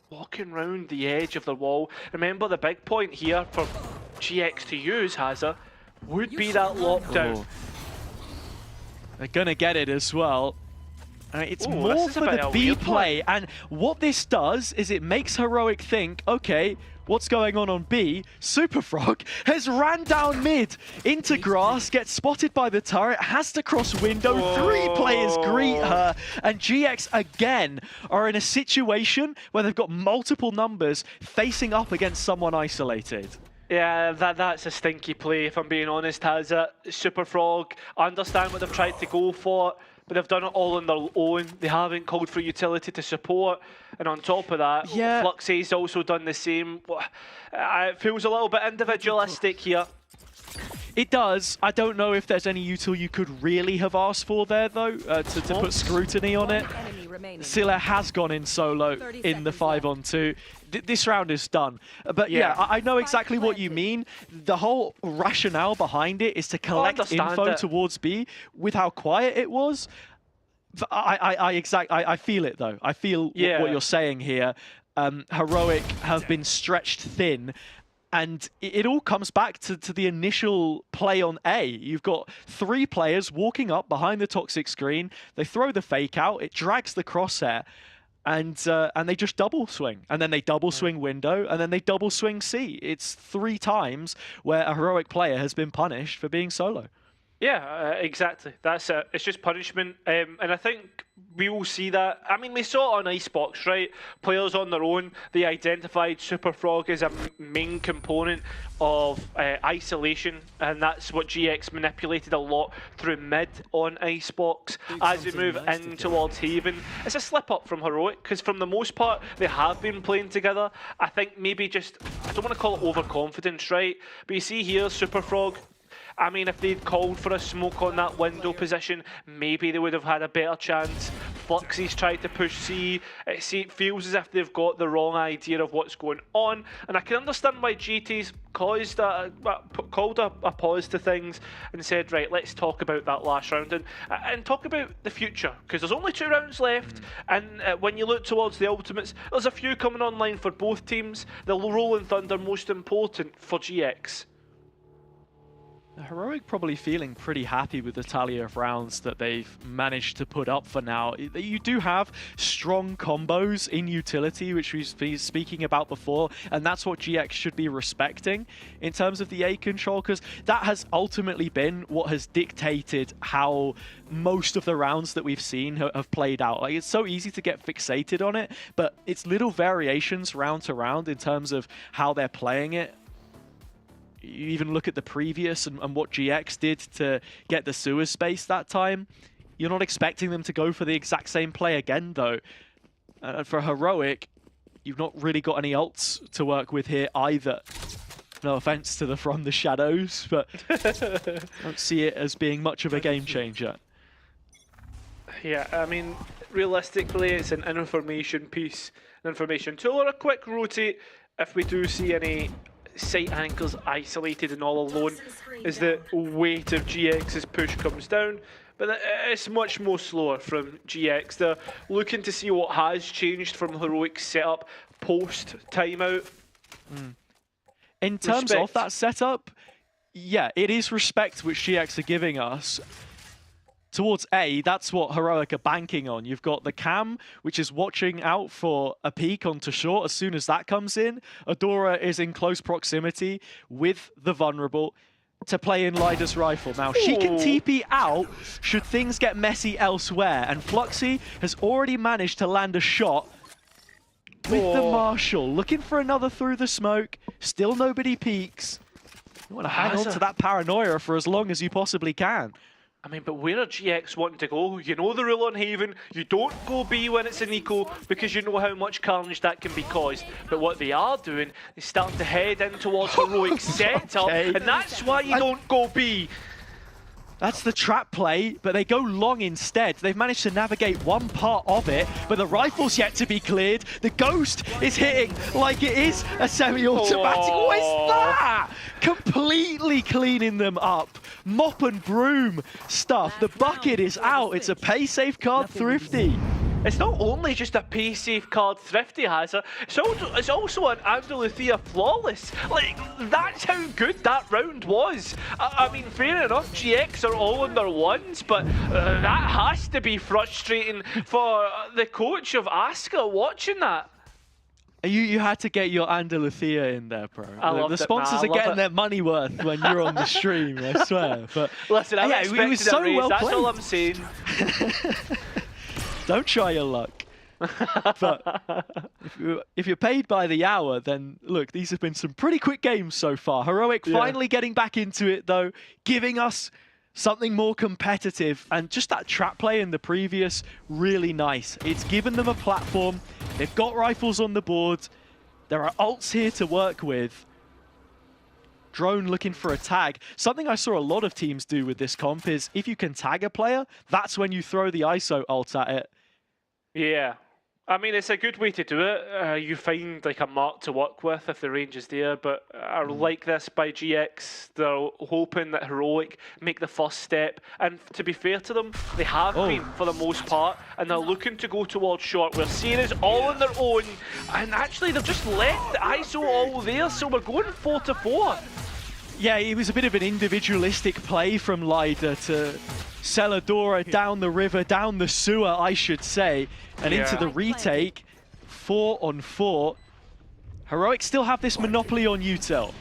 walking around the edge of the wall. Remember, the big point here for GX to use, Hazza, would be that lockdown. Oh. They're gonna get it as well. It's more for the B play, and what this does is it makes Heroic think, okay, what's going on B? Superfrog has ran down mid into grass, gets spotted by the turret, has to cross window, three players greet her, and GX again are in a situation where they've got multiple numbers facing up against someone isolated. Yeah, that's a stinky play, if I'm being honest, Hazza. Superfrog, I understand what they've tried to go for, but they've done it all on their own. They haven't called for utility to support. And on top of that, Fluxy's also done the same. It feels a little bit individualistic here. It does. I don't know if there's any util you could really have asked for there, though, to put scrutiny on it. Scylla has gone in solo in the 5-on-2. This round is done. But yeah, I know exactly what you mean. The whole rationale behind it is to collect info towards B with how quiet it was. I feel it, though. I feel what you're saying here. Heroic have been stretched thin. And it all comes back to the initial play on A. You've got three players walking up behind the toxic screen. They throw the fake out. It drags the crosshair. And they just double swing. And then they double swing window. And then they double swing C. It's 3 times where a Heroic player has been punished for being solo. Yeah, exactly. That's it. It's just punishment. And I think we will see that. I mean, we saw it on Icebox, right? Players on their own, they identified Superfrog as a main component of isolation. And that's what GX manipulated a lot through mid on Icebox. As we move in towards Haven, it's a slip up from Heroic, because from the most part, they have been playing together. I think maybe just, I don't want to call it overconfidence, right? But you see here, Superfrog, I mean, if they'd called for a smoke on that window position, maybe they would have had a better chance. Fluxy's tried to push C. It feels as if they've got the wrong idea of what's going on. And I can understand why GT's called a pause to things and said, right, let's talk about that last round and talk about the future. Because there's only 2 rounds left. And when you look towards the ultimates, there's a few coming online for both teams. The Rolling Thunder most important for GX. Heroic probably feeling pretty happy with the tally of rounds that they've managed to put up for now. You do have strong combos in utility, which we've been speaking about before, and that's what GX should be respecting in terms of the A control, because that has ultimately been what has dictated how most of the rounds that we've seen have played out. Like, it's so easy to get fixated on it, but it's little variations round to round in terms of how they're playing it. You even look at the previous and what GX did to get the sewer space that time. You're not expecting them to go for the exact same play again, though. And for Heroic, you've not really got any ults to work with here either. No offense to the From the Shadows, but I don't see it as being much of a game changer. Yeah, I mean, realistically, it's an information piece, an information tool, or a quick rotate if we do see any site anchors isolated and all alone as the weight of GX's push comes down. But it's much more slower from GX. They're looking to see what has changed from Heroic's setup post timeout. In terms of that setup, yeah, it is respect which GX are giving us. Towards A, that's what Heroic are banking on. You've got the Cam, which is watching out for a peek onto short. As soon as that comes in, Adora is in close proximity with the Vulnerable to play in Lyda's rifle. Now, she can TP out should things get messy elsewhere, and Fluxy has already managed to land a shot with the Marshall, looking for another through the smoke. Still nobody peeks. You want to hang on to that paranoia for as long as you possibly can. I mean, but where are GX wanting to go? You know the rule on Haven. You don't go B when it's an eco because you know how much carnage that can be caused. But what they are doing is starting to head in towards Heroic setup, and that's why you don't go B. That's the trap play, but they go long instead. They've managed to navigate one part of it, but the rifle's yet to be cleared. The Ghost is hitting like it is a semi-automatic. Oh. What is that? Completely cleaning them up. Mop and broom stuff. The bucket is out. It's a pay safe card Thrifty. It's not only just a pay safe card Thrifty has, it's also an Andalucia flawless. Like, that's how good that round was. I mean, fair enough, GX are all on their ones, but that has to be frustrating for the coach of Asuka watching that. You had to get your Andalucia in there, bro. The it, sponsors man. are getting their money worth when you're on the stream, I swear. But listen, I it was so well that's played. all I'm saying. Don't try your luck. But if you're paid by the hour, then look, these have been some pretty quick games so far. Heroic finally getting back into it, though, giving us something more competitive. And just that trap play in the previous, really nice. It's given them a platform. They've got rifles on the board. There are ults here to work with. Drone looking for a tag. Something I saw a lot of teams do with this comp is if you can tag a player, that's when you throw the ISO ult at it. Yeah. I mean, it's a good way to do it. You find like a mark to work with if the range is there, but I like this by GX. They're hoping that Heroic make the first step, and to be fair to them, they have been for the most part, and they're looking to go towards short. We're seeing is all on their own, and actually they've just left the ISO all there, so we're going 4-4. Yeah, it was a bit of an individualistic play from Lyda to Celadora down the river, down the sewer, I should say, and into the retake. 4-on-4. Heroic still have this monopoly on util.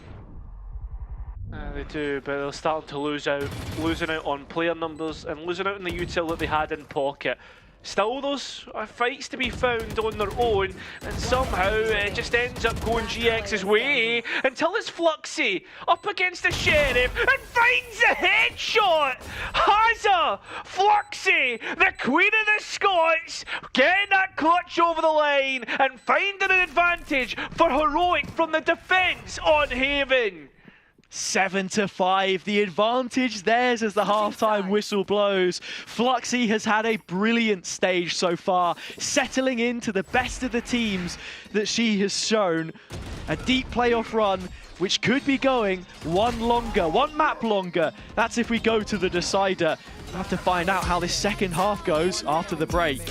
They do, but they're starting to losing out on player numbers and losing out on the util that they had in pocket. Still, those are fights to be found on their own, and somehow it just ends up going GX's way until it's Fluxy up against the Sheriff and finds the headshot! Hazza! Fluxy, the Queen of the Scots, getting that clutch over the line and finding an advantage for Heroic from the defense on Haven. 7-5, the advantage theirs as the halftime whistle blows. Fluxy has had a brilliant stage so far, settling into the best of the teams that she has shown. A deep playoff run, which could be going one map longer. That's if we go to the decider. We'll have to find out how this second half goes after the break.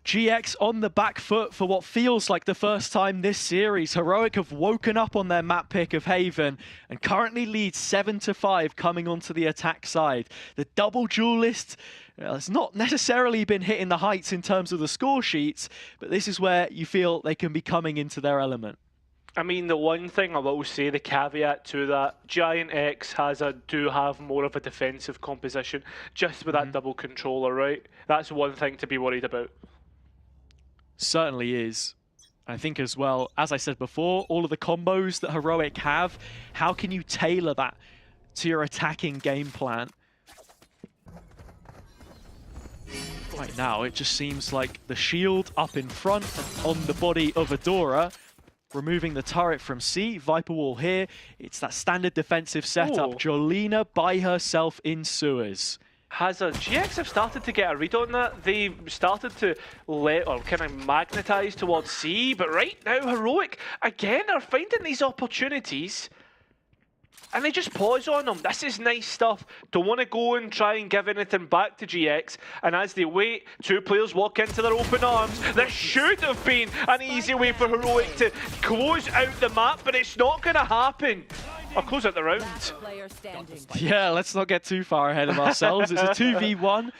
GX on the back foot for what feels like the first time this series. Heroic have woken up on their map pick of Haven and currently lead 7-5 coming onto the attack side. The double duelist has not necessarily been hitting the heights in terms of the score sheets, but this is where you feel they can be coming into their element. I mean, the one thing I will say, the caveat to that, Giant X do have more of a defensive composition just with that double controller, right? That's one thing to be worried about. Certainly is. I think as well, as I said before, all of the combos that Heroic have, how can you tailor that to your attacking game plan? Right now, it just seems like the shield up in front on the body of Adora, removing the turret from C. Viper Wall here. It's that standard defensive setup. Ooh. Jolina by herself in sewers. GX have started to get a read on that. They started to let, or kind of magnetize towards C, but right now Heroic again are finding these opportunities and they just pause on them. This is nice stuff. Don't want to go and try and give anything back to GX, and as they wait, two players walk into their open arms. This should have been an easy way for Heroic to close out the map, but it's not going to happen. Or close out the round. Yeah, let's not get too far ahead of ourselves. It's a 2v1.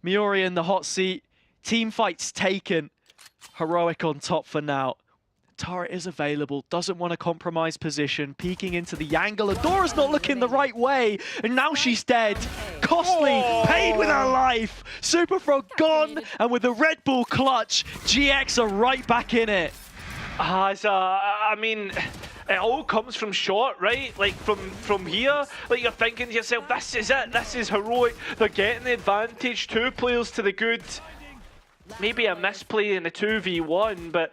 Miori in the hot seat. Team fights taken. Heroic on top for now. Turret is available, doesn't want to compromise position, peeking into the angle. Adora's not looking the right way, and now she's dead. Costly, paid with her life. Super Frog gone, and with the Red Bull clutch, GX are right back in it. I mean, it all comes from short, right? Like from here, like you're thinking to yourself, this is it, this is Heroic. They're getting the advantage, two players to the good. Maybe a misplay in the 2v1, but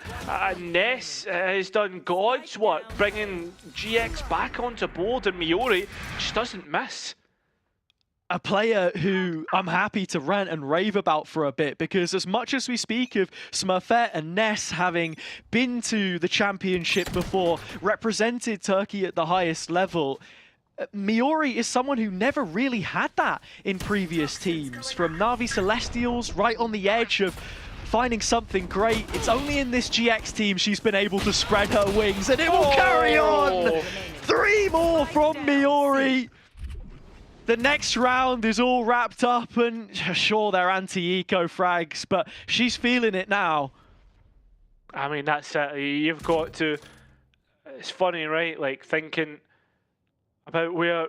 Ness has done God's work, bringing GX back onto board, and Miori just doesn't miss. A player who I'm happy to rant and rave about for a bit, because as much as we speak of Smurfette and Ness having been to the championship before, represented Turkey at the highest level, Miori is someone who never really had that in previous teams. From Na'Vi Celestials, right on the edge of finding something great. It's only in this GX team she's been able to spread her wings, and it will carry on! 3 more from Miori! The next round is all wrapped up, and sure, they're anti-eco frags, but she's feeling it now. I mean, that's it. You've got to... It's funny, right? Like, thinking about where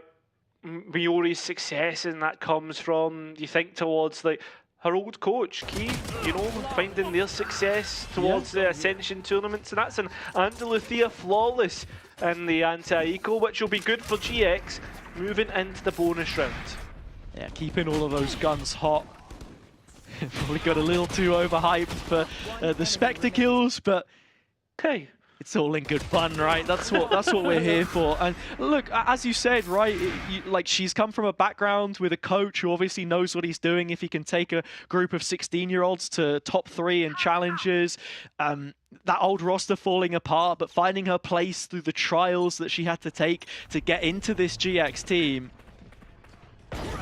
Miori's success and that comes from. You think towards like her old coach, Key, you know, finding their success towards the Ascension tournaments, and that's an Andaluthia flawless in the anti-eco, which will be good for GX moving into the bonus round. Yeah, keeping all of those guns hot. Probably got a little too overhyped for the spectacles, but hey, it's all in good fun, right? That's what we're here for. And look, as you said, right, like she's come from a background with a coach who obviously knows what he's doing. If he can take a group of 16-year-olds to top 3 in challenges, that old roster falling apart, but finding her place through the trials that she had to take to get into this GX team.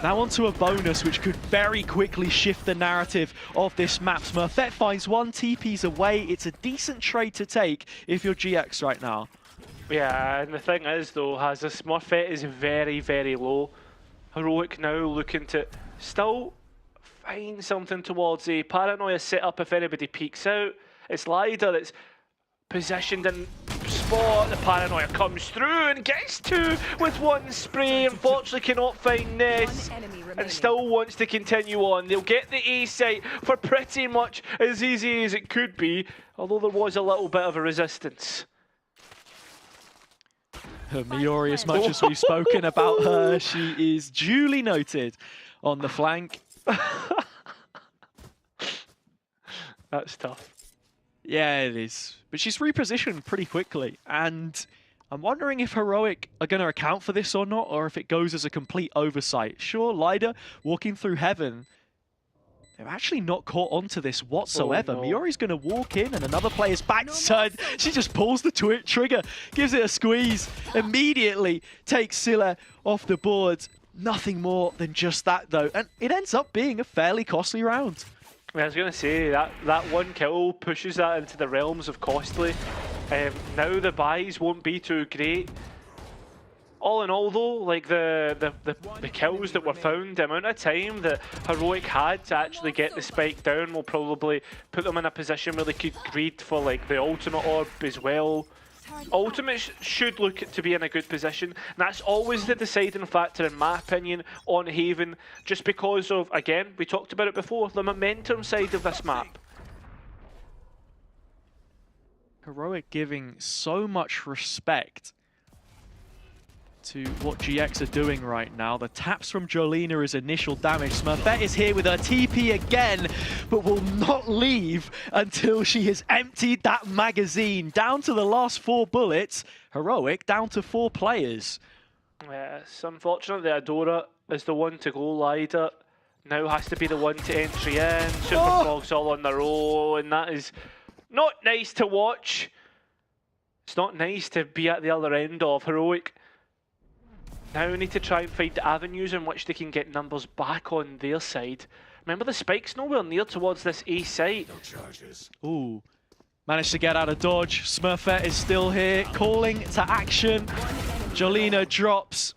Now onto a bonus which could very quickly shift the narrative of this map. Smurfette finds 1 TPs away. It's a decent trade to take if you're GX right now. Yeah, and the thing is though, Smurfette is very, very low. Heroic now looking to still find something towards a Paranoia setup if anybody peeks out. It's Lida that's positioned in spot. The Paranoia comes through and gets 2 with 1 spray. Unfortunately cannot find Ness and still wants to continue on. They'll get the A site for pretty much as easy as it could be, although there was a little bit of a resistance. Miori, as much as we've spoken about her, she is duly noted on the flank. That's tough. Yeah, it is. But she's repositioned pretty quickly, and I'm wondering if Heroic are going to account for this or not, or if it goes as a complete oversight. Sure, Lida walking through heaven. They're actually not caught onto this whatsoever. Oh, no. Miori's going to walk in, and another player's backside. She just pulls the trigger, gives it a squeeze, immediately takes Scylla off the board. Nothing more than just that, though. And it ends up being a fairly costly round. I was going to say, that 1 kill pushes that into the realms of costly. Now the buys won't be too great. All in all though, like the kills that were found, the amount of time that Heroic had to actually get the spike down will probably put them in a position where they could greed for like the ultimate orb as well. Ultimate should look to be in a good position, and that's always the deciding factor in my opinion on Haven, just because of, again, we talked about it before, the momentum side of this map. Heroic giving so much respect to what GX are doing right now. The taps from Jolina is initial damage. Smurfette is here with her TP again, but will not leave until she has emptied that magazine. Down to the last 4 bullets. Heroic down to 4 players. Yes, unfortunately Adora is the one to go. Lida now has to be the one to entry in. Super Frog's all on their own. That is not nice to watch. It's not nice to be at the other end of. Heroic now we need to try and find avenues in which they can get numbers back on their side. Remember, the spike's nowhere near towards this A site. No charges. Ooh. Managed to get out of dodge. Smurfette is still here, calling to action. Jolina drops.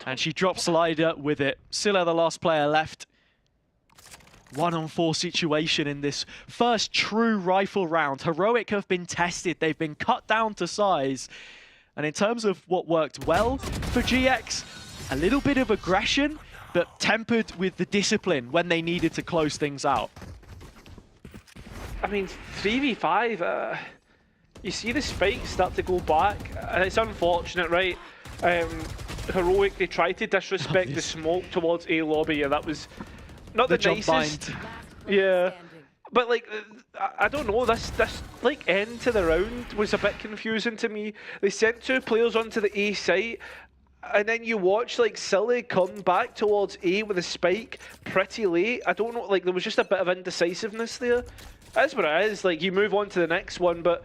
And she drops Slider with it. Scylla, the last player left. 1-on-4 situation in this first true rifle round. Heroic have been tested. They've been cut down to size. And in terms of what worked well for GX, a little bit of aggression, but tempered with the discipline when they needed to close things out. I mean, 3v5, you see the spikes start to go back, and it's unfortunate, right? Heroic, they tried to disrespect the smoke towards A lobby, and that was not the nicest. Yeah, but like, I don't know, this like end to the round was a bit confusing to me. They sent 2 players onto the A site, and then you watch like Silly come back towards A with a spike pretty late. I don't know, like there was just a bit of indecisiveness there. That's what it is. Like, you move on to the next one, but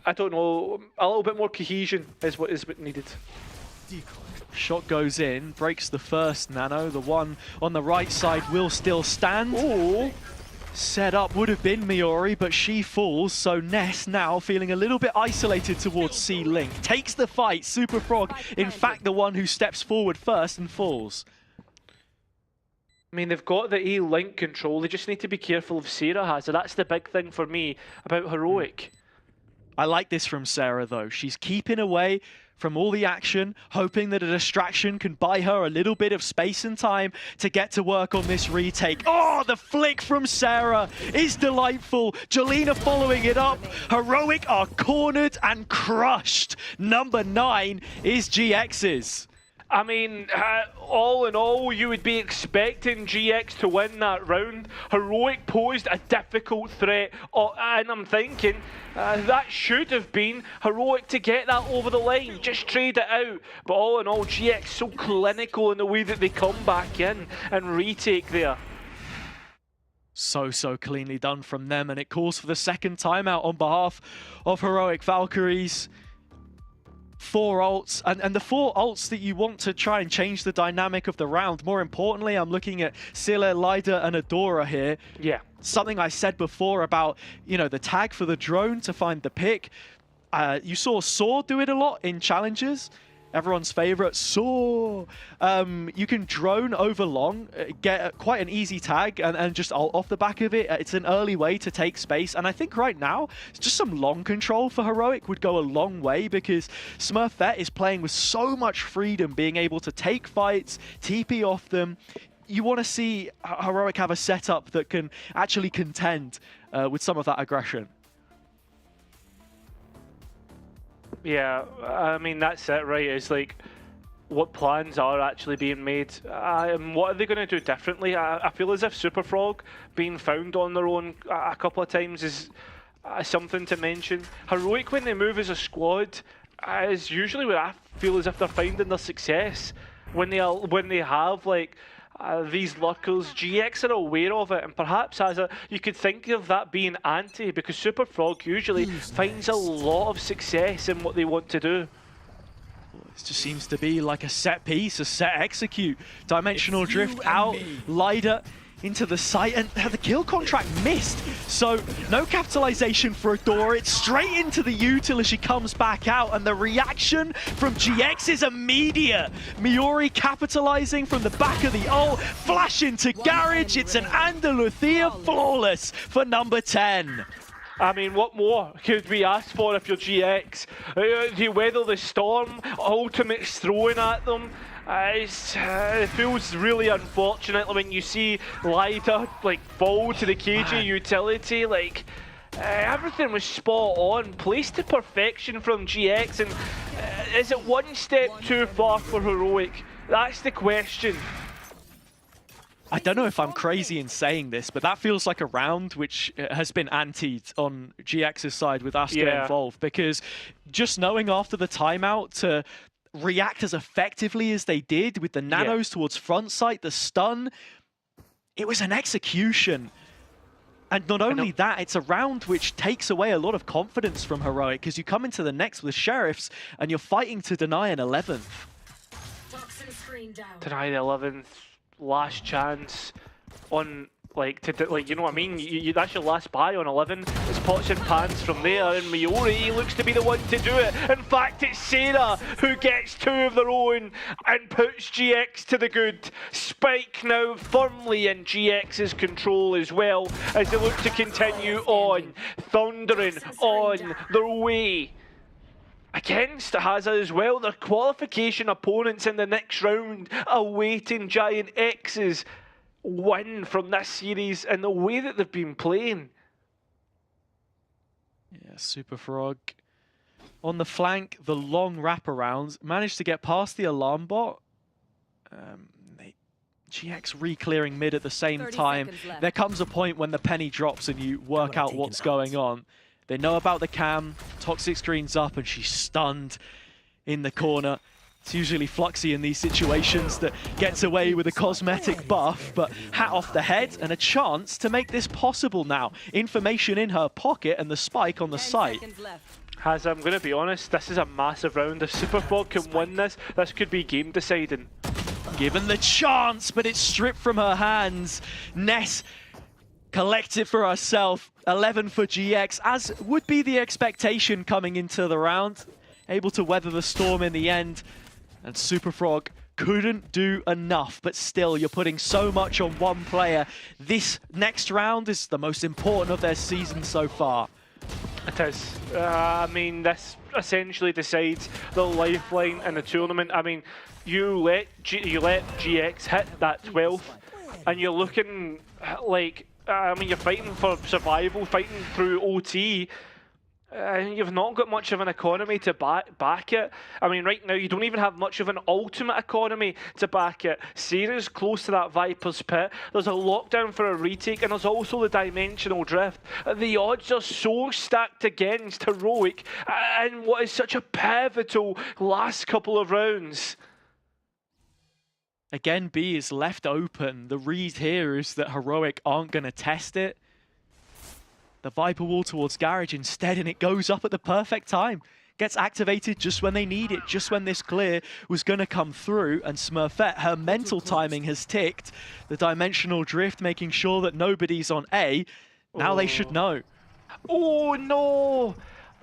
I don't know, a little bit more cohesion is what needed. Shot goes in, breaks the first nano. The one on the right side will still stand. Ooh. Set up would have been Miori, but she falls, so Ness now feeling a little bit isolated towards C-Link. Takes the fight, Super Frog, in fact the one who steps forward first and falls. I mean, they've got the A-Link control, they just need to be careful if Sarah has it. That's the big thing for me about Heroic. I like this from Sarah though. She's keeping away from all the action, hoping that a distraction can buy her a little bit of space and time to get to work on this retake. Oh, the flick from Sarah is delightful. Jolina following it up. Heroic are cornered and crushed. Number 9 is GX's. I mean, all in all, you would be expecting GX to win that round. Heroic posed a difficult threat, and I'm thinking that should have been Heroic to get that over the line. Just trade it out. But all in all, GX so clinical in the way that they come back in and retake there. So cleanly done from them, and it calls for the second timeout on behalf of Heroic Valkyries. 4 ults, and the 4 ults that you want to try and change the dynamic of the round. More importantly, I'm looking at Scylla, Lida, and Adora here. Yeah. Something I said before about, you know, the tag for the drone to find the pick. You saw Saw do it a lot in challenges. Everyone's favorite, Saw. You can drone over long, get quite an easy tag, and just off the back of it, it's an early way to take space. And I think right now, just some long control for Heroic would go a long way, because Smurfette is playing with so much freedom, being able to take fights, TP off them. You want to see Heroic have a setup that can actually contend with some of that aggression. Yeah, I mean, that's it, right? It's like what plans are actually being made and what are they going to do differently. I feel as if Super Frog being found on their own a couple of times is something to mention. Heroic, when they move as a squad, is usually where I feel as if they're finding their success. When they have like these lurkers, GX are aware of it, and perhaps you could think of that being anti, because Super Frog usually finds a lot of success in what they want to do. It just seems to be like a set piece, a set execute. Dimensional drift out, Lida into the site, and the kill contract missed. So no capitalization for Adora. It's straight into the util as she comes back out, and the reaction from GX is immediate. Miori capitalizing from the back of the ult, flash into Garage. It's an Andaluthia flawless for number 10. I mean, what more could we ask for if you're GX? You weather the storm, ultimate's throwing at them. It feels really unfortunate when you see Lida like fall to the KG utility. Like, Everything was spot on, placed to perfection from GX, and is it one step too far for Heroic? That's the question. I don't know if I'm crazy in saying this, but that feels like a round which has been anteed on GX's side with Asuka involved, because just knowing after the timeout to react as effectively as they did with the nanos towards front sight, the stun, it was an execution. And not only that, it's a round which takes away a lot of confidence from Heroic, because you come into the next with Sheriffs and you're fighting to deny an 11th. Deny the 11th. Last chance on, like, you know what I mean? That's your last buy on 11. It's pots and pans from there, and Miori looks to be the one to do it. In fact, it's Sarah who gets 2 of their own and puts GX to the good. Spike now firmly in GX's control as well, as they look to continue on, thundering on their way against Haza as well. Their qualification opponents in the next round awaiting Giant X's win from this series and the way that they've been playing. Yeah, Super Frog on the flank, the long wraparounds, managed to get past the alarm bot. GX re-clearing mid at the same time. There comes a point when the penny drops and you work out what's going on. They know about the cam, Toxic screens up, and she's stunned in the corner. It's usually Fluxy in these situations that gets away with a cosmetic buff, but hat off the head and a chance to make this possible now. Information in her pocket and the spike on the site. Haz, I'm going to be honest, this is a massive round. If Superfrog can win this, this could be game deciding. Given the chance, but it's stripped from her hands. Ness collects it for herself. 11 for GX, as would be the expectation coming into the round. Able to weather the storm in the end. And Superfrog couldn't do enough, but still, you're putting so much on one player. This next round is the most important of their season so far. It is. I mean, this essentially decides the lifeline in the tournament. I mean, you let GX hit that 12th, and you're looking like, I mean, you're fighting for survival, fighting through OT, and you've not got much of an economy to back it. I mean, right now, you don't even have much of an ultimate economy to back it. Sarah's close to that Viper's Pit. There's a lockdown for a retake, and there's also the Dimensional Drift. The odds are so stacked against Heroic in what is such a pivotal last couple of rounds. Again, B is left open. The read here is that Heroic aren't going to test it. The Viper wall towards Garage instead, and it goes up at the perfect time. Gets activated just when they need it, just when this clear was going to come through. And Smurfette, her mental timing has ticked. The Dimensional Drift making sure that nobody's on A. Now they should know. Oh no!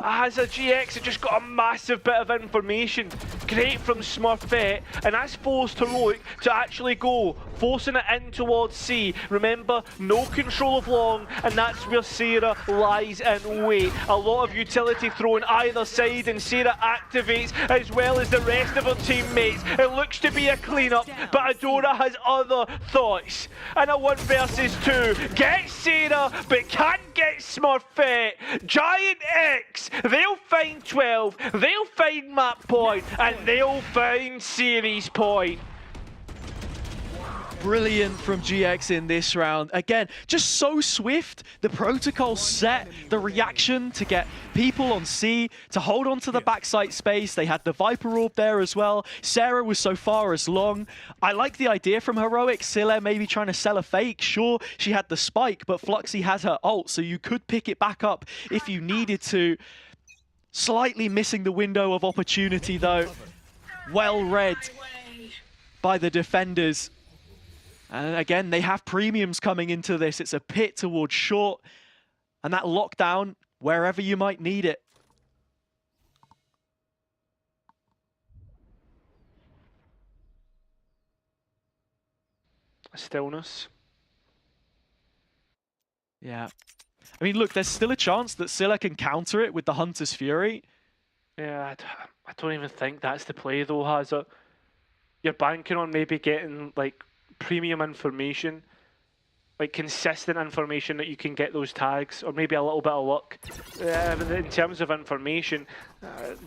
As a GX, it just got a massive bit of information. Great from Smurfette, and that's forced Heroic to actually go, forcing it in towards C. Remember, no control of long, and that's where Sarah lies in wait. A lot of utility thrown either side, and Sarah activates as well as the rest of her teammates. It looks to be a cleanup, but Adora has other thoughts. And a 1 versus 2. Gets Sarah, but can't get Smurfette. Giant X, they'll find 12, they'll find map point, and they'll find series point. Brilliant from GX in this round. Again, just so swift. The protocol set, the reaction to get people on C, to hold on to the backside space. They had the Viper Orb there as well. Sarah was so far as long. I like the idea from Heroic. Scylla maybe trying to sell a fake. Sure, she had the spike, but Fluxy has her ult, so you could pick it back up if you needed to. Slightly missing the window of opportunity though. Well read by the defenders. And again, they have premiums coming into this. It's a pit towards short, and that lockdown wherever you might need it. Stillness. Yeah. I mean, look, there's still a chance that Scylla can counter it with the Hunter's Fury. Yeah, I don't even think that's the play though, Hazard. You're banking on maybe getting like premium information. like consistent information that you can get those tags, or maybe a little bit of luck. But in terms of information,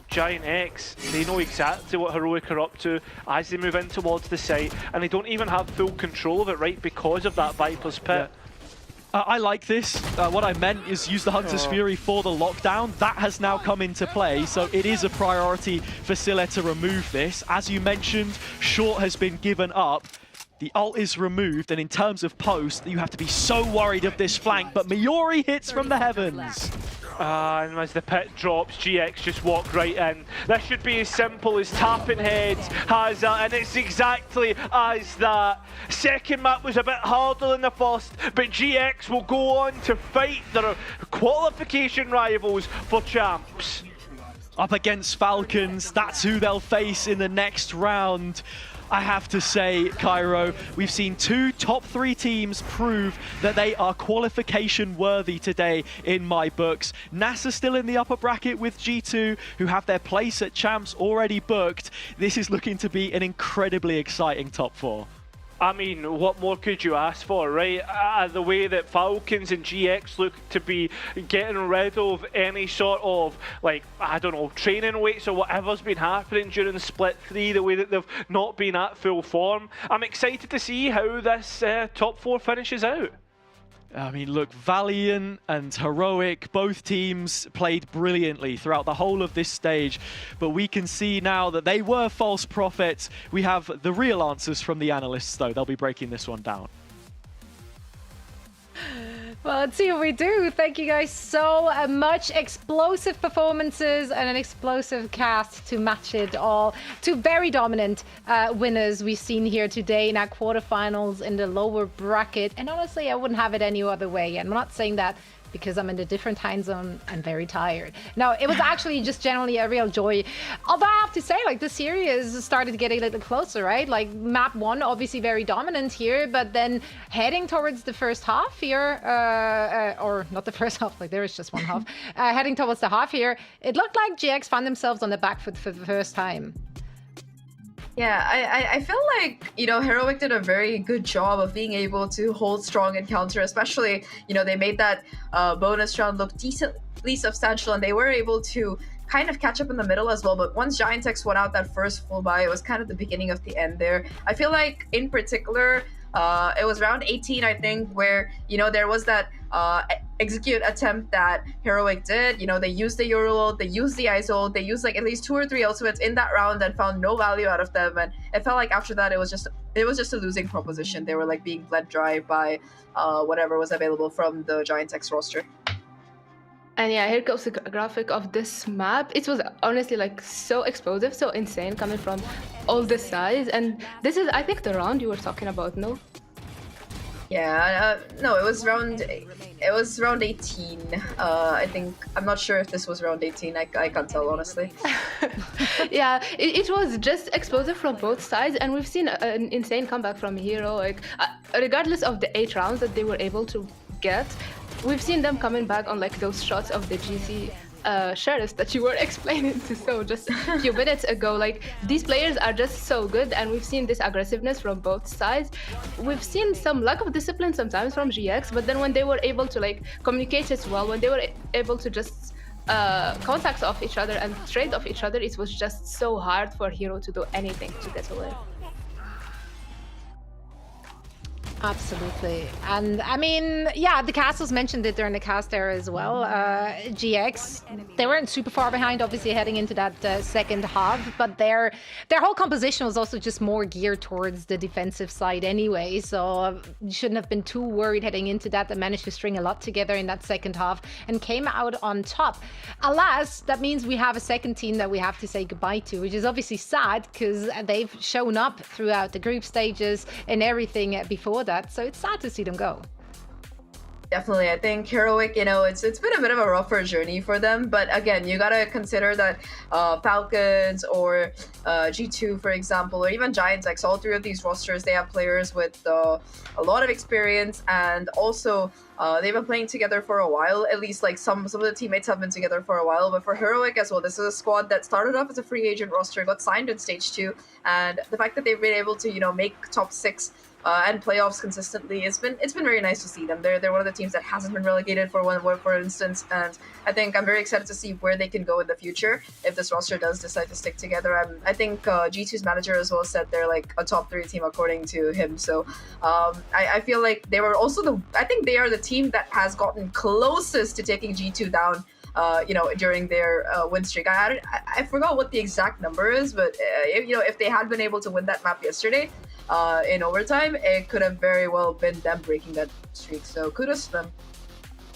Giant X, they know exactly what Heroic are up to as they move in towards the site, and they don't even have full control of it, right, because of that Viper's Pit. I like this. What I meant is use the Hunter's Fury for the lockdown. That has now come into play, so it is a priority for Scylla to remove this. As you mentioned, Short has been given up. The ult is removed, and in terms of post, you have to be so worried of this flank, but Miori hits from the heavens. And as the pit drops, GX just walk right in. This should be as simple as tapping heads, has that, and it's exactly as that. Second map was a bit harder than the first, but GX will go on to fight their qualification rivals for champs. Up against Falcons, that's who they'll face in the next round. I have to say, Cairo, we've seen 2 top 3 teams prove that they are qualification worthy today in my books. NASA still in the upper bracket with G2, who have their place at champs already booked. This is looking to be an incredibly exciting top 4. I mean, what more could you ask for, right? The way that Falcons and GX look to be getting rid of any sort of, like, I don't know, training weights or whatever's been happening during Split 3, the way that they've not been at full form. I'm excited to see how this top 4 finishes out. I mean, look, Valiant and Heroic, both teams played brilliantly throughout the whole of this stage, but we can see now that they were false prophets. We have the real answers from the analysts, though. They'll be breaking this one down. Well, let's see what we do. Thank you guys so much. Explosive performances and an explosive cast to match it all. 2 very dominant winners we've seen here today in our quarterfinals in the lower bracket. And honestly, I wouldn't have it any other way. And I'm not saying that because I'm in a different time zone. I'm very tired. No, it was actually just generally a real joy. Although I have to say, like, the series started to get a little closer, right? Like, map 1, obviously very dominant here, but then heading towards the first half here, or not the first half, like there is just one half, heading towards the half here, it looked like GX found themselves on the back foot for the first time. Yeah, I feel like, you know, Heroic did a very good job of being able to hold strong and counter, especially, you know, they made that bonus round look decently substantial, and they were able to kind of catch up in the middle as well. But once Giant X went out that first full buy, it was kind of the beginning of the end there. I feel like, in particular, it was round 18, I think, where, you know, there was that execute attempt that Heroic did. You know, they used the Euro ult, they used the Ice ult, they used like at least 2 or 3 ultimates in that round and found no value out of them. And it felt like after that, it was just a losing proposition. They were like being bled dry by whatever was available from the Giant X roster. And yeah, here comes the graphic of this map. It was honestly like so explosive, so insane, coming from all the sides. And this is, I think, the round you were talking about, no? Yeah, no, it was round 18. I think, I'm not sure if this was round 18. I can't tell, honestly. Yeah, it was just explosive from both sides, and we've seen an insane comeback from Hero. Like, regardless of the 8 rounds that they were able to get, we've seen them coming back on like those shots of the GC sheriffs that you were explaining to so just a few minutes ago. Like, these players are just so good, and we've seen this aggressiveness from both sides. We've seen some lack of discipline sometimes from GX, but then when they were able to like communicate as well, when they were able to just contact off each other and trade off each other, it was just so hard for Hero to do anything to get away. Absolutely. And I mean, yeah, the Castles mentioned it during the cast era as well. GX, they weren't super far behind, obviously, heading into that second half, but their whole composition was also just more geared towards the defensive side anyway. So you shouldn't have been too worried heading into that. They managed to string a lot together in that second half and came out on top. Alas, that means we have a second team that we have to say goodbye to, which is obviously sad because they've shown up throughout the group stages and everything before that. So it's sad to see them go. Definitely. I think Heroic, you know, it's been a bit of a rougher journey for them. But again, you gotta consider that Falcons or G2, for example, or even Giant X, all 3 of these rosters, they have players with a lot of experience, and also they've been playing together for a while. At least like some of the teammates have been together for a while. But for Heroic as well, this is a squad that started off as a free agent roster, got signed in stage 2, and the fact that they've been able to, you know, make top 6 and playoffs consistently. It's been very nice to see them. They're one of the teams that hasn't been relegated for instance, and I think I'm very excited to see where they can go in the future if this roster does decide to stick together. I think G2's manager as well said they're like a top 3 team according to him. So I feel like they were also I think they are the team that has gotten closest to taking G2 down. During their win streak. I forgot what the exact number is, but if they had been able to win that map yesterday in overtime, it could have very well been them breaking that streak. So kudos to them.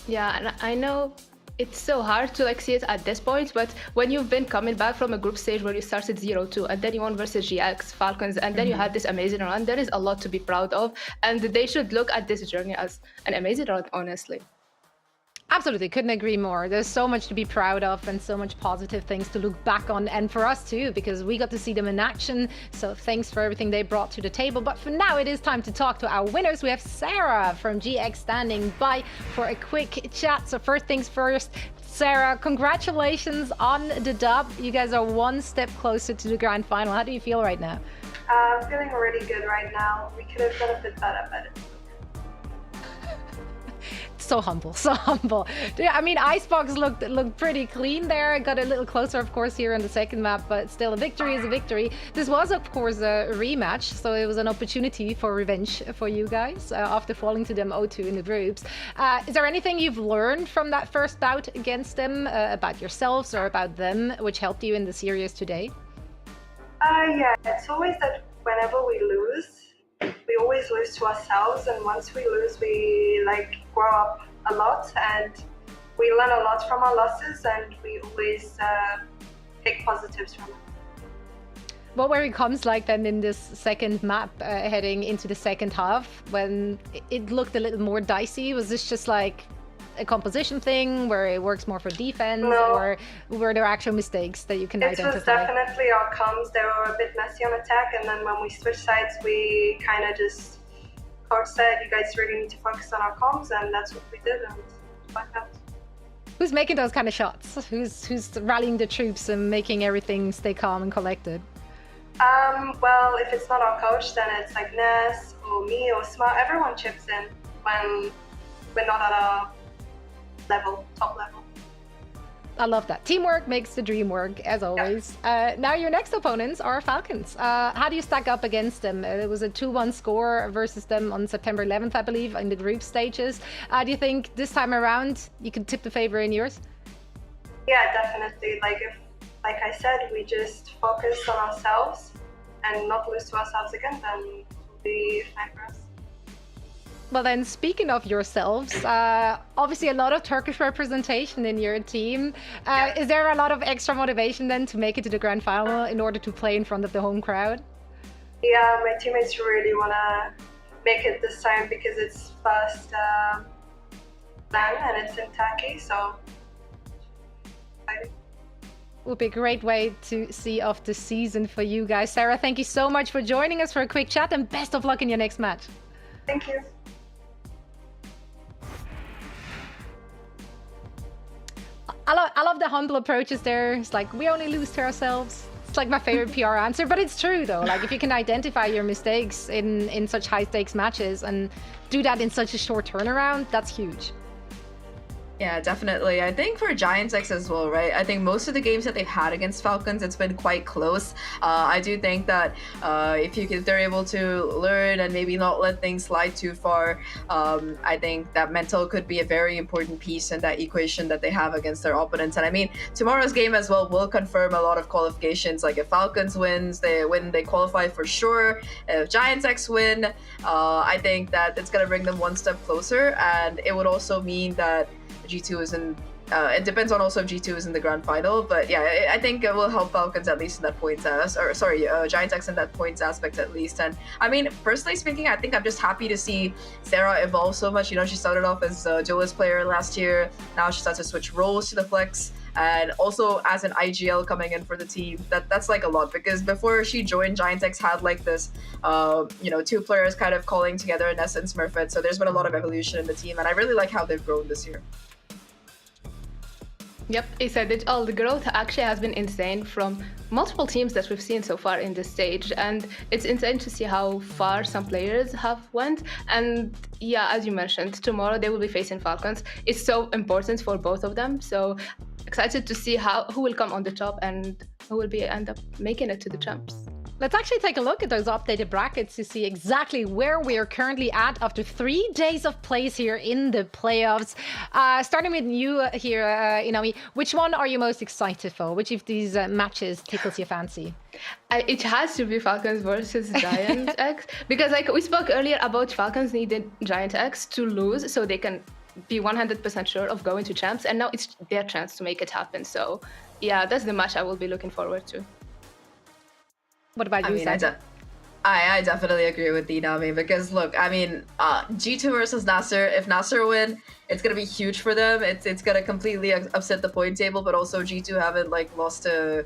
Yeah, and I know it's so hard to like see it at this point, but when you've been coming back from a group stage where you started 0-2 and then you won versus GX, Falcons, and then you had this amazing run, there is a lot to be proud of, and they should look at this journey as an amazing run, honestly. Absolutely, couldn't agree more. There's so much to be proud of and so much positive things to look back on, and for us too, because we got to see them in action. So thanks for everything they brought to the table. But for now, it is time to talk to our winners. We have Sarah from GX standing by for a quick chat. So first things first, Sarah, congratulations on the dub. You guys are one step closer to the grand final. How do you feel right now? I'm feeling really good right now. We could have done a bit better, but so humble, so humble. Yeah, I mean, Icebox looked pretty clean there. Got a little closer, of course, here on the second map, but still, a victory is a victory. This was, of course, a rematch, so it was an opportunity for revenge for you guys after falling to them 0-2 in the groups. Is there anything you've learned from that first bout against them about yourselves or about them, which helped you in the series today? Yeah, it's always that whenever we lose, we always lose to ourselves, and once we lose, we like grow up a lot and we learn a lot from our losses, and we always take positives from it. What were your comms like then in this second map heading into the second half when it looked a little more dicey? Was this just like a composition thing where it works more for defense, or were there actual mistakes that you can identify? It was definitely our comms. They were a bit messy on attack, and then when we switched sides, we kind of just coach said, you guys really need to focus on our comms, and that's what we did, and it worked out. Who's making those kind of shots? Who's rallying the troops and making everything stay calm and collected? Well, if it's not our coach, then it's like Ness or me or Smart. Everyone chips in when we're not at our top level. I love that. Teamwork makes the dream work, as always. Now your next opponents are Falcons. How do you stack up against them? It was a 2-1 score versus them on September 11th, I believe, in the group stages. Do you think this time around you can tip the favor in yours? Yeah, definitely. Like I said, we just focus on ourselves and not lose to ourselves again, then it'll be fine for us. Well then, speaking of yourselves, obviously a lot of Turkish representation in your team. Is there a lot of extra motivation then to make it to the grand final in order to play in front of the home crowd? Yeah, my teammates really want to make it this time because it's first LAN and it's in Turkey, so exciting. Would be a great way to see off the season for you guys. Sarah, thank you so much for joining us for a quick chat, and best of luck in your next match. Thank you. I love the humble approaches there. It's like, we only lose to ourselves. It's like my favorite PR answer, but it's true though. Like, if you can identify your mistakes in such high stakes matches and do that in such a short turnaround, that's huge. Yeah, definitely. I think for GIANTX as well, right? I think most of the games that they've had against Falcons, it's been quite close. I do think that if they're able to learn and maybe not let things slide too far, I think that mental could be a very important piece in that equation that they have against their opponents. And I mean, tomorrow's game as well will confirm a lot of qualifications. Like if Falcons wins, they qualify for sure. If GIANTX win, I think that it's going to bring them one step closer. And it would also mean that G2 is in, it depends on also if G2 is in the grand final, but yeah, I think it will help Falcons at least in that points GIANTX in that points aspect at least. And I mean, personally speaking, I think I'm just happy to see Sarah evolve so much. You know, she started off as a duelist player last year, now she starts to switch roles to the flex, and also as an IGL coming in for the team. That's like a lot, because before she joined, GIANTX had like this two players kind of calling together in essence Smurfette, so there's been a lot of evolution in the team, and I really like how they've grown this year. Yep, he said it all. The growth actually has been insane from multiple teams that we've seen so far in this stage, and it's insane to see how far some players have went. And yeah, as you mentioned, tomorrow they will be facing Falcons. It's so important for both of them. So excited to see who will come on the top and who will end up making it to the champs. Let's actually take a look at those updated brackets to see exactly where we are currently at after 3 days of plays here in the playoffs. Starting with you here, Inami, which one are you most excited for? Which of these matches tickles your fancy? It has to be Falcons versus Giant X, because like we spoke earlier about Falcons needed Giant X to lose so they can be 100% sure of going to champs, and now it's their chance to make it happen. So yeah, that's the match I will be looking forward to. What about you, I definitely agree with Inami because look, I mean, G2 versus Nasser. If Nasser win, it's gonna be huge for them. It's gonna completely upset the point table, but also G2 haven't like lost a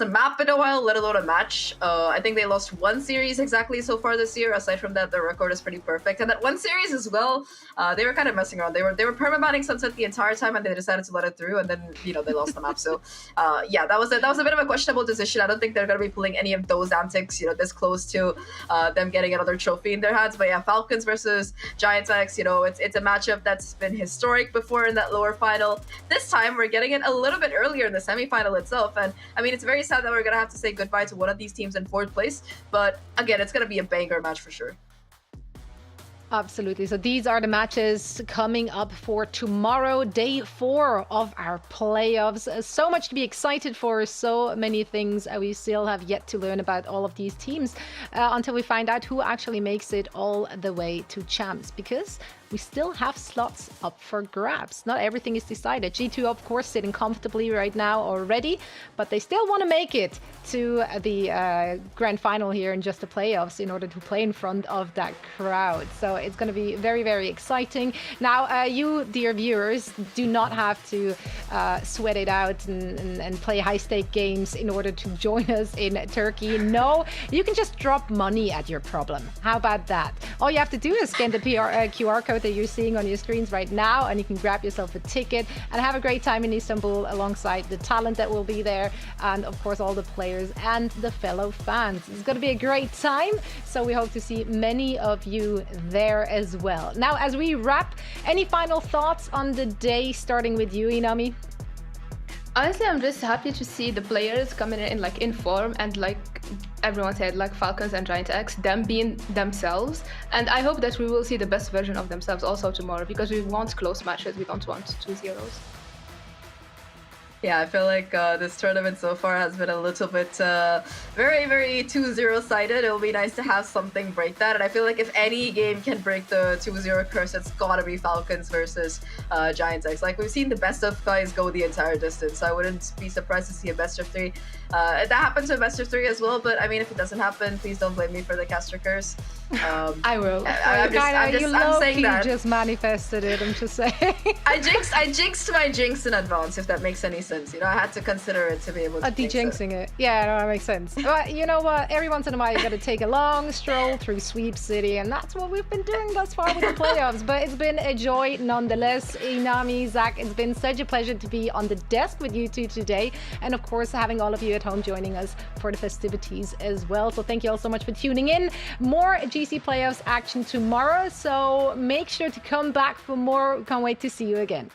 map in a while, let alone a match. I think they lost one series exactly so far this year. Aside from that, their record is pretty perfect. And that one series as well, they were kind of messing around. They were permabanning Sunset the entire time, and they decided to let it through, and then they lost the map. So yeah, that was a bit of a questionable decision. I don't think they're gonna be pulling any of those antics, this close to them getting another trophy in their hands. But yeah, Falcons versus Giants X, it's a matchup that's been historic before in that lower final. This time we're getting it a little bit earlier in the semifinal itself, and I mean, it's very sad that we're gonna have to say goodbye to one of these teams in 4th place, but again, it's gonna be a banger match for sure. Absolutely. So these are the matches coming up for tomorrow, day 4 of our playoffs. So much to be excited for, so many things we still have yet to learn about all of these teams until we find out who actually makes it all the way to champs, because we still have slots up for grabs. Not everything is decided. G2, of course, sitting comfortably right now already, but they still want to make it to the grand final here in just the playoffs in order to play in front of that crowd. So it's going to be very, very exciting. Now, you, dear viewers, do not have to sweat it out and play high-stake games in order to join us in Turkey. No, you can just drop money at your problem. How about that? All you have to do is scan the QR code that you're seeing on your screens right now, and you can grab yourself a ticket and have a great time in Istanbul alongside the talent that will be there, and of course all the players and the fellow fans. It's going to be a great time, so we hope to see many of you there as well. Now, as we wrap, any final thoughts on the day, starting with you, Inami? Honestly, I'm just happy to see the players coming in form, and like everyone said, like Falcons and Giant X, them being themselves. And I hope that we will see the best version of themselves also tomorrow, because we want close matches, we don't want 2-0s. Yeah, I feel like this tournament so far has been a little bit very, very 2-0 sided. It will be nice to have something break that. And I feel like if any game can break the 2-0 curse, it's gotta be Falcons versus Giants X. Like, we've seen the best of guys go the entire distance. So I wouldn't be surprised to see a best of 3. That happened to a best of 3 as well, but I mean, if it doesn't happen, please don't blame me for the caster curse. I will. I'm saying that. You just manifested it, I'm just saying. I jinxed my jinx in advance, if that makes any sense. I had to consider it to be able to de-jinxing it. Yeah, no, that makes sense. But you know what? Every once in a while, you got to take a long stroll through Sweep City, and that's what we've been doing thus far with the playoffs. But it's been a joy nonetheless. Inami, Zach, it's been such a pleasure to be on the desk with you two today, and of course, having all of you at home joining us for the festivities as well. So thank you all so much for tuning in. More GC playoffs action tomorrow, so make sure to come back for more. Can't wait to see you again.